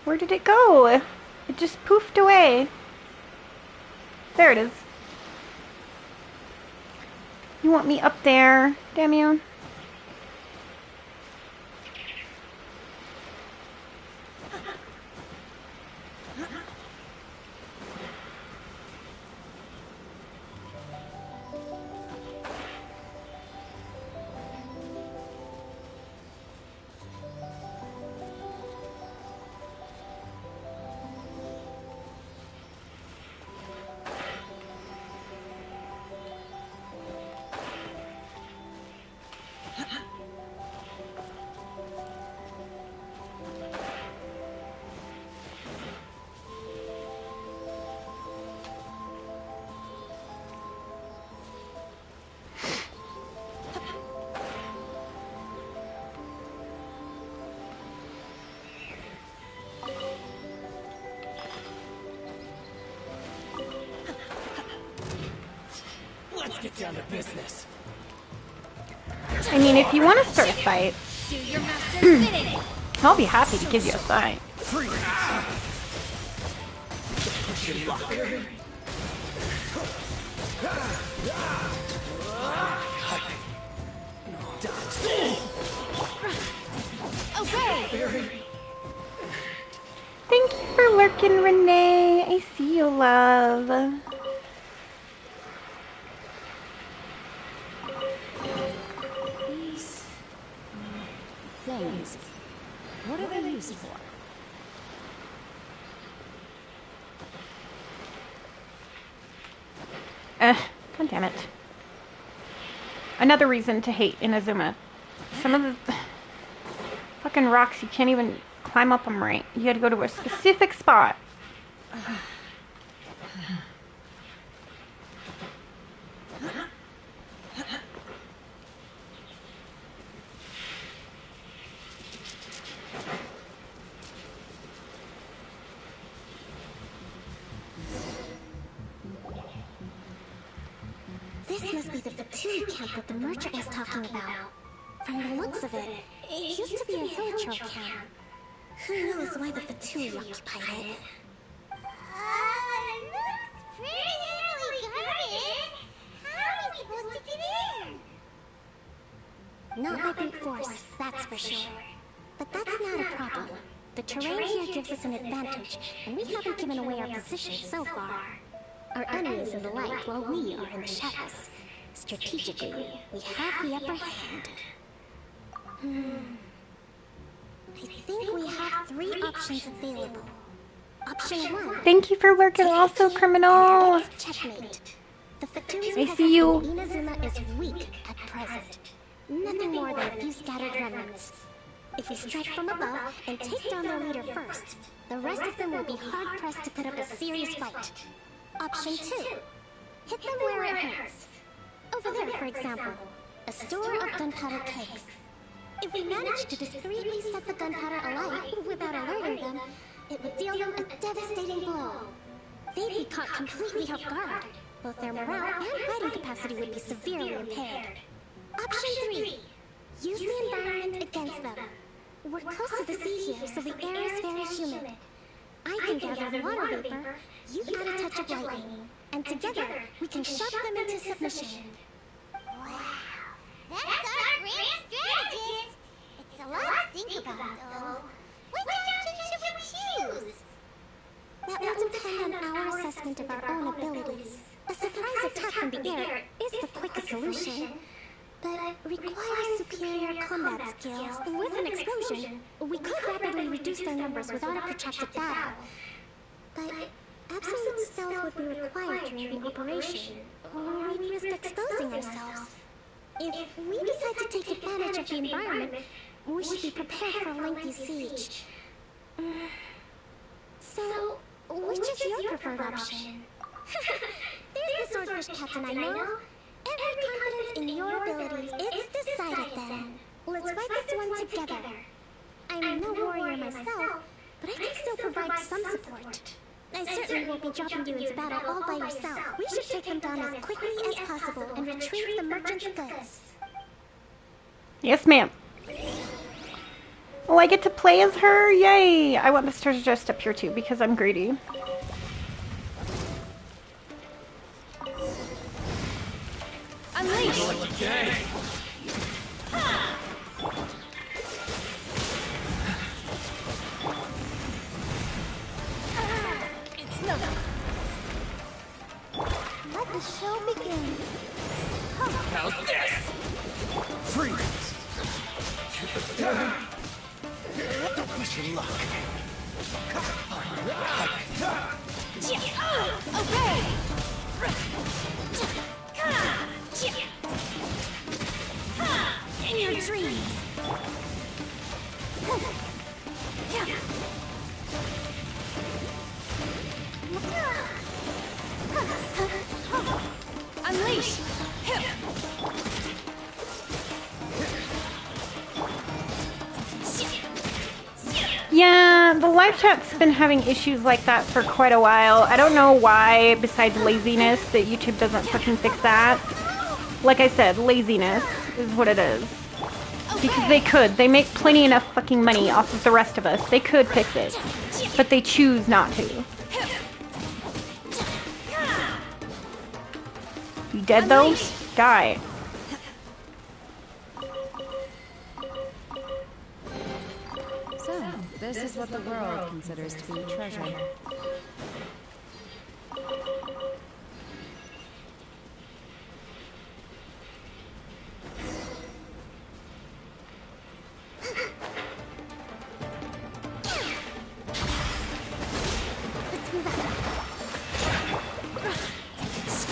S1: Where did it go? It just poofed away. There it is. You want me up there? Damn you.
S10: down to business.
S1: I mean, if you want to start a fight,
S5: Do your master's bidding.
S1: I'll be happy to give you a fight.
S10: Free.
S5: Obey.
S1: Thank you for lurking, Renee. I see you, love.
S2: These things, what are they used for?
S1: God damn it. Another reason to hate Inazuma. Some of the fucking rocks, you can't even climb up them right. You gotta go to a specific spot.
S5: This must be the Fatui camp that the merchant was talking about. From the looks of it, it used to be a Hilichurl camp. Who knows why the Fatui occupied it?
S4: Looks pretty heavily guarded. How are we supposed to get in?
S5: Not by brute force, that's for sure. But that's not a problem. The terrain here gives us an advantage, and we haven't given away our position so far. Our enemy is in the light, while we are in the shadows. Strategically, we have the upper hand. I think we have 3 options available. Option 1.
S1: Thank you for lurking also, criminal.
S5: It's checkmate. The Fatui's
S1: I
S5: presence
S1: see you.
S5: in Inazuma is weak at present. Nothing more than a few scattered remnants. If we strike from above and take down their leader first, the rest of them will be hard-pressed to put up a serious fight. Option 2. Hit them where it hurts. Over there, for example. A store of gunpowder kegs. If we manage to discreetly set the gunpowder alight without alerting them, it would deal them a devastating blow. They'd be caught completely off guard. Both their morale and fighting capacity would be severely impaired. Option 3. Use the environment against them. We're close to the sea here, so the air is very humid. I can gather the water vapor, you add a touch of lightning, and together we can shove them into submission.
S4: Wow. That's our grand strategist. It's a lot to think about, though. Which option should we choose?
S5: That will depend on our assessment of our own abilities. A surprise attack from the air is the quickest solution, but requires superior combat skills. With an explosion, we could rapidly reduce their numbers without a protracted battle. But absolute stealth would be required during the operation, or we'd risk exposing ourselves. If we decide to take advantage of the environment, we should be prepared for a lengthy siege. So, which is your preferred option? There's the swordfish captain I know. Every confidence in your abilities. It's decided then. Let's fight this one together. I'm no warrior myself, but I can still provide some support. I certainly won't be dropping you into battle all by yourself. We should take them down as quickly as possible and retrieve the merchant's goods.
S1: Yes, ma'am. Oh, I get to play as her? Yay! I want this treasure chest up here too because I'm greedy.
S5: Unleash! It's no.
S4: Let the show begin.
S10: How's this? Freeze!
S6: Don't push your luck.
S5: Obey! In your dreams! Unleash!
S1: Yeah, the live chat's been having issues like that for quite a while. I don't know why, besides laziness, that YouTube doesn't fucking fix that. Like I said, laziness is what it is. Because they could. They make plenty enough fucking money off of the rest of us. They could fix it. But they choose not to. You dead though? Die.
S2: So, this is what the world considers to be treasure.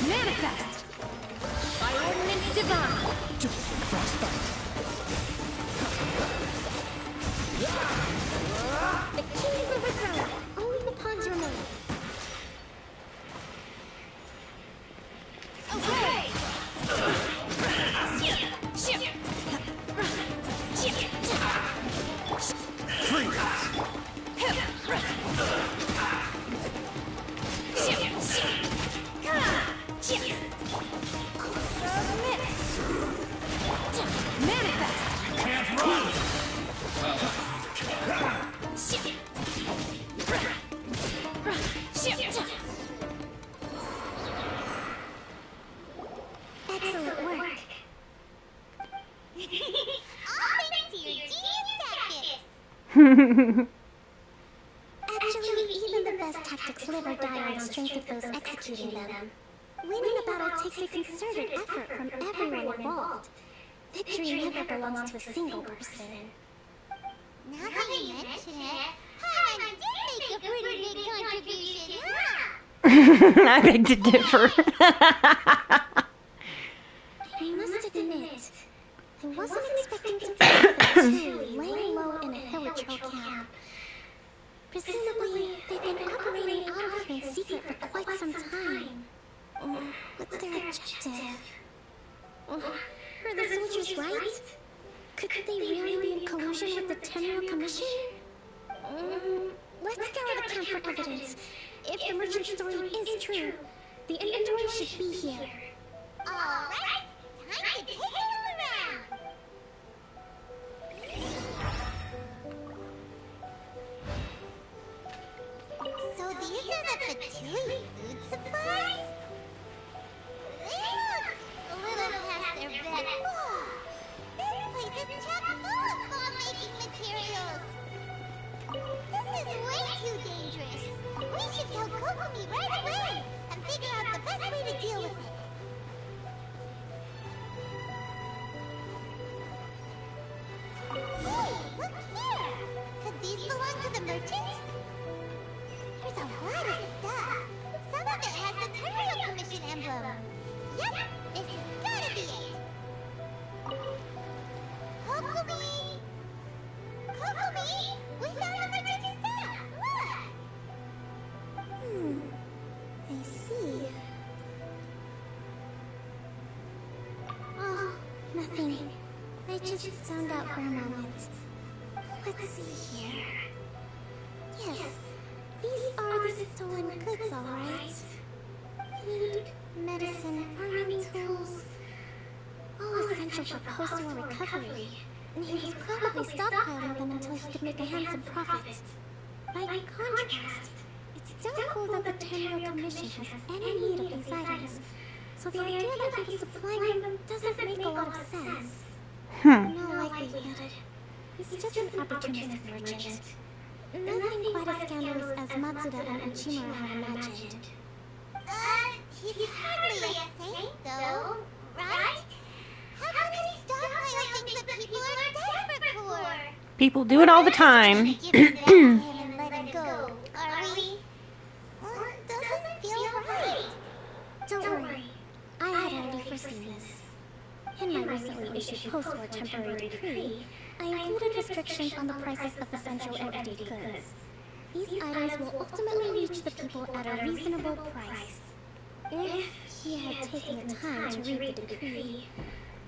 S5: Manifest! By ordinance divine! The king is overthrown. Only the pawns remain. Okay! Excellent work.
S4: All thanks to your genius tactics.
S5: Actually, even the best tactics live or die on the strength of those executing them. Winning a battle takes a concerted effort from everyone involved. Victory never belongs to a single person.
S4: Now that you mention it, Paimon did make a pretty big contribution, huh?
S1: I beg to differ.
S5: I must admit, I wasn't expecting to find Fatui laying low in a Hilichurl camp. Presumably, they've been operating out of here in secret for quite some time. What's their objective? Are the soldiers right? Could they really be in collusion with the Tenryou Commission? Let's scour the camp for evidence. If the merchant story is true, the inventory should be here.
S4: Alright, time to take a look around. So these are the Fatui food supplies? They look a little past their bed. This place is chock full of bomb-making materials. This is way too dangerous. We should tell Kokomi right away and figure out the best way to deal with it. Hey, look here! Could these belong to the merchant? There's a lot of stuff. Some of it has the Tenryou Commission emblem. Yep, this has gotta be it. Kokomi! Kokomi! We found the merchant's stuff! Look!
S5: I see. Oh, nothing. I just zoned out for a moment. Let's see here. Yes, these are the stolen goods, alright. Food, medicine, farming tools. All essential for post-war recovery. And he was probably stockpiling them until he could make a handsome profit. By contrast, it's doubtful that the Tenryou Commission has any need of these items. So the idea that he was supplying them doesn't make a lot of sense. No likelihood. He's just an opportunistic merchant. Nothing quite as scandalous as Matsuda and Uchimura have imagined.
S4: He's hardly a saint, though, right? How can he stockpile things that people are desperate for?
S1: People do it all the time.
S4: Give them back to him and let him go, are we? Doesn't feel right.
S5: Don't worry. I had already foreseen this. In my recently issued post-war temporary decree, I included restrictions on the prices of essential everyday goods. These items will ultimately reach the people at a reasonable price. If he had taken the time to read the decree,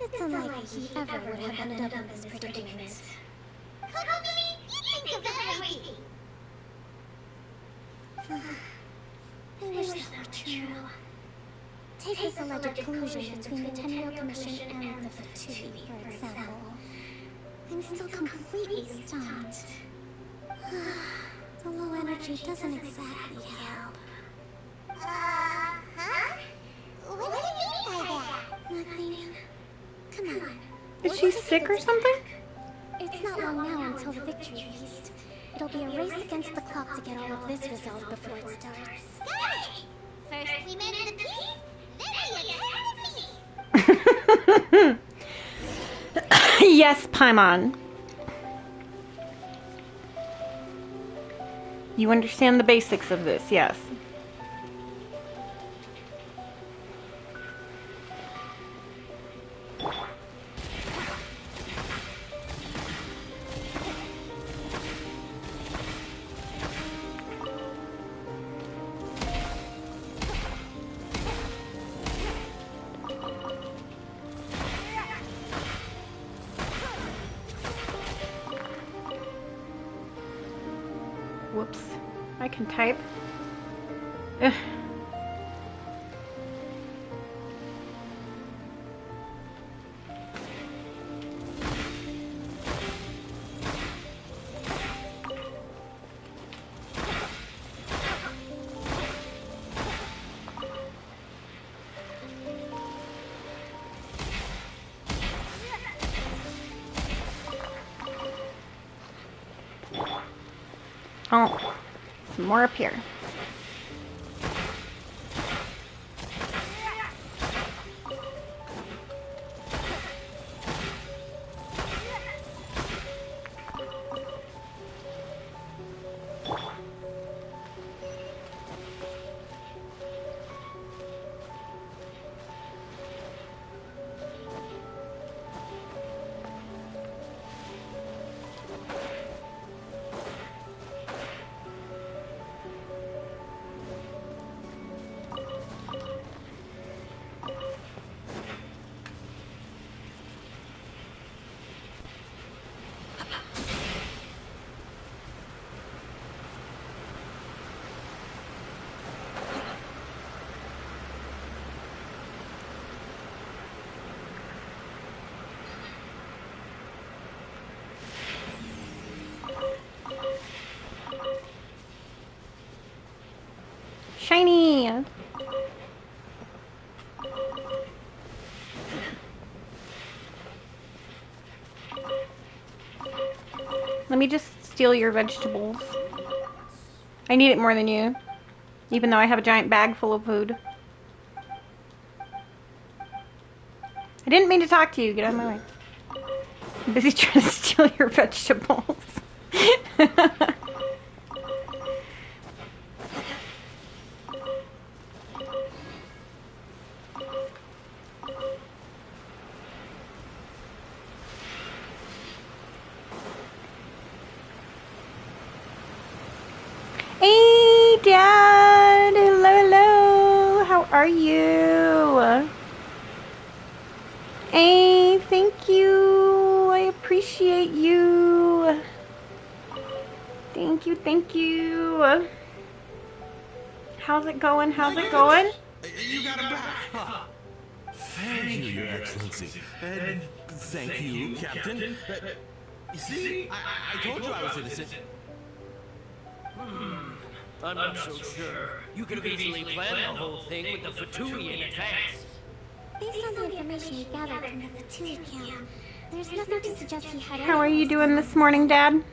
S5: it's unlikely he ever would have ended up in this predicament.
S4: Kokomi, you think of everything!
S5: I wish that were true. Take this alleged collusion between the Tenryo Commission and the Fatui, for example. I'm still completely stumped. The low energy doesn't exactly help.
S4: Huh? What do you mean by that?
S5: Nothing. Come on.
S1: Is she sick or something?
S5: It's not long now until the victory feast. It'll be a race against the clock to get all of this resolved before it starts.
S4: Got it! First we mend the peace, then we attack the feast.
S1: Yes, Paimon. You understand the basics of this, yes. Whoops. I can type. Ugh. Oh, some more up here. Shiny! Let me just steal your vegetables. I need it more than you, even though I have a giant bag full of food. I didn't mean to talk to you. Get out of my way. I'm busy trying to steal your vegetables. Hey, Dad! Hello, hello! How are you? Hey, thank you! I appreciate you! Thank you, thank you! How's it going? How's it going?
S14: You got him back! Huh. Thank you, Your Excellency. And thank you, Captain. You see, I told you I was innocent.
S10: I'm not so sure. You could have easily planned the whole thing with the Fatui in advance.
S5: Based on the information we gathered from the Fatui camp, there's nothing to suggest he had.
S1: How are you doing this morning, Dad?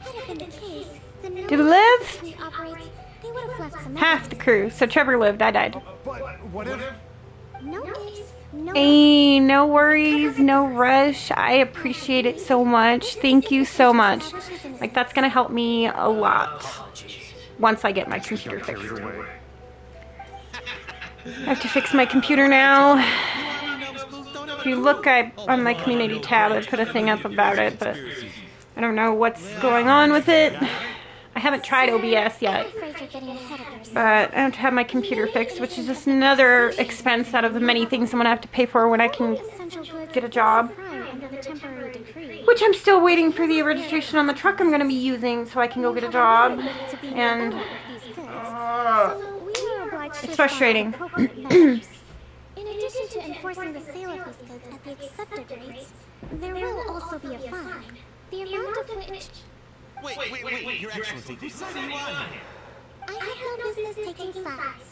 S5: Had it been the case, then
S1: Did we live?
S5: operates, they would have left some
S1: Half the crew. So Trevor lived, I died.
S14: But what if...
S5: No Ace, no
S1: Hey, no worries, no rush. I appreciate it so much. Thank you so much. Like, that's gonna help me a lot once I get my computer fixed. I have to fix my computer now. If you look on my community tab, I put a thing up about it, but I don't know what's going on with it. I haven't tried OBS yet, but I have to have my computer fixed, which is just another expense out of the many things I'm going to have to pay for when I can get a job. Which I'm still waiting for the registration on the truck I'm going to be using so I can go get a job. And it's frustrating.
S4: enforcing the sale of these goods at the accepted rates, there will also be a fine. The amount of which...
S14: Wait, Your Excellency, whose side are you on here?
S4: I have no business taking sides.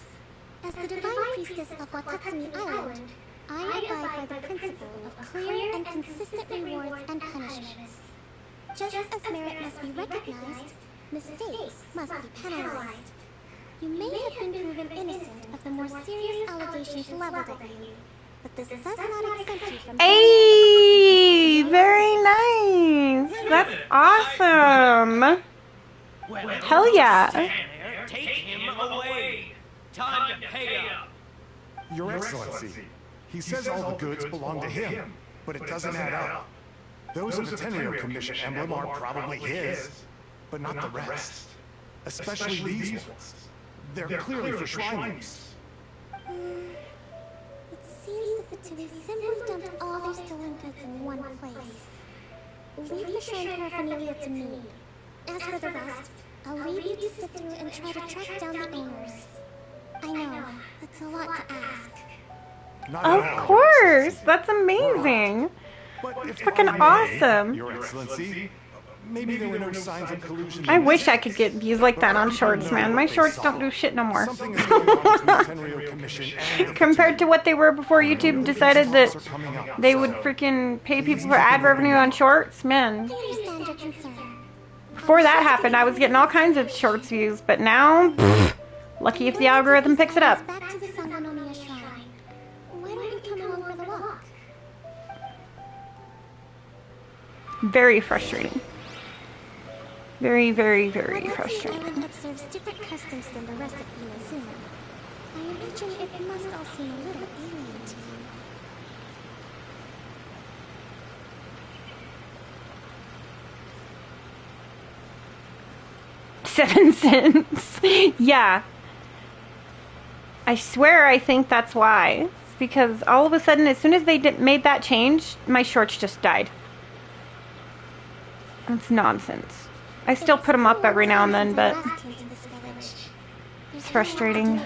S4: As the divine priestess of Watatsumi Island, I abide by the principle of clear and consistent rewards and punishments. Just as merit must be recognized, mistakes must be penalized. You may have been proven innocent of the more serious allegations leveled at you, but this does not exempt you from...
S1: Hey, very nice. That's awesome. Hell yeah.
S10: Take him away. Time to pay up.
S17: Your Excellency, he says all the goods belong to him, but it doesn't add up. Those of the Tenryo Commission emblem are probably his, but not the rest. Especially these ones. They're clearly for shrine use.
S4: It seems that the Tivi simply dumped all their stolen goods in one place. Leave the shrine paraphernalia to me. As for the rest, I'll leave you to sift through and try to track down the owners. I know, that's a lot to ask.
S1: Of course! That's amazing! It's fucking awesome!
S17: Your Excellency, maybe there were no signs of collusion.
S1: I wish I could get views like that on shorts, man. My shorts don't do shit no more. Compared to what they were before YouTube decided that they would freaking pay people for ad revenue on shorts, man.
S4: I understand your concern.
S1: Before that happened, I was getting all kinds of shorts views, but now, lucky if the algorithm picks it up.
S4: Back to the Sangonomiya Shrine. Why don't you come along for the walk?
S1: Very frustrating. Very, very, very frustrating.
S4: Island observes different customs than the rest of Inazuma. I imagine it must all seem a little alien to you.
S1: 7 cents. Yeah. I swear I think that's why. It's because all of a sudden, as soon as they made that change, my shorts just died. That's nonsense. I still put them up every now and then, but it's frustrating.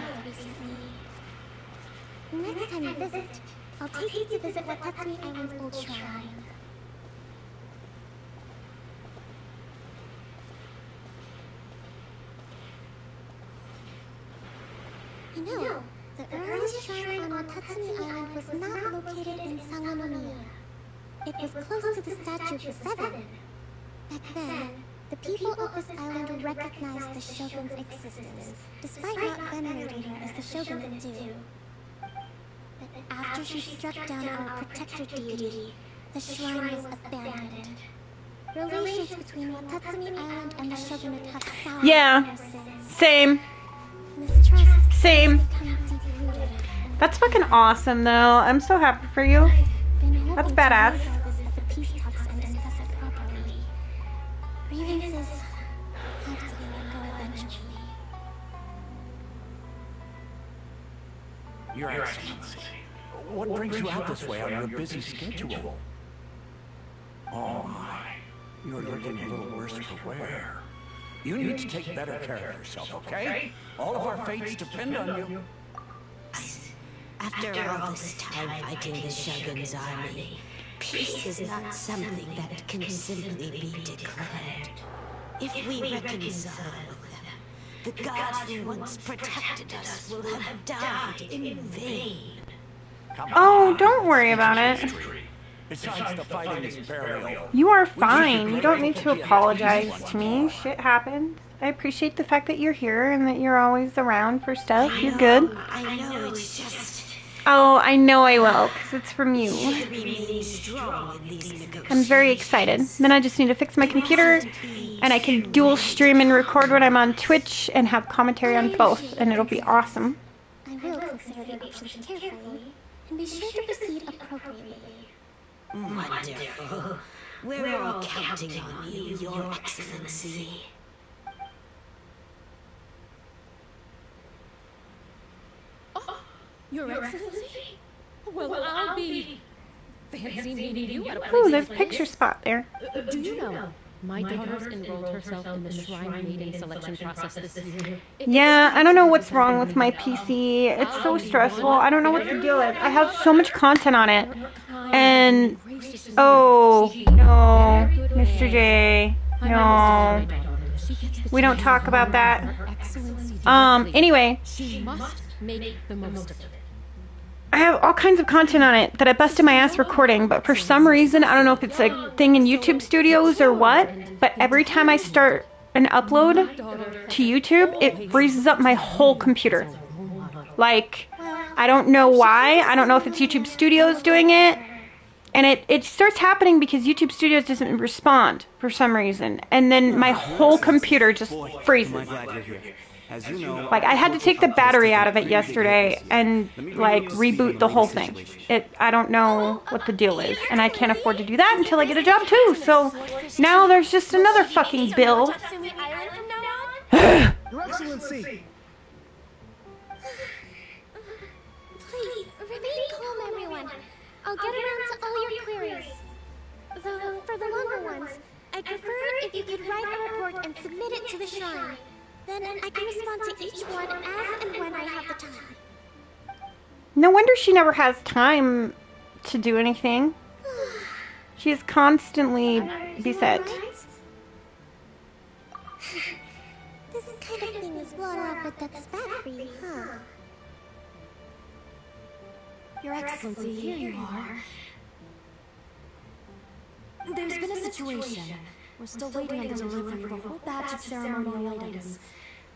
S4: Next time you visit, I'll take you to visit Watatsumi Island's old shrine. You know, the earliest shrine on Watatsumi Island was not located in Sangonomiya. It was close to the statue of the Seven. Back then, the people of this island recognized the Shogun's existence, despite not venerating her as the Shogun would do. But after she struck down our protector deity, the shrine was abandoned. Relations between Watatsumi Island and the Shogunate have soured
S1: Yeah,
S4: ever since.
S1: same.
S4: Mistrust
S1: Same.
S4: has become deep-rooted.
S1: That's fucking awesome, though. I'm so happy for you. That's badass.
S4: The peace talks and discuss it properly. Grievances have to be let go eventually.
S16: Your Excellency, what brings you out this way on your busy schedule? Oh my, you're looking a little worse for wear. You need to take better care of yourself, okay? All of our fates depend on you.
S18: After all this time fighting the Shogun's army, peace is not something that can simply be declared. If we reconcile with them, the gods who once protected us will have died in vain.
S1: Oh, don't worry about it.
S16: Besides, the fighting is barely over.
S1: You are fine. You don't need to apologize to me. Shit happens. I appreciate the fact that you're here and that you're always around for stuff. You're good.
S18: I know, it's just...
S1: Oh, I know I will, because it's from you.
S18: Remaining strong in these negotiations.
S1: I'm very excited. Then I just need to fix my computer, and I can dual stream and record when I'm on Twitch and have commentary on both, and it'll be awesome.
S4: I will consider the options carefully and be sure to proceed appropriately.
S18: Wonderful. We're all counting on you, Your Excellency.
S19: Your Excellency? Well, I'll be fancy meeting you at a place.
S1: Ooh, there's a picture spot there.
S19: Do you know?
S20: My daughter's enrolled herself in the Shrine Maiden selection process this year.
S1: Yeah, I don't know what's wrong with my PC. It's so stressful. I don't know what to do with. I have so much content on it. And, oh, no, Mr. J, no. We don't talk about that. Anyway.
S20: She must make the most of it.
S1: I have all kinds of content on it that I busted my ass recording, but for some reason, I don't know if it's a thing in YouTube Studios or what, but every time I start an upload to YouTube, it freezes up my whole computer. Like, I don't know why. I don't know if it's YouTube Studios doing it. And it starts happening because YouTube Studios doesn't respond for some reason. And then my whole computer just freezes.
S15: As you know,
S1: like, I had to take the battery out of it yesterday and, like, reboot the whole thing. I don't know what the deal is. And I can't afford to do that until I get a job, too. So now there's just another fucking bill.
S12: Your Excellency!
S4: Please, remain calm, everyone. I'll get around to all your queries. Though, for the longer ones, I'd prefer if you could write a report and submit it to the shrine. Then I can respond to each one as and when I have the time.
S1: No wonder she never has time to do anything. She is constantly beset.
S4: This kind of thing is water off a duck's back for you, huh?
S2: Your Excellency, here you are. There's been a situation. We're still waiting on the delivery of a whole batch of ceremonial items.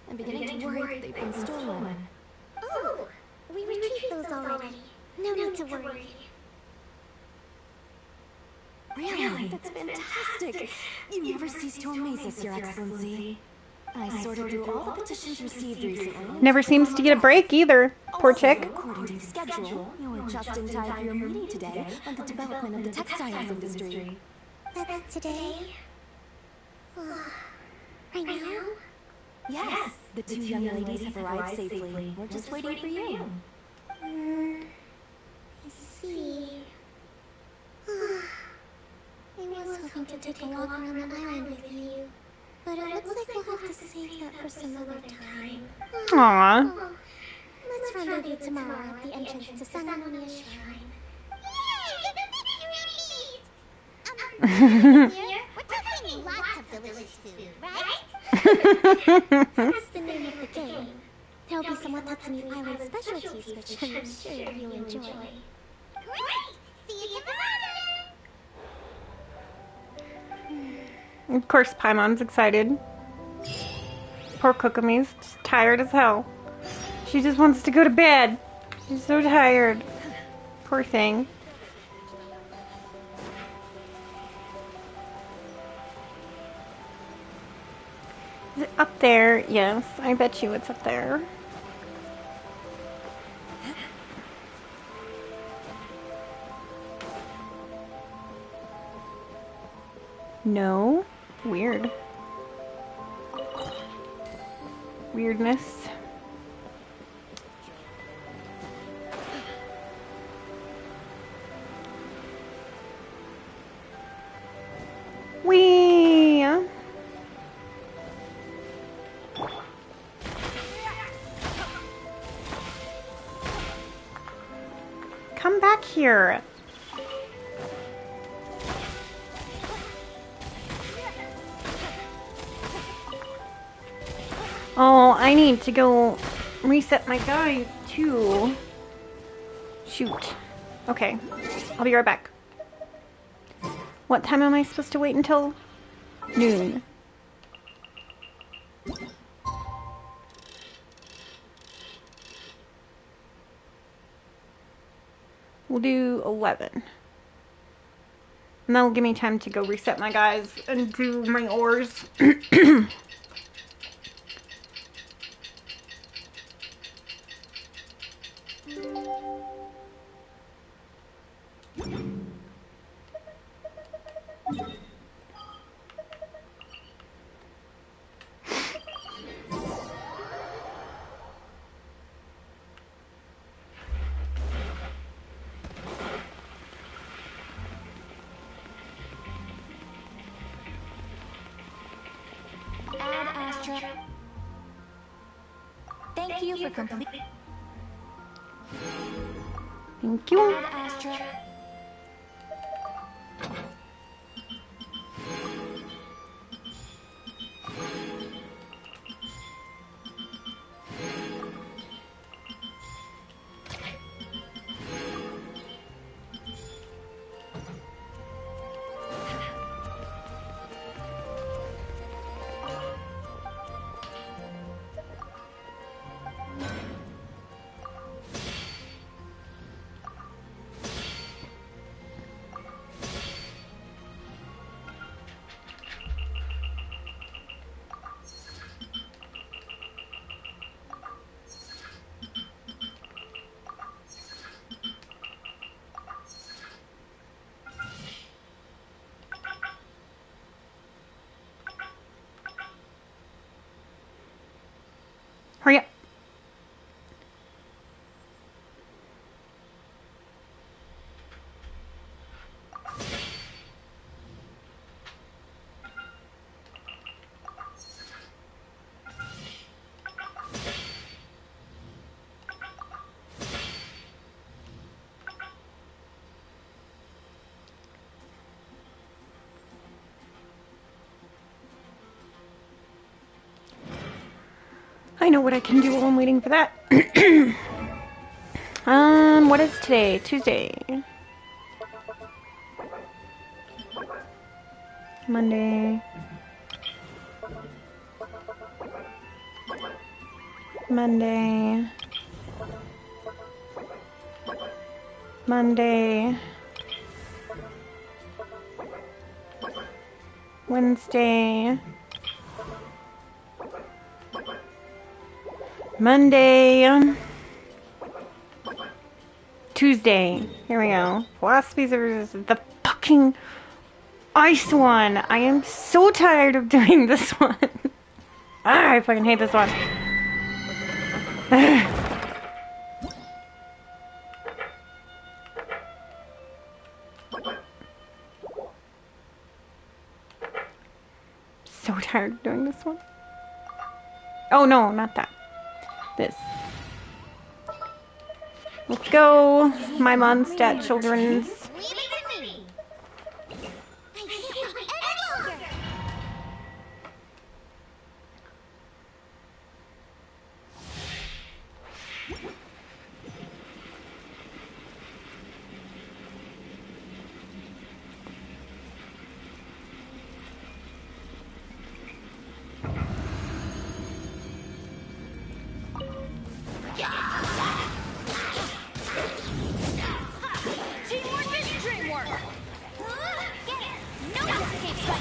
S2: I'm beginning to worry that they've been stolen.
S4: Oh, we retrieved those already. No need to worry.
S2: Really? That's fantastic. You never cease to amaze us, Your Excellency. I sorted through all the petitions received recently.
S1: Never seems to get a break either. Poor chick.
S2: According to the schedule, you were just in time for your meeting today on the development of the textiles industry.
S4: That's today? Right now?
S2: Yes, the two young ladies have arrived safely. We're just waiting for you.
S4: I see. I was hoping to take a walk around the island with you, but it looks like we'll have to save that for some other time.
S1: Aww.
S4: Let's rendezvous tomorrow at the entrance to Sangonia Shrine. Yay! We're talking lots of delicious food, right? That's the name of the game. There'll be some Watatsumi Island specialties, which I'm sure you'll enjoy. Great! See you tomorrow!
S1: Of course, Paimon's excited. Poor Kokomi's just tired as hell. She just wants to go to bed. She's so tired. Poor thing. Is it up there? Yes, I bet you it's up there. No? Weird. Weirdness. Wee! Come back here. Oh, I need to go reset my guys too. Shoot. Okay, I'll be right back. What time am I supposed to wait until? Noon. We'll do 11. And that'll give me time to go reset my guys and do my ores.
S5: Astra. Thank you for completing.
S1: Thank you.
S5: Add Astra.
S1: Hurry up. I know what I can do while I'm waiting for that. What is today? Tuesday. Monday. Monday. Monday. Wednesday. Monday. Tuesday. Here we go. Philosophies are the fucking ice one. I am so tired of doing this one. I fucking hate this one. So tired of doing this one. Oh no, not that. This. Let's go. My Mondstadt children's.
S4: Leave it to me. I can't wait any longer.
S5: Teamwork is dreamwork. Get it. No one escapes by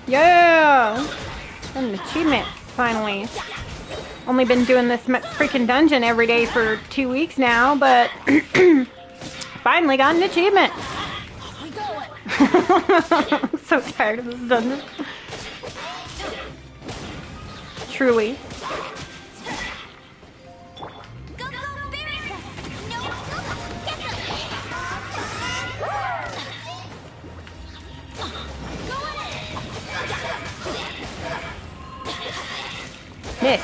S1: Yeah! An achievement, finally. Only been doing this freaking dungeon every day for 2 weeks now, but finally got an achievement. I'm so tired of this dungeon. Truly. Miss.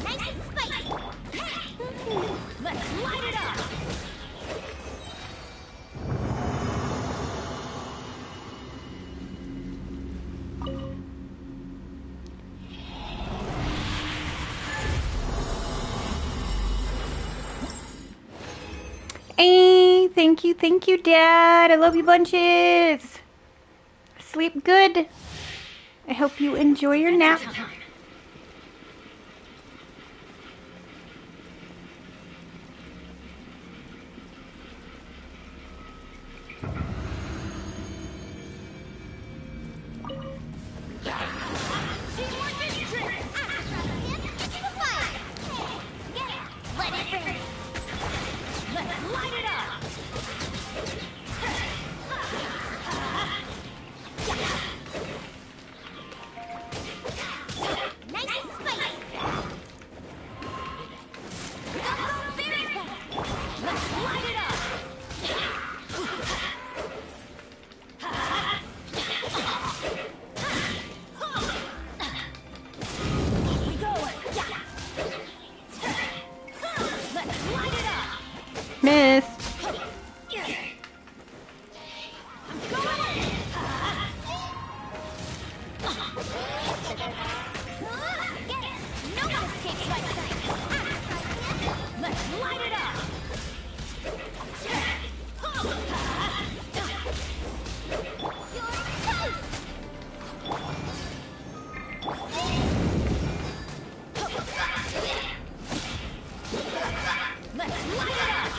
S4: Nice and spicy. Let's light it up.
S1: Hey, thank you, Dad. I love you bunches. Sleep good. I hope you enjoy your nap. Missed.
S5: No one escapes my sight. Let's light it up. Let's light it up.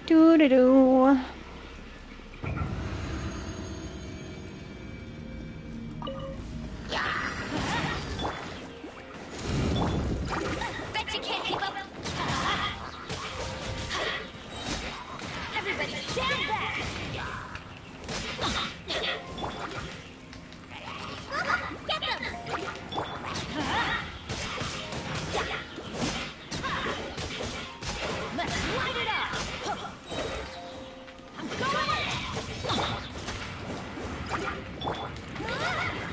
S1: Doo-doo-doo.
S5: Bet you can't keep up. Everybody stand back. Get them. Let's light it up. I'm going.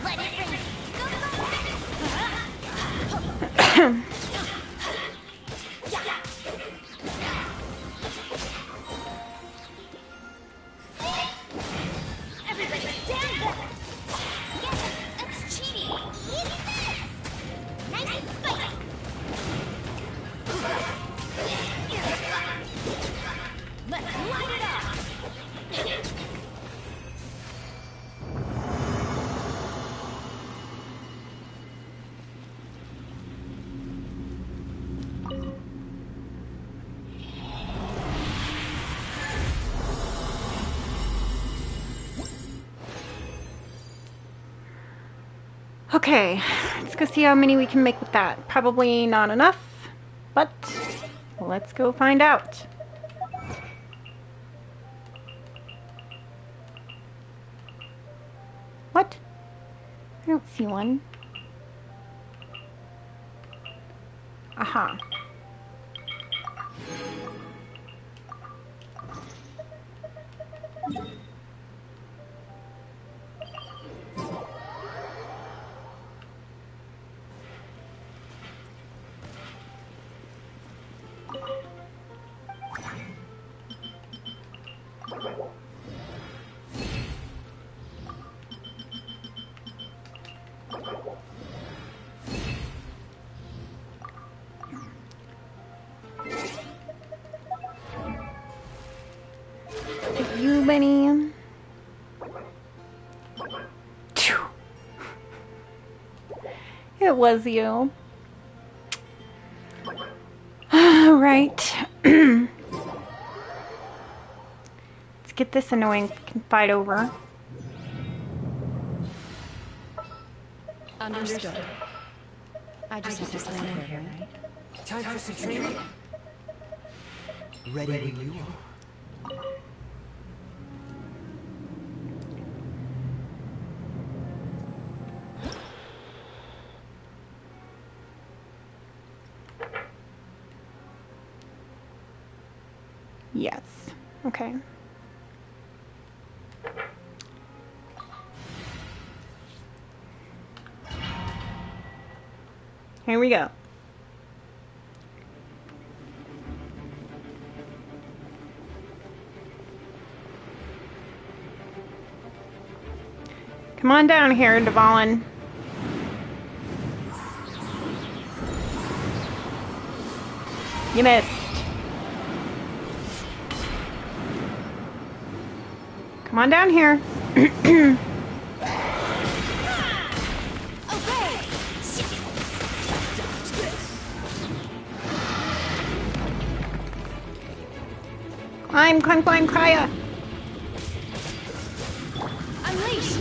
S5: Let it ring. Everybody stand back. Yes, that's cheating. Easy this. Nice and spicy. Let's light it up.
S1: Okay, let's go see how many we can make with that. Probably not enough, but let's go find out. What? I don't see one. Aha. You, Benny. It was you. All right. Let's get this annoying fight over.
S2: Understood. I just have to stand here, right?
S10: Time for some training?
S15: Ready when you are.
S1: Yes. Okay. Here we go. Come on down here, Dvalin. You missed. Come on down here. Climb, climb, climb, Kaya.
S5: Unleash.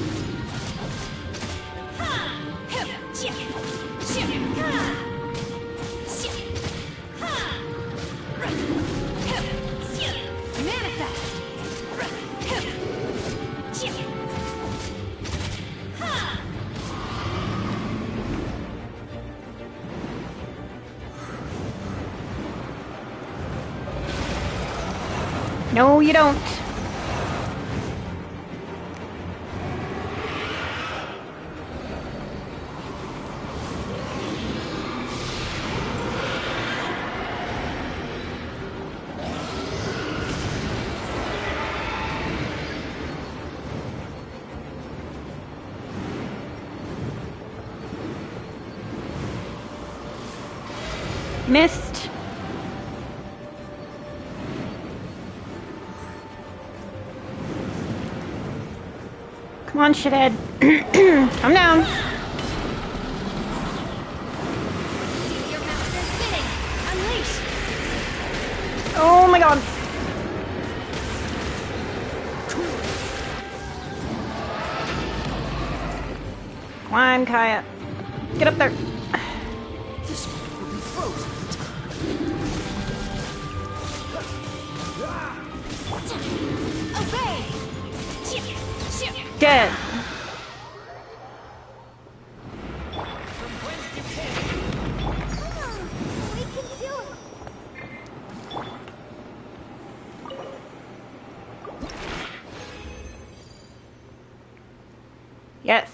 S1: No, you don't. Missed. Come on, shithead. Come down.
S5: Your master's bidding. Unleash.
S1: Oh my god. Climb, Kaya. Get up there.
S10: This will be frozen.
S5: Obey.
S1: Dead.
S4: We can do it.
S1: Yes.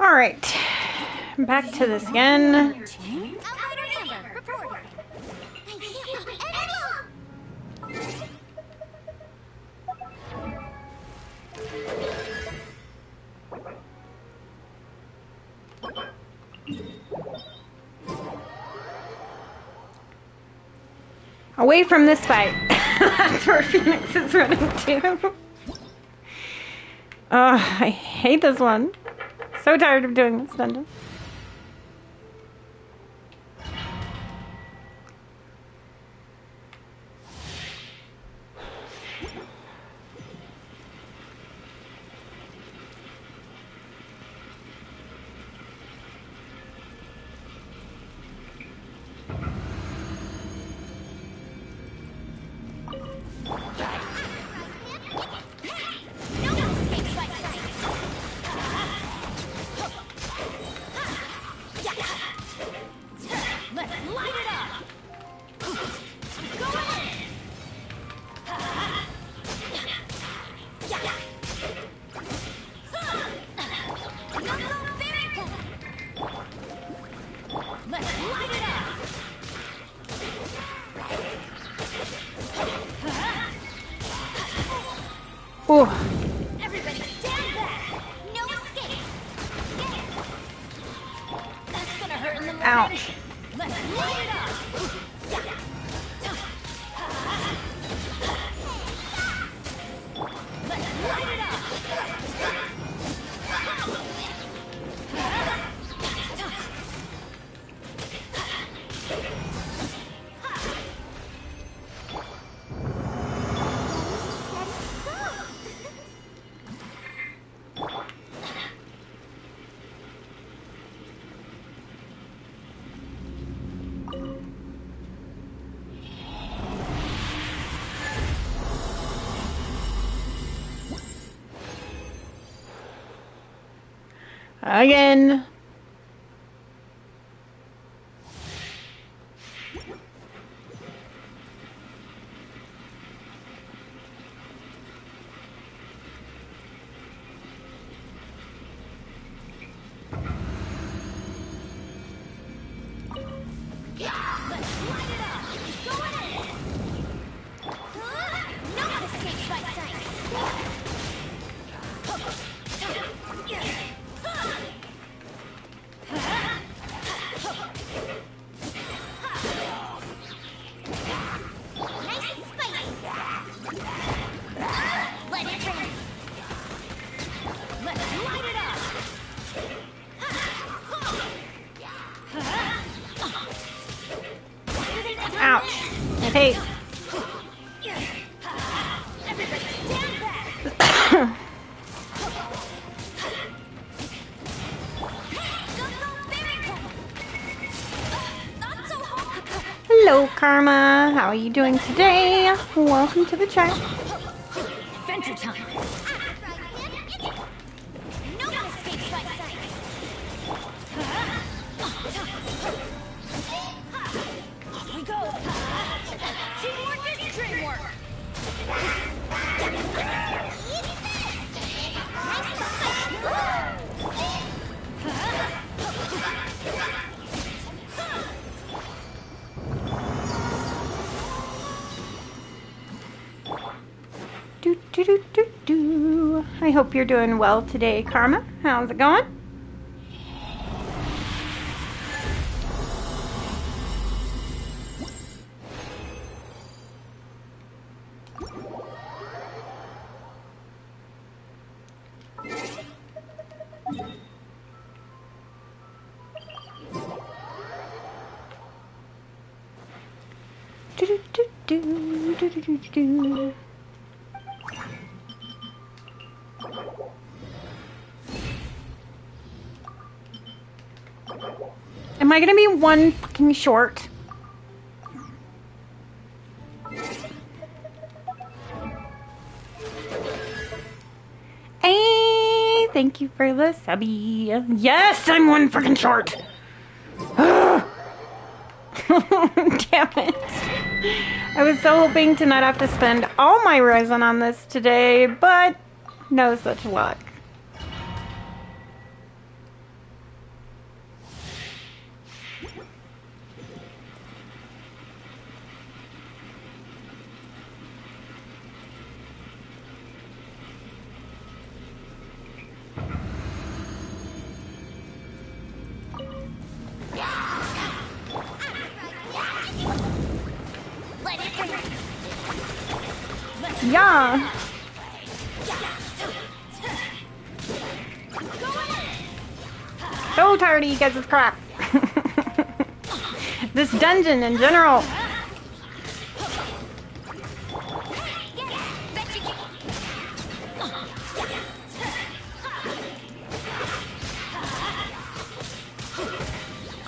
S1: All right. Back to this again.
S5: Outrider Amber, reporting. I can't wait any longer.
S1: Away from this fight. That's where Phoenix is running to. I hate this one. So tired of doing this dungeon. Ooh.
S5: Everybody stand back. No escape. That's gonna hurt in the morning.
S1: Ouch.
S5: Let's light it up. Let's light it up.
S1: Again. Ouch. I hate. Hello, Karma. How are you doing today? Welcome to the chat.
S5: Adventure time. No escape face my sights. Off we go. Teamwork is dreamwork.
S1: Do. I hope you're doing well today, Karma. How's it going? Do. Am I gonna be one fucking short? Hey, thank you for the subby. Yes, I'm one fucking short. Damn it. I was so hoping to not have to spend all my resin on this today, but no such luck. Yeah. So tired of you guys' crap. This dungeon in general.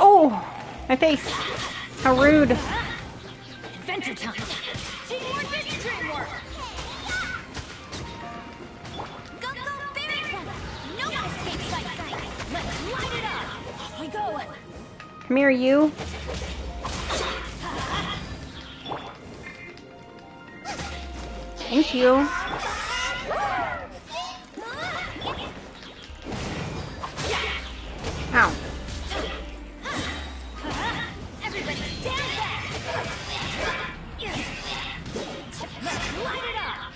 S1: Oh, my face. How rude.
S5: Adventure time. Teamwork is dreamwork. We go.
S1: Come here, you. Thank you. Ow.
S5: Everybody stand back. Let's light it up.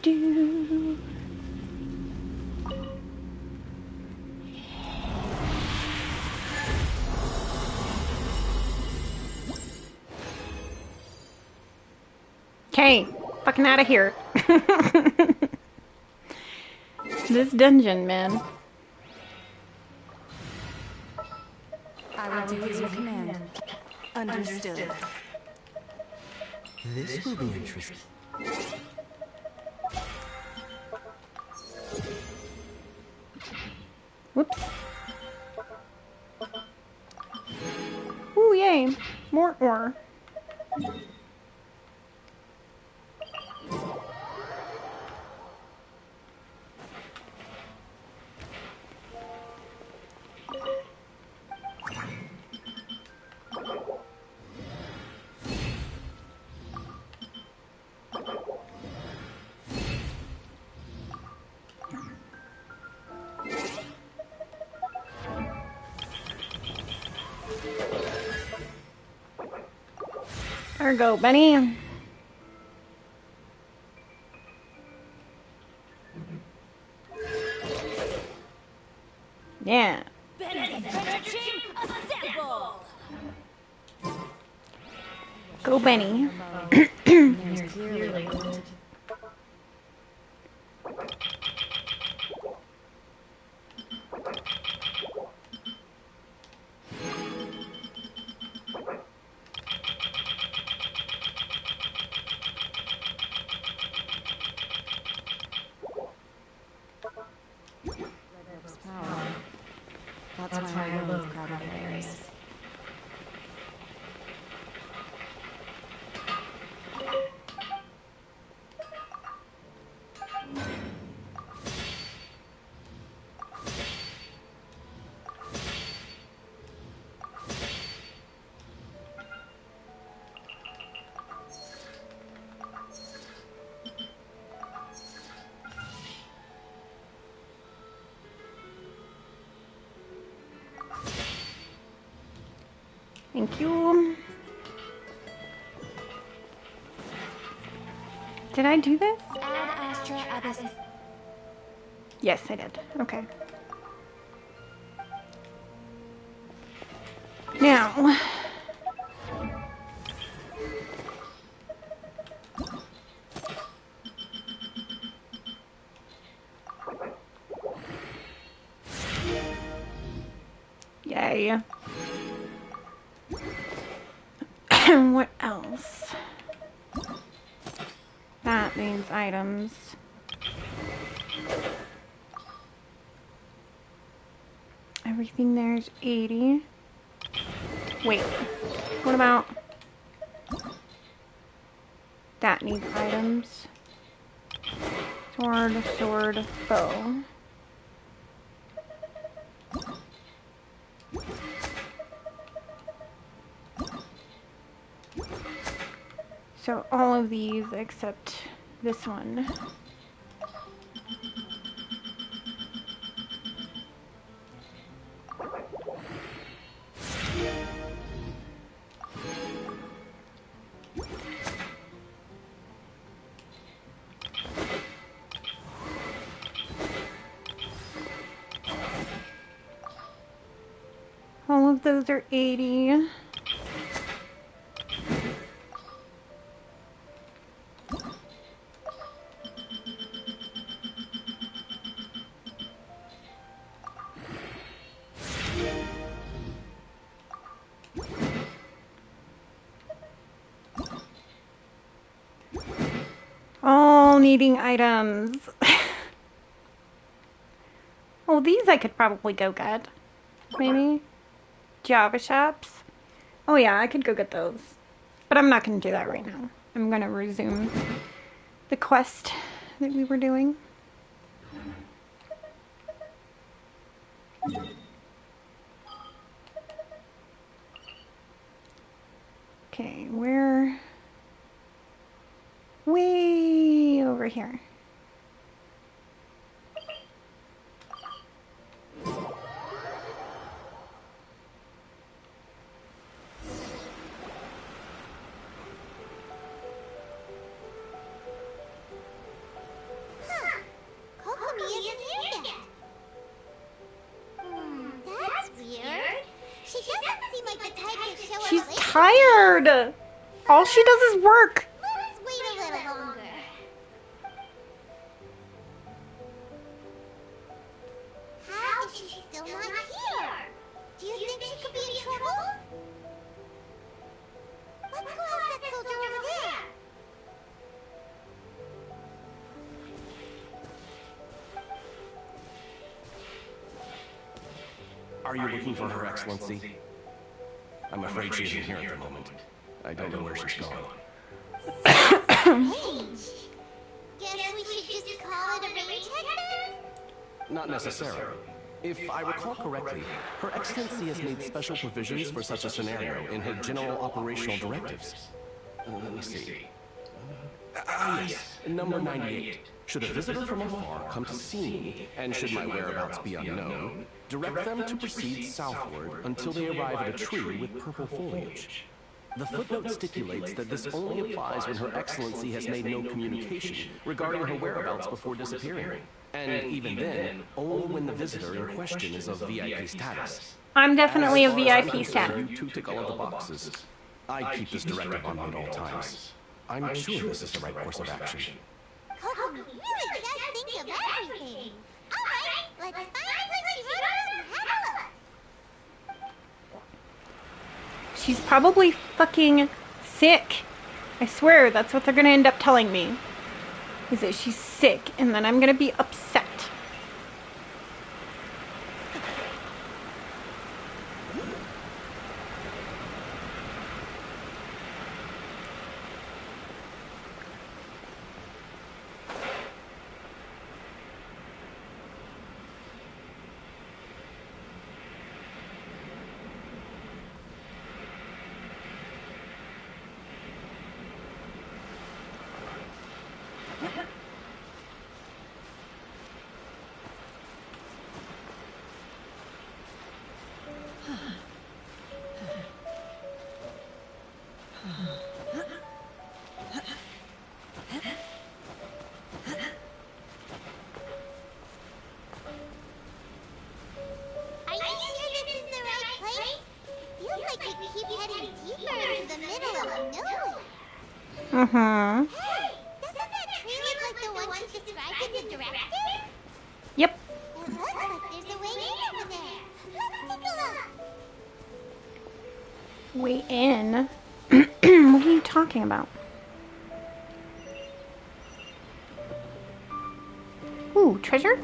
S1: Do. Okay, fucking out of here. This dungeon, man.
S2: I will do as you command.
S21: Understood. This will be interesting.
S1: Whoops. Ooh, yay. More ore. There we go, Benny. Yeah. Go, Benny.
S2: There's clearly power. That's why I loathe crowded areas.
S1: Thank you. Did I do this?
S2: Ad Astra Abyss.
S1: Yes, I did. Okay. Now. Yay. What else? That means items. Everything there's 80. Wait. What about... That needs items. Sword, sword, bow. So all of these except this one. All of those are 80. All needing items. Oh, these I could probably go get. Maybe. Java shops. Oh yeah, I could go get those. But I'm not going to do that right now. I'm going to resume the quest that we were doing. Okay, we're way over here.
S4: Kokomi isn't here yet. That's weird. She doesn't seem like the type to show up
S1: She's
S4: late.
S1: tired. All she does is work.
S4: Let's wait a little longer. How is she still not here? Do you think she could be in trouble? Let's go ask that soldier over there.
S6: Are you looking for Her Excellency? I'm afraid she isn't here at the moment. I don't know where she's gone.
S4: Strange. Guess we should just call it a rain check then?
S6: Not necessarily. If I recall correctly, Her Excellency has made special provisions for such a scenario in her general operational directives. Let me see. Yes, number 98. Should a visitor from afar come to see me, and should my whereabouts be unknown, direct them to proceed southward until they arrive at a tree with purple foliage. The footnote stipulates that this only applies when Her Excellency has made no communication regarding her whereabouts before disappearing. And even then, only when the visitor in question is of VIP status.
S1: I'm definitely a
S6: As far as I'm
S1: VIP
S6: concerned,
S1: stat.
S6: You two tick all of the boxes. I keep this directive on me at all times. I'm sure this is the right course of action.
S4: Kokomi really does think of everything. Alright, let's find the place she wrote about and have a look.
S1: She's probably fucking sick. I swear that's what they're gonna end up telling me. Is that she's sick, and then I'm gonna be upset. Mm-hmm.
S4: Hey, doesn't that tree look like the one she described in the directive?
S1: Yep.
S4: It looks like there's a way in over there. Let's take a look.
S1: Way in? What are you talking about? Ooh, treasure?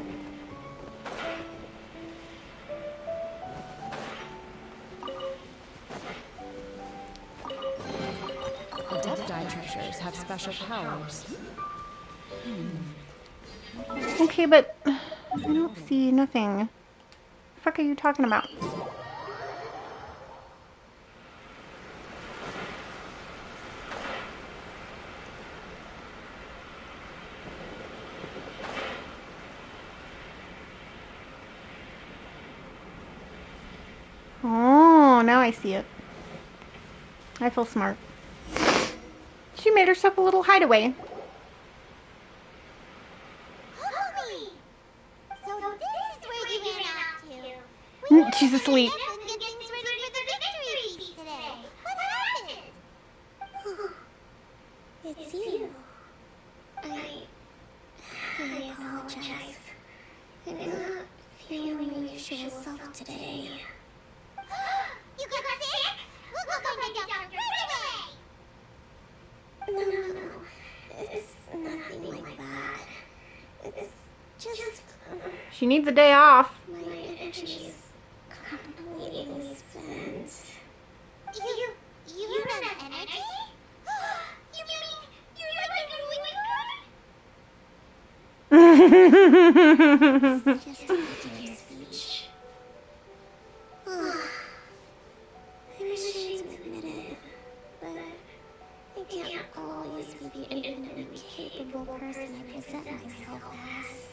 S2: Adepti treasures have special powers.
S1: Okay, but I don't see nothing. The fuck are you talking about? Oh, now I see it. I feel smart. She made herself a little hideaway.
S4: Homie! So this is where you ran off to.
S1: She's asleep.
S4: And get things ready for the victory feast today. What happened?
S5: It's you. I apologize. I'm not feeling my usual self today.
S4: You got sick? We'll go find a doctor right away!
S5: No, it's nothing like that. It's just...
S1: She needs a day off.
S5: my energy's completely spent.
S4: You run energy? You mean you're like a ruined
S5: Just a figure of speech. I'm ashamed to admit it, but I can't always be the infinitely capable person I present myself as.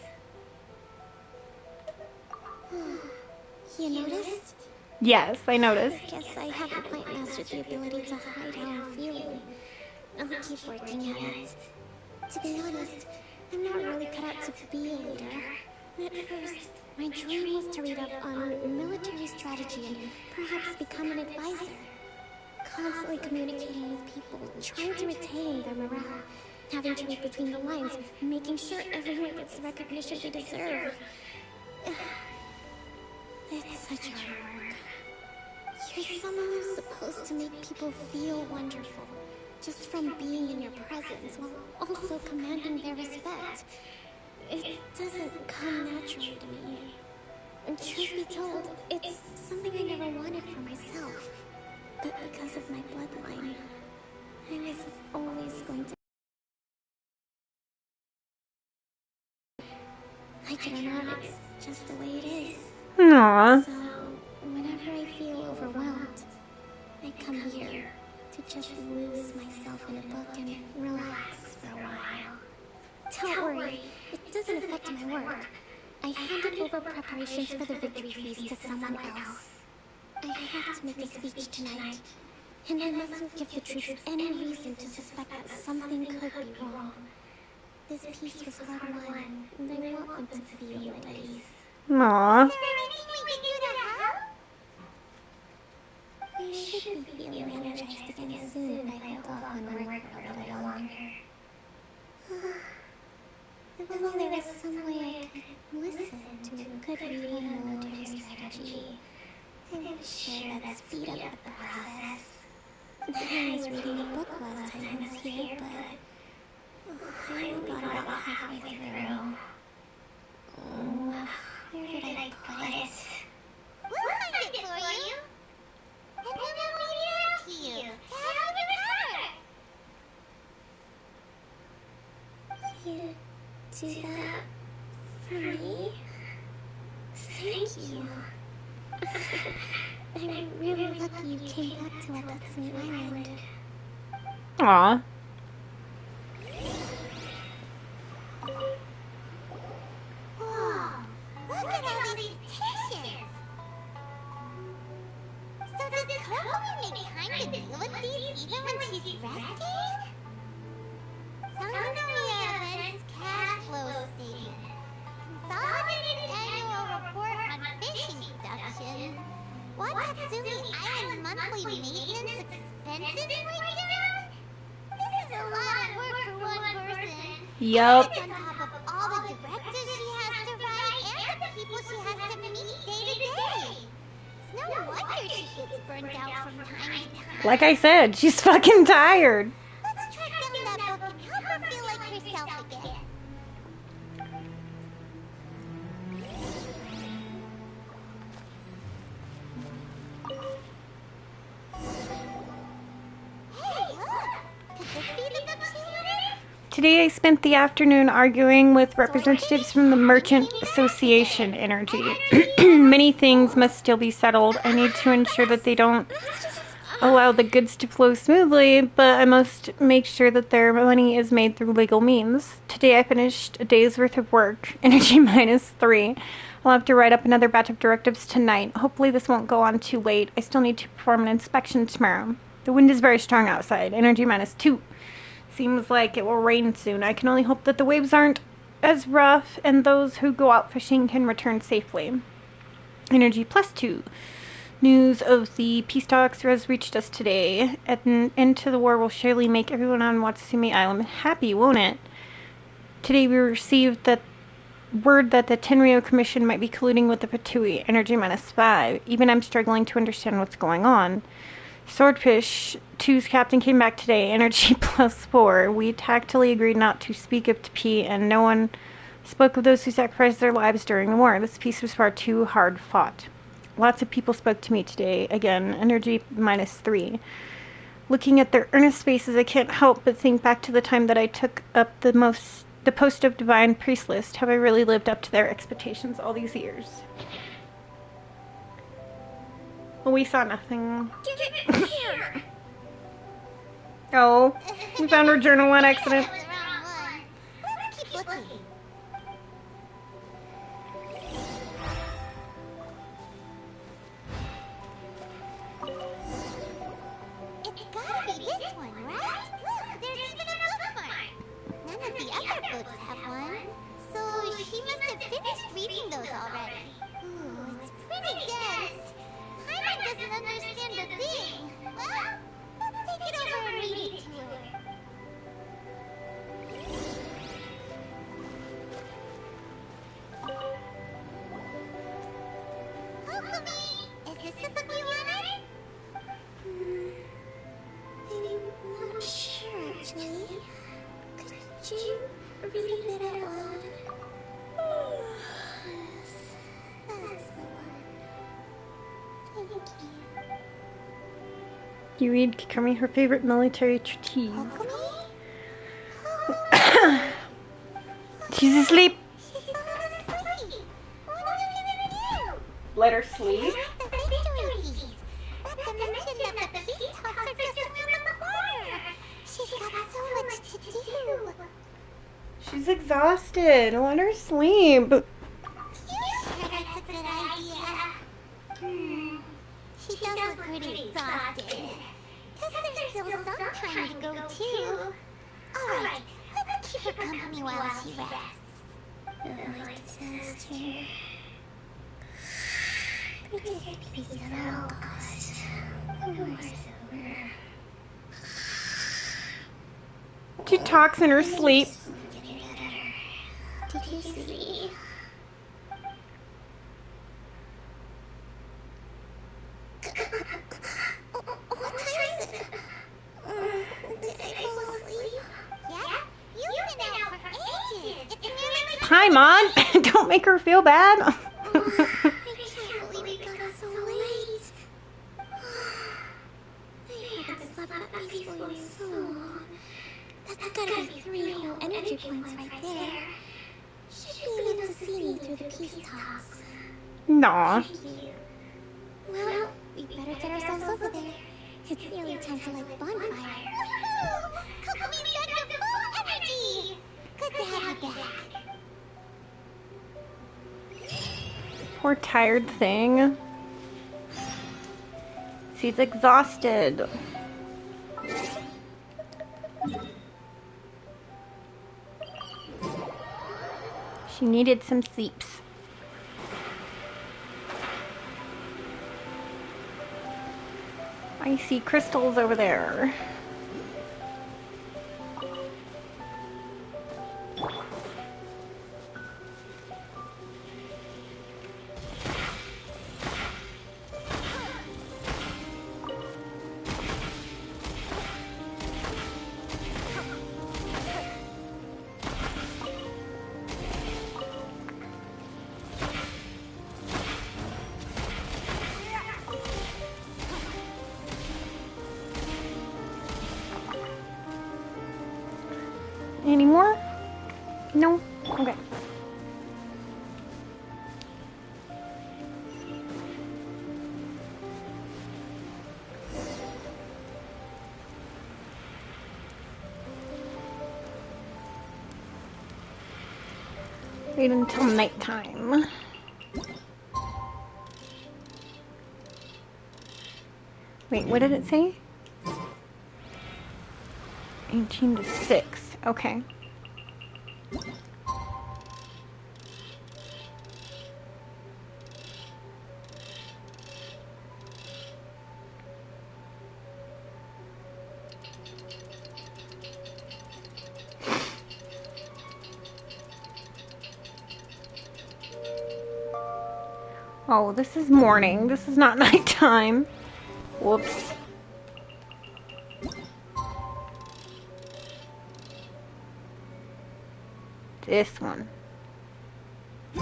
S5: You noticed?
S1: Yes, I noticed.
S5: I guess I haven't quite mastered the ability to hide how I'm feeling. I'll keep working at it. To be honest, I'm not really cut out to be a leader. At first, my dream was to read up on military strategy and perhaps become an advisor. Constantly communicating with people, trying to retain their morale, having to read between the lines, making sure everyone gets the recognition they deserve. It's such hard work. You're someone who's supposed to make people feel wonderful, just from being in your presence, while also commanding their respect. It doesn't come naturally to me. And truth be told, it's something I never wanted for myself. But because of my bloodline, I was always going to... Like it or not, it's just the way it is.
S1: Aww.
S5: So, whenever I feel overwhelmed, I come here to just lose myself in a book and relax for a while. Don't worry, it doesn't affect my work. I handed over preparations for the victory feast to someone else. I have to make a speech tonight, and I mustn't give the troops any reason to suspect that something could be wrong. This peace was hard won, and I want them to feel at ease.
S1: Aww.
S4: Is there anything we can do to help?
S5: You should be feeling energized again soon if I hold off on work for a little longer. If only there was some way I could listen to a good read on military strategy, I'm sure that'd speed up the process. I was reading a book last time I was here, but I only got about halfway through. Where did I put it?
S4: We'll find it for you. And then we'll read it out to you, to help you recover.
S5: You do that for me? Thank you. I'm really lucky you came back to Watatsumi Island.
S1: Aww.
S4: Whoa, look at all these petitions. So does Kokomi make time to deal with these even when she's resting? Sangonomiya events cash flow statement. Consolidated annual report on fishing production. Watatsumi Island monthly maintenance expenses breakdown? This is a a lot of work for one person.
S1: Yup.
S4: That's on top of all the directives she has to write and the people she has to meet day to day. It's no wonder she gets burnt out from time to time.
S1: Like I said, she's fucking tired.
S4: Let's track down that book and help her feel like herself again. Hey, look! Could this be the book she wanted?
S1: Today I spent the afternoon arguing with representatives from the Merchant Association Energy. Many things must still be settled. I need to ensure that they don't allow the goods to flow smoothly, but I must make sure that their money is made through legal means. Today I finished a day's worth of work, energy -3. I'll have to write up another batch of directives tonight. Hopefully this won't go on too late. I still need to perform an inspection tomorrow. The wind is very strong outside, energy -2. Seems like it will rain soon. I can only hope that the waves aren't as rough and those who go out fishing can return safely. Energy +2. News of the peace talks has reached us today. An end to the war will surely make everyone on Watsume Island happy, won't it? Today we received that word that the Tenryo Commission might be colluding with the Patui, energy -5. Even I'm struggling to understand what's going on. Swordfish 2's captain came back today, energy +4. We tactily agreed not to speak of P, and no one spoke of those who sacrificed their lives during the war. This peace was far too hard fought. Lots of people spoke to me today. Again, energy -3. Looking at their earnest faces, I can't help but think back to the time that I took up the post of divine priest list. Have I really lived up to their expectations all these years? Well, we saw nothing.
S4: Give it here!
S1: Oh, we found her journal on accident.
S4: Let's keep looking. It's gotta be this one, right? Look, there's even a bookmark. None of the other books have one. So she must have finished reading those already. Ooh, it's pretty dense. Paimon doesn't understand a thing. Well, let's take it over and read it to her. Kokumi, is this the book you wanted? I'm not sure, actually. Could you read it out loud? Yes, that's the one. Thank you.
S1: You read Kikami her favorite military treatise. She's asleep. Let her sleep.
S4: Not to mention that the peace talks are just around the corner. She's got so much to do.
S1: She's exhausted. Let her sleep.
S4: You sure that's a good idea? She does look pretty exhausted. Guess there's still some time to go too. Alright, let's keep her company while she rests. Oh, disaster. Protect peace at all costs. The war's over.
S1: She talks in her sleep.
S4: Did you see? What time is it? Did I fall asleep? Yeah? You've been out for ages. It's nearly
S1: Paimon, don't make her feel bad.
S4: I can't believe it got so late. I haven't slept that peacefully in so long. That's gotta be 3 whole energy points right there. Should be enough to see me through the peace talks.
S1: Nah.
S4: Thank you. Well, we better get ourselves over there. It's nearly time to light the bonfire. Woohoo! Kokomi's got your full energy! Good to have you back.
S1: Poor tired thing. She's exhausted. She needed some sleeps. I see crystals over there. Any more? No? Okay. Wait until nighttime. Wait, what did it say? 18 to 6. Okay. Oh, this is morning. This is not nighttime. Whoops. This one.
S5: It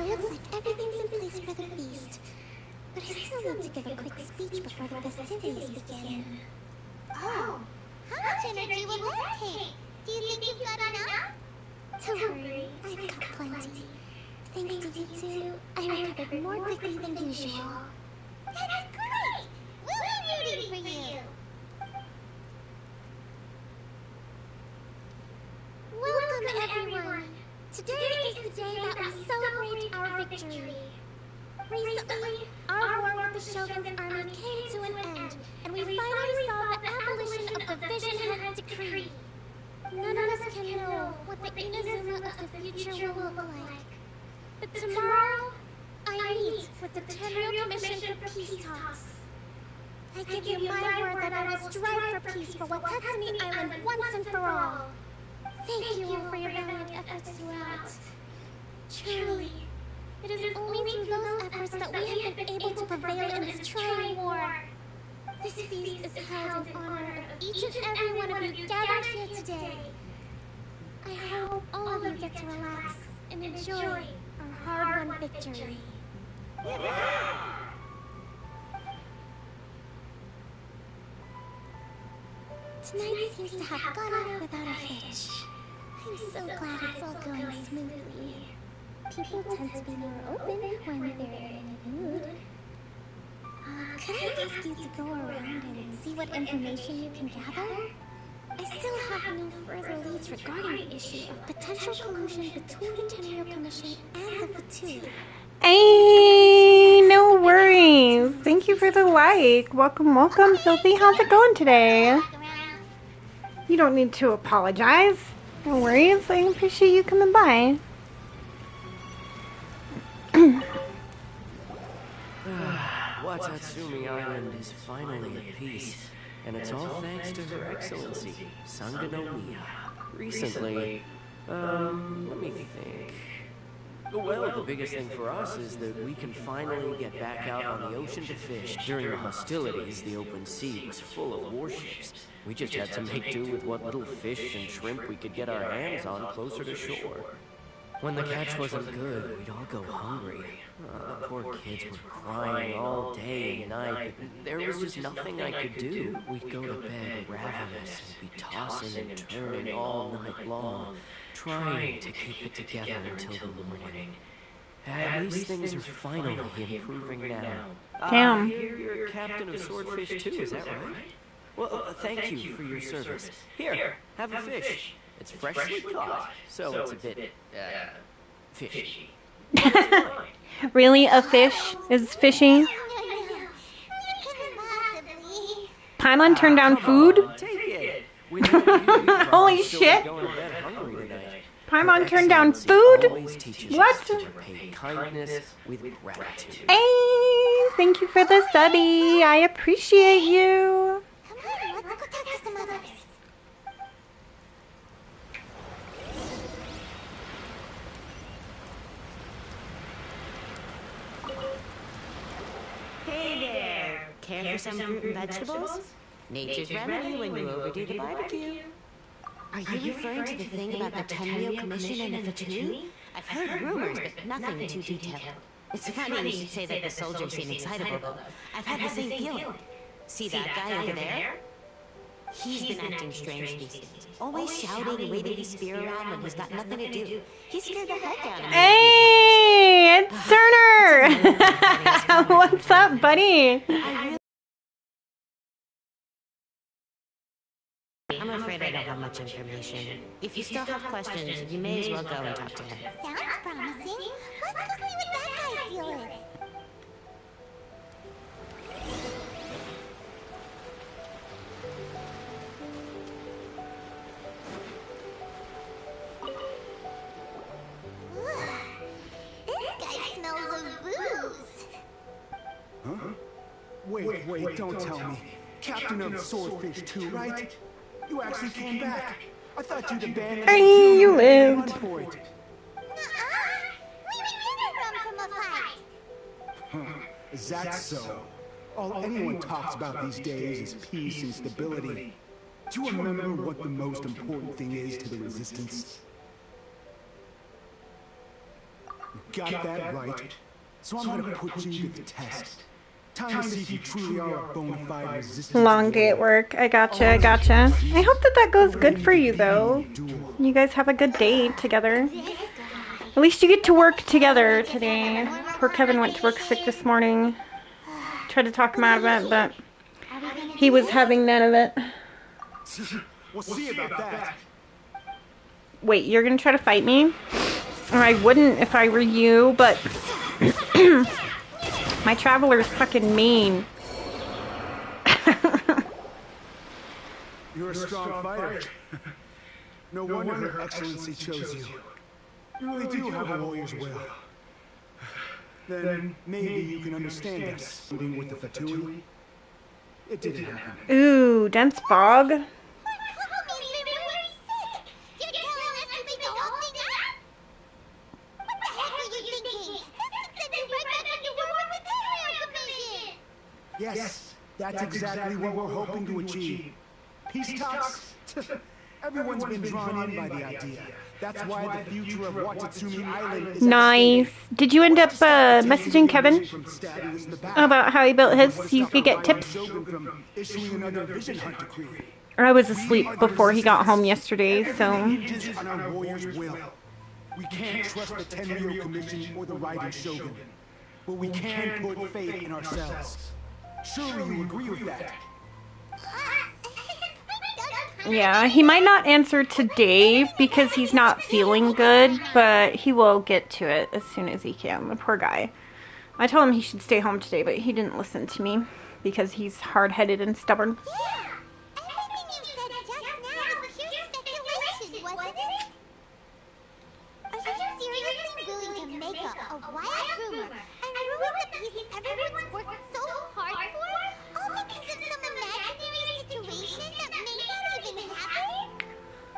S5: looks like everything's in place for the feast. But I still need to give a quick speech before the festivities begin.
S4: Oh, how much energy will that take? Do you think you've got enough?
S5: Don't worry, I've got plenty. Thanks to you two, I recovered more quickly than usual.
S4: That's great! We'll be rooting for you!
S5: Welcome, everyone! Today is the day that we celebrate our victory. Recently, our war with the Shogun's army came to an end, and we finally saw the abolition of the Vision Head Decree. None of us can know what the Inazuma of the future will look like. But tomorrow, I meet with the Tenryou Commission for Peace Talks. I give you my word that I will strive for peace for Watatsumi Island once and for all. Thank you all for your valiant efforts throughout. Truly, it is only through those efforts that we have been able to prevail in this trying war. This feast is held in honor of each and every one of you gathered here today. I hope all of you get to relax and enjoy our hard-won victory. Tonight seems to have gone off without a hitch. I'm so glad it's all going smoothly. People tend to be more open when they're in a good mood. Could I ask you to go around and see what information you can gather? I still have no further leads regarding the issue of potential collusion between the Tenryou Commission and the Fatui.
S1: Hey, no worries. Thank you for the like. Welcome, welcome, Filthy. How's it going today? You don't need to apologize. No worries. I appreciate you coming by.
S3: Watatsumi Island is finally at peace, and it's all thanks to Her Excellency, Sangonomiya. Recently, let me think. Well, the biggest thing for us is that we can finally get back out on the ocean to fish. During the hostilities, the open sea was full of warships. We just had to make do with what little fish and shrimp we could get our hands on closer to shore. When the catch wasn't good, we'd all go hungry. The poor kids were crying all day and night, but there was just nothing I could do. We'd go to bed ravenous and be tossing and turning all night long, trying to keep it together until the morning. At least things are finally improving now.
S1: Damn.
S3: I hear you're captain of Swordfish too, is that right? Well, thank you for your service. Here, have a fish. It's freshly caught, so it's a bit, fishy.
S1: Really? A fish is fishy? Paimon turned down food? Holy shit! Paimon turned down food? What? Hey, thank you for the subby. I appreciate you.
S5: Come on, let's go talk to some others.
S18: Hey there! Care for some fruit and vegetables? Nature's remedy when you overdo the barbecue. Are you referring to the thing about the Tenryou Commission and the Fatui? I've heard rumors, but nothing too detailed. It's funny you should say that the soldiers seem excitable, though. I've had the same feeling. See that guy over there? He's been acting strange these days. Always shouting and waving his spear around when he's got nothing to do. He scared the heck out of me.
S1: Hey, it's Turner! What's up, buddy?
S18: I'm afraid I don't have much information. If you still have questions, you may as well go and talk to him.
S4: Sounds promising. Let's go see what that guy's deal is. This guy smells of booze.
S12: Huh? Wait, don't tell me. Captain of Swordfish too, right? You actually came back. I thought you'd abandoned me too.
S1: You lived.
S4: We were run from a fight.
S12: Huh. Is that so? All anyone talks about these days is peace and stability. Do you remember what the most important thing is to the Resistance? You got that right. So I'm gonna put you to the test. Time to see if you truly are a bona fide Resistance.
S1: Long day at work. I gotcha. I hope that goes good for you, though. You guys have a good day together. At least you get to work together today. Poor Kevin went to work sick this morning. Tried to talk him out of it, but he was having none of it.
S12: We'll see about that.
S1: Wait, you're gonna try to fight me? Or I wouldn't if I were you, but my traveler's fucking mean.
S12: You're a strong fighter. No wonder Her Excellency chose you. You really do have a warrior's will. Then maybe you can understand us, including with the Fatui. It didn't happen.
S1: Ooh, dense fog.
S12: Yes, that's exactly what we're hoping to achieve. Peace talks? Everyone's been drawn in by the idea. That's why the future of Watatsumi Island is
S1: Nice. Did you end up messaging Kevin about how he built his so you could get tips? Or I was asleep before he got home yesterday, so...
S12: We can't trust the Tenryo Commission or the Raiden Shogun, but we can put faith in ourselves. Surely you agree with that?
S1: Yeah, he might not answer today because he's not feeling good, but he will get to it as soon as he can. The poor guy. I told him he should stay home today, but he didn't listen to me because he's hard-headed and stubborn.
S4: Yeah, everything you said just now was pure speculation, wasn't it? Are you seriously willing to make up a wild rumor and ruin the peace everyone's worked so hard for? All because of some imaginary situation that may not even happen?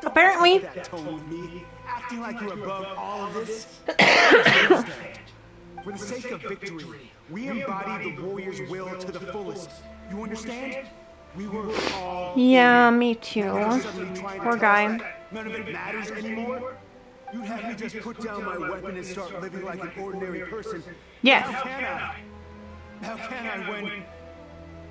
S1: Apparently.
S12: That tone with me, acting like you're above all of this. For the sake of victory, we embody the warrior's will to the fullest. You understand? We were all...
S1: Yeah, me too. Poor guy.
S12: None of it matters anymore? You'd have me just put down my weapon and start living like an ordinary person.
S1: Yes.
S12: How can I? How can I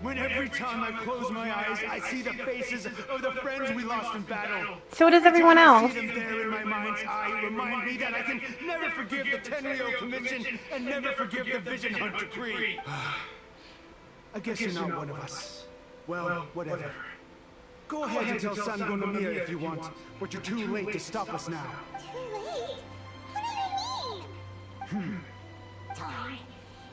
S12: when every time I close my eyes, I see the faces of the friends we lost in battle?
S1: So does everyone else.
S12: I see them there in my mind's eye, remind me that I can never forgive the Tenryo Commission and never forgive the Vision Hunt Decree. I guess you're not one of us. Well, whatever. Go ahead and tell Sango Nomiya if you want, but you're too late to stop us now.
S4: Too late? What do you mean? Darn.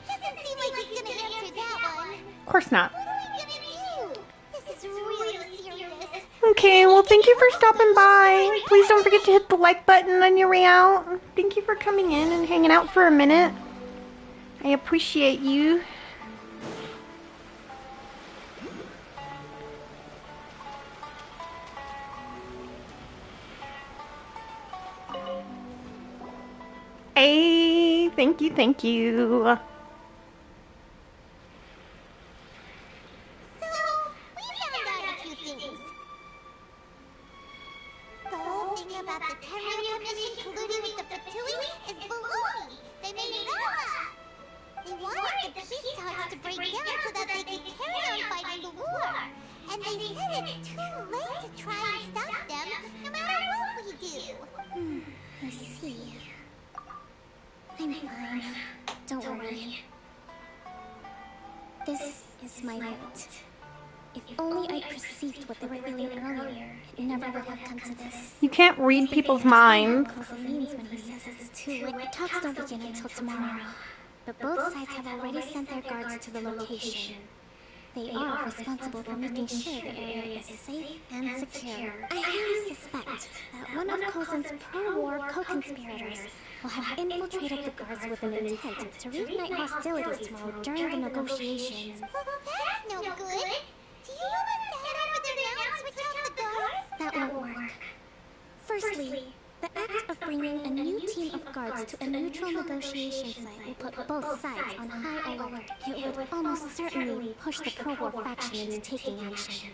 S4: Doesn't seem like he's gonna answer that one.
S1: Of course not.
S4: What are we gonna do? This is really serious.
S1: Okay, well, thank you for stopping by. Please don't forget to hit the like button on your way out. Thank you for coming in and hanging out for a minute. I appreciate you. Hey, thank you, thank you.
S4: About the Tenryo Commission colluding with the Fatui is baloney. They made it all up.
S5: see. I'm fine. Don't worry. This is my fault. If only I perceived what they were feeling earlier, it never would have come to this.
S1: You can't read people's minds.
S5: Coulson means when he says it's too late. The talks don't begin until tomorrow. But both sides have already sent their guards to the location. They are responsible for making sure the area is safe and secure. I highly suspect that one of Coulson's pro-war co-conspirators will have infiltrated the guards with an intent to reignite hostilities tomorrow during the negotiations.
S4: Well, that's no good. Do you want us to head over there now and switch out the guards?
S5: That won't work. Firstly, the act of bringing a new team of guards to a neutral negotiation site will put both sides on high alert. It would almost certainly push the pro-war faction into taking action.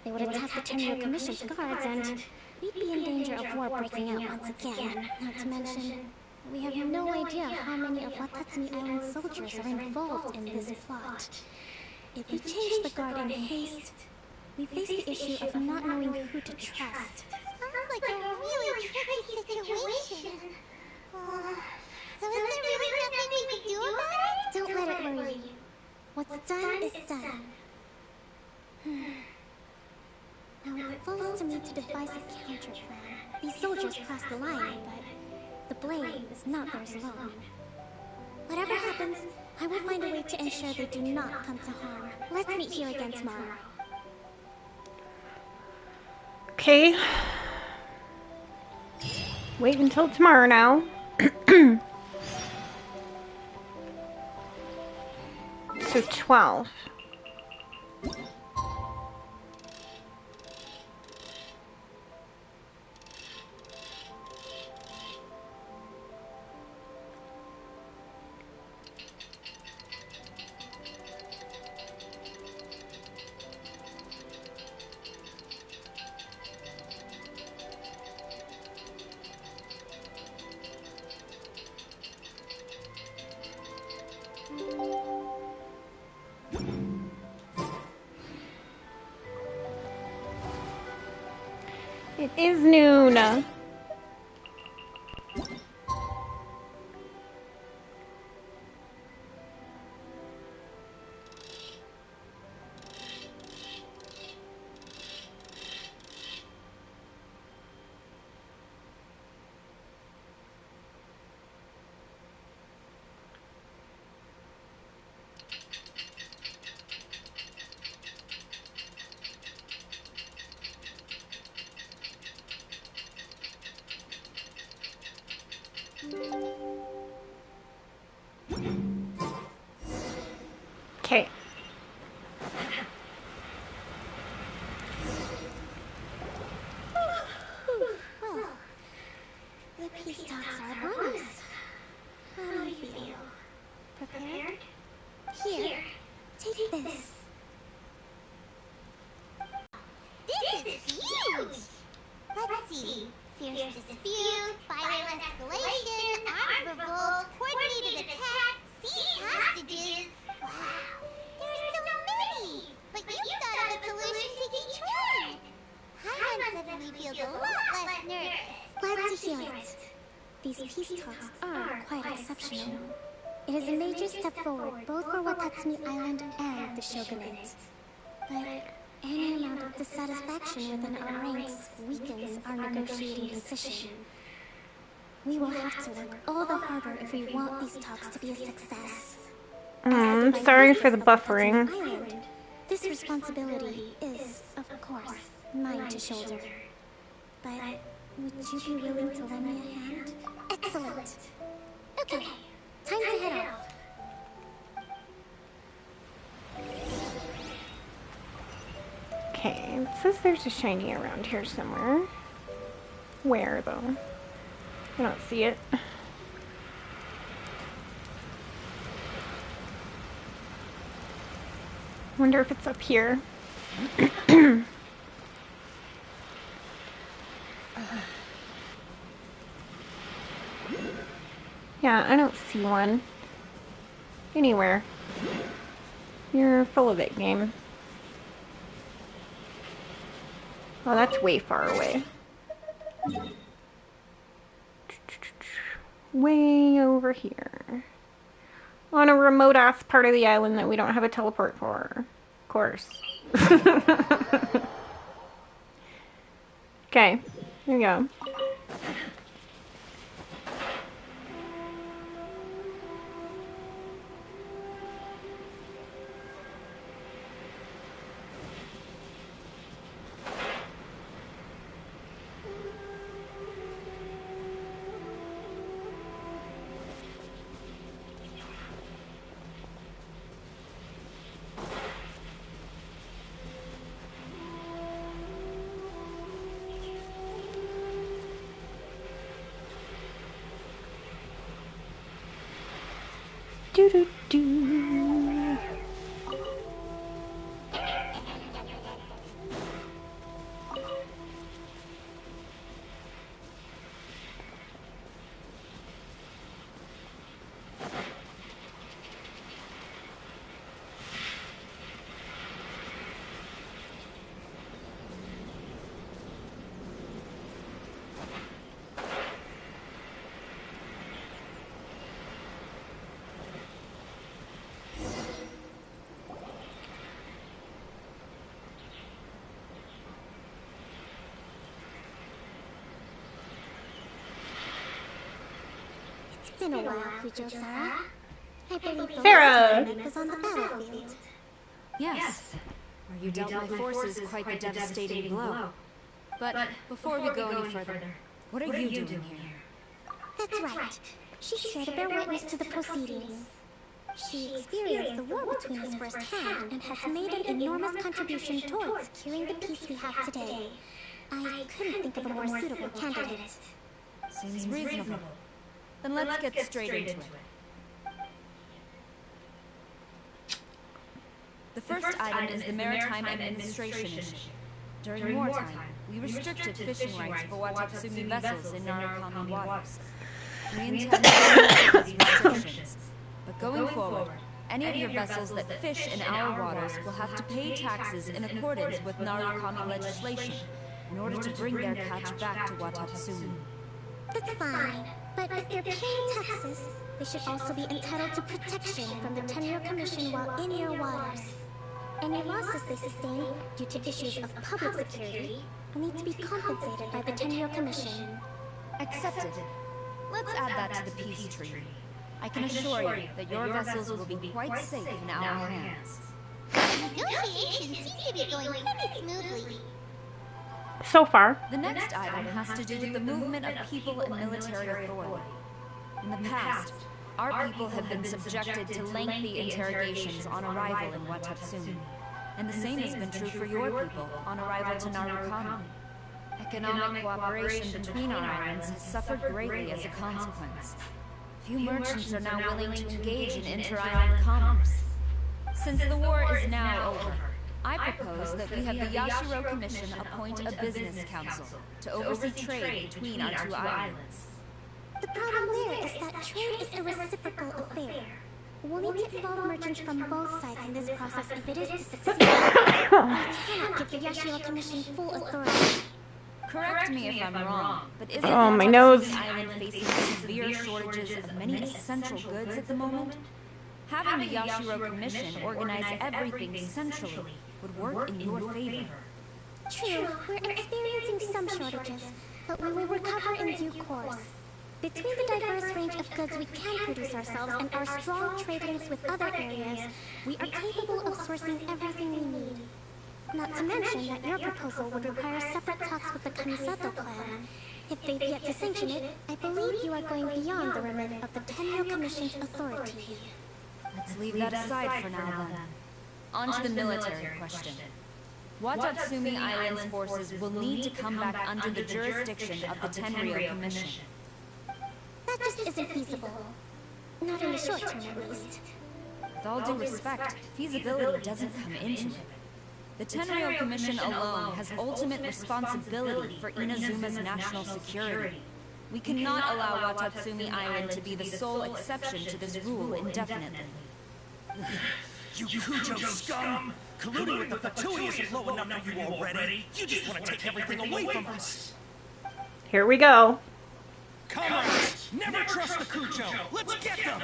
S5: They would attack the Tenryou Commission's guards, and we'd be in danger of war breaking out once again. Not to mention, we have no idea how many of Watatsumi Island's soldiers are involved in this plot. If we change the guard in haste, we face the issue of not knowing who to trust.
S4: Sounds like a really tricky situation. So is there really nothing we can do about it?
S5: Don't let it worry you. What's done is done. Now it falls to me to devise a counter plan. These soldiers crossed the line, but the blame is not theirs alone. Whatever happens, I will find a way to ensure they do not come to harm. Let's meet here again tomorrow.
S1: Okay. Wait until tomorrow now. So 12. It is noon. Okay.
S5: Well, the peace talks are upon us. How do you feel? Prepared? Here, take this.
S4: This is huge! Let's see. Fierce dispute, violent escalation, armed revolt, coordinated attack, siege hostages. Wow, there's so many! But you thought of a solution to each one! Paimon suddenly feels a lot less nervous.
S5: Glad to hear it. These peace talks are quite exceptional. It is a major step forward both for Watatsumi Island and the Shogunate. But any amount of dissatisfaction within our ranks weakens our negotiating position. We will have to work all the harder if we want these talks to be a success.
S1: Sorry for the buffering.
S5: Island, this responsibility is, of course, mine to shoulder. But would you be willing to lend me a hand? Excellent. Okay, time to head off.
S1: Okay, it says there's a shiny around here somewhere. Where, though? I don't see it. Wonder if it's up here. Yeah, I don't see one. Anywhere. You're full of it, game. Oh, that's way far away. way over here. On a remote ass part of the island that we don't have a teleport for. Of course. Okay, here we go. Do do do.
S4: It's been a while, Kujo-Sara. I believe the
S1: Sarah!
S4: last time was on the battlefield.
S2: Yes. Where you dealt my forces quite the devastating blow. But before we go any further, what are you doing here?
S4: That's right. She's here to bear witness to the proceedings. She experienced the war between us firsthand and has made an enormous contribution towards securing the peace we have today. I couldn't think of a more suitable candidate.
S2: Seems reasonable. Then let's get straight into it. The first item is the Maritime Administration Initiative. During wartime, we restricted fishing rights for Watatsumi vessels in Narukami waters. We intend to remove these restrictions, but going forward, any of your vessels that fish in our waters will have to pay taxes in accordance with Narukami legislation in order to bring their catch back to Watatsumi.
S4: That's fine, but if they're paying taxes, they should also be entitled to protection from the Tenryou Commission while in your waters. Any losses they sustain due to issues of public security will need to be compensated by the Tenryou Commission.
S2: Accepted. Let's add that to the peace treaty. I can assure you that your vessels will be quite safe in our hands.
S4: Negotiations seem to be going pretty smoothly.
S1: So far.
S2: The next item has to do with the movement of people and military authority. In the past, our people have been subjected to lengthy interrogations on arrival in Watatsumi, and the same has been true for your people on arrival to Narukami. Economic cooperation between our islands has suffered greatly as a consequence. Few merchants are now willing to engage in inter-island commerce. Since the war is now over, I propose that we have the Yashiro Commission appoint a business council to oversee trade between our two islands.
S4: The problem there is that trade is a reciprocal affair. We'll need to involve merchants from both sides in this process if it is to succeed. We cannot give the Yashiro Commission full authority.
S2: Correct me if I'm wrong, but isn't
S1: my nose.
S2: Island facing severe shortages of many essential goods at the moment? Having the Yashiro Commission organize everything centrally would work in your favor.
S4: True, we're experiencing some shortages, but we will recover in due course. Between the diverse range of goods we can produce ourselves and our strong trade links with other areas, we are capable of sourcing everything we need. Not to mention that your proposal would require separate talks with the Kamisato clan. If they've yet to sanction it, I believe you are going beyond the remit of the Tenryou Commission's authority.
S2: Let's leave that aside for now then. On to the military question. Watatsumi Island's forces will need to come back under the jurisdiction of the Tenryou Commission.
S4: That just isn't feasible. Not in the short term, at least.
S2: With all due respect, feasibility doesn't come into it. The Tenryou Commission alone has ultimate responsibility for Inazuma's national security. We cannot allow Watatsumi Island to be the sole exception to this rule indefinitely.
S12: You Kujo scum! Colluding with the Fatui isn't low enough for you already. You just want to take everything away from us.
S1: Here we go.
S12: Comrades,
S10: Never trust the Kujo! Let's get them!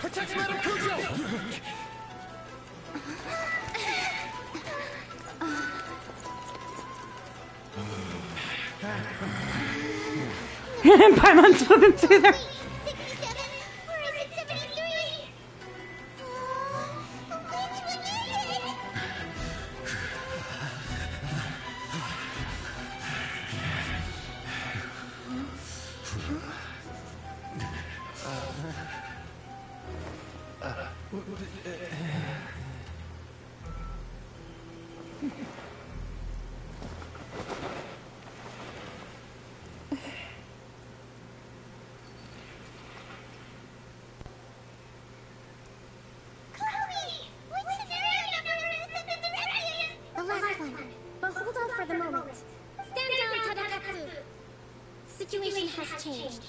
S10: Protect Madame Kujo!
S1: Pylon's swimming through there.
S4: 67? Or is it 73? Which one is it?
S5: The last one. But hold on for the moment. Stand down, Tadakatsu. Situation has changed.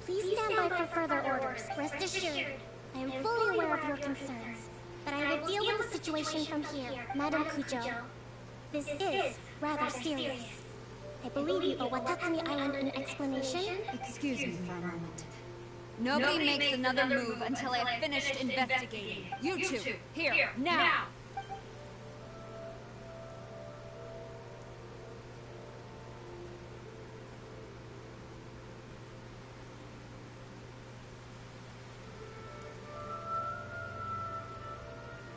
S5: Please stand by for further orders. Rest assured, I am fully aware of your concerns. But I will deal with the situation from here, Madame Kujo. This is rather serious. I believe you owe Watatsumi Island an explanation.
S2: Excuse me for a moment. Nobody makes another move until I have finished investigating. You two, here, now!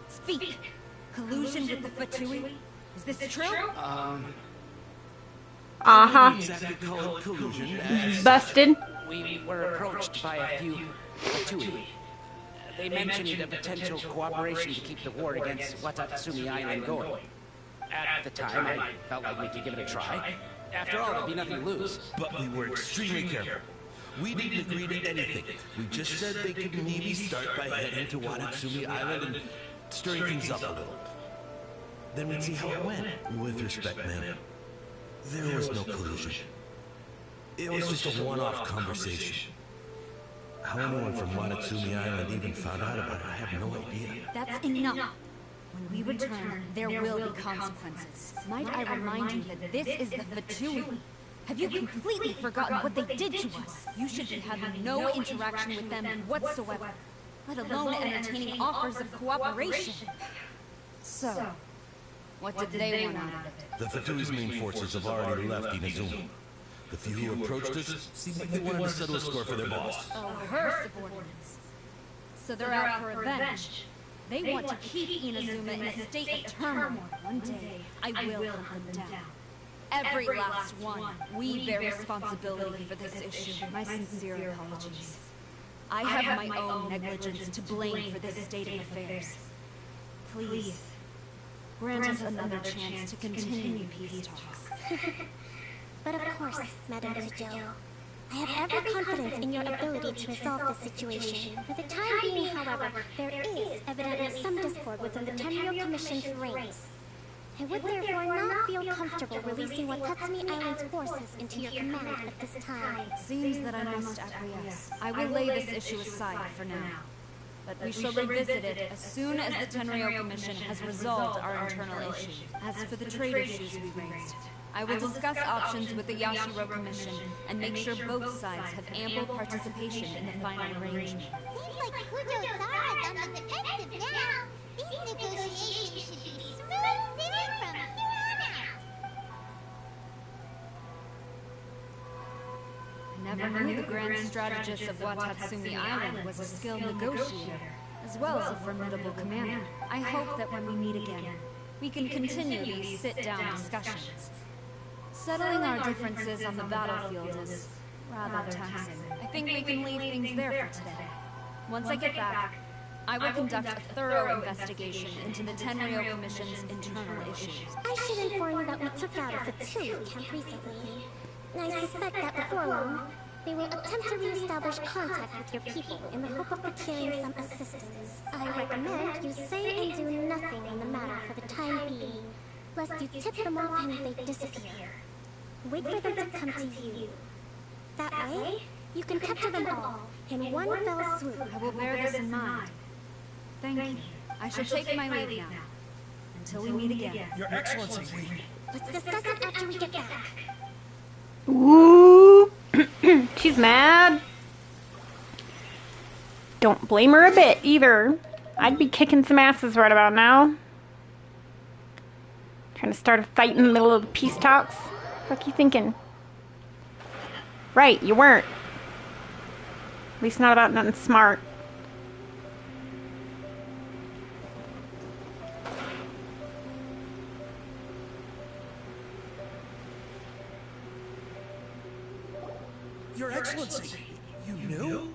S2: Speak! Collusion with the Fatui? Is this true?
S1: Uh-huh.
S3: Exactly call it collusion as...
S1: Busted.
S10: We were approached by a few Fatui. They mentioned a potential cooperation to keep the war against Watatsumi Island going. At the time, I felt like we could give it a try. After all, there'd be nothing to lose.
S3: But we were extremely careful. We didn't agree to anything. We just said they could maybe start by heading to Watatsumi Island and stirring things up a little. Then we'd see how it went. With respect, ma'am, there was no collusion. It was just a one-off conversation. How anyone from Watatsumi Island even found out about it, I have no idea.
S2: That's enough. When we return, there will be consequences. Might I remind you that this is the Fatui? Have you completely forgotten what they did to us? You should be having no interaction with them whatsoever, let alone entertaining offers of cooperation. So, what did they want out of it?
S3: The Fatui's main forces have already left Inazuma. The few who approached us seemed like they wanted to settle a score for their boss.
S2: Oh, her subordinates. So they're out for revenge. They want to keep Inazuma in a state of turmoil. One day, I will hunt them down. Every last one. We bear responsibility for this issue. My sincere apologies. I have my own negligence to blame for this state of affairs. Please, grant us another chance to continue peace talks.
S5: But of course, Madame Kujo. I have every confidence in your ability to resolve the situation. For the time being, however, there is evidently some discord within the Tenryou Commission's ranks. I would therefore not feel comfortable releasing Watatsumi Island's forces into your command at this time.
S2: It seems that I must acquiesce. I will lay this issue aside for now. But we shall revisit it as soon as the Tenryou Commission has resolved our internal issues. As for the trade issues we raised, I will discuss options with the Yashiro Commission and make sure both sides have ample participation in the final arrangement.
S4: Seems like Kujo-sara's on the defensive now. These negotiations should be smooth sailing from here on out.
S2: I never knew the grand strategist of Watatsumi Island was a skilled negotiator, as well as a formidable commander. I hope that when we meet again, we can continue these sit-down discussions. Settling our differences on the battlefield is rather taxing. I think we can leave things there for today. Once I get back, I will conduct a thorough investigation into the Tenryou Commission's internal issues.
S5: I should inform you that we took out a Fatui camp recently. I suspect that before long, they will attempt to re-establish contact with your people in the hope of procuring some assistance. I recommend you say and do nothing in the matter for the time being, lest you tip them off and they disappear. Wait for them to come to you. That way, you can capture them all in one fell swoop.
S2: I will bear this in mind. Thank you. I shall take my leave now. Until we meet again.
S13: Your Excellency,
S5: Let's discuss it after we get back.
S1: Ooh. She's mad. Don't blame her a bit, either. I'd be kicking some asses right about now. Trying to start a fight in the middle of the peace talks? Fuck you thinking? Right, you weren't. At least not about nothing smart.
S12: Your Excellency, you knew?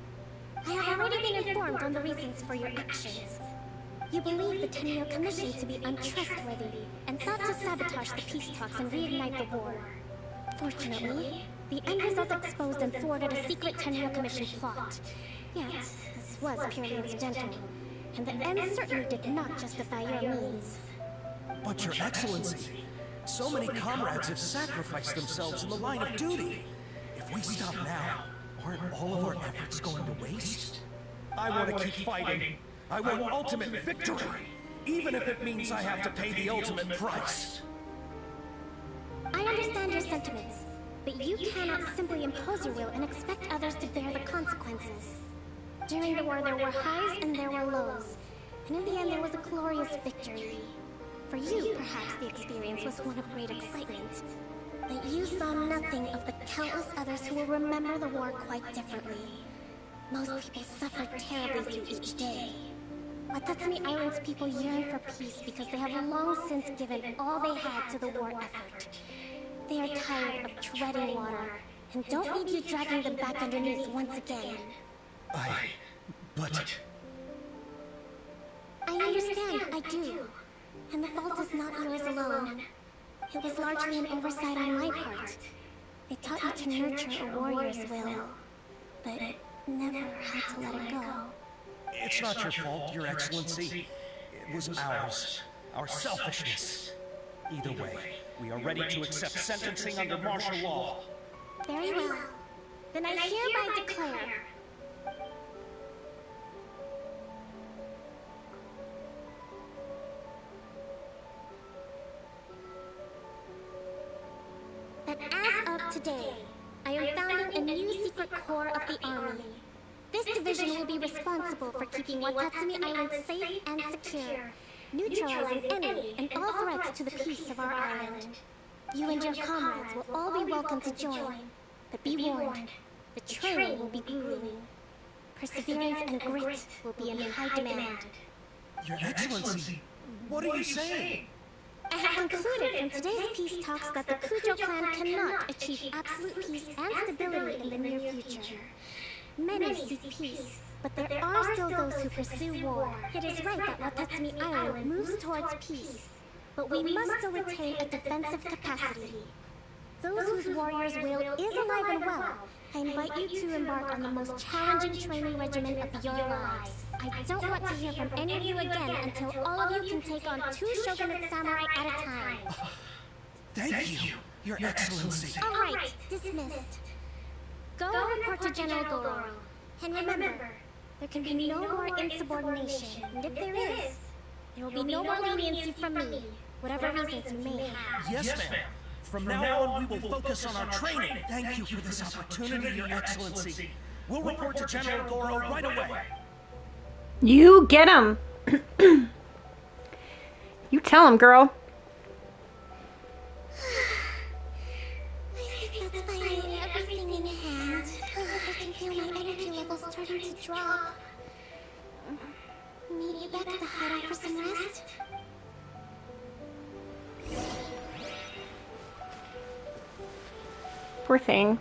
S5: I have already been informed on the reasons for your actions. You believe the Tenyo Commission to be untrustworthy, and sought to sabotage the peace talks and reignite the war. Fortunately, the end result exposed and thwarted a secret Tenyo Commission plot. Yet, this was purely incidental, and the end certainly did not justify your means.
S12: But Your Excellency, so many comrades have sacrificed themselves in the line of duty. If we stop now, aren't all of our efforts going to waste? I want to keep fighting. I want ultimate victory, even if it means I have to pay the ultimate price.
S5: I understand your sentiments, but you cannot simply impose your will and expect others to bear the consequences. During the war, there were highs and there were lows, and in the end, there was a glorious victory. For you, perhaps the experience was one of great excitement, but you saw nothing of the countless others who will remember the war quite differently. Most people suffered terribly through each day. Watatsumi Island's people yearn for peace because they have long since given all they had to the war effort. They are tired of treading water, and don't need you dragging them back underneath once again.
S12: But...
S5: I understand, I do. And the fault is not yours alone. It was largely an oversight on my part. They taught you to nurture a warrior's will, but never how to let it go.
S12: It's not your fault, Your Excellency. It was ours. Our selfishness. Either way, we are ready to accept sentencing under martial law.
S5: Very well. Then I hereby declare... that as of today, I am founding a new secret corps of the army. This division will be responsible for keeping Watatsumi Island safe and secure, neutralizing any and all threats to the peace of our island. You and your comrades will all be welcome to join, but be warned, the training will be grueling. Perseverance and grit will be in high demand.
S12: Your Excellency, what are you saying?
S5: I have concluded from today's peace talks that the Kujo clan cannot achieve absolute peace and stability in the near future. Many seek peace, but there are still those who pursue war. It is right that Watatsumi Island moves towards peace, but we must still retain a defensive capacity. Those whose warrior's will is alive and well, I invite you to embark on the most challenging training regimen of your lives. I don't want to hear from any of you again until all of you can take on 2 shogunate samurai at a time.
S12: Thank you, Your Excellency.
S5: All right, dismissed. Go and report to General Goro. And remember, there can be no more insubordination. And if there is, there will be no more leniency from me, whatever reasons you may have.
S12: Yes, ma'am. From now on, we will focus on our training. Thank you for this opportunity, Your Excellency. We'll report to General Goro right away.
S1: You get him. You tell him, girl.
S5: I think that's finally everything in hand. I can feel my energy levels starting to drop. Meet you back at the hideout for some rest?
S1: Poor thing.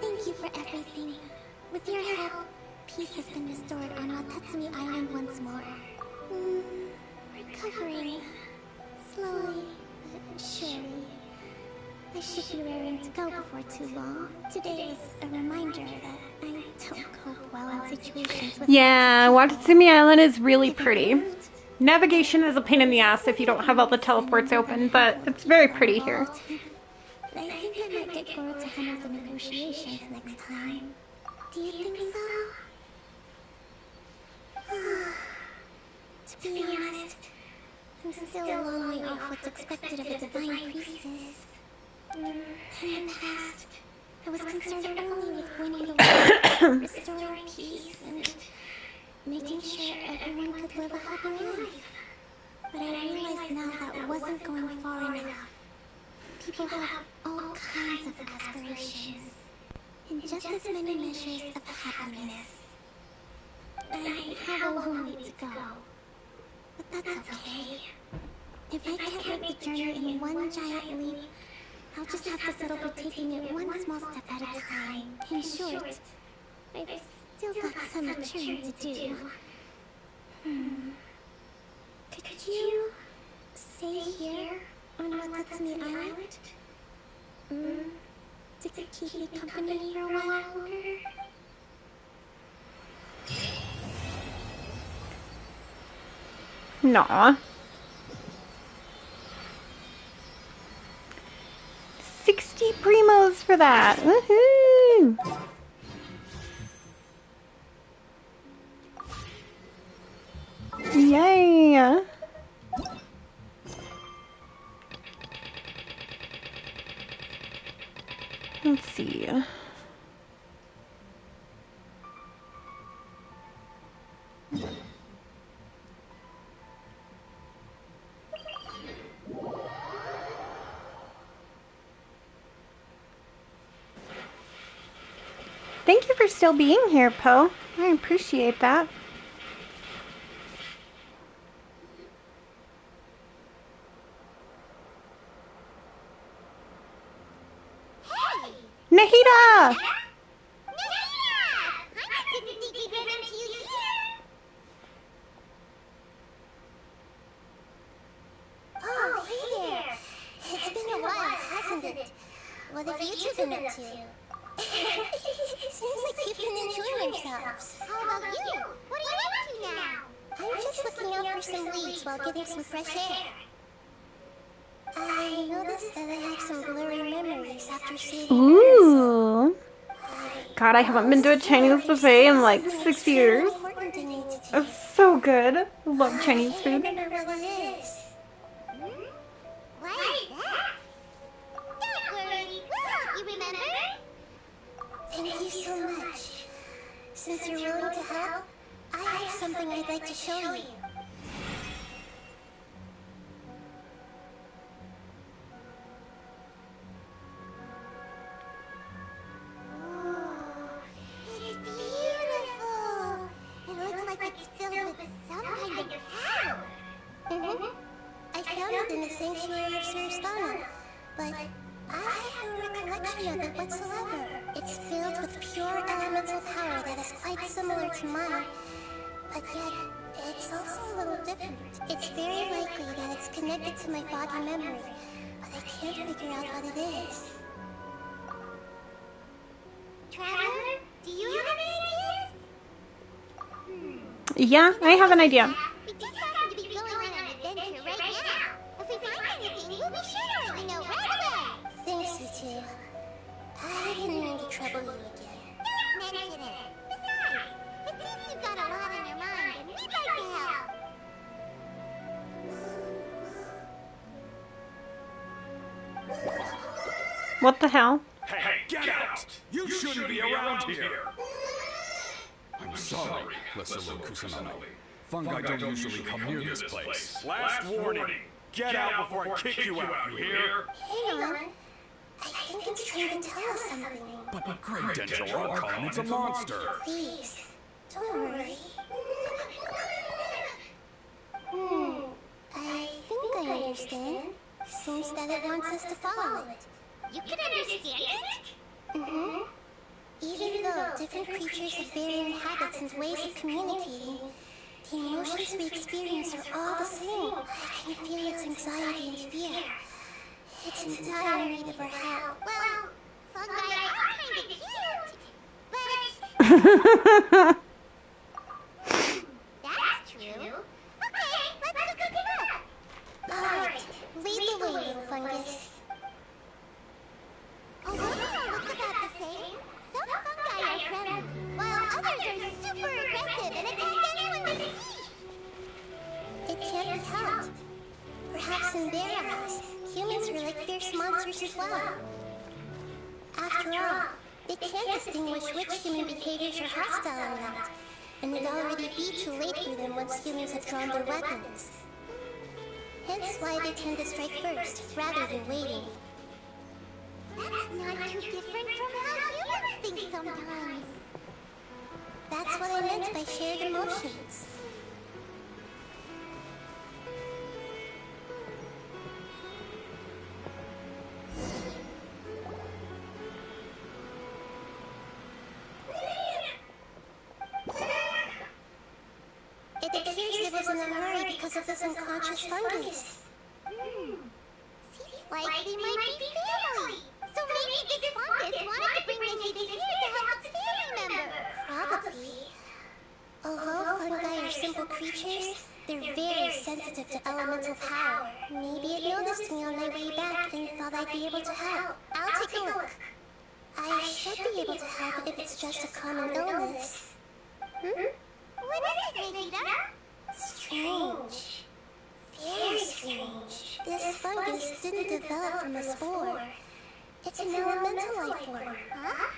S5: Thank you for everything. With your help, peace has been restored on Watatsumi Island once more. Recovering. Slowly, but surely.
S4: I should be raring to go before too long. Today was a reminder that I don't cope well in situations with
S1: Yeah, Watatsumi Island is really pretty. Navigation is a pain in the ass if you don't have all the teleports open, but it's very pretty here.
S4: I think I might get Goro to handle the negotiations next time. Do you think so? To be honest, I'm still a long way off what's expected of a divine priestess. In the past, I was concerned only with winning the war, restoring peace, and making sure everyone could live a happy life. But I realized now that wasn't going far enough. People have all kinds of aspirations, and just as many measures of happiness. I have a long way to go, but that's okay. If I can't make the journey in one giant leap, I'll just have to settle for taking it one small step at a time. In short, I've still got some maturing to do. Could you stay here on Watatsumi Island? To keep me company for a while longer?
S1: Nah. 60 primos for that. Woohoo! Yay! Let's see. Thank you for still being here, Poe. I appreciate that.
S4: Hey!
S1: Nahida!
S4: Oh, hey there! It's been a while, hasn't it? What have you two been up to? Seems like you've been enjoying yourselves. How about you? What are you up to now? I'm just looking out for some leads while getting some fresh air. I noticed that I have some blurry memories after saving
S1: Ooh. God, I haven't been to a Chinese buffet in like 6 years. It's so good. I love Chinese food.
S4: Remember what it is. Why is that? Don't worry, we'll help you remember. Thank you so much. Since you're willing to help, I have something I'd like to show you. It's beautiful. It looks like it's filled with some kind of power. I found it in the sanctuary of Sir Stana, but I have no recollection of it whatsoever. It's filled with pure elemental power that is quite similar to mine, but yet it's also a little different. It's very likely that it's connected to my body memory, but I can't figure out what it is. Traveler, do you have any ideas?
S1: Yeah, I have an idea.
S4: We just happen to be going on an adventure right now. If we find anything, we'll be sure to let you know right away. Thanks, you two. I didn't mean to trouble you again. Don't mention it. Besides, it seems you've got a lot on your mind, and we'd like to help.
S1: What the hell?
S16: Hey, get out! You shouldn't be around here! I'm sorry, Lesser Kusanami. Fungi don't usually come near this place. Last warning! Get out before I kick you out, you hear?
S4: Hang on. I think it's trying to tell us something.
S16: But Great Denjiro, it's a monster!
S4: Please, don't worry. I think I understand. Seems that it wants us to follow it. You can understand it? Even though different creatures have varying habits and ways of communicating, the emotions we experience are all the same. I can feel its anxiety and fear. It's in dire need of our help. Well, fungi are kinda cute, but... That's true. Okay, let's go take a look. Alright, lead the way, little fungus. Although they all look about the same, some fungi are friendly, while others are super aggressive and attack anyone they see. It can't be helped. Perhaps in their eyes, humans are like fierce monsters as well. After all, they can't distinguish which human behaviors are hostile or not, and it'd already be too late for them once humans have drawn their weapons. Hence why they tend to strike first, rather than waiting. That's not too different from how humans think sometimes. That's what I meant by shared emotions. It appears it was in a hurry because of this unconscious fungus. Seems like they might be family. So maybe this fungus wanted to bring Mihoyo here to help its family member. Probably. Although fungi are simple creatures, they're very sensitive to elemental power. Maybe it noticed me on my way back and thought I'd be able to help. I'll take a look. I should be able to help if it's just a common illness. What is it, Mihoyo? Strange. Very strange. This fungus didn't develop from a spore. It's an elemental life form. Huh?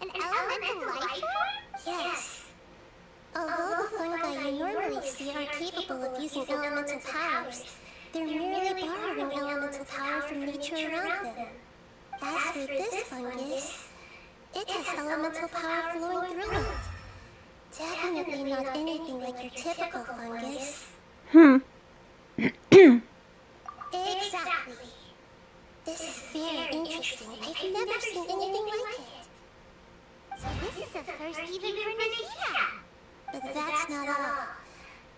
S4: An elemental life form? Yes. Although the fungi you normally see are capable of using elemental powers, they're merely borrowing elemental power from nature around them. As for this fungus, it has elemental power flowing through it. Definitely not anything like your typical fungus. Exactly. This is very interesting. I've never seen anything like it. So this is a first even for Nikita. But that's not all.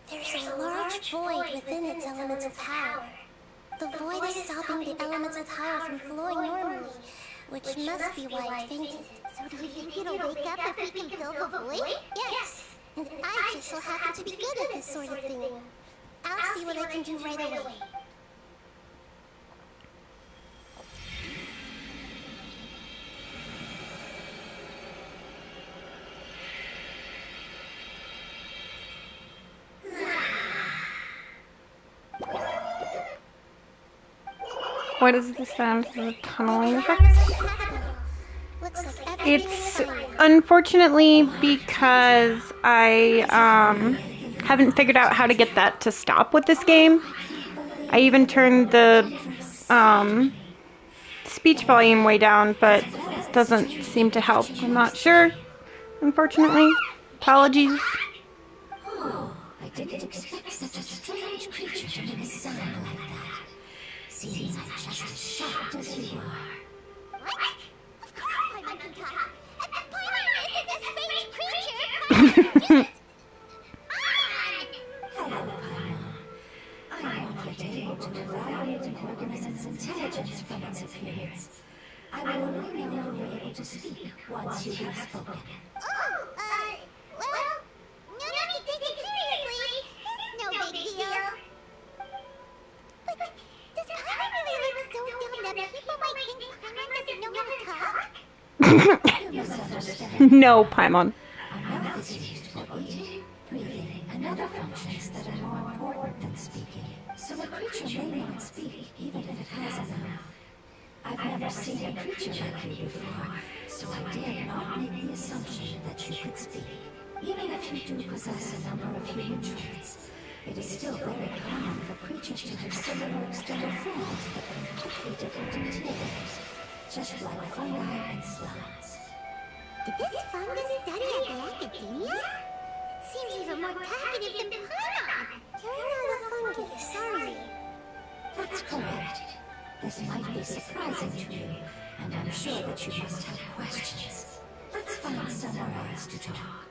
S4: There's a large void within its elemental power. The void is stopping the elemental power from flowing normally, which must be why it fainted. So do you think it'll wake up if we can fill the void? Yes. And I just so happen to be good at this sort of thing. I'll see what I can do right away.
S1: What is the sound of the tunneling effect? It's unfortunately because I haven't figured out how to get that to stop with this game. I even turned the speech volume way down, but it doesn't seem to help. I'm not sure, unfortunately. Apologies.
S18: Oh, I didn't expect such a strange creature to make a sound like that. Seems I'm just as shocked as you are.
S4: What? Of course Paimon can talk. And Paimon isn't a strange creature.
S18: Hello, Paimon. I'm not yet able to evaluate an organism's intelligence from its appearance. I will only know you're able to speak once you have spoken.
S4: Oh, well, no need to take it seriously. It's no big deal. But does Paimon really look so dumb that people might think Paimon doesn't know how to talk?
S18: You misunderstand.
S1: No, Paimon.
S18: Our mouth is used for eating, breathing, and other functions that are more important than speaking. So a creature may not speak, even if it has a mouth. I've never seen a creature like you before, so I dare not make the assumption that you could speak. Even if you do possess a number of human traits, it is still very common for creatures to have similar external forms but completely different interiors, just like fungi and slugs.
S4: Did this fungus study at the academia? It seems even more talkative than Paimon.
S18: You're not a fungus, are you? That's correct. This might be surprising to you, and I'm sure that you must have questions. Let's find somewhere else to talk.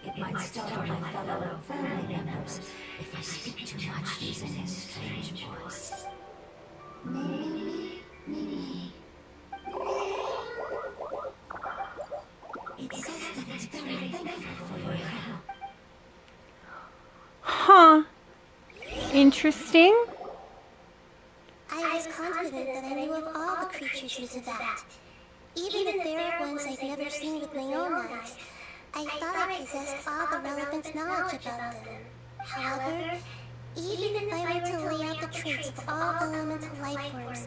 S18: It might startle my fellow family members if I speak too much using this strange voice. Maybe It says that it's very thankful for your help.
S1: Huh. Interesting.
S5: I was confident that I knew of all the creatures in Tevyat. Even if there are ones I've never seen with my own eyes, I thought I possessed all the relevant knowledge about them. However, even if I were to lay out the traits of all elemental life forms,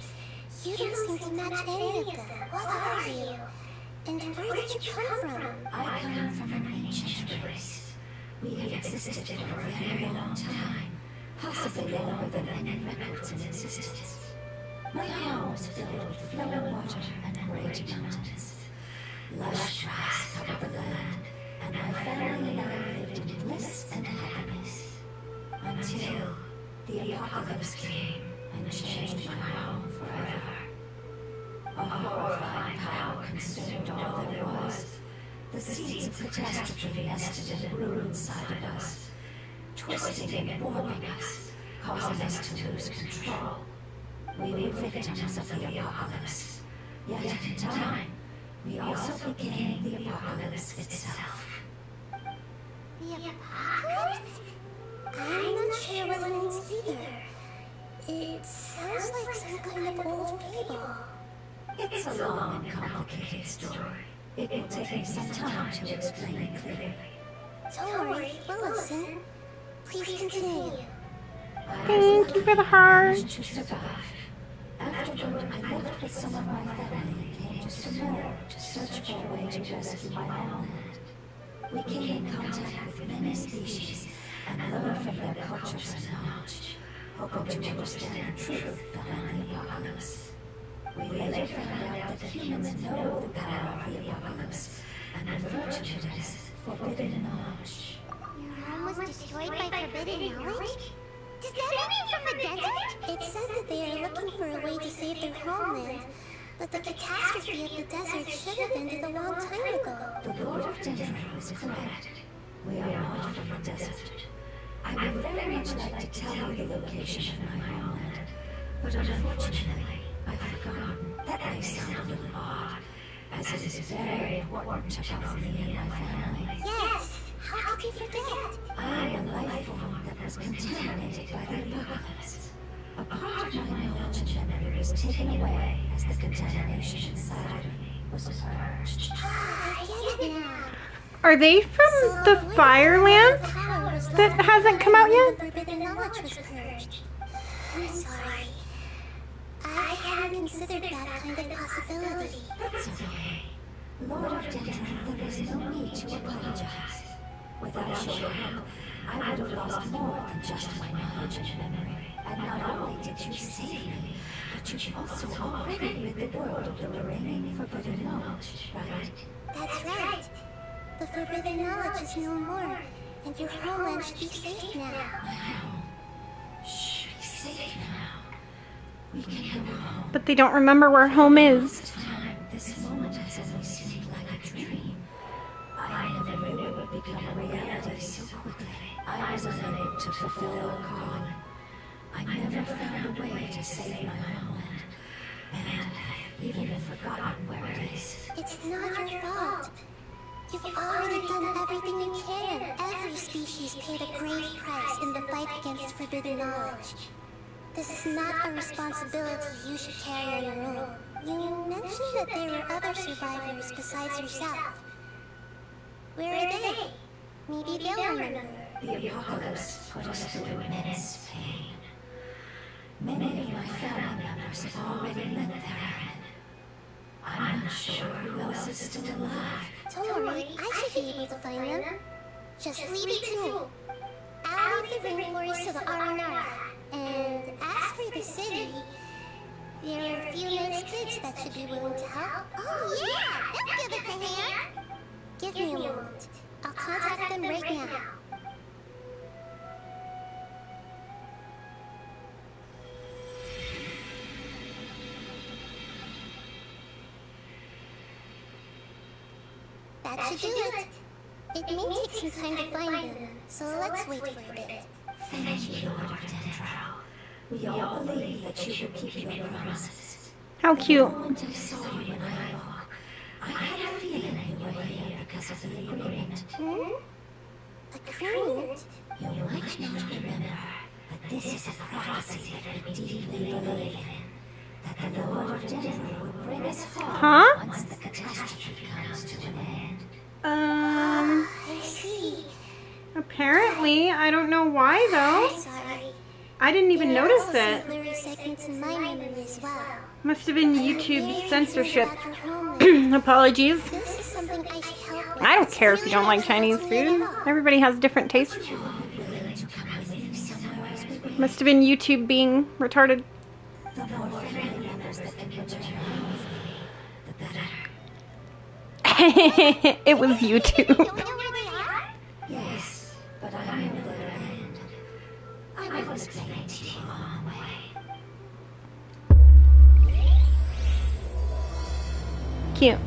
S5: you don't seem to match any of them. What are you? And where did you come from?
S18: I come from an ancient race. We have existed for a very long time, possibly longer than any records in existence. My home was filled with flowing water and great mountains. Lush grass covered the land, and my family and I lived in bliss and happiness. Until the apocalypse came and changed my home forever. A horrifying power consumed all there was. The seeds of catastrophe nested and grew inside of us, twisting and warping us, causing us to lose control. We were victims of the apocalypse. Yet in time, we also became the apocalypse itself.
S5: The apocalypse? I'm not sure what it means either. It sounds like some kind of old fable.
S18: It's a long and complicated story. It will take me some time to explain it clearly.
S5: Don't worry, we'll listen. Please continue.
S1: Thank you for the heart.
S18: To survive. Afterward, I left with some of my family and came to Sonora to search for a way to rescue my homeland. We came in contact with many species and learned from their cultures and knowledge, hoping to understand the truth behind the apocalypse. We later found out that humans know the power of the apocalypse and refer to it as forbidden knowledge.
S4: Your home was destroyed by forbidden knowledge? Does that mean you're from the desert?
S5: It said that they are looking for a way to save their homeland, but the catastrophe of the desert should have ended a long time ago.
S18: The Lord of Dendro is correct. We are not from the desert. I would very much like to tell you the location of my homeland, but unfortunately, I've forgotten. That may sound a little odd, as it is very important to both me and my family.
S5: Yes! How could you forget?
S18: I am a life form that was contaminated by the apocalypse. A part of my knowledge and memory was taken away as the contamination inside of me was purged.
S5: I get it now.
S1: Are they from the Fireland that hasn't come out yet?
S5: Forbidden knowledge was purged. I'm sorry. I hadn't considered that kind of possibility.
S18: That's okay. Lord of Dendro, there is no need to apologize. Without your help, I would have lost more than just my knowledge and memory. And not only did you save me, but you've also already rid the world of the remaining forbidden knowledge, right?
S5: That's right. The forbidden knowledge is no more, and your homeland should be safe now.
S18: My home should be safe now. We can go home.
S1: But they don't remember where home is.
S18: This moment has only seemed like a dream. I never knew it would become a reality so quickly. I was unable to fulfill our calling. I never found a way to save my homeland, and I've even forgotten where it is.
S5: It's not your fault. You've already done everything you can. Every species paid a great price in the fight against forbidden knowledge. This is not a responsibility you should carry on your own. You mentioned that there were other survivors besides yourself. Where are they? Maybe they'll remember.
S18: The apocalypse put us through immense pain. Many of my family members have already met their end. I'm not sure who else is still alive.
S5: Don't worry, I should be able to find them. Just leave it to me. I'll leave the rainforest to the Aranara. And as for the city, there are a few nice kids that should be willing to help.
S4: Oh yeah, they'll give us a hand.
S5: Give me a moment. I'll contact them right now. That should do it. It may take some time to find them, so let's wait for a bit.
S18: Thank you, Lord of Dendro. We all believe that you will keep your promises.
S1: How cute.
S18: The moment I saw you in Imbark, I had a feeling you were here because of the agreement.
S4: Agreement?
S18: You might not remember, but this is a prophecy that we deeply believe in. That the Lord of Denver will bring us home once the catastrophe comes to an end.
S4: I see.
S1: Apparently. I don't know why, though.
S4: Sorry.
S1: I didn't even notice it.
S4: Blurry segments in my memory as well.
S1: Must have been YouTube censorship. Apologies.
S4: This is something I should help with.
S1: I don't care if you don't like Chinese food. Everybody has different tastes. Must have been YouTube being retarded.
S18: The more family members that can return home with me, the better.
S1: It was YouTube.
S18: Yes, but I know their end. I will explain it to you along the way.
S1: Cute.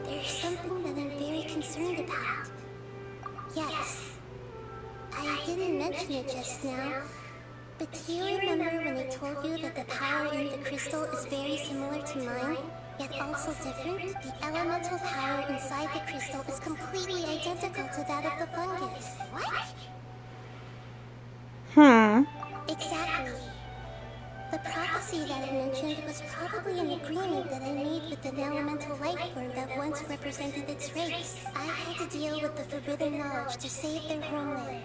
S4: There's something that I'm very concerned about. Yes. I didn't mention it just now, but do you remember when I told you that the power in the crystal is very similar to mine, yet also different? The elemental power inside the crystal is completely identical to that of the fungus. What? Exactly. The prophecy that I mentioned was probably an agreement that I made with an elemental life form that once represented its race. I had to deal with the forbidden knowledge to save their homeland.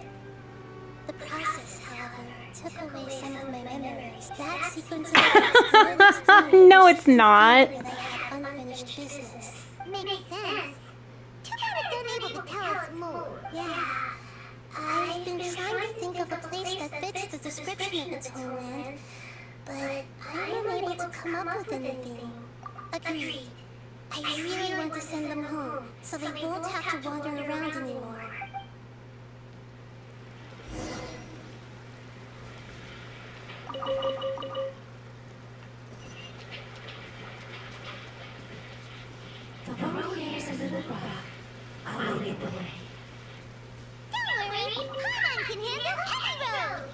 S4: The process, however, took away some of my memories. That sequence of events
S1: No, it's not.
S4: that I had unfinished business. Makes sense. Too bad it's unable to tell us more. Yeah. I've been trying to think of a place that fits the description of its homeland, but I'm unable to come up with anything. Agreed. I really want to send them home, so they won't have to wander around anymore.
S18: The road here is a little rough. I'll lead the way.
S4: Don't worry, Paimon can handle any road!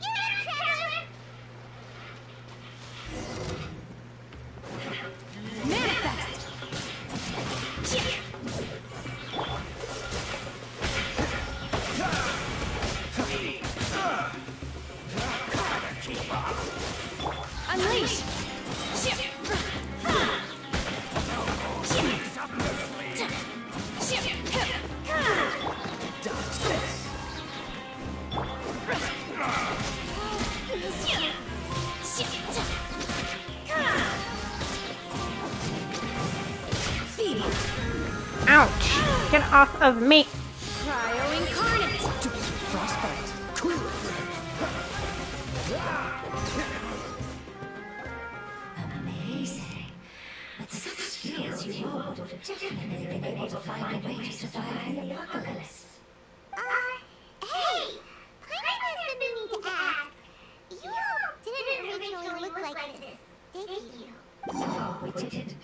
S4: You're in trouble!
S2: Manifest! Unleash!
S1: Ouch. Get off of me.
S2: Cryo incarnate!
S12: Frostbite. Cool.
S18: Amazing. With such skills, you all would have definitely been able to find a way to survive the apocalypse.
S4: Hey! Paimon has been meaning to ask. You didn't originally look like this, did you?
S18: No, we didn't.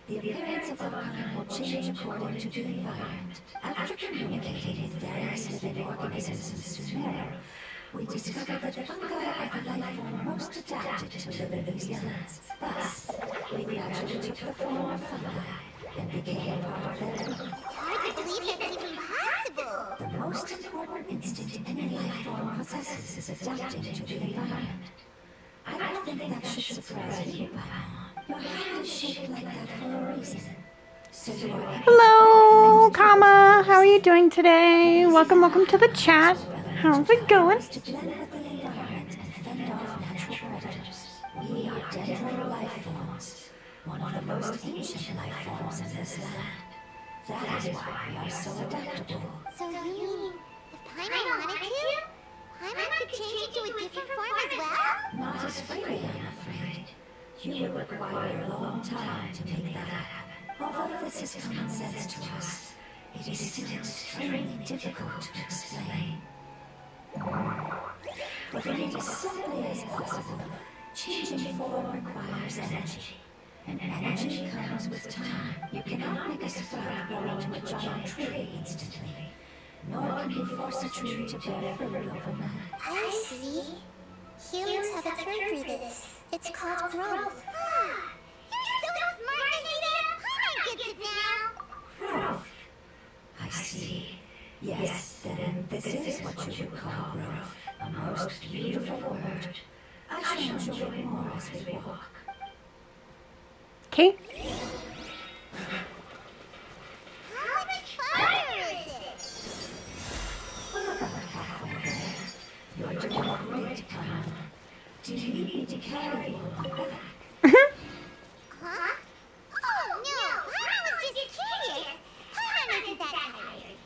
S18: The appearance of our kind will change according to the environment. After communicating with various living organisms in Sumeru, we discovered that fungi are the life form most adapted to live in these lands. Thus, we gradually took the form of fungi and became a part of their group.
S4: It's hard to believe that's even possible.
S18: The most important instinct any life form possesses is adapting to the environment. I don't think that should surprise you, Paimon. Your hand is shaped like that for a reason. So you are
S1: Hello, Kama. How are you doing today? Welcome to the chat. How's it going?
S18: to blend with the environment and fend off natural predators. We are dendro life forms, one of the most ancient life forms in this land. That is why we are so adaptable.
S4: So you mean, if Paimon wanted to, Paimon could change into a different form as well?
S7: Not as freely, I'm afraid. You would require a long time to make that happen. Although this is common sense to us, it is still extremely difficult to explain. Putting it as simply as possible, changing form requires energy. And energy comes with time. You cannot make a sprout grow into a giant tree instantly. Nor can you force a tree to bear fruit overnight.
S4: I see. Humans have a term for this. It's called growth. You're so smart, Vegeta! Paimon gets it now!
S7: Growth. I see. Yes, then this is what you would call growth. A most beautiful word. I shall enjoy it more as we walk.
S1: Okay.
S4: How much farther is it?
S7: We're about halfway there. You're doing great, Paimon. Do you need me to carry you on my back?
S4: Huh? Oh, no! Paimon was just curious! Paimon isn't that tired.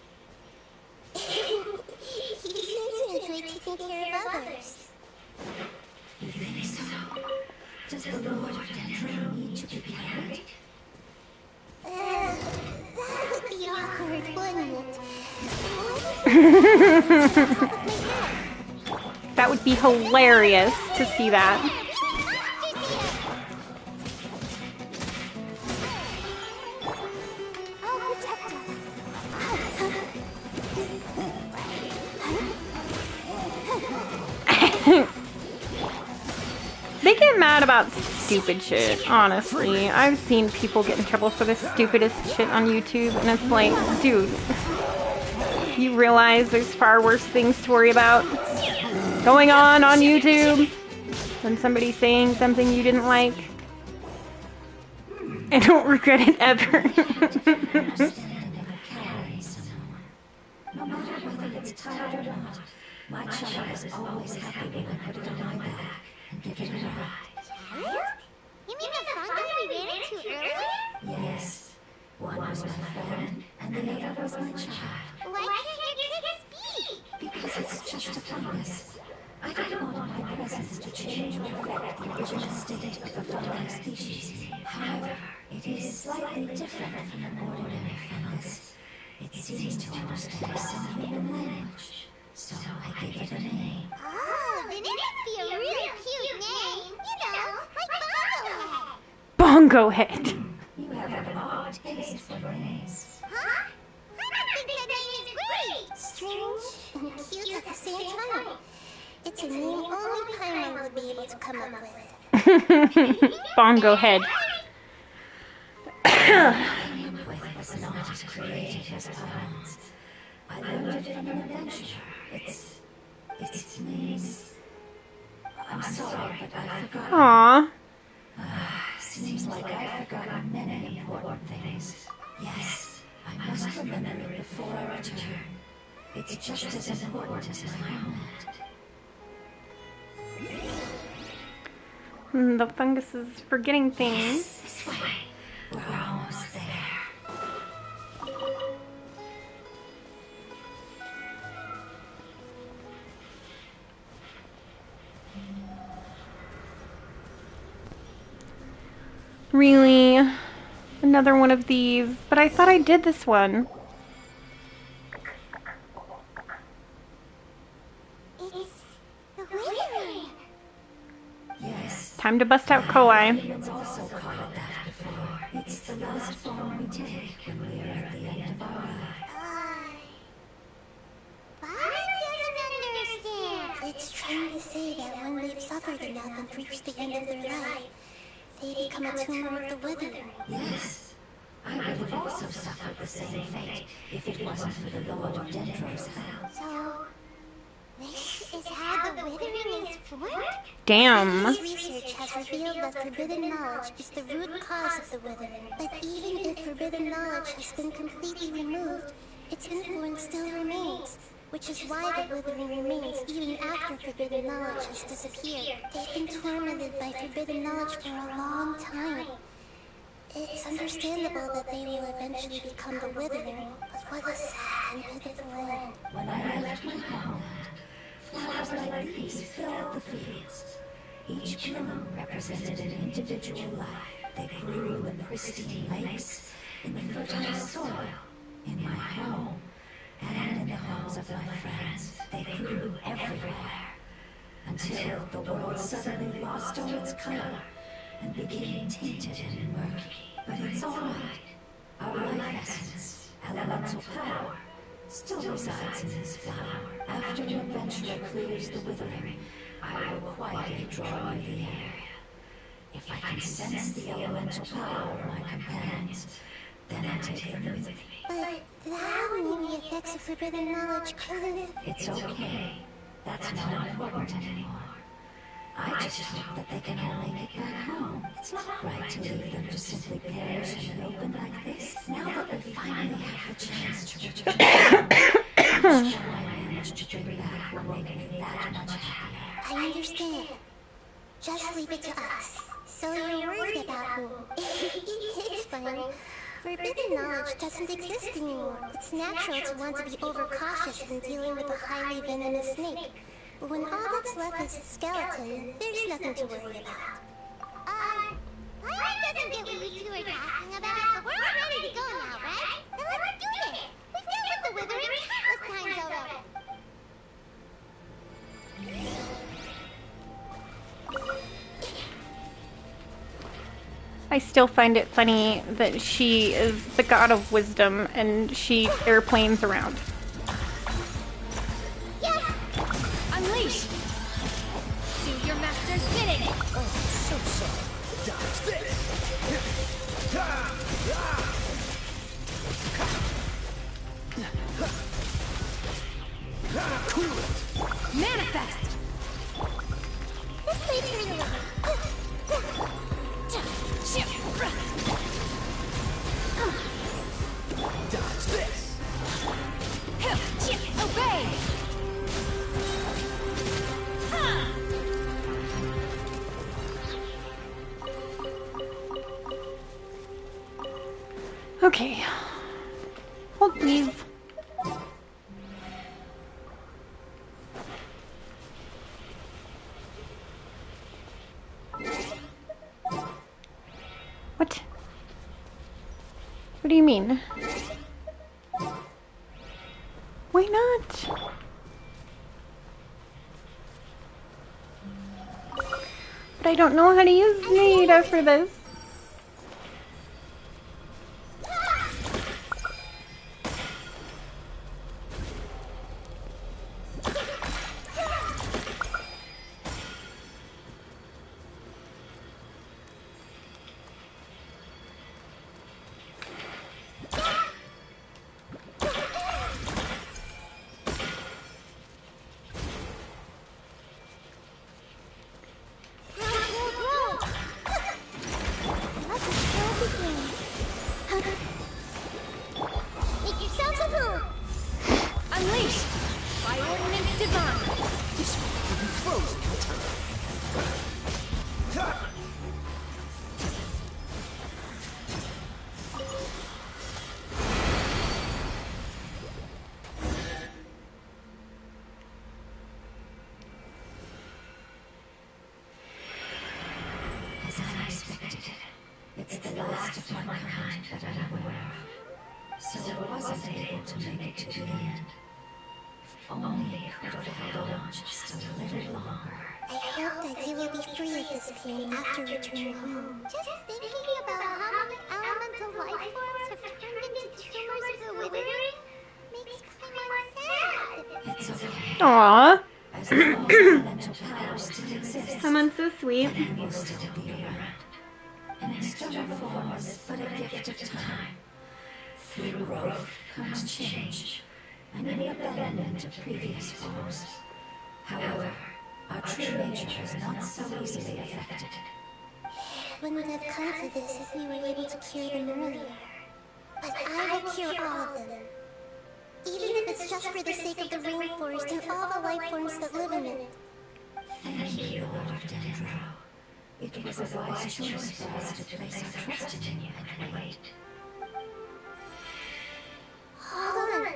S4: He seems to enjoy taking care of others.
S7: You think so? Does the Lord of Dendro need to be carried?
S4: That would be awkward, wouldn't it?
S1: That would be hilarious to see that. They get mad about stupid shit, honestly. I've seen people get in trouble for the stupidest shit on YouTube, and it's like, dude, you realize there's far worse things to worry about going on YouTube than somebody saying something you didn't like? I don't regret it ever.
S7: No matter whether it's tired or not, my child is always happy when I put it on my back and give it a ride.
S4: Child? You mean the fungi we ran into earlier?
S7: Yes. One was my friend, and the other was my child.
S4: Why can't your kids speak?
S7: Because it's just a fungus. I didn't want my presence to change or affect the original state of the fungi species. However, it is slightly different from an ordinary fungus. It seems to understand some human language, so I gave it a name.
S4: Oh, then it must be a really cute name. You know, like
S1: Bongo Head.
S7: You have an odd taste for names.
S4: Huh? I think that name is great! Strange and cute at the same time. It's a name only Paimon would be able to come up with.
S1: Bongo Head.
S7: Was not as creative as Paimon's. I learned it from an adventure. Its name's... I'm sorry, but I've forgotten.
S1: Aww.
S7: Seems like I've forgotten many important things. Yes, I must remember it before I return. It's just as important as my homeland.
S1: The fungus is forgetting things.
S7: Yes, this way. We're almost there.
S1: Really? Another one of these? But I thought I did this one.
S4: It's the withering.
S7: Yes.
S1: Time to bust out Koi.
S7: Humans also call it that before. It's the last form we take when we're at the end of our life.
S4: Paimon doesn't understand. It's trying to say that when they've suffered enough and reached the end of their life, they become a tumor of the withering.
S7: Yes. I would have also suffered the same fate if it wasn't for the Lord of Dendro's help.
S4: So, this is how the withering is formed?
S1: Damn.
S4: This research has revealed that forbidden knowledge is the root cause of the withering. But even if forbidden knowledge has been completely removed, its influence still remains. Which is why the withering remains even after forbidden knowledge has disappeared. They've been tormented by forbidden knowledge for a long time. It's understandable that they will eventually become the withering, but what a sad and pitiful end.
S7: When I left my homeland, Flowers like these filled the fields. Each bloom represented an individual life. They grew in the pristine lakes, in the fertile soil, in my home, and in the homes of my friends. They grew everywhere, until the world suddenly lost all its color and became tainted and murky. But it's all right. Our life essence, elemental power, still resides in this flower. After an adventurer clears the withering, I will quietly draw near the area. If I can sense the elemental power of my companions, then I take them with me.
S4: But that would mean the effects of forbidden knowledge could...
S7: It's okay. That's not important anymore. I just hope that they can all make it back home. It's not right to leave them to simply perish in an open like this. Now that we finally have the chance to return home, each one I manage to bring back will make me that much happier.
S4: I understand. Just leave it to us. So you're worried about who? It's fine. Forbidden knowledge doesn't exist anymore. It's natural to want to be overcautious when dealing with a highly venomous snake. But when all that's left is the skeleton, there's nothing to worry about. Pirate doesn't get what you two are talking about, but we're all ready to go now, right? Then let's do this! We've dealt with the withering countless times already!
S1: I still find it funny that she is the god of wisdom and she airplanes around.
S2: Yes! Unleash! Do your master's bidding!
S6: Oh, so sorry. Dodge this! Cool it!
S2: Manifest!
S4: This may turn a little.
S6: Dodge this!
S2: Obey!
S1: Okay. Hold please. What? What do you mean? Why not? But I don't know how to use Nada for this.
S7: It's the last of my kind that I'm aware of, so it wasn't able to make it to the end. If only it could have held on just a little longer.
S4: I hope that you will be free of this pain after returning home. Just thinking about how many elemental life forms have turned into tumors of the withering makes Paimon sad.
S7: It's okay.
S1: Aww.
S7: As long as elemental power still exists,
S1: Someone's so sweet.
S7: it will still be around. An external form is but a gift of time. Through growth comes change, and an abandonment of previous forms. However, our true nature is not so easily affected.
S4: It wouldn't have come to this if we were able to cure them earlier. But I will cure all of them. Even if it's just for the sake of the rainforest and all the life forms that live in it.
S7: Thank you, Lord of Dendro. It was a wise choice for us to place our trust in you and wait.
S4: Hold on.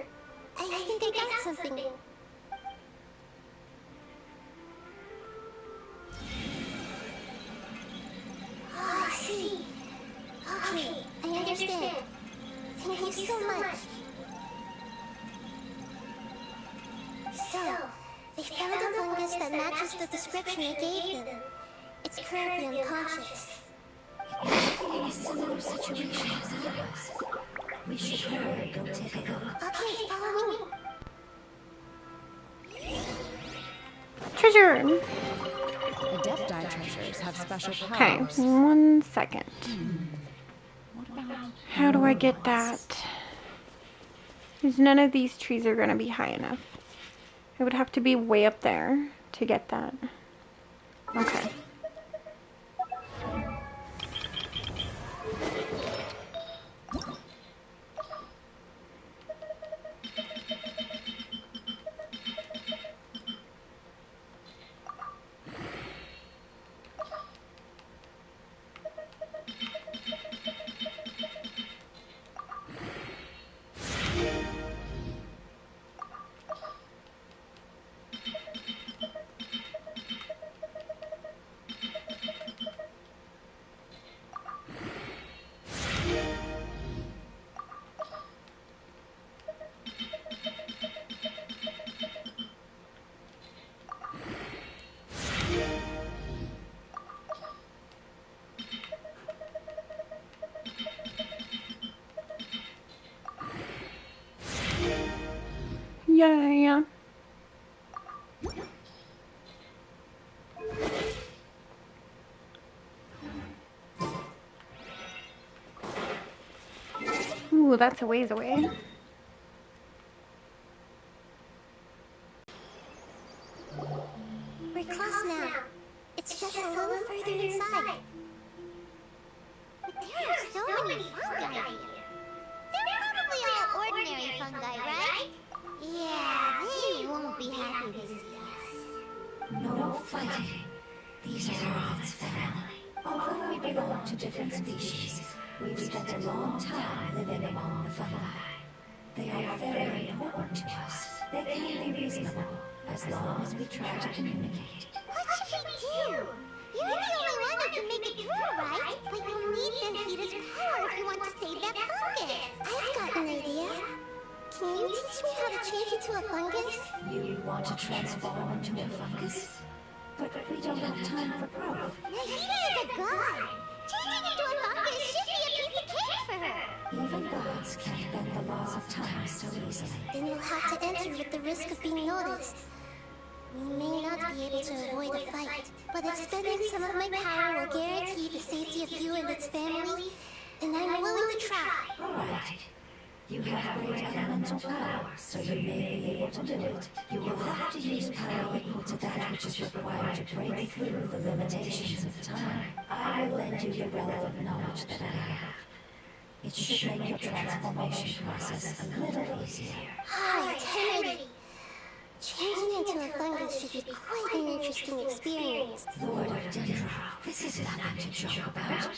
S4: I think I got something. so much. So, they found a fungus that matches the description I gave them. It's currently unconscious.
S7: It must be in a similar situation as I was. We should hurry and go take a look.
S4: Okay, follow me.
S1: Treasure!
S20: Adepti treasures have special
S1: Okay,
S20: powers.
S1: 1 second.
S20: What about
S1: How do I get that? Because none of these trees are going to be high enough. It would have to be way up there to get that. Okay. Yeah. Ooh, that's a ways away.
S4: We're close now. It's just a little further inside. But there are so many fungi here. They're probably all ordinary fungi, right? Yeah, they won't be happy to see us.
S7: No fighting. These are Earth's family. Although we belong to different species, we've spent a long time living among the fungi. They are very important to us. They can be reasonable, as long as we try to communicate.
S4: What should we do? You're the only one who can make it through, right? But you'll need Denhita's power if you want to save that fungus. I've got an idea. Can you teach me how to change into a fungus?
S7: You want to transform into a fungus? But we don't have time for growth.
S4: Nahida is a god. Changing into a fungus should be a piece of cake for her.
S7: Even gods can't bend the laws of time so easily.
S4: Then you'll have to enter with the risk of being noticed. We may not be able to avoid a fight, but if spending some of my power will guarantee the safety of you and its family, then I'm willing to try.
S7: All right. You have great elemental power, so you may be able to do it. You will have to use power equal to that which is required to break through the limitations of time. I will lend you the relevant knowledge that I have. It should make your transformation process a little easier.
S4: Alright, I'm ready. Changing into a fungus should be quite an interesting experience.
S7: Lord of Dendra, this is nothing to joke about.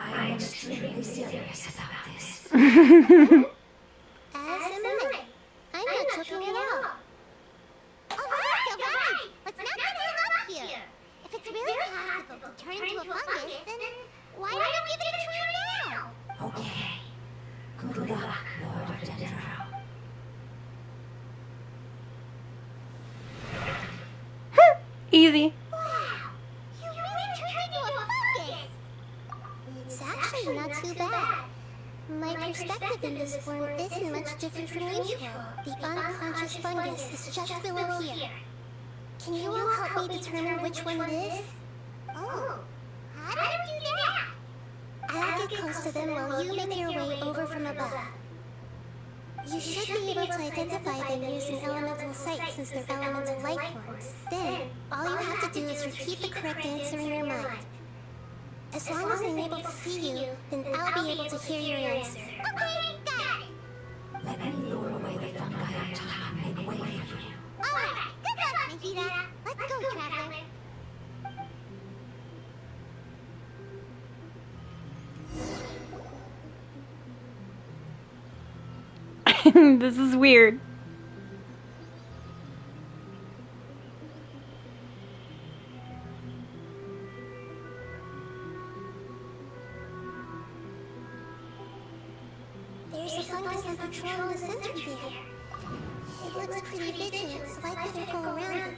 S7: I am extremely serious about this.
S4: As am I. I'm not joking at all. Alright! Let's not get hung up here. If it's really possible to turn into a fungus, then why don't we give it a try now?
S7: Okay. Good luck, Lord of Dendra.
S1: Easy.
S4: Wow! You really turned into a fungus! It's actually not too bad. My perspective in this form isn't much different from usual. The unconscious fungus is just below here. Can you all help me determine which one it is? Oh, how do you do that? I'll get close to them while you make your way over from above. You should be able to identify them using elemental sight since they're elemental life forms. Then, all you have to do is repeat the correct answer in your mind. As long as I'm able to see you, then I'll be able to hear your answer. Okay, got it!
S7: Let me lure away the fungi up top and make way for you.
S4: Alright, good luck, Nahida. Let's go, Traveler.
S1: This is weird.
S4: There's a fungus on patrol in the center there. It looks pretty vigilant, so I better go around it.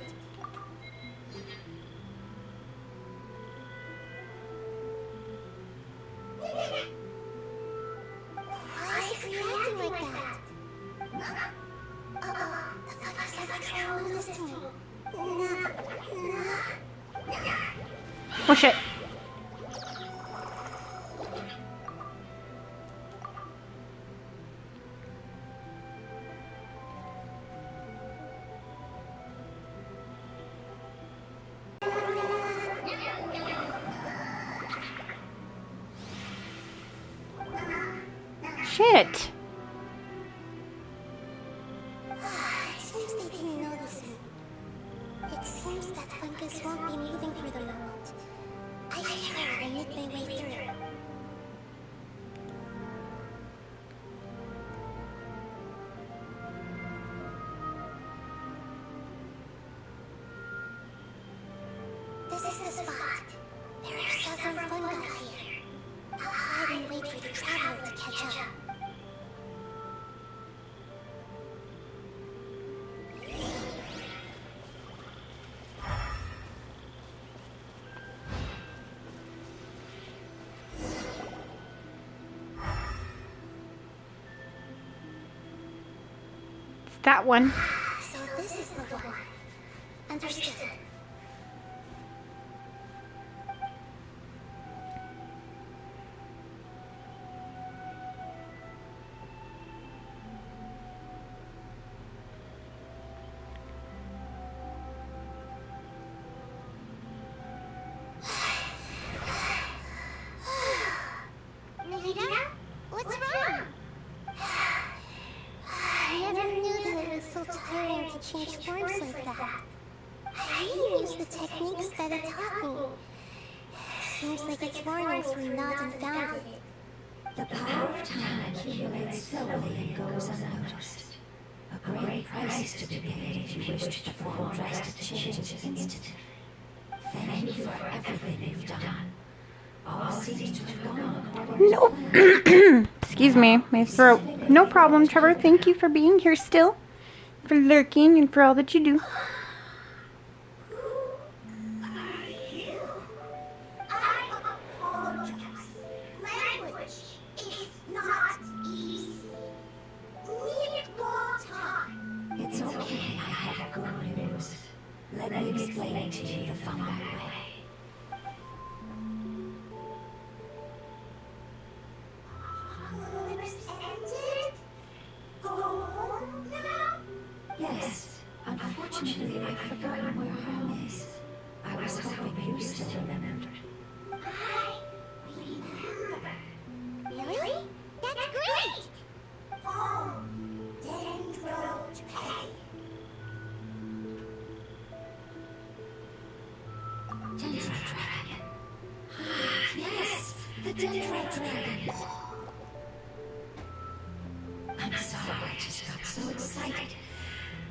S4: Why is it reacting like that? Uh-oh, the fungus on patrol noticed me.
S1: Oh shit. Shit.
S4: It seems they didn't notice me. It seems that fungus won't be moving for the moment. I hear her and make my way through. This is the spot. There are several fungi here. I'll hide and wait for the traveler to catch up.
S1: That one.
S4: So this is the one. Understood. Nita? What's wrong? I never knew that it was so tiring to change forms like that. I didn't use the techniques that it taught me. Seems like its warnings were not unfounded.
S7: The power of time accumulates slowly and goes unnoticed. A great price is to be paid if you wish to perform drastic changes instantly. Thank you for everything you've done. All seems to have gone according to plan.
S1: Excuse me, my throat. No problem, Trevor. Thank you for being here still, for lurking, and for all that you do.
S4: Language is not easy. Need more time.
S7: It's okay, I have good news. Let me explain it to you the fungi way.
S4: Ended? Go home now?
S7: Yes, unfortunately I've forgotten where home is. I was hoping you still remembered.
S4: Really? That's great! Home. Dendro Dragon.
S7: Dendro Dragon. Yes, the Dendro Dragon. I'm sorry, I just got so excited.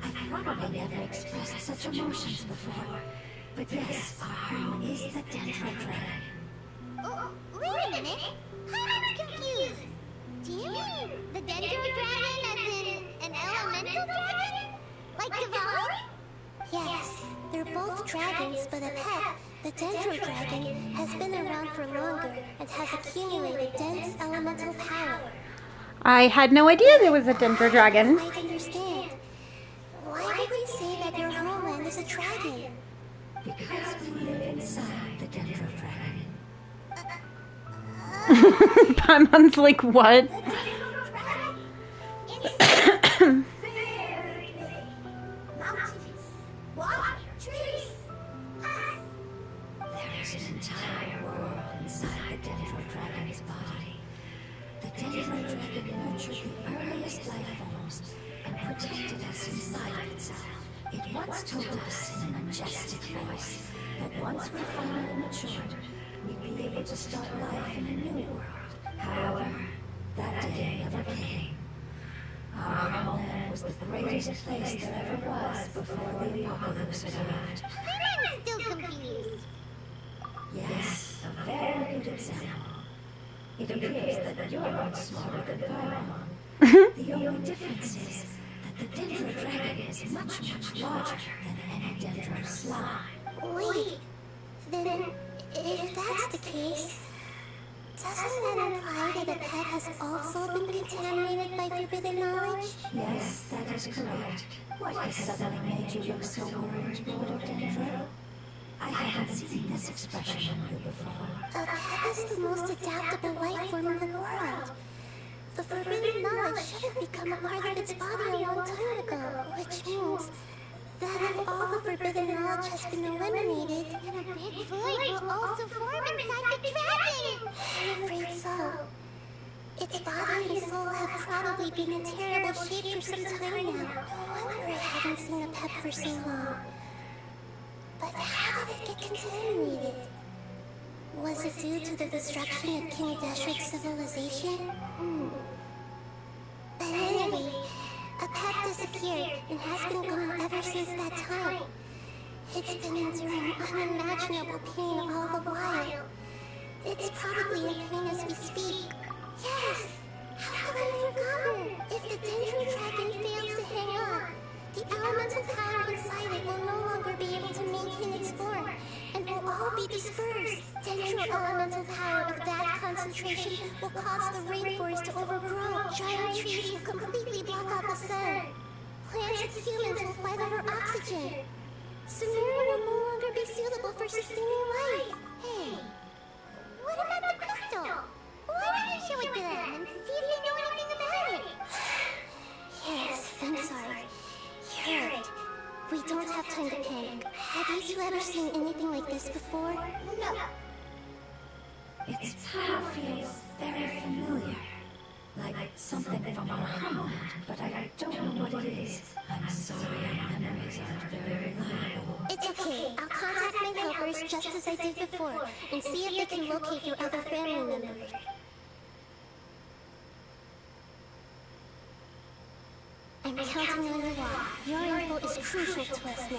S7: I've probably never expressed such emotions before. But yes, our home is the Dendro Dragon.
S4: Oh, wait a minute. I'm confused. Do you mean the Dendro Dragon as in an elemental dragon? Like Divine? Yes, they're both dragons, but a pet, the Dendro Dragon, has been around for longer and has accumulated dense elemental power.
S1: I had no idea there was a Dendro Dragon.
S4: I don't understand. Why would you say that your homeland is a dragon?
S7: Because we live inside the Dendro Dragon.
S1: Paimon's like, what?
S4: Mountains, water, trees, us.
S7: There is an entire world inside the Dendro Dragon's body. The Dendro Dragon nurtured the earliest life forms and protected us inside of itself. It once told us in a majestic voice that once we finally matured, we'd be able to start life in a new world. However, that day never came. Our homeland was the greatest place there ever was before the apocalypse arrived.
S4: I'm still confused.
S7: Yes, a very good example. It appears that you're much smarter than Paimon. The only difference is that the Dendro Dragon is much, much larger than any Dendro slime.
S4: Wait, then if that's the case, doesn't that imply that a pet has also been contaminated by forbidden knowledge?
S7: Yes, that is correct. What has suddenly made you look so worried, Lord of Dendro? I haven't seen this expression on you before.
S4: A pet is the most adaptable life form in the world. The forbidden knowledge should have become a part of its body a long time ago, which means that if all the forbidden knowledge has been eliminated, then a big void will also form inside the dragon! I'm afraid so. Its body and soul have probably been in terrible shape for some time now. No wonder I haven't seen a pet for so long. But how did it get contaminated? Was it due to the destruction of King Deshret's civilization? But anyway, a pet disappeared and has been gone ever since that time. It's been enduring unimaginable pain all the while. It's probably in pain as we speak. Yes! How could I have forgotten? If the Dendro Dragon fails to hang on, the elemental power inside it will no longer be able to maintain its form, and will all be dispersed. Dendro elemental power of that concentration will cause the rainforest to overgrow. Giant trees will completely block out the sun. Plants and humans will fight over oxygen. Sumeru will no longer be suitable for sustaining life. Hey, what about the crystal? Why don't you show it to them and see if they know anything about it? Yes, I'm sorry. You're right. We don't have time to panic. Have you two ever seen anything like this before? No.
S7: Its power feels very familiar. Like something from our homeland, but I don't know what it is. I'm sorry, our memories aren't very reliable.
S4: It's okay. I'll contact my helpers just as I did before, and see if they can locate your other family members. I'm counting on you all. Your info is crucial to us now.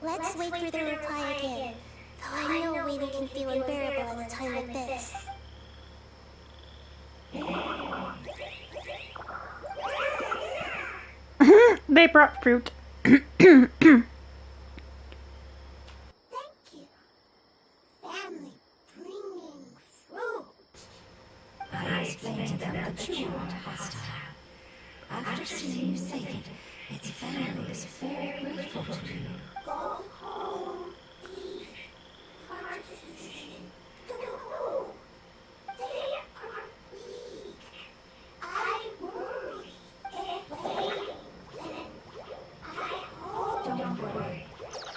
S4: Let's wait for their reply again. Though I know waiting can feel unbearable at a time like this.
S1: They brought fruit.
S4: Thank you. Family bringing fruit.
S7: I explained to them that you weren't hostile. After seeing you save it, its family is very grateful to you.
S4: Go home. Leave. Contribution. Go home. They are weak. I worry. If they then I hope.
S7: Don't worry.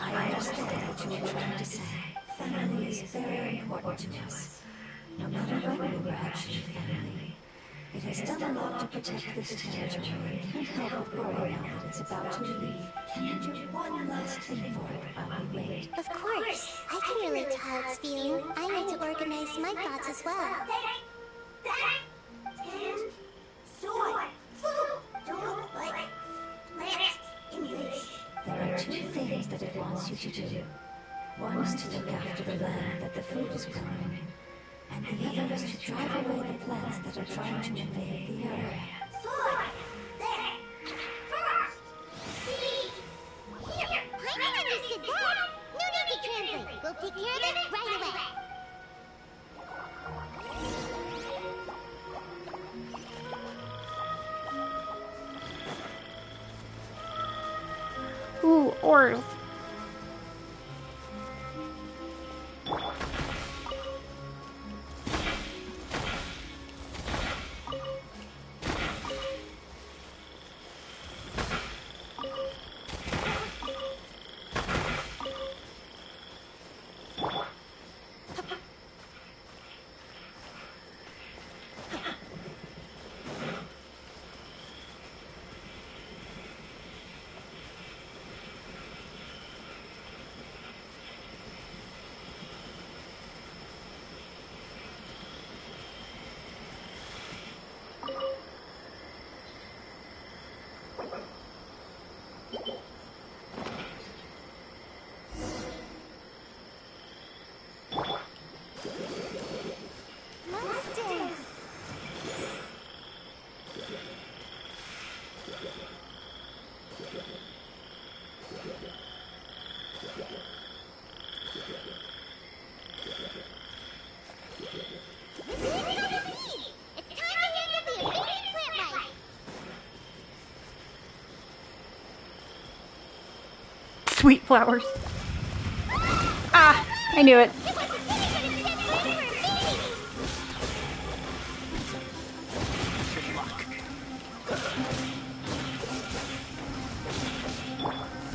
S7: I understand what you are trying to say. Family is very important to us. No matter when we were actually family. It has done a lot to protect this territory and can't help but worry now that it's about to leave. Can you do one last thing for it while we wait?
S4: Of course. I can relate to how it's feeling. I need to organize my thoughts as well. Soy. Food. Don't like plant English.
S7: There are two things that it wants you to do. One is to look after the land that the food is grown in, and the other is to drive away the plants that are trying to invade the area.
S4: Soy. There. First. See. Here. I understood that. No need to translate. We'll take care of it right away.
S1: Ooh, ores. Wheat flowers. Ah, I knew it.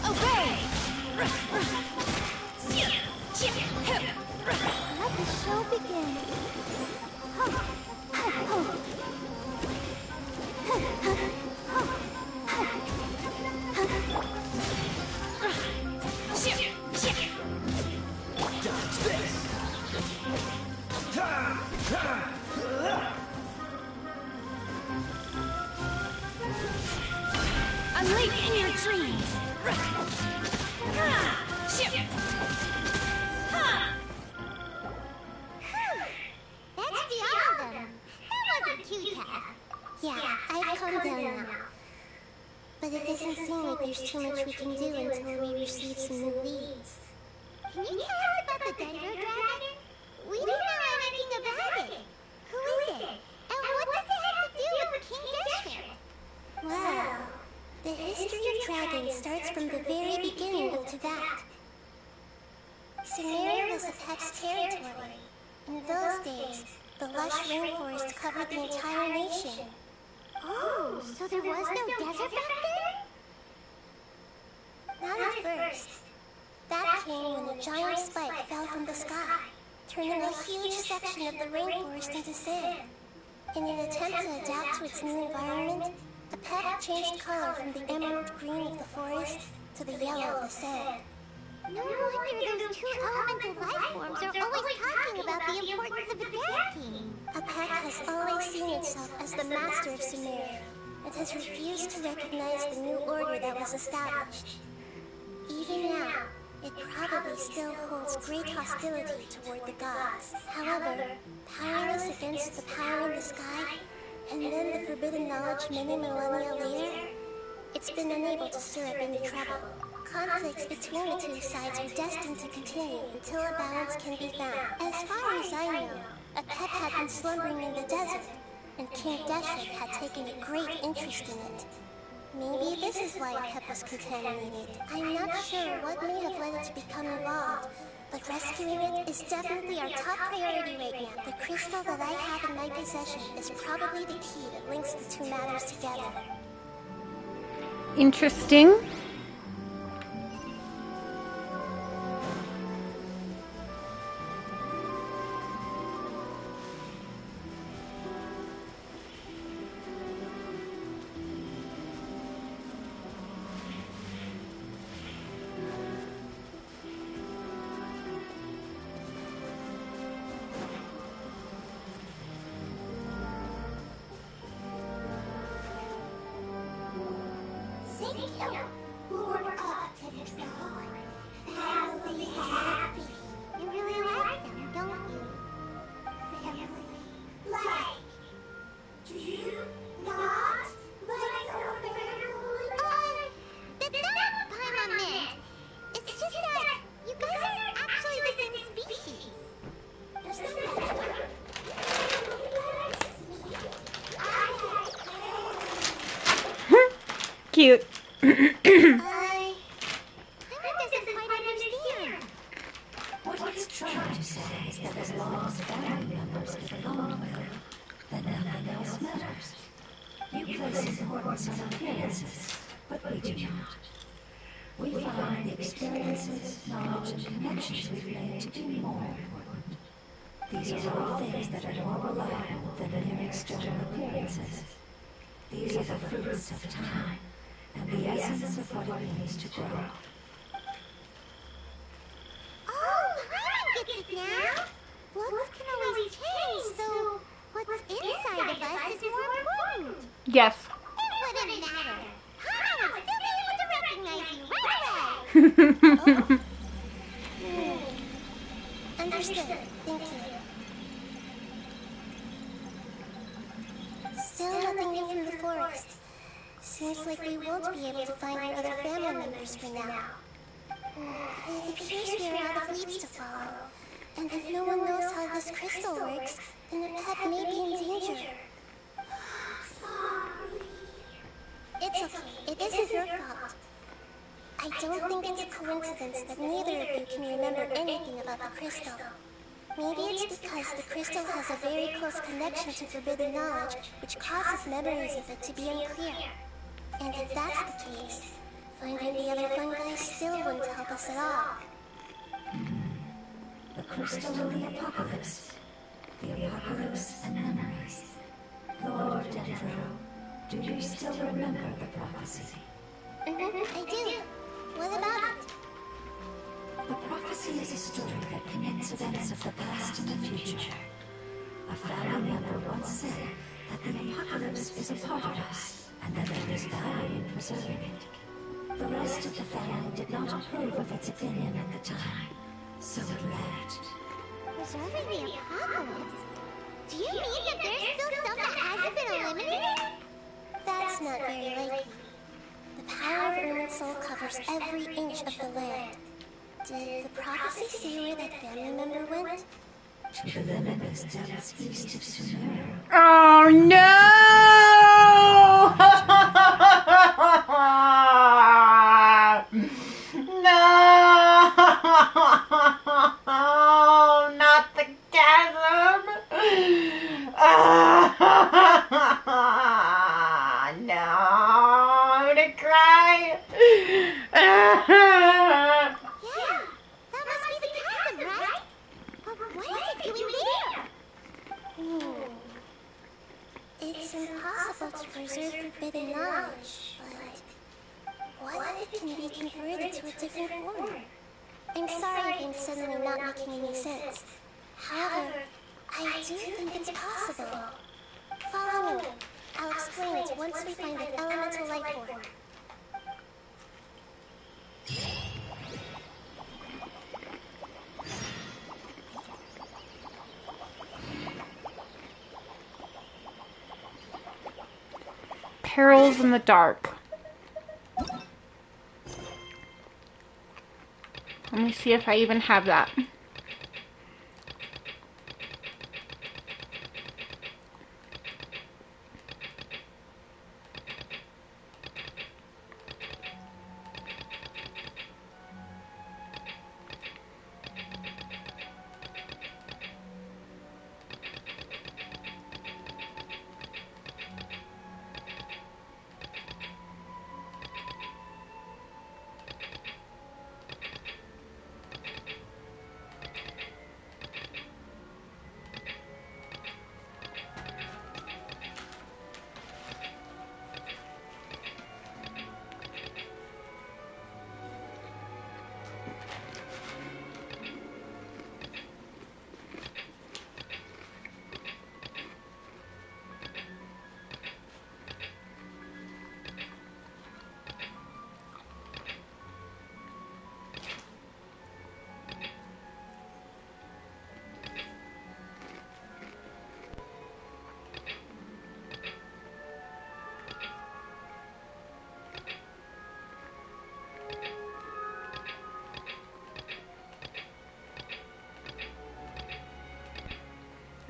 S4: Obey! Let the show begin.
S2: Unleash your dreams.
S4: That's the all of them. That wasn't too tough. Yeah, I've calmed down now. But it doesn't seem like there's too much we can do until we receive some new leads. Can you tell us about the Dendro Dragon? We don't know anything about it. Who is it? And what does it have to do with King Genshin? Well, the history of dragons starts from the very beginning of tevyat. Sumeria was a pet's territory. In those days, the lush rainforest covered the entire nation. Oh, so there was no desert back then? Not at first. That came when a giant spike fell from the sky, turning a huge section of the rainforest into sand. In an attempt to adapt to its new environment, the peck changed color from the emerald green of the forest to the yellow of the sand. No wonder those two elemental life forms are always talking about the importance of adapting. A peck has always seen itself as the master of Sumeria, and has refused to recognize the new order that was established. Even now, it probably still holds great hostility toward the gods. However, powerless against the power in the sky, and then the forbidden knowledge many millennia later, it's been unable to stir up any trouble. Conflicts between the two sides are destined to continue until a balance can be found. As far as I know, a pet had been slumbering in the desert, and King Deshret had taken a great interest in it. Maybe this is why Pep was contaminated. I'm not sure what may have led it to become involved, but rescuing it is definitely our top priority right now. The crystal that I have in my possession is probably the key that links the two matters together.
S1: Interesting.
S4: Lord Optimus, family happy. You really like them, don't you? Family, like. Do you not like your family? That's not what I meant. It's just that you guys aren't actually the same species. There's no
S1: Cute.
S4: I doesn't quite understand.
S7: What he's trying to say is that as long as family members get along well, then nothing else matters. You place importance on appearances, but we do not. We find the experiences, knowledge, and connections we've made to be more important. These are all things that are more reliable than mere external appearances. These are the fruits of time, and the essence of what it means to grow.
S4: Oh, Paimon gets it now! Looks can always change, so what's inside of us is more important.
S1: Yes.
S4: It wouldn't matter. Paimon would still be able to recognize you right away. Understood. Thank you. Still nothing new from the forest. Seems like we won't be able to find your other family members for now. It appears we are out of leads to follow. And if no one knows how this crystal works, then the pet may be in danger. Sorry. It's okay. It isn't your fault. I don't think it's a coincidence that neither of you can remember anything about the crystal. Maybe it's because the crystal has a very close connection to forbidden knowledge, which causes memories of it to be unclear. And if that's the case, finding the other fungi still wouldn't help us at all.
S7: The crystal of the apocalypse. The apocalypse and memories. Lord of Dendro, do you still remember the prophecy?
S4: I do. What about it?
S7: The prophecy is a story that connects events of the past and the future. A family member once said that the apocalypse is a part of us, and that there is value in preserving it. The rest of the family did not approve of its opinion at the time, so it left.
S4: Preserving the apocalypse? Do you mean that there's still stuff that hasn't been eliminated? That's not very likely. The power of Ermin's soul covers every inch of the land. Did the prophecy say where that family member went?
S7: To the limitless depths east of Sumeru.
S1: Oh no! No! Not the chasm! No! I'm gonna cry!
S4: Yeah, that must be the chasm, right? But what is it doing there? It's impossible to preserve forbidden knowledge, but what if it can be converted to a different form? I'm sorry if I'm suddenly not making any sense. However, I do think it's possible. Follow me. I'll explain it once we find an elemental life form.
S1: Perils in the dark. Let me see if I even have that.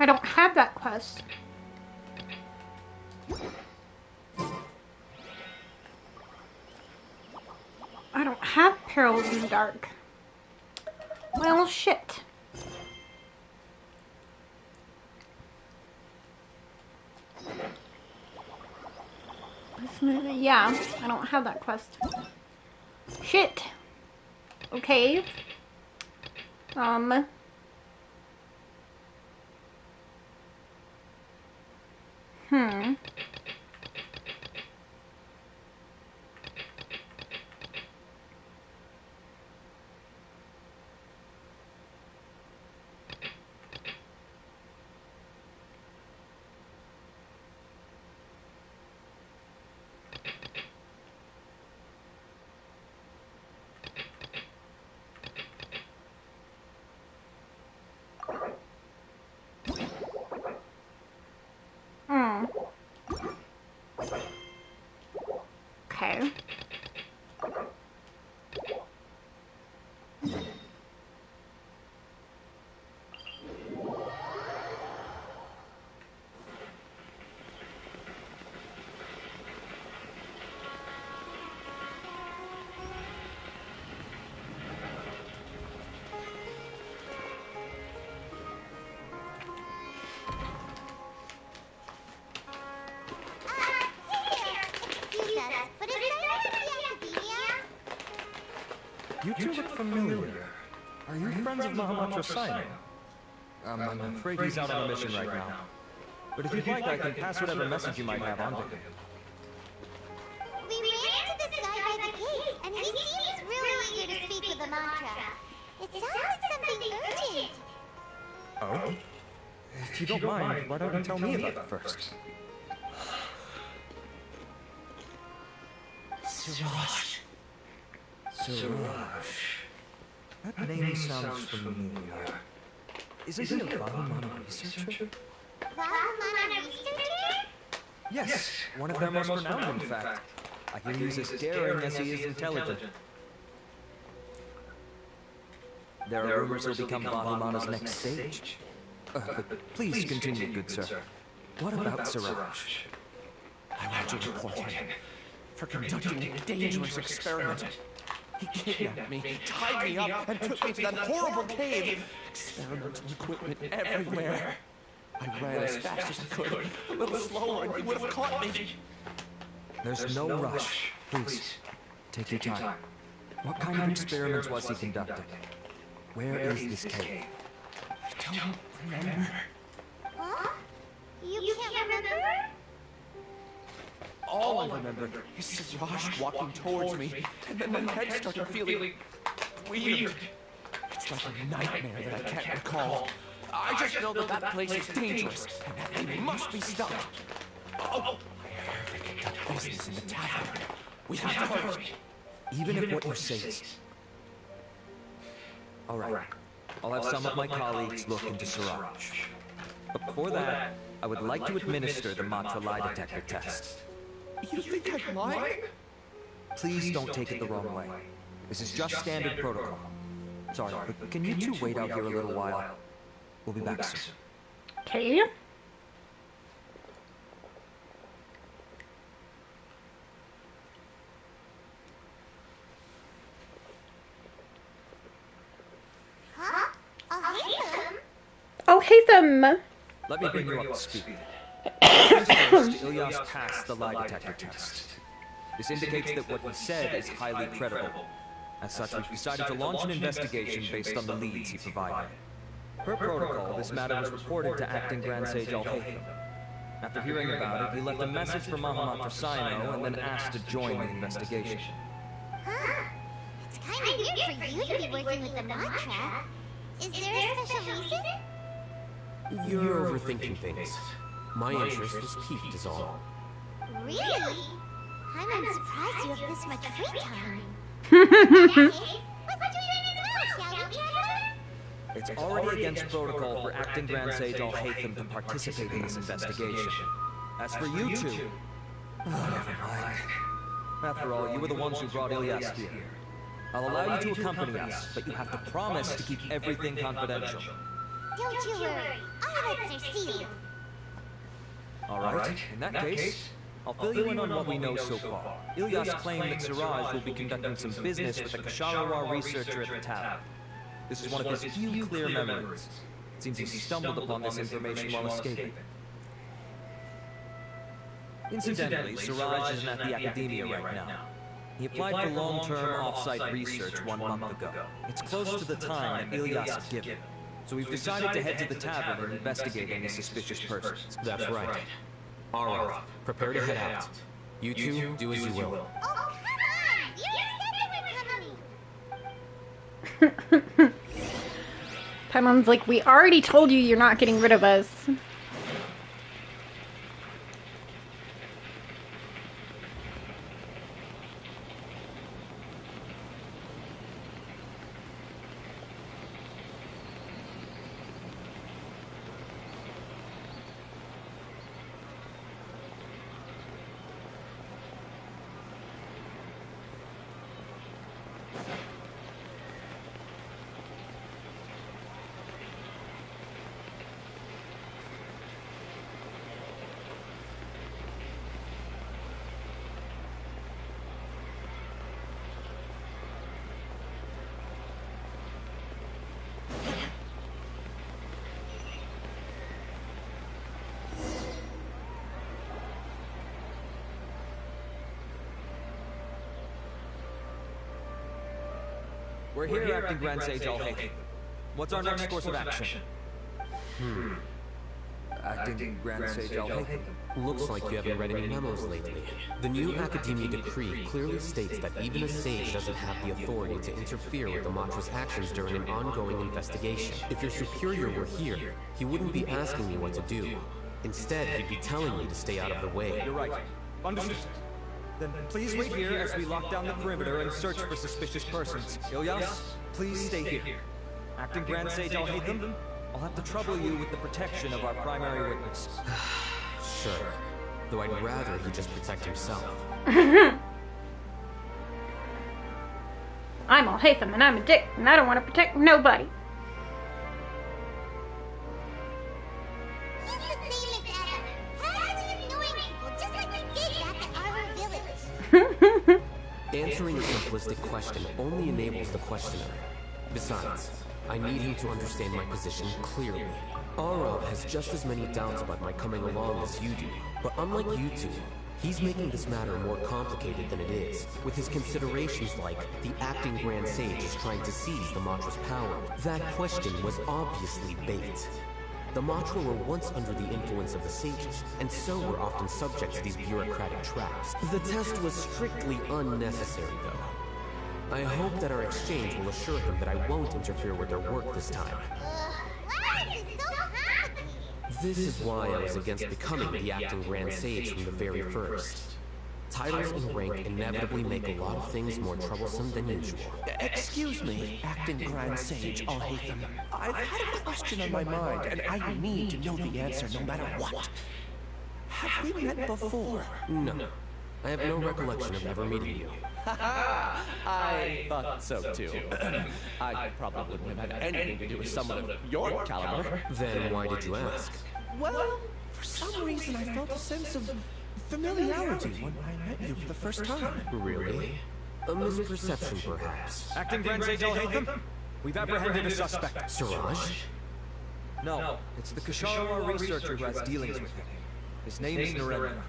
S1: I don't have that quest. I don't have Perils in the Dark. Well, shit. Yeah, I don't have that quest. Shit. Okay. Hmm. Okay.
S11: two look familiar. Are you friends of Mahamatra Sino? I'm afraid he's out on a mission right now. But if you'd like, I can pass whatever message you might have on to him.
S4: We ran into this guy by the gates, and he seems really eager to speak with the mantra. It sounds like something urgent.
S11: Oh? If you don't mind, why don't you tell me about it first?
S10: Siraj.
S11: Siraj. That name sounds familiar. Isn't he a Vahumana researcher?
S4: Vahumana researcher?
S11: Yes, one of their most renowned, in fact. I hear he's as daring as he is intelligent. There are rumors he'll become Vahumana's next stage. But please continue, good sir. What about Siraj?
S10: I want to report him for conducting a dangerous experiment. He kidnapped me, tied me up, and took me to that horrible cave. Experimental equipment everywhere. I ran as fast as I could, a little slower, and he would have caught me.
S11: There's no rush. Please, take your time. What kind of experiments was he conducting? Where is this cave?
S10: I don't remember.
S4: Huh? You can't remember?
S10: All I remember is Siraj walking towards me, and then my head started feeling weird. It's like a nightmare that I can't recall. I just know that that place is dangerous, and that they must be stopped. Oh, I heard they conduct business in the tavern. We have to hurry.
S11: Even if what you say is... All right. I'll have some of my colleagues look into Siraj. But before that, I would like to administer the Matra lie detector test.
S10: You think I'm lying?
S11: Please don't take it the wrong way. This is just standard protocol. Sorry, but can you two wait out here a little while? We'll be back soon.
S1: Okay.
S4: Huh? Oh, hey, them.
S1: Oh, hey, them.
S11: Let me bring you up to speed. First, Ilyas passed the lie detector test. This indicates that what he said is highly credible. As such, we've decided to launch an investigation based on the leads he provided. Per protocol, this matter was reported to Acting Grand Sage Al-Haytham. After hearing about it, he left a message for Mahamatra Sino and then asked to join the investigation.
S4: Huh. It's kind of weird for you to be working with the mantra. Is there a special reason?
S8: You're overthinking things. My interest was piqued is all.
S4: Really? I'm surprised you have this much free time. Let's join as well, shall we, Traveler?
S11: It's already against protocol for Acting Grand Sage Al-Haytham to participate in this investigation. As for you two... Oh, never mind. After all, you were the ones who brought Ilyas here. I'll allow you to accompany us, but you have to promise to keep everything confidential.
S4: Don't you worry. Our lips are sealed.
S11: Alright, in that case, I'll fill you in on what we know so far. Ilyas claimed that Siraj will be conducting some business with a Kasharawar researcher at the tavern. This is one of his few clear memories. It seems he stumbled upon this information while escaping. Incidentally, Siraj isn't at the academia right now. He applied for long-term off-site research 1 month ago. It's close to the time that Ilyas had given. So we've decided to head to the tavern and investigate any suspicious persons.
S8: That's right. Alright, prepare to head out. You two, do as you will.
S4: Oh, come on! You said you were coming!
S1: Paimon's like, we already told you you're not getting rid of us.
S11: We're here, Acting Grand Sage Alhaitham. What's our next course of action?
S8: Acting Grand Sage Alhaitham. Looks like you haven't read any memos lately. The new Academia decree clearly states that even a sage doesn't have the authority to interfere with the Matra's actions during an ongoing investigation. If your superior were here, he wouldn't be asking me what to do. Instead, he'd be telling me to stay out of the way.
S11: You're right. Understood. Then please wait here as we lock down the perimeter and search for suspicious persons. Ilyas, please stay here. Acting Grand Sage Alhaitham, I'll have to trouble you with the protection of our primary witness.
S8: Sure. Though I'd rather he just protect himself.
S1: I'm Alhaitham and I'm a dick and I don't want to protect nobody.
S4: He's the same as Adam. Casually ignoring people just like he did back at our village.
S8: Answering a simplistic question only enables the questioner. Besides, I need him to understand my position clearly. Arav has just as many doubts about my coming along as you do, but unlike you two, he's making this matter more complicated than it is, with his considerations like the acting Grand Sage is trying to seize the Matra's power. That question was obviously bait. The Matra were once under the influence of the sages, and so were often subject to these bureaucratic traps. The test was strictly unnecessary, though. I hope that our exchange will assure him that I won't interfere with their work this time.
S4: Why is it so complicated?
S8: This is why I was against becoming the acting Grand Sage from the very first. Titles and rank inevitably make a lot of things more troublesome than usual.
S12: Excuse me, Acting Grand Sage Alhaitham. I've had a question on my mind, and I need to know the answer no matter what. Have we met before?
S8: No. I have no recollection of ever meeting you.
S12: I thought so too. I probably wouldn't have had anything to do with someone of your caliber.
S8: Then why did you ask?
S12: Well, for some reason I felt a sense of familiarity when I met you for the first time.
S8: Really? A misperception, perhaps.
S11: Acting Grand Sage Alhaitham, we've apprehended a suspect.
S8: Siraj?
S11: No, it's the Kasharwa researcher who has dealings with him. His name is Narendra.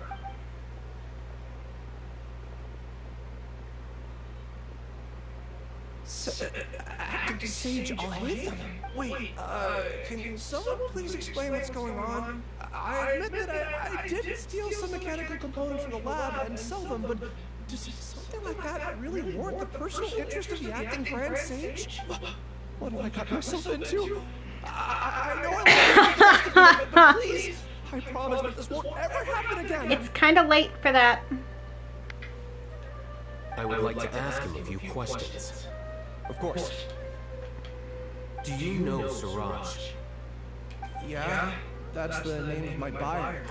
S12: Acting Sage Alhaitham? Wait, can someone please explain what's going on? I admit that I did steal some mechanical components from the lab and sell them, but does something like that really warrant the personal interest of the Acting Grand Sage? What have I got myself into? I know I love you, but please, I promise that this won't ever happen again.
S1: It's kind of late for that.
S8: I would like to ask him a few questions.
S11: Of course.
S8: Do you know Siraj?
S12: Yeah, that's the name of my buyer.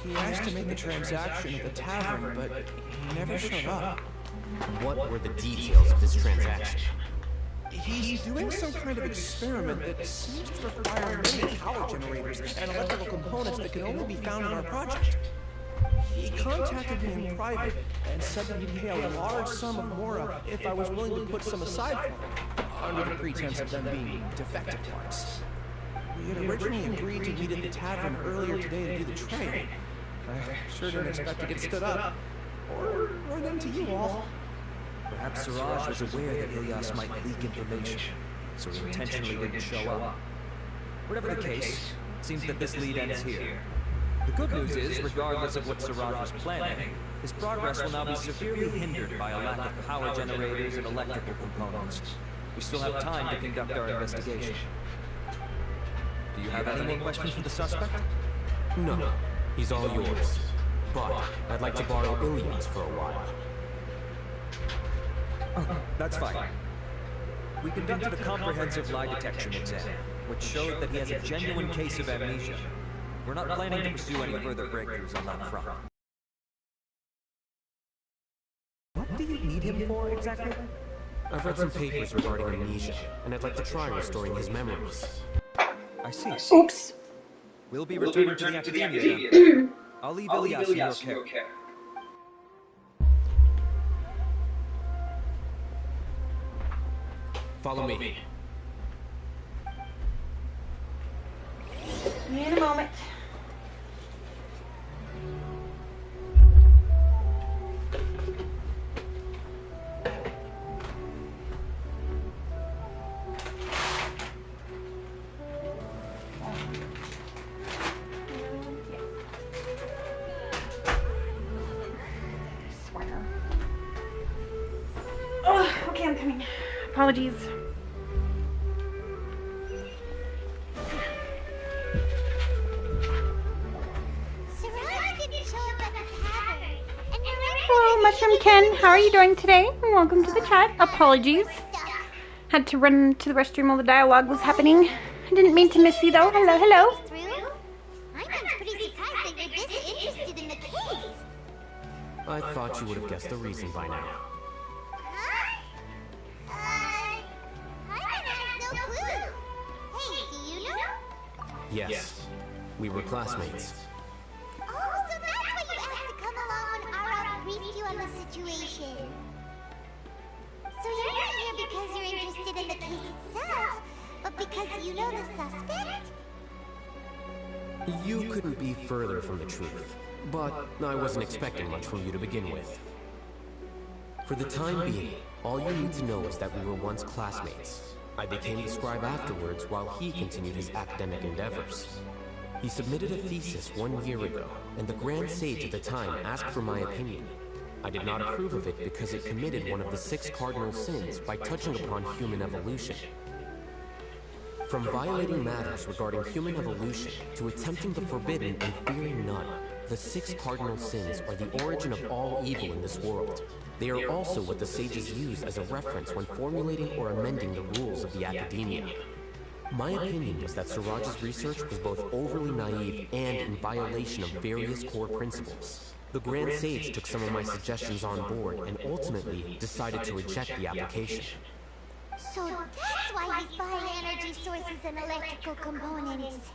S12: He asked to make the transaction at the tavern, but he never showed up.
S8: What were the details of this transaction?
S12: He's doing some kind of experiment that seems to require many power generators and electrical components that can only be found in our project. He contacted me in private and said that he'd pay a large sum of Mora if I was willing to put some aside for him, under the pretense of them being defective parts. We had originally agreed to meet at the tavern earlier today to do the trade. I sure didn't expect to get stood up, or run into you all.
S11: Perhaps Siraj was aware that Ilyas might leak information, so he intentionally didn't show up. Whatever the case, it seems that this lead ends here. The good news is, regardless of what Siraj was planning, his progress will now be severely hindered by a lack of power generators and electrical components. We still have time to conduct our investigation. Do you have any more questions for the suspect?
S8: No. He's all yours. But I'd like to borrow Ilyas for a while.
S11: Oh, that's fine. We conducted a comprehensive lie detection exam, which showed that he has a genuine case of amnesia. We're not planning to pursue any further breakthroughs on that front. What do you need him for, exactly?
S8: I've read some papers regarding amnesia, and I'd like to try restoring his memories.
S11: I see.
S1: Oops.
S11: We'll be returning to the Academia then. I'll leave Ilyas in your care.
S8: Follow me.
S1: See me in a moment. Okay, I'm coming. Apologies. Hello, Mushroom Ken. How are you doing today? Welcome to the chat. Apologies. Had to run to the restroom while the dialogue was happening. I didn't mean to miss you though. Hello, hello.
S4: I'm pretty surprised that you're this interested in the case.
S8: I thought you would have guessed the reason by now.
S4: Paimon has no clue. Hey, do you know?
S8: Yes, we were classmates.
S4: Oh, so that's why you asked to come along when Ara briefed you on the situation. So you're not here because you're interested in the case itself, but because you know the suspect?
S8: You couldn't be further from the truth, but I wasn't expecting much from you to begin with. For the time being, all you need to know is that we were once classmates. I became the scribe afterwards while he continued his academic endeavors. He submitted a thesis 1 year ago, and the Grand Sage at the time asked for my opinion. I did not approve of it because it committed one of the 6 cardinal sins by touching upon human evolution. From violating matters regarding human evolution to attempting the forbidden and fearing none, the 6 cardinal sins are the origin of all evil in this world. They are also what the sages use as a reference when formulating or amending the rules of the academia. My opinion was that Siraj's research was both overly naive and in violation of various core principles. The Grand Sage took some of my suggestions on board and ultimately decided to reject the application.
S4: So that's why he's buying energy sources and electrical components.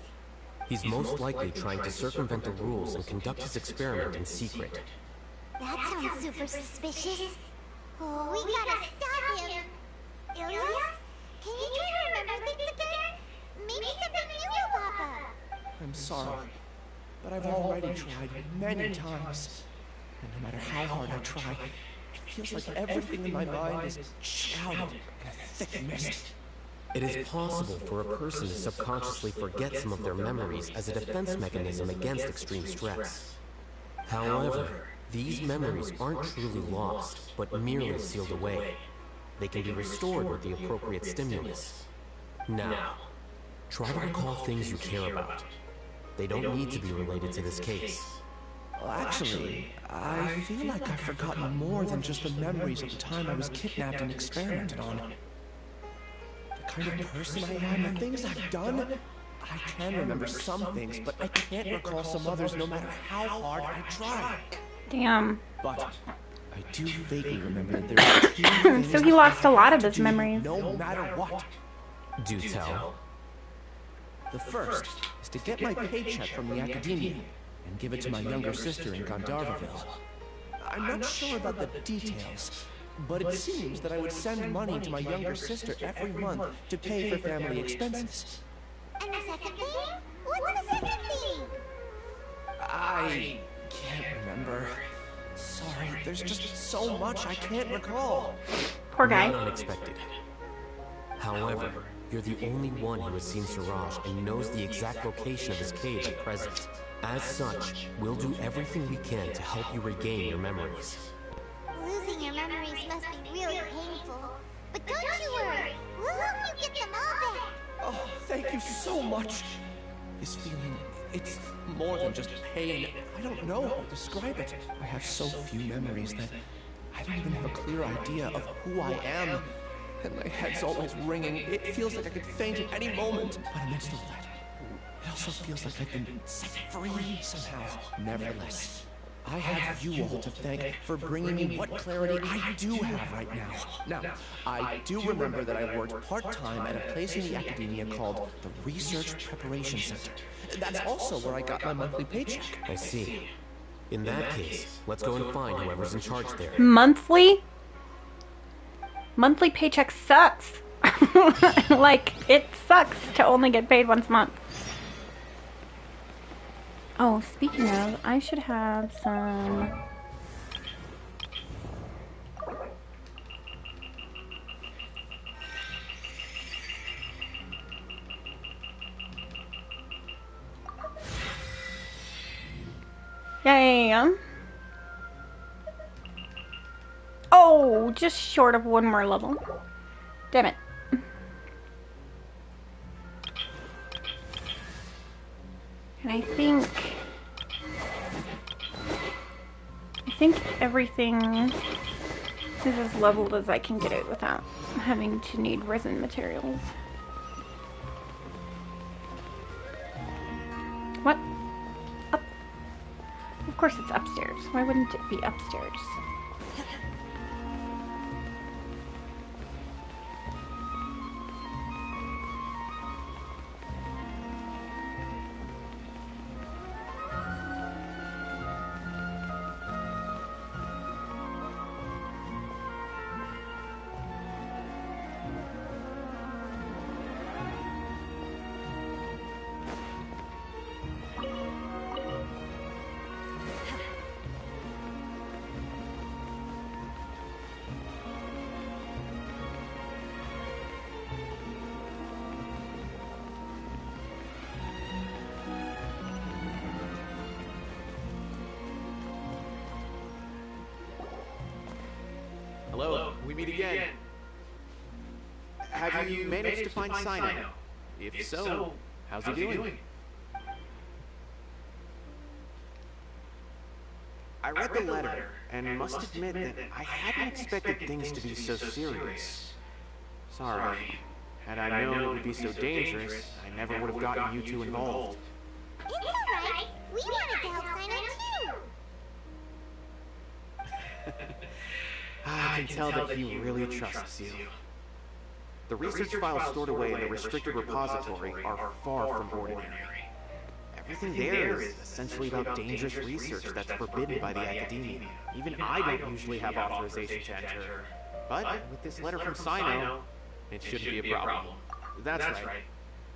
S8: He's most likely trying to circumvent the rules and conduct his experiment in secret.
S4: That sounds super suspicious. Oh, we gotta stop him. Ilias, can you try to remember things again? Maybe something new will pop up.
S12: I'm sorry, but I've already tried many times. And no matter how hard I try, it feels like everything in my mind is shrouded in a thick mist.
S8: It is possible for a person to subconsciously forget some of their memories as a defense mechanism against extreme stress. However, these memories aren't truly lost, but merely sealed away. They can be restored with the appropriate stimulus. Now, try to recall things you care about. They don't need to be related to this case.
S12: Well, actually, I feel like I've forgotten more than just the memories of the time I was kidnapped and experimented on. The kind of person I am, the things I've done, I can remember some things, but I can't recall some others no matter how hard I try.
S1: Damn.
S12: But I do vaguely remember that there are 2 things
S1: So he lost a lot of
S12: to
S1: his
S12: do
S1: memories.
S12: no matter what.
S8: Do tell.
S12: The first is to get my paycheck from the academia and give it to my younger sister in Gandharvaville. I'm not sure about the details, but it seems that I would send money to my younger sister every month to pay for family expenses.
S4: And the second thing? What's the second thing?
S12: I can't remember. Sorry, there's just so much I can't recall.
S1: Poor guy.
S8: Not unexpected. However, you're the only one who has seen Siraj and knows the exact location of his cave at present. As such, we'll do everything we can to help you regain your memories.
S4: Losing your memories must be really painful. But don't you worry, we'll help you get them all back.
S12: Oh, thank you so much. This feeling, it's more than just pain. I don't know how to describe it. I have so few memories that I don't even have a clear idea of who I am. And my head's always ringing. It feels like I could faint at any moment. But amidst all that, it also feels like I've been set free somehow. Nevertheless, I have you all to thank for bringing me what clarity I do have right now. Now, I do remember that I worked part-time at a place in the academia called the Research Preparation Center. That's also where I got my monthly paycheck.
S8: I see. In that case, let's go and find whoever's in charge there.
S1: Monthly? Monthly paycheck sucks. Like, it sucks to only get paid once a month. Oh, speaking of, I should have some... Yay! Oh, Oh, just short of one more level. Damn it. And I think everything is as leveled as I can get it without having to need resin materials. What? Up? Of course it's upstairs. Why wouldn't it be upstairs?
S15: Hello, we meet again. Have you managed to find Sino? If so, how's he doing? I read the letter, and must admit that I hadn't expected things to be so serious. Sorry. Had I known it would be so dangerous, I never would have gotten you two involved.
S4: It's alright. We wanted to help Sino too.
S15: I can tell that he really trusts you. The research files stored away in the restricted repository are far from ordinary. Everything there is essentially about dangerous research that's forbidden by the academia. Even I don't usually have authorization to enter. But with this letter from Sino, it shouldn't be a problem. That's right.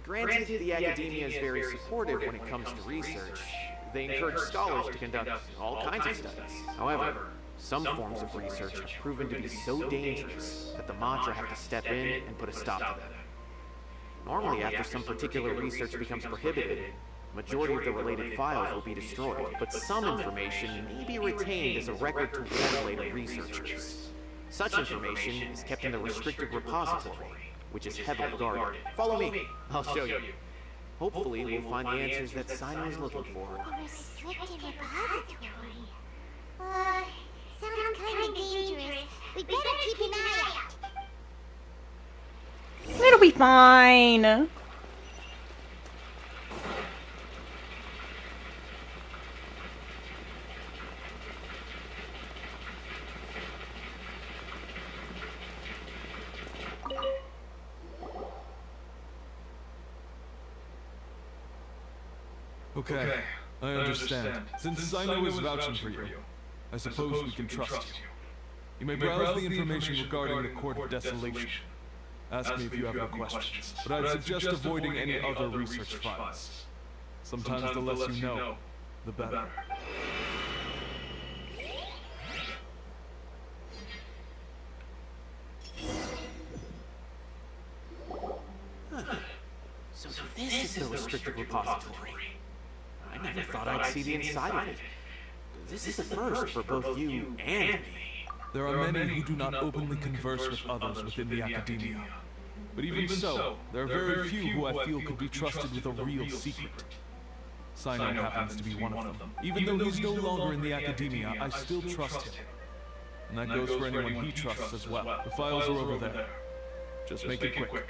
S15: Granted, the academia is very supportive when it comes to research. They encourage scholars to conduct all kinds of studies. However, some forms of research have proven to be so dangerous that the Matra have to step in and put a stop to them. Normally, after some particular research becomes prohibited, the majority of the related files will be destroyed, but some information may be retained as a record to warn later researchers. Such information is kept in the restricted repository, which is heavily guarded. Follow me, I'll show you. Hopefully, we'll find the answers that Sino is looking for.
S4: A restricted repository? Sounds kinda dangerous. We better keep an eye out.
S1: It'll be fine.
S9: Okay, I understand. Since Sino is vouching for you, I suppose we can trust you. You may browse the information regarding the Court of Desolation. Ask me if you have any questions, but I'd suggest avoiding any other research files. Sometimes the less you know, the better.
S15: So this is the restricted repository. I never thought I'd see the inside of it. This is a first for both you and me.
S9: There are many who do not openly converse with others within the academia. But even so, there are very few who I feel could be trusted with a real secret. Sino happens to be one of them. Even though he's no longer in the academia, I still trust him. And that goes for anyone he trusts as well. The files are over there. Just make it quick.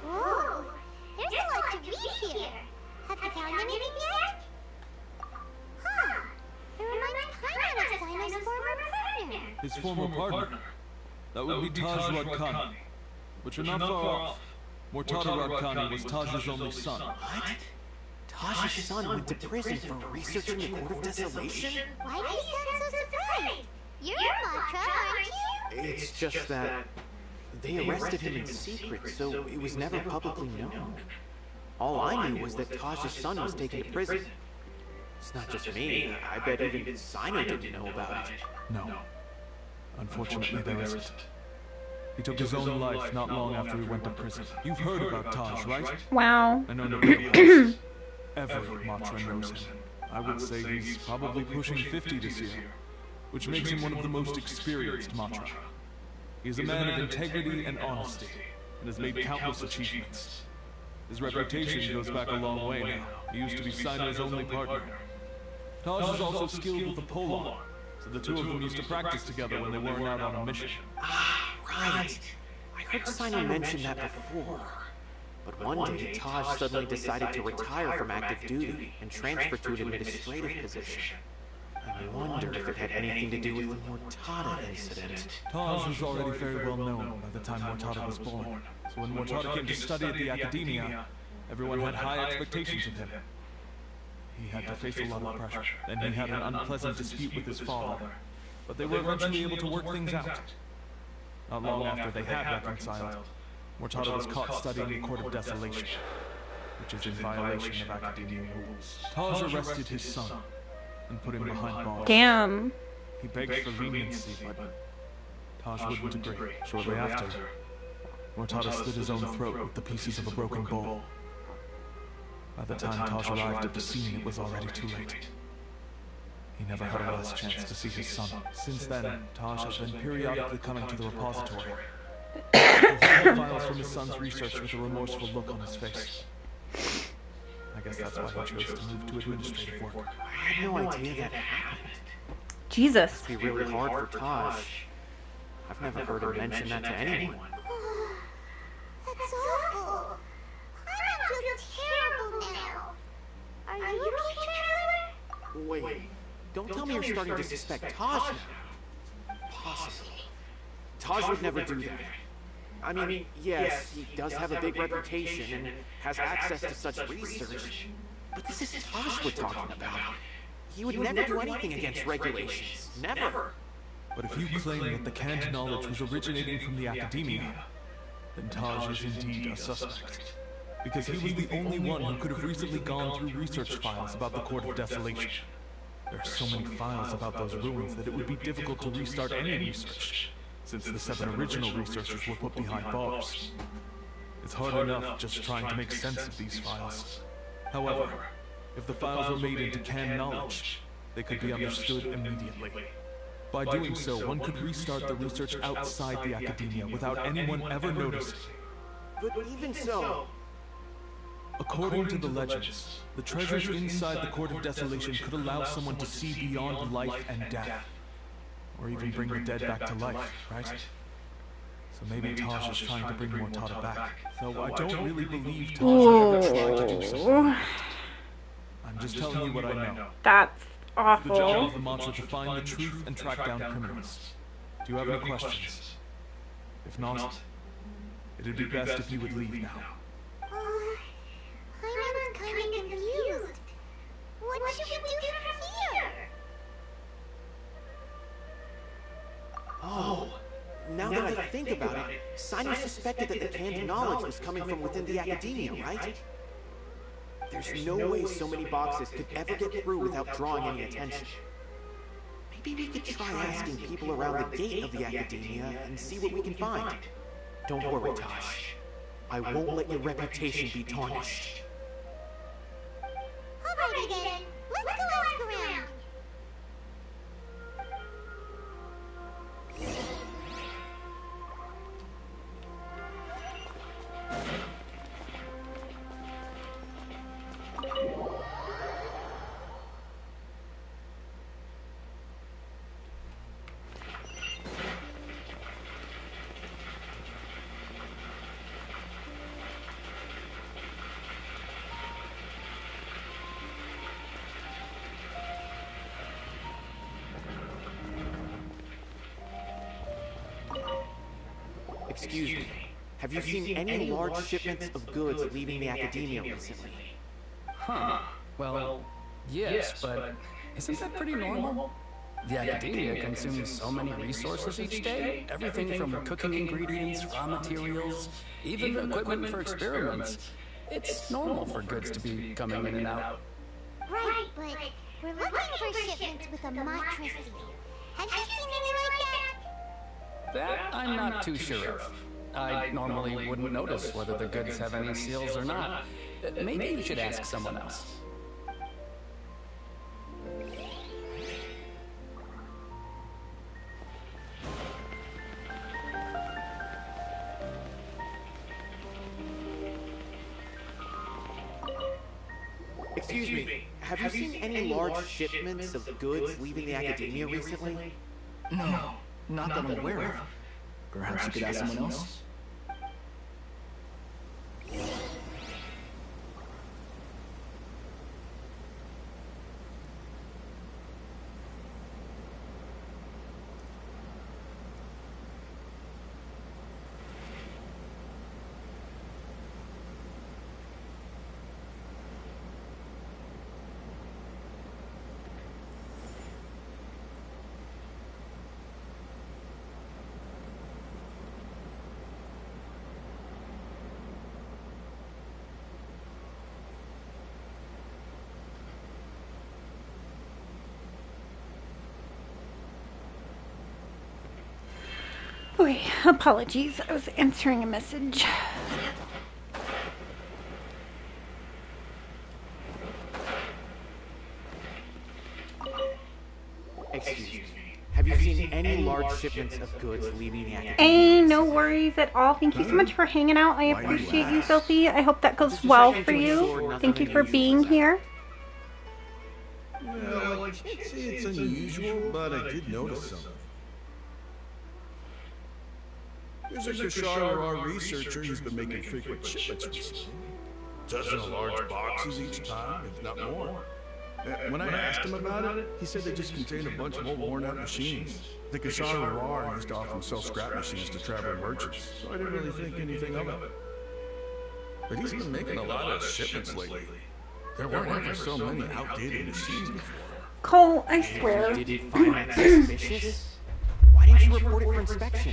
S4: Whoa! There's a lot to read here. Have you found anything yet? Huh. It reminds Paimon of Sino's former partner.
S9: His former partner? That would be Taj Radkani. But you're not far off. Mortada Radkani was Taj's only son.
S15: What? Taj's son went to prison for researching the Court of Desolation?
S4: Why do you sound so surprised? You're a Matra, aren't you?
S15: It's just that
S14: They arrested him in secret, so it was never publicly known. All I knew was that Taj's son was taken to prison. It's not just me. I bet even Sino didn't know about it.
S9: No. Unfortunately, there isn't. He took his own life not long after he went to prison. You've heard about Taj, right?
S1: Wow.
S9: I know nobody else. Every Matra knows him. I would say he's probably pushing 50 this year, which makes him one of the most experienced Matra. He is a man of integrity and honesty, and has made countless achievements. His reputation goes back a long way now. He used to be Sino's only partner. Taj is also skilled with the polearm, so the two of them used to practice together when they weren't out on a mission.
S14: Ah, right. I heard Sino mention that before. But one day, Taj suddenly decided to retire from active duty and transfer to an administrative position. I wonder if it had anything to do with the Mortada incident.
S9: Taj was already very well known by the time Mortada was born, so when Mortada came to study at the Academia, everyone had high expectations of him. He had to face a lot of pressure. Then he had an unpleasant dispute with his father, but they were eventually able to work things out. Not long after they had reconciled, Mortada was caught studying the Court of Desolation, which is in violation of Academia rules. Taj arrested his son and put him behind bars.
S1: Damn.
S9: He begged for leniency, but Taj wouldn't agree. Shortly after, Mortada slit his own throat with the pieces of a broken bowl. By the time Taj arrived at the scene, it was already too late. He never had a last chance to see his son. Since then, Taj has been periodically coming to the repository. He'll files from his son's research with a remorseful look on his face. I guess that's why he chose to move to administrative work.
S14: I had no idea that happened.
S1: Jesus.
S14: It must be really hard for Taj. I've never heard him mention that to anyone.
S4: That's awful. I'm just terrible now. Are you okay, Traveler?
S14: Wait, don't tell me you're starting to suspect Taj now. Possible. Taj would never do that. I mean, yes, he does have a big reputation and has access to such research, but this is Taj we're talking about. He would never do anything against regulations. Never.
S9: But if you claim that the canned knowledge was originating from the Academia, then Taj is indeed a suspect. Because he was the only one who could have recently gone through research files about the Court of Desolation. There are so many files about those ruins that it would be difficult to restart any research, since the 7 original researchers were put behind bars. It's hard enough just trying to make sense of these files. However, if the files were made into canned knowledge, they could be understood immediately. By doing so, one could restart the research outside the Academia without anyone ever noticing.
S14: But even so...
S9: According to the legends, the treasures inside the Court of Desolation could allow someone to see beyond life and death. Or even bring the dead back to life, right? So maybe Taj is trying to bring Mortada back. Though I don't really believe Taj would ever try to do something like that. I'm just telling you what I know.
S1: That's
S9: It's the job
S1: awful.
S9: of the Mantra to find the truth and track down criminals. Do you have any questions? If not, it'd be best if you would leave now.
S4: I'm kind of confused. What should we do from here?
S14: Oh, now that I think about it, Sino suspected that the canned knowledge was coming from within the Academia, right? There's no way so many boxes could ever get through without drawing any attention. Maybe we could try asking people around the gate of the Academia and see what we can find. Don't worry, Taj. I won't let your reputation be tarnished.
S4: Alrighty then, let's go ask around.
S14: Excuse me. Have you seen any large shipments of goods leaving the Academia recently?
S11: Huh. Well, yes, but isn't that pretty normal? The academia consumes so many resources each day. Everything from cooking ingredients, raw materials, even equipment for experiments. It's normal for goods to be coming in and out.
S4: Right, but we're looking for shipments with a Matra seal. Have you seen any like that?
S11: That I'm not too sure of. I normally wouldn't notice whether the goods have any seals or not. Maybe you should ask someone else.
S14: Excuse me, have you seen any large shipments of goods leaving the academia recently?
S15: No, not that I'm aware of. Perhaps you could ask someone else?
S1: Okay, apologies. I was answering a message.
S14: Excuse me, have you seen any large shipments of goods leaving the academia?
S1: Ain't no worries at all. Thank you so much for hanging out. I appreciate you, Filthy. I hope that goes well for you. Thank you for being here.
S17: Well, I can't say it's unusual, but I did notice something. There's a Kashara, our researcher, who's been making frequent shipments recently. Dozen of large boxes each time, if not more. When I asked him about it, he said they just contained a bunch of old worn-out machines. The Kashara used to often sell scrap machines to traveling merchants, so I didn't really think anything of it. But he's been making a lot of shipments lately. There weren't ever so many outdated machines before.
S1: Cole, I swear.
S14: Did he find that suspicious? Why didn't you report it for inspection?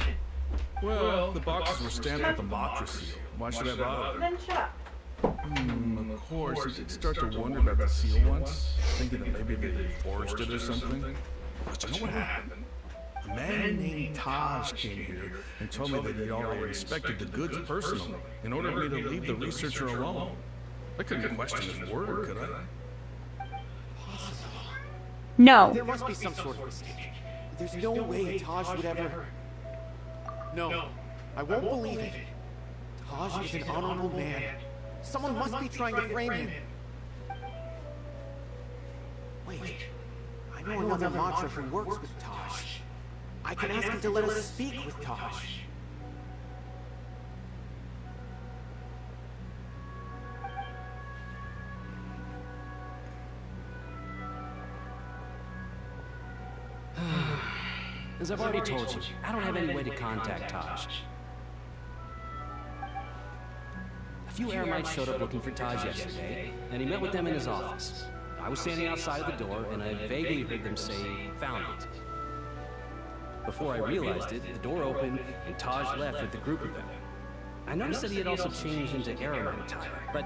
S17: Well, the boxes were stamped with the Matra seal. Why should I bother?
S1: Then shut up.
S17: Of course, I did start to wonder about the seal once, thinking that maybe they forged it or something. But you know what happened? A man named Taj came here and told me that he already inspected the goods personally in order for me to leave the researcher alone. I couldn't question his word, could I?
S1: No.
S14: There must be some sort of mistake. There's no way Taj would ever... No, I won't believe it. Taj is an honorable man. Someone must be trying to frame him. Wait, I know another Matra who works with Taj. I can ask him to let us speak with Taj.
S11: As I've already told you, I don't have any way to contact Taj. A few Eremites showed up looking for Taj yesterday, and he met with them in his office. I was standing outside of the door, and I vaguely heard them say, "Found it." Before I realized it, the door opened, and Taj left with a group of them. I noticed that he had also changed into Eremite attire, but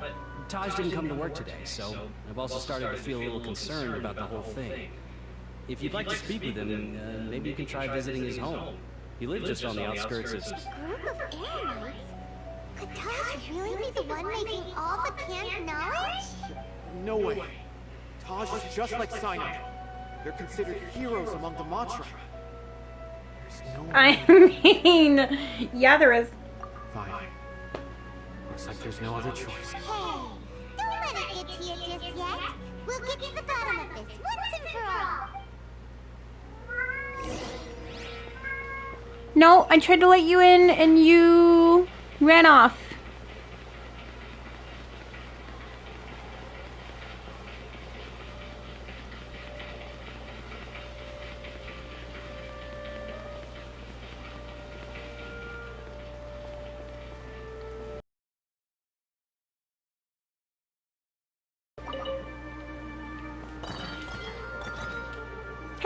S11: Taj didn't come to work today, so I've also started to feel a little concerned about the whole thing. If you'd like to speak with him, maybe you can try visiting his home. He lives just on the outskirts of...
S4: Group of Eremites? Could Taj really be the one making all the canned knowledge?
S14: No way. Taj is just like Sino. They're considered heroes among the Matra. There's no way.
S1: I mean, yeah, there is.
S14: Fine. Looks like there's no other choice.
S4: Hey, don't let it get to you just yet. We'll get to the bottom of this once and for all.
S1: No, I tried to let you in and you ran off.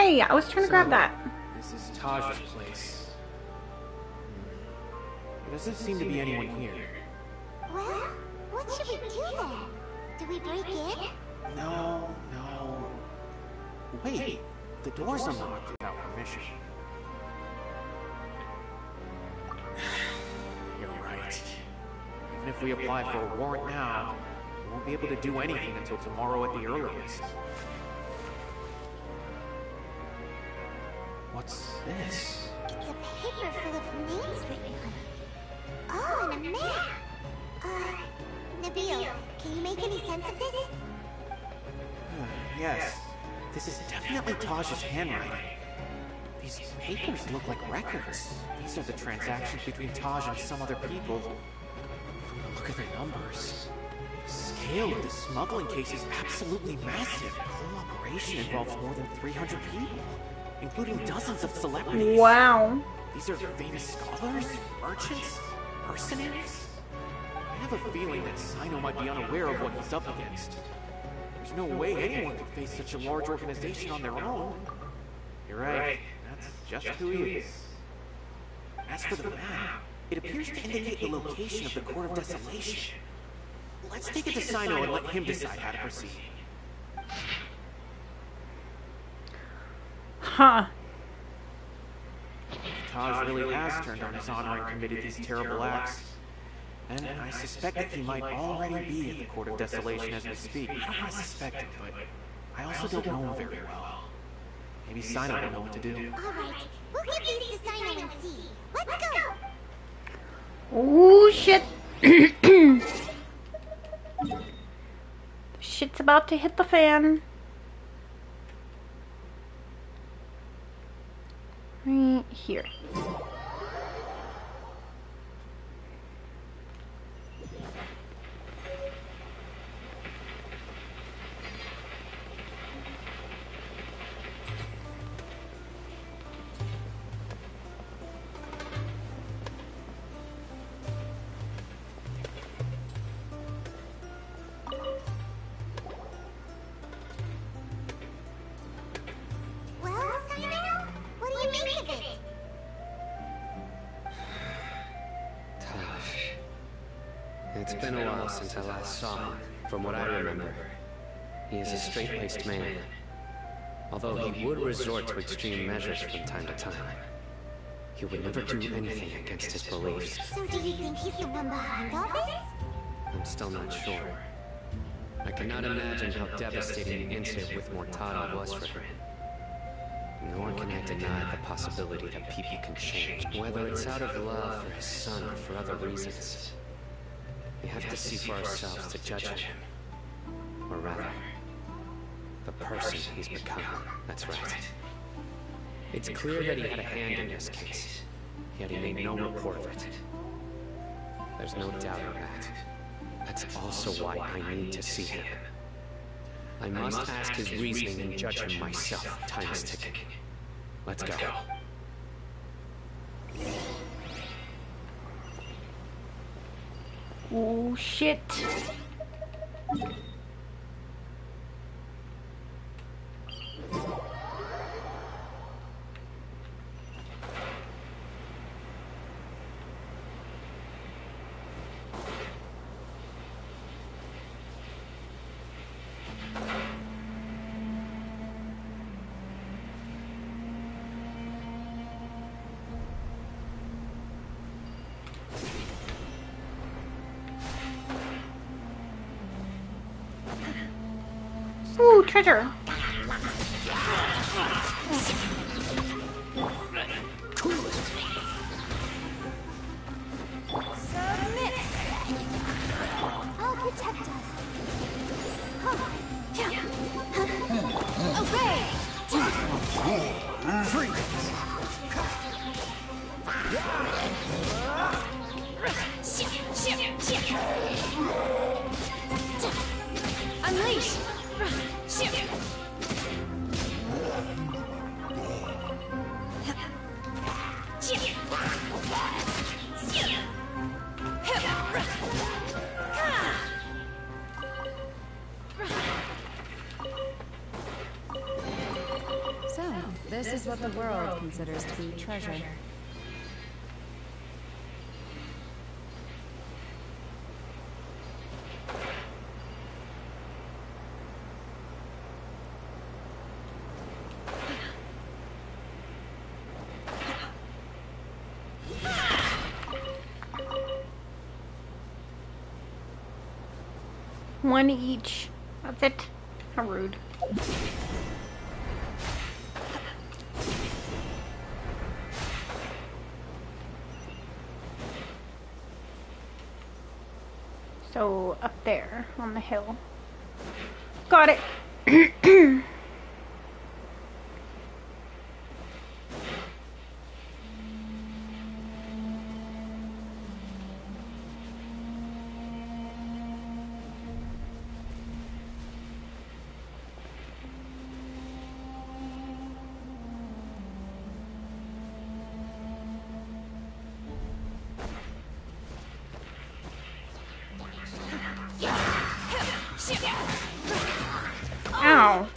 S1: Hey, I was trying to grab that.
S14: This is Taj's place. There doesn't seem to be anyone here.
S4: Well, what should we do then? Do we break in?
S14: No. Wait, the door's unlocked without permission. You're right. Even if we apply for a warrant now, we won't be able to do anything until tomorrow at the earliest. What's this?
S4: It's a paper full of names written on it. Oh, and a map! Nabil, can you make any sense of this?
S14: Yes, this is definitely Taj's handwriting. These papers look like records. These are the transactions between Taj and some other people. From the look of the numbers, the scale of the smuggling case is absolutely massive. The whole operation involves more than 300 people, including dozens of celebrities.
S1: Wow.
S14: These are famous scholars, merchants, mercenaries. I have a feeling that Sino might be unaware of what he's up against. There's no way anyone could face such a large organization on their own. You're right, that's just who he is. As for the map, it appears to indicate the location of the Court of Desolation. Let's take it to Sino and let him decide how to proceed.
S1: Huh.
S14: Taj really has turned on his honor and committed these terrible acts. And I suspect that he might already be at the Court of Desolation as we speak. I don't want to suspect him, but I also don't know him very well. Maybe Sino will know what to do.
S4: Alright, we'll give these to Sino and see. Let's go!
S1: Oh, shit. Shit's about to hit the fan. Right here.
S4: Well, Sino, what do you make of it?
S8: Taj. It's been a while since I last saw him. From what I remember, he is a straight-laced man. Although he would resort to extreme measures from time to time, he would never do anything against his beliefs.
S4: So do you think he's the one behind all this?
S8: I'm still not sure. I cannot imagine how devastating the incident with Mortada was for him. Nor can I deny the possibility that people can change, whether it's out of love for his son or for other reasons. We have to see for ourselves to judge him. Or rather, the person he's become. That's right. It's clear that he had a hand in this case, yet he made no report of it. There's no doubt of that. That's also why I need to see him. I must ask his reasoning and judge him myself. Time is ticking. Let's go.
S1: Oh, shit. Ooh, treasure.
S4: Submit! I'll protect us. Obey!
S2: Unleash!
S20: So,
S2: This is what the world considers to be treasure.
S1: One each. That's it. How rude. So, up there on the hill. Got it! Ow.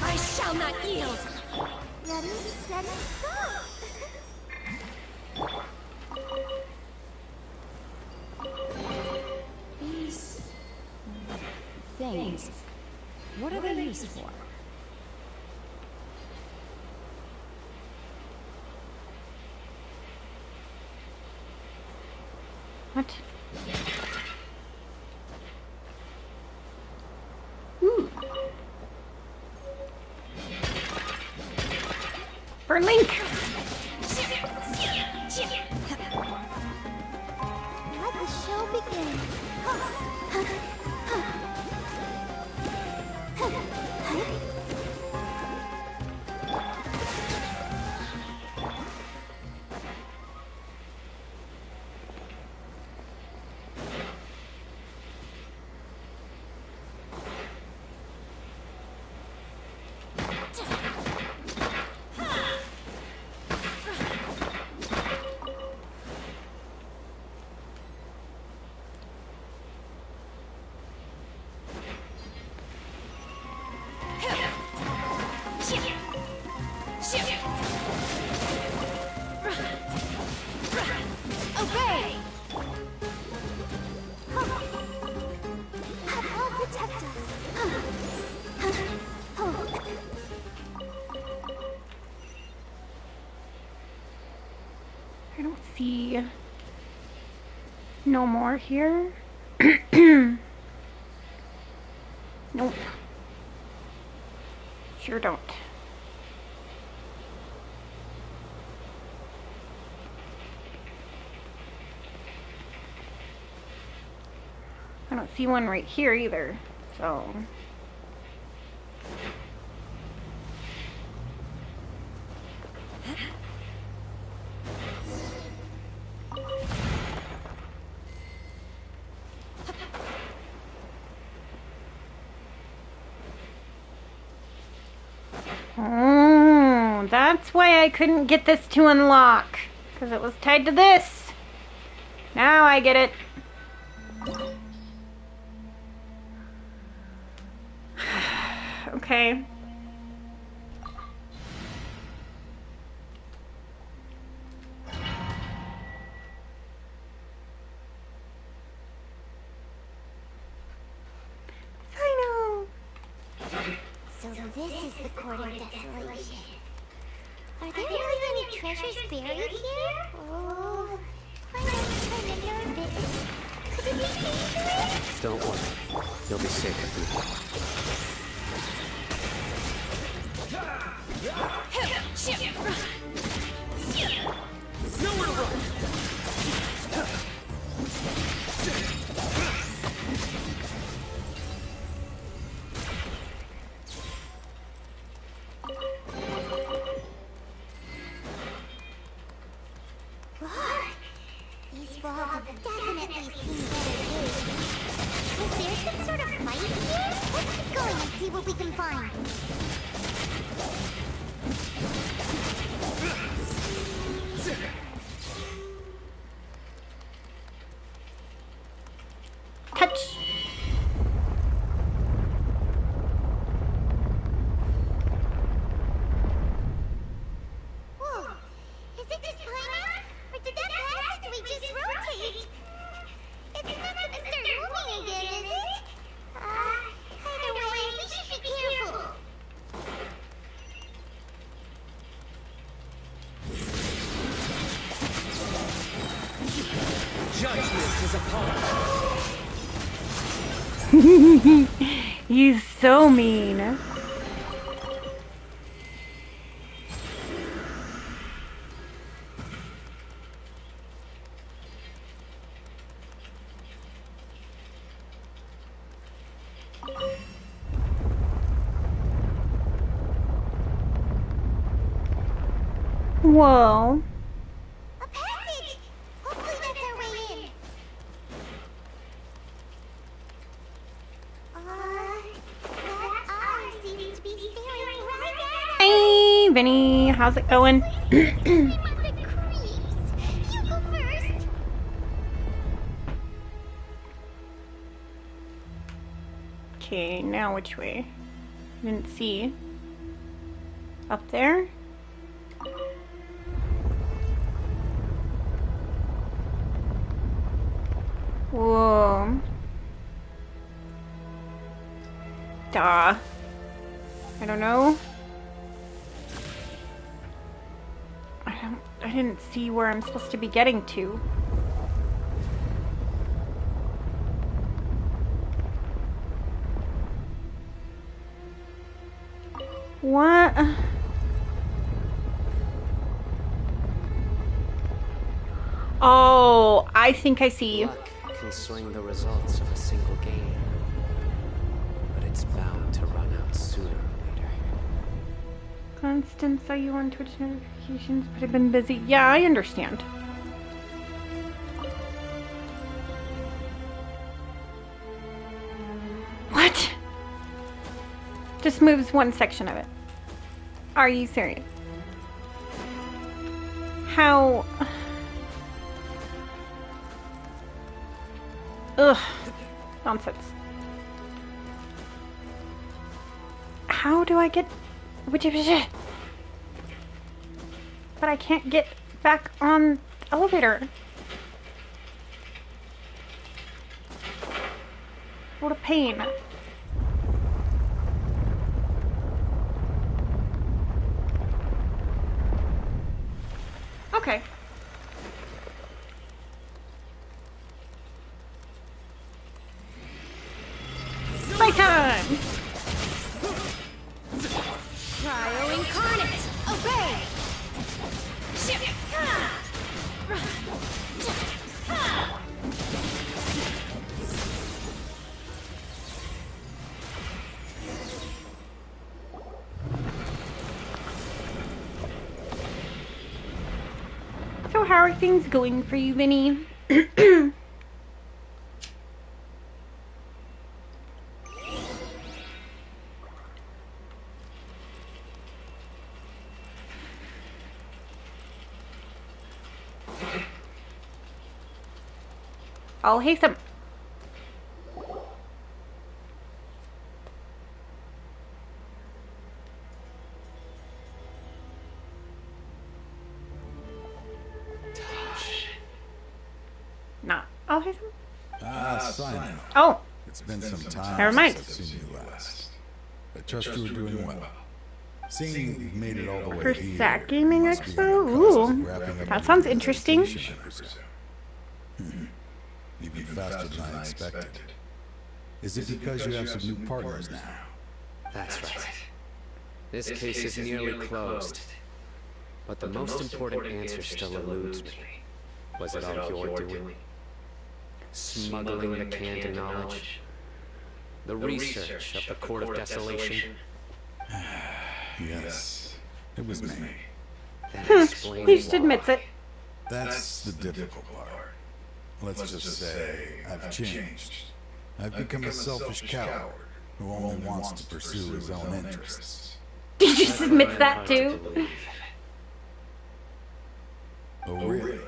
S5: I shall not yield. Ready, steady, go!
S2: These things, what are they used for?
S1: What? Ooh. For Link!
S5: Let the show begin. Obey! Papa, protect us.
S1: I don't see no more here. Nope. Sure don't. I don't see one right here either, so... Oh, that's why I couldn't get this to unlock, because it was tied to this. Now I get it. Okay. I know.
S4: So this is the Court of Desolation. Are there really any treasures buried here? Oh, I'm kind of nervous. Could it be dangerous?
S8: Don't worry. You'll be safe with me.
S6: Nowhere to run!
S4: These walls have definitely see what we can find.
S1: Touch.
S4: Whoa! Is it just pineapple? Or did that passageway just rotate? It's not gonna start moving again, is it? Either way, we should be careful.
S10: Judgment is upon us.
S1: He's so mean. Whoa.
S4: A passage! Hopefully that's our way in. That eye seems to be staring right at us.
S1: Hey, Vinny. How's it going?
S4: You go first.
S1: Okay, now which way? Didn't see. Up there? Whoa. Duh. I don't know. I didn't see where I'm supposed to be getting to. What? Oh, I think I see.
S8: Luck can swing the results of a single game, but it's bound to run out sooner or later.
S1: Constant saw you on Twitch notifications, but I've been busy. Yeah, I understand. What? Just moves one section of it. Are you serious? How? Ugh. Nonsense. How do I get... But I can't get back on the elevator. What a pain. Okay. Playtime!
S2: Cryo incarnate! Obey!
S1: So how are things going for you, Vinny? I'll hasten. Not. I'll hasten.
S17: Sino.
S1: Oh.
S17: It's been some time
S1: Never mind.
S17: since I've seen you last. I trust you are doing well. Seeing that you've made it all the way
S1: For
S17: here,
S1: Sack Gaming
S17: must be
S1: Expo?
S17: constant
S1: Ooh.
S17: wrapping up
S1: That
S17: of
S1: sounds
S17: your
S1: interesting.
S17: presentation, I presume. Even faster than I expected. Is it because you have some new partners now?
S8: That's right. This case is nearly closed. But the most important answer still eludes me. Was it all your doing? Smuggling the canned knowledge? The research of the Court of Desolation?
S17: Yes, it was me.
S1: He just admits it.
S17: That's the difficult part. Let's just say I've changed. I've become a selfish coward, who only wants to pursue his own interests.
S1: Did you just admit that too?
S17: Oh, really?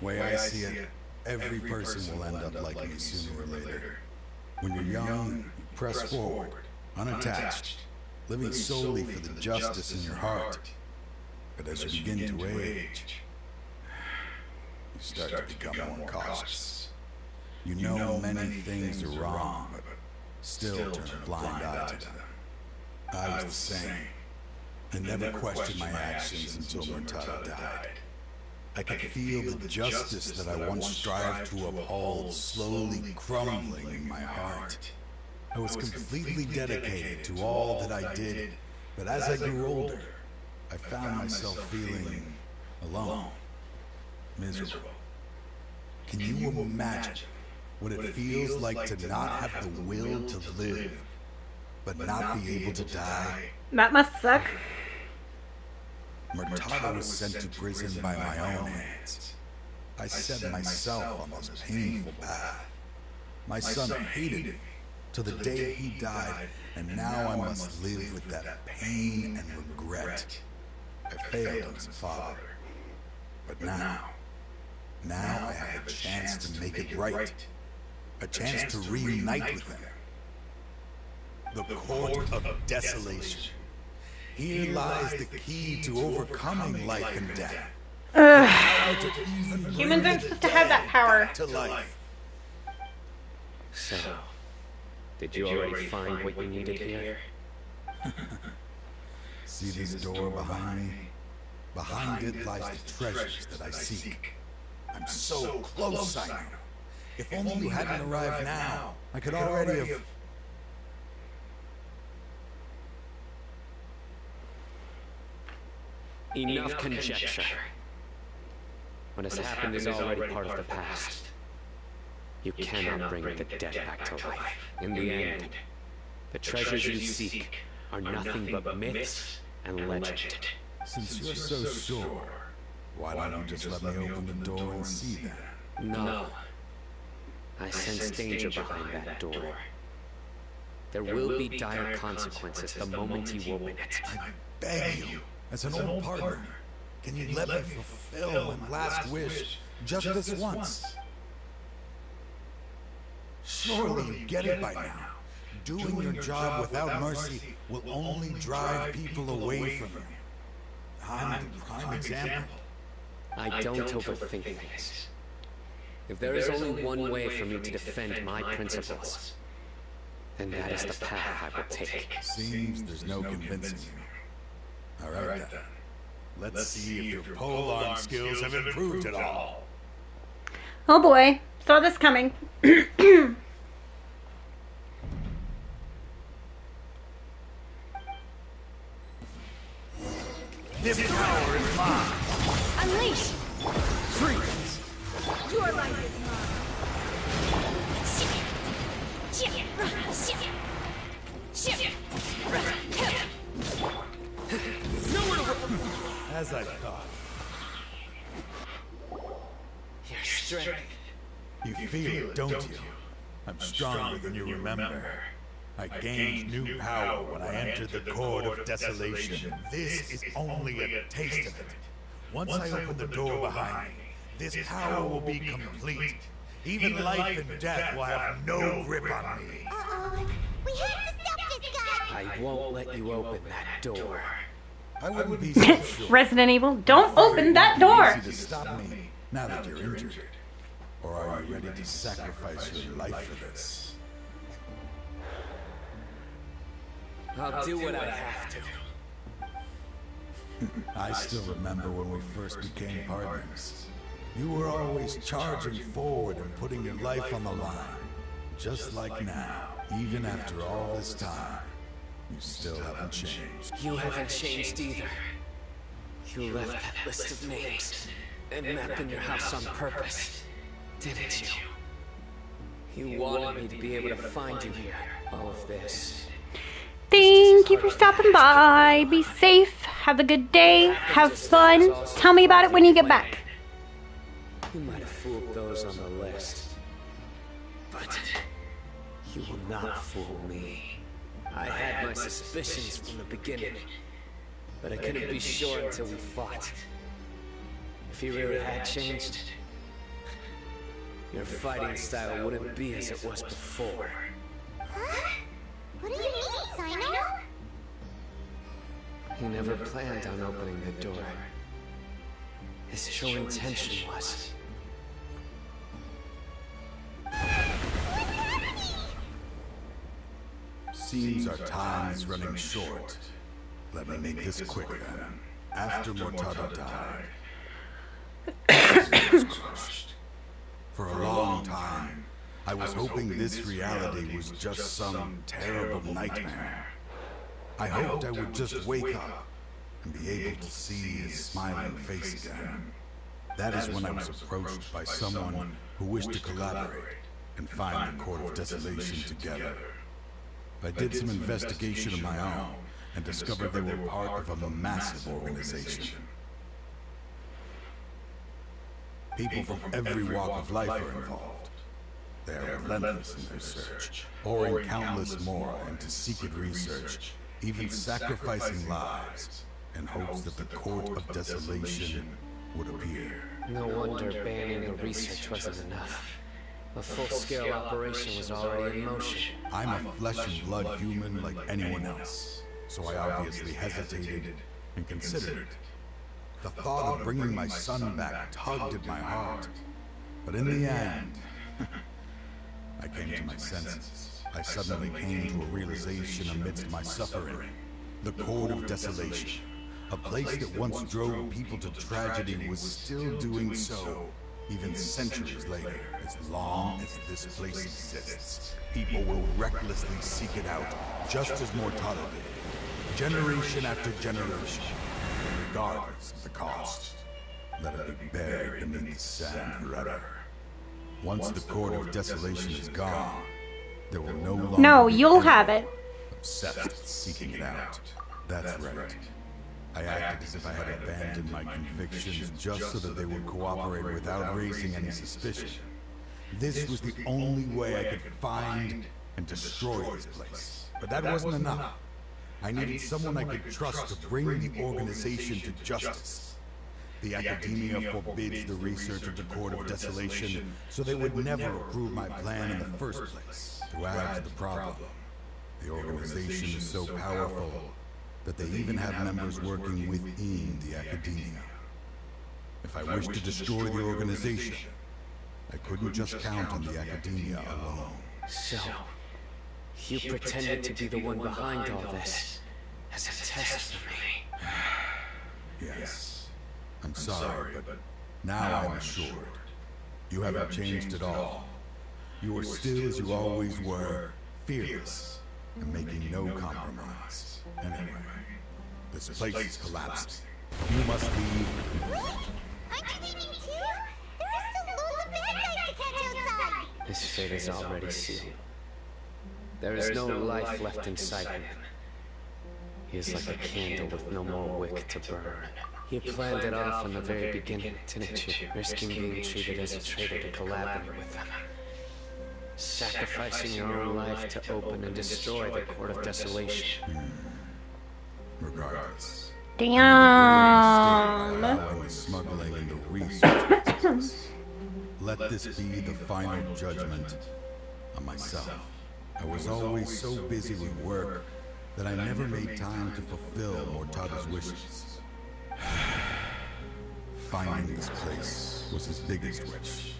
S17: Way I see it, every person will end up like me sooner or later. When you're young, you press forward, unattached, living solely for the justice in your heart. But as you begin to age, you start to become more cautious. You know many things are wrong, but still turn a blind eye to them. I was the same. I never questioned my actions until Murtada died. I could feel the justice that I once strived to uphold slowly crumbling in my heart. I was completely dedicated to all that I did, but as I grew older, I found myself feeling alone, miserable. Can you imagine what it feels like to not have the will to live, but not be able to die?
S1: That must suck.
S17: Murtada was sent to prison by my own hands. I set myself on this painful path. My son hated me till the day he died, and now I must live with that pain and regret. I failed him as a father. But now I have a chance to make it right. A chance to reunite with him. The Court of Desolation. Here lies the key to overcoming life and death.
S1: Humans aren't supposed to have that power.
S17: To life.
S8: So, did you already find what you needed here?
S17: See this door behind me? Behind it lies the treasures that I seek. I'm so close, I know. If only you hadn't arrived now, I could already have...
S8: Enough conjecture. What has happened is already part of the past. You cannot bring the dead back to life. In the end, the treasures you seek are nothing but myths and legend.
S17: Since you're so sure, why don't you just let me open the door and see them?
S8: No. I sense danger behind that door. There will be dire consequences the moment you open it.
S17: I beg you, as an old partner, can you let me fulfill my last wish just this once? Surely you get it by now. Doing your job without mercy will only drive people away from you. I'm the prime example.
S8: I don't overthink things. If there is only one way for me to defend my principles, then that is the path I will take.
S17: Seems there's no convincing you. All right then. Let's see if your polearm skills have improved at all.
S1: Oh boy, saw this coming.
S17: This power is mine.
S2: Unleash!
S17: Freeze!
S2: Your life is
S17: As I thought.
S8: Your strength.
S17: You feel it, don't you? I'm stronger than you remember. I gained new power when I entered the Court of Desolation. This is only a taste of it. Once I open the door behind me, this power will be complete. Even life and death will have no grip on me.
S4: Uh-oh. We have to stop this guy!
S8: I won't let you open that door.
S17: I wouldn't be so sure.
S1: Resident Evil, don't open that door!
S17: Easy to stop me now that you're injured. Or are you ready to sacrifice your life for this?
S8: I'll do what I have to.
S17: I still remember when we first became partners. You were always charging forward and putting your life on the line. Just like now, even after all this time, you still haven't changed.
S8: You haven't changed either. You left that list of names and map in your house on purpose, didn't you? You wanted me to be able to find you here. All of this.
S1: Thank you for stopping by. Be safe. Have a good day. Have fun. Tell me about it when you get back.
S8: You might have fooled those on the list, but you will not fool me. I had my suspicions from the beginning, but I couldn't be sure until we fought. If he really had changed, your fighting style wouldn't be as it was before.
S4: Huh? What do you mean, Sino?
S8: He never planned on opening the door. His true intention was...
S17: Seems our time is running short. Let me make this quick then. After Mortada died, was crushed. For a long time, I was hoping this reality was just some terrible nightmare. I hoped I would just wake up and be able to see his smiling face again. That is when I was approached by someone who wished to collaborate and find the Court of Desolation together. I did some investigation of my own and discovered they were part of a massive organization. People from every walk of life are involved. They are relentless in their search, pouring countless more into secret research, even sacrificing lives in hopes that the Court of Desolation would appear.
S8: No wonder banning the research wasn't enough. A full-scale operation was already in motion.
S17: I'm a flesh and blood human like anyone else, so I obviously hesitated and considered it. The thought of bringing my son back tugged at my heart, but in the end, I came to my senses. I suddenly came to a realization amidst my suffering. The Court of Desolation, a place that once drove people to tragedy, was still doing so, even centuries later. As long as this place exists, people will recklessly seek it out, just as Mortada did, generation after generation, regardless of the cost. Let it be buried beneath the sand forever. Once the Court of Desolation is gone, there will no longer
S1: No,
S17: be
S1: you'll
S17: anyone
S1: have it.
S17: obsessed with seeking it out. That's right. I acted as if I had abandoned my convictions just so that they would cooperate without raising any suspicion. This was the only way I could find and destroy this place. But that wasn't enough. I needed someone I could trust to bring the organization to justice. The Academia forbids the research of the Court of Desolation, so they would never approve my plan in the first place. To add to the problem, the organization is so powerful that they even have members working within the Academia. If I wished to destroy the organization, I couldn't just count on the Academia alone.
S8: So, you pretended to be the one behind all this, as a test for me.
S17: Yes. I'm sorry, but now I'm assured. You haven't changed at all. You are still as you always were, fearless, and making no compromise. Anyway, this place is collapsing. You must leave.
S4: Aren't you leaving too? There are still loads of bad guys to catch outside.
S8: His fate is already sealed. There is no life left inside him. He is like a candle with no more wick to burn. You planned it all from the very beginning, didn't you? Risking being treated as a traitor to collaborate with them. Sacrificing your own life to open and destroy the Court of Desolation.
S17: Regardless.
S1: Damn.
S17: Allowing the smuggling and the research. Let this be the final judgment on myself. I was always so busy with work that I never made time to fulfill Mortada's wishes. Finding this place was his biggest wish.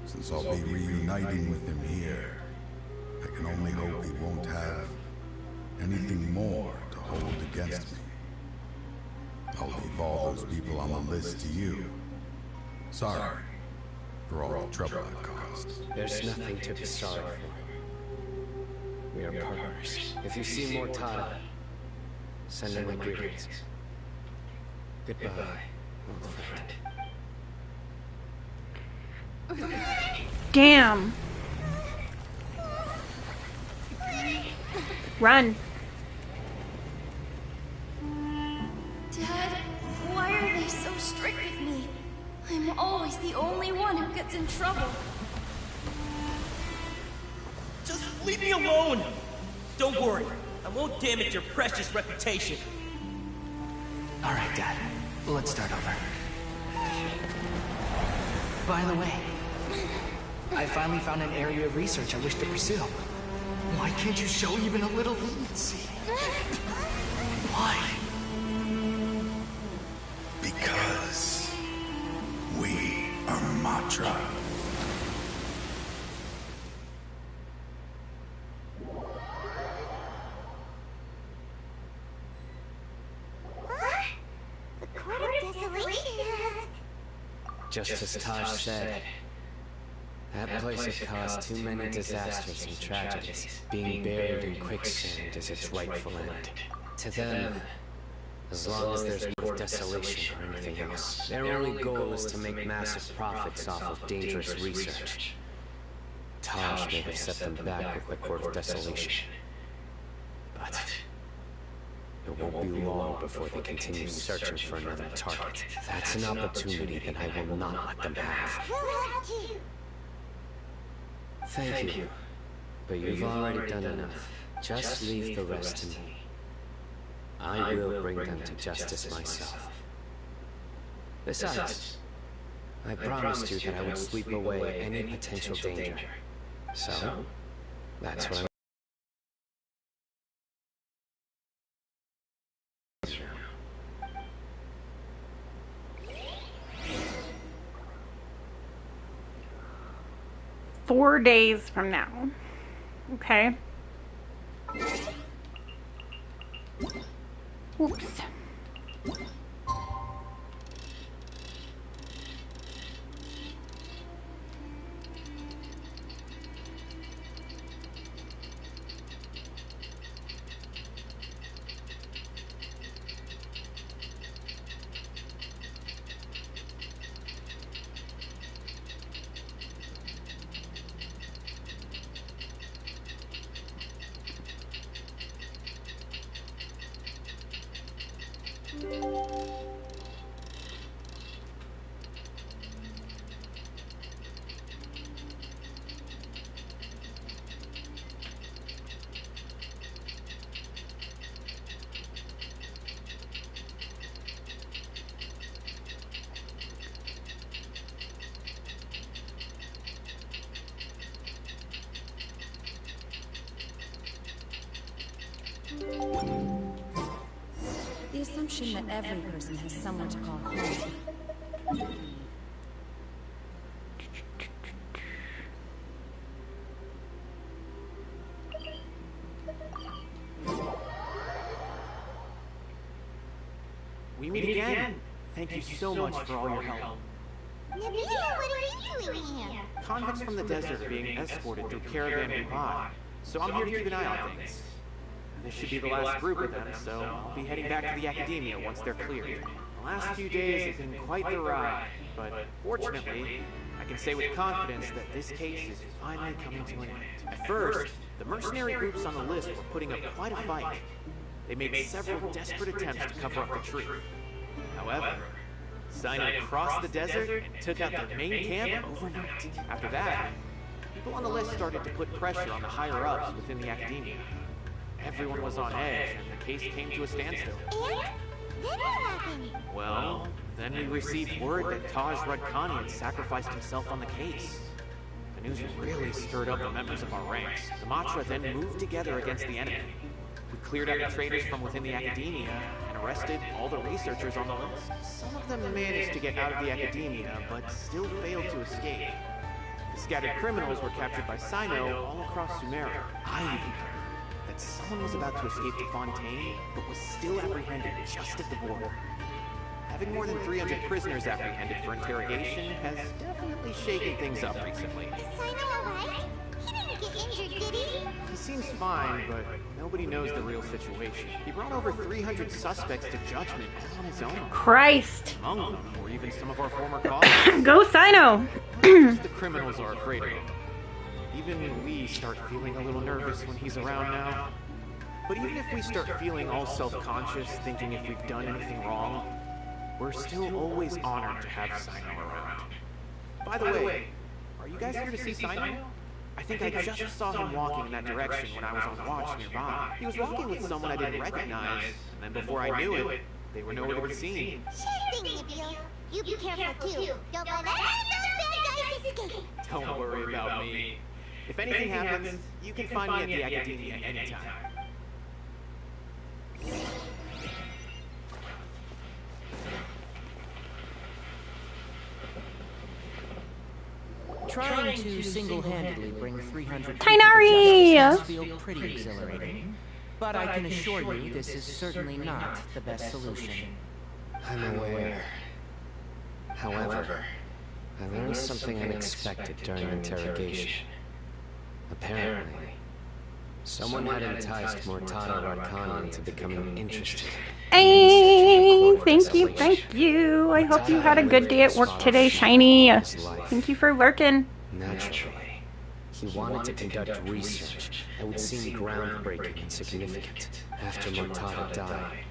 S17: Since I'll be reuniting with him here, I can only hope he won't have anything more to hold against me. I'll leave all those people on the list to you. Sorry for all the trouble I've caused.
S8: There's nothing to be sorry for. We are partners. If you see Mortada, send him my greetings. Goodbye, old friend.
S1: Damn. Run.
S2: Dad, why are they so strict with me? I'm always the only one who gets in trouble.
S10: Just leave me alone! Don't worry, I won't damage your precious reputation.
S12: All right, Dad. Let's start over. By the way, I finally found an area of research I wish to pursue. Why can't you show even a little leniency? Why?
S17: Because we are Matra.
S4: The Court of Desolation has...
S8: Just as Taj said, that place had caused too many disasters and tragedies. Being buried in quicksand is its rightful end. To them, as long as there's no desolation or anything else, their only goal is to make massive profits off of dangerous research. Taj may have set them back with the Court of Desolation, but it won't be long before they continue searching for another target. That's an opportunity that I will not let them have.
S4: We'll have to.
S8: Thank you, but you've already done enough. Just leave the rest to me. I will bring them to justice myself. Besides, I promised you that I would sweep away any potential danger. So, that's what I'm...
S1: 4 days from now. Okay. Oops.
S2: The assumption that every person has someone to call home.
S14: We meet again. Thank you so much for all your help.
S4: Nabila, what are you doing here?
S14: Convicts from the desert are being escorted through Caravan Dubai, so I'm here to keep an eye on things. This should be the last group of them, so I'll be heading back to the Academia once they're cleared. The last few days have been quite the ride, but fortunately, I can say with confidence that this case is finally coming to an end. At first, the mercenary groups on the list were putting up quite a fight. They made several desperate attempts to cover up the truth. However, Sino crossed the desert and took out their main camp overnight. After that, people on the list started to put pressure on the higher-ups within the Academia. Everyone was on edge, and the case came to a standstill.
S4: And? Then what happened?
S14: Well, then we received word that Taj Radkani had sacrificed himself on the case. The news really stirred up the members of our ranks. The Matra then moved together against the enemy. We cleared out the traitors from within the Academia and arrested all the researchers on the list. Some of them managed to get out of the Academia, but still failed to escape. The scattered criminals were captured by Sino all across Sumeria. I even heard that someone was about to escape to Fontaine, but was still apprehended just at the border. Having more than 300 prisoners apprehended for interrogation has definitely shaken things up recently.
S4: Is Sino alright? He didn't get injured, did he?
S14: He seems fine, but nobody knows the real situation. He brought over 300 suspects to judgment all on his own.
S1: Christ.
S14: Among them were even some of our former colleagues.
S1: Go Sino!
S14: Just the criminals are afraid of him. Even we start feeling a little nervous when he's around now. But even if we start feeling all self-conscious, thinking if we've done anything wrong, we're still always honored to have Sino around. By the way, are you guys here to see Sino? I think I just saw him walking in that direction when I was on watch nearby. He was walking with someone I didn't recognize, and then before I knew it, they were nowhere to be seen.
S4: Sure thing, Nibio. You be careful too. Don't let any of those bad guys escape.
S14: Don't worry about me. If anything happens, you can find me at the Academia anytime.
S10: Trying to single-handedly bring 300
S1: Tainari!
S10: must feel pretty exhilarating. But I can assure you, this is certainly not the best solution.
S8: I'm aware. However, I learned something unexpected during interrogation. Apparently, someone had enticed Mortada Arcana into becoming interested.
S1: Hey, thank you, thank you. I hope you had a good day at work today, Shiny. Thank you for lurking.
S8: Naturally, he wanted to conduct research that would seem groundbreaking and significant after Mortada died.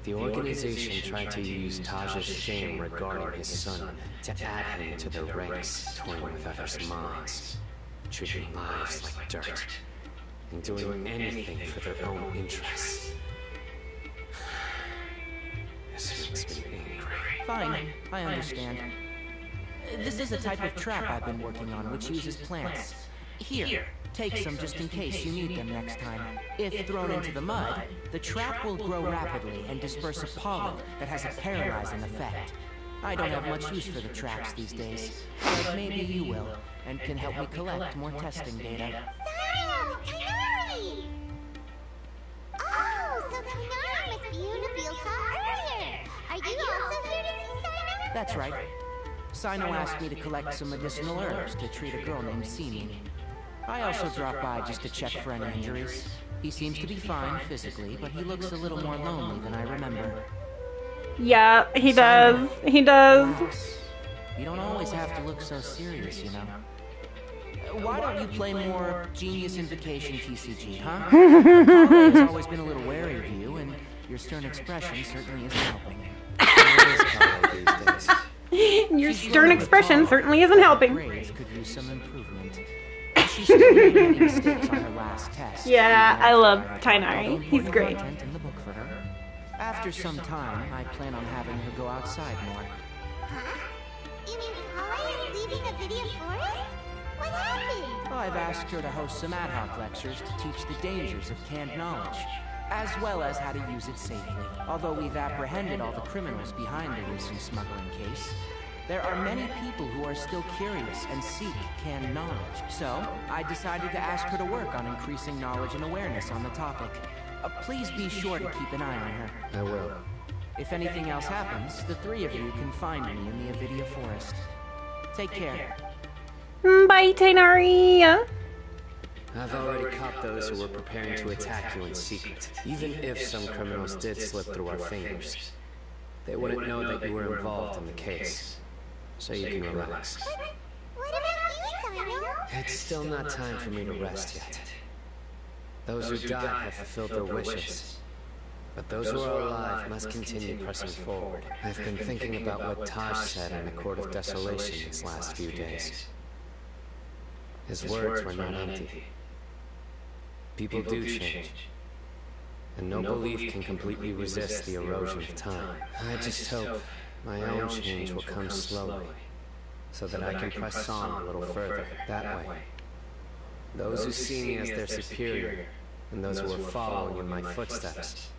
S8: The organization tried to use Taj's shame regarding his son to add him to their ranks, toying with others' minds, treating lives like dirt, and doing anything for their own interests. This makes me angry.
S10: Fine, I understand. This is a type of trap I've been working on which uses plants. Here, take some just in case you need them next time. If thrown into the mud, the trap will grow rapidly and disperse a pollen that has a paralyzing effect. I don't have much use for the traps these days, but maybe you will, and can help me collect more testing data.
S4: Sino! Tainari! Oh, so Tainari must be who Nabil saw earlier. Are you also here to see Sino?
S10: That's right. Sino asked me to collect some medicinal herbs to treat a girl named Sini. I also dropped by just to check for any injuries. He seems to be fine physically, but he looks a little more lonely than I remember.
S1: Yeah, he does. He does.
S10: Relax. You don't always have to look so serious, you know. Why don't you play more Genius Invocation TCG, huh? Kale has always been a little wary of you, and your stern expression certainly isn't helping.
S1: Your stern expression certainly isn't helping.
S10: Grades could use some improvement. She still made many mistakes on her last test.
S1: Yeah, I love Tainari. He's great.
S10: In the book for her. After some time, I plan on having her go outside more.
S4: Huh? You mean Kale is leaving the video forest? What happened?
S10: I've asked her to host some ad hoc lectures to teach the dangers of canned knowledge, as well as how to use it safely. Although we've apprehended all the criminals behind the recent smuggling case, there are many people who are still curious and seek canned knowledge. So, I decided to ask her to work on increasing knowledge and awareness on the topic. Please be sure to keep an eye on her.
S8: I will.
S10: If anything else happens, the three of you can find me in the Avidia Forest. Take care.
S1: Bye, Tainari.
S8: I've already caught those who were preparing to attack you in secret. Even if some criminals did slip through our fingers, they wouldn't know that you were involved in the case. So you can relax.
S4: What about you, Sino?
S8: It's still not time for me to rest yet. Those who died have fulfilled their wishes. But those who are alive must continue pressing forward. I've been thinking about what Taj said in the Court of Desolation these last few days. His words were not empty. People do change. And no belief can completely resist the erosion of time. I just hope my own change will come slowly, so that I can press on a little further that way. Those who see me as their superior, and those who are following in my footsteps,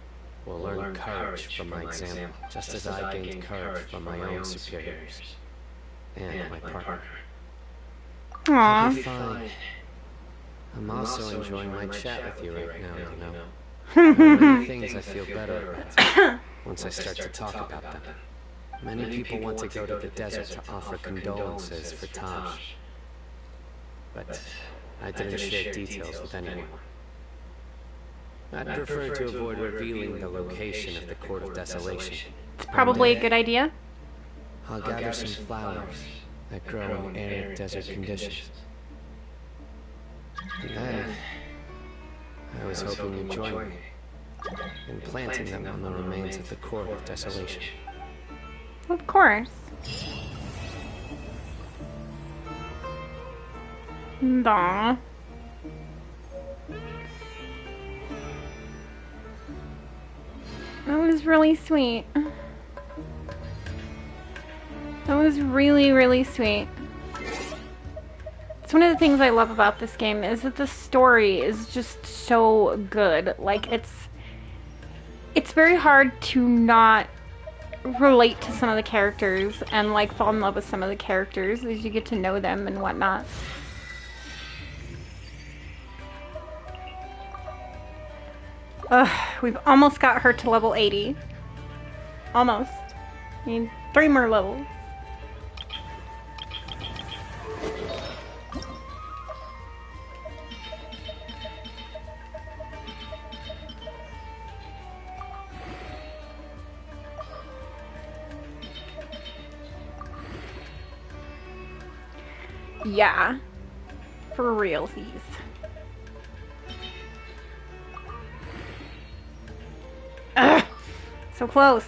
S8: will learn courage from my example, just as I gained courage from my own superiors, and my partner. I'll be fine. I'm also enjoying my chat with you right now, you know. There are many things I feel better about once I start to talk about them. Many people want to go to the desert to offer condolences for Taj. But I didn't share details with anyone. I'd prefer to avoid revealing the location of the Court of Desolation.
S1: It's probably a good idea.
S8: I'll gather some flowers that grow in arid desert conditions. And then, I was hoping you'd join me in planting them on the remains of the Court of Desolation.
S1: Of course. Aww. That was really sweet. That was really, really sweet. It's one of the things I love about this game is that the story is just so good. Like, it's very hard to not relate to some of the characters and like fall in love with some of the characters as you get to know them and whatnot. We've almost got her to level 80. Almost. I mean, 3 more levels. Yeah, for realsies. Ugh, so close.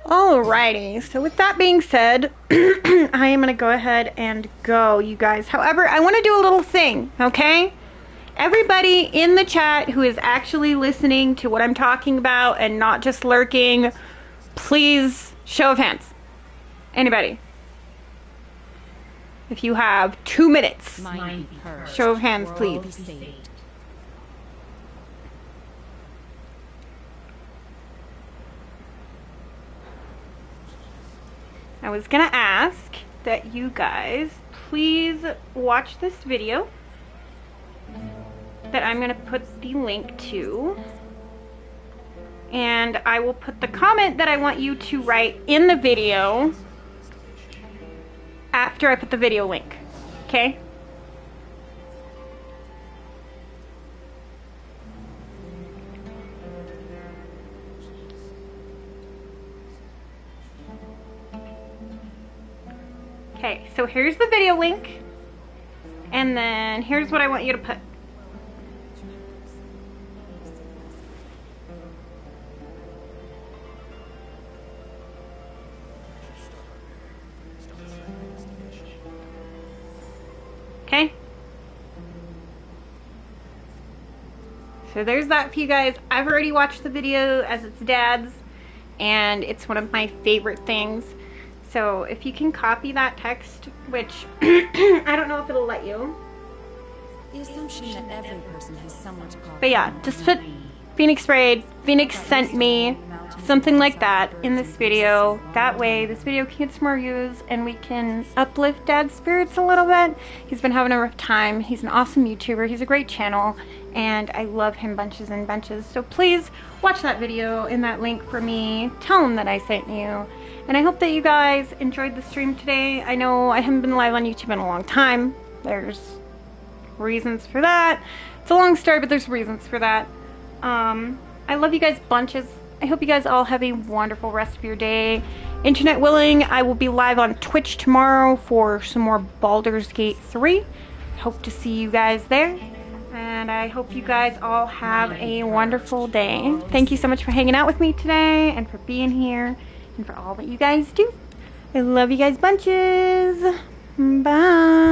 S1: Alrighty, so with that being said, I am going to go ahead and go, you guys. However, I want to do a little thing, okay? Everybody in the chat who is actually listening to what I'm talking about and not just lurking, please, show of hands. Anybody? If you have 2 minutes, show of hands, please. I was gonna ask that you guys please watch this video that I'm gonna put the link to, and I will put the comment that I want you to write in the video after I put the video link, okay? Okay, so here's the video link, and then here's what I want you to put. Okay? So there's that for you guys. I've already watched the video as it's Dad's, and it's one of my favorite things. So if you can copy that text, which I don't know if it'll let you.
S2: The assumption that every person has someone to call.
S1: But yeah, just put Phoenix Raid, Phoenix sent me, something like that in this video. That way this video can get some more views and we can uplift Dad's spirits a little bit. He's been having a rough time. He's an awesome YouTuber. He's a great channel and I love him bunches and bunches. So please watch that video in that link for me. Tell him that I sent you. And I hope that you guys enjoyed the stream today. I know I haven't been live on YouTube in a long time. There's reasons for that. It's a long story, but there's reasons for that. I love you guys bunches. I hope you guys all have a wonderful rest of your day. Internet willing, I will be live on Twitch tomorrow for some more Baldur's Gate 3. Hope to see you guys there. And I hope you guys all have a wonderful day. Thank you so much for hanging out with me today and for being here and for all that you guys do. I love you guys bunches. Bye.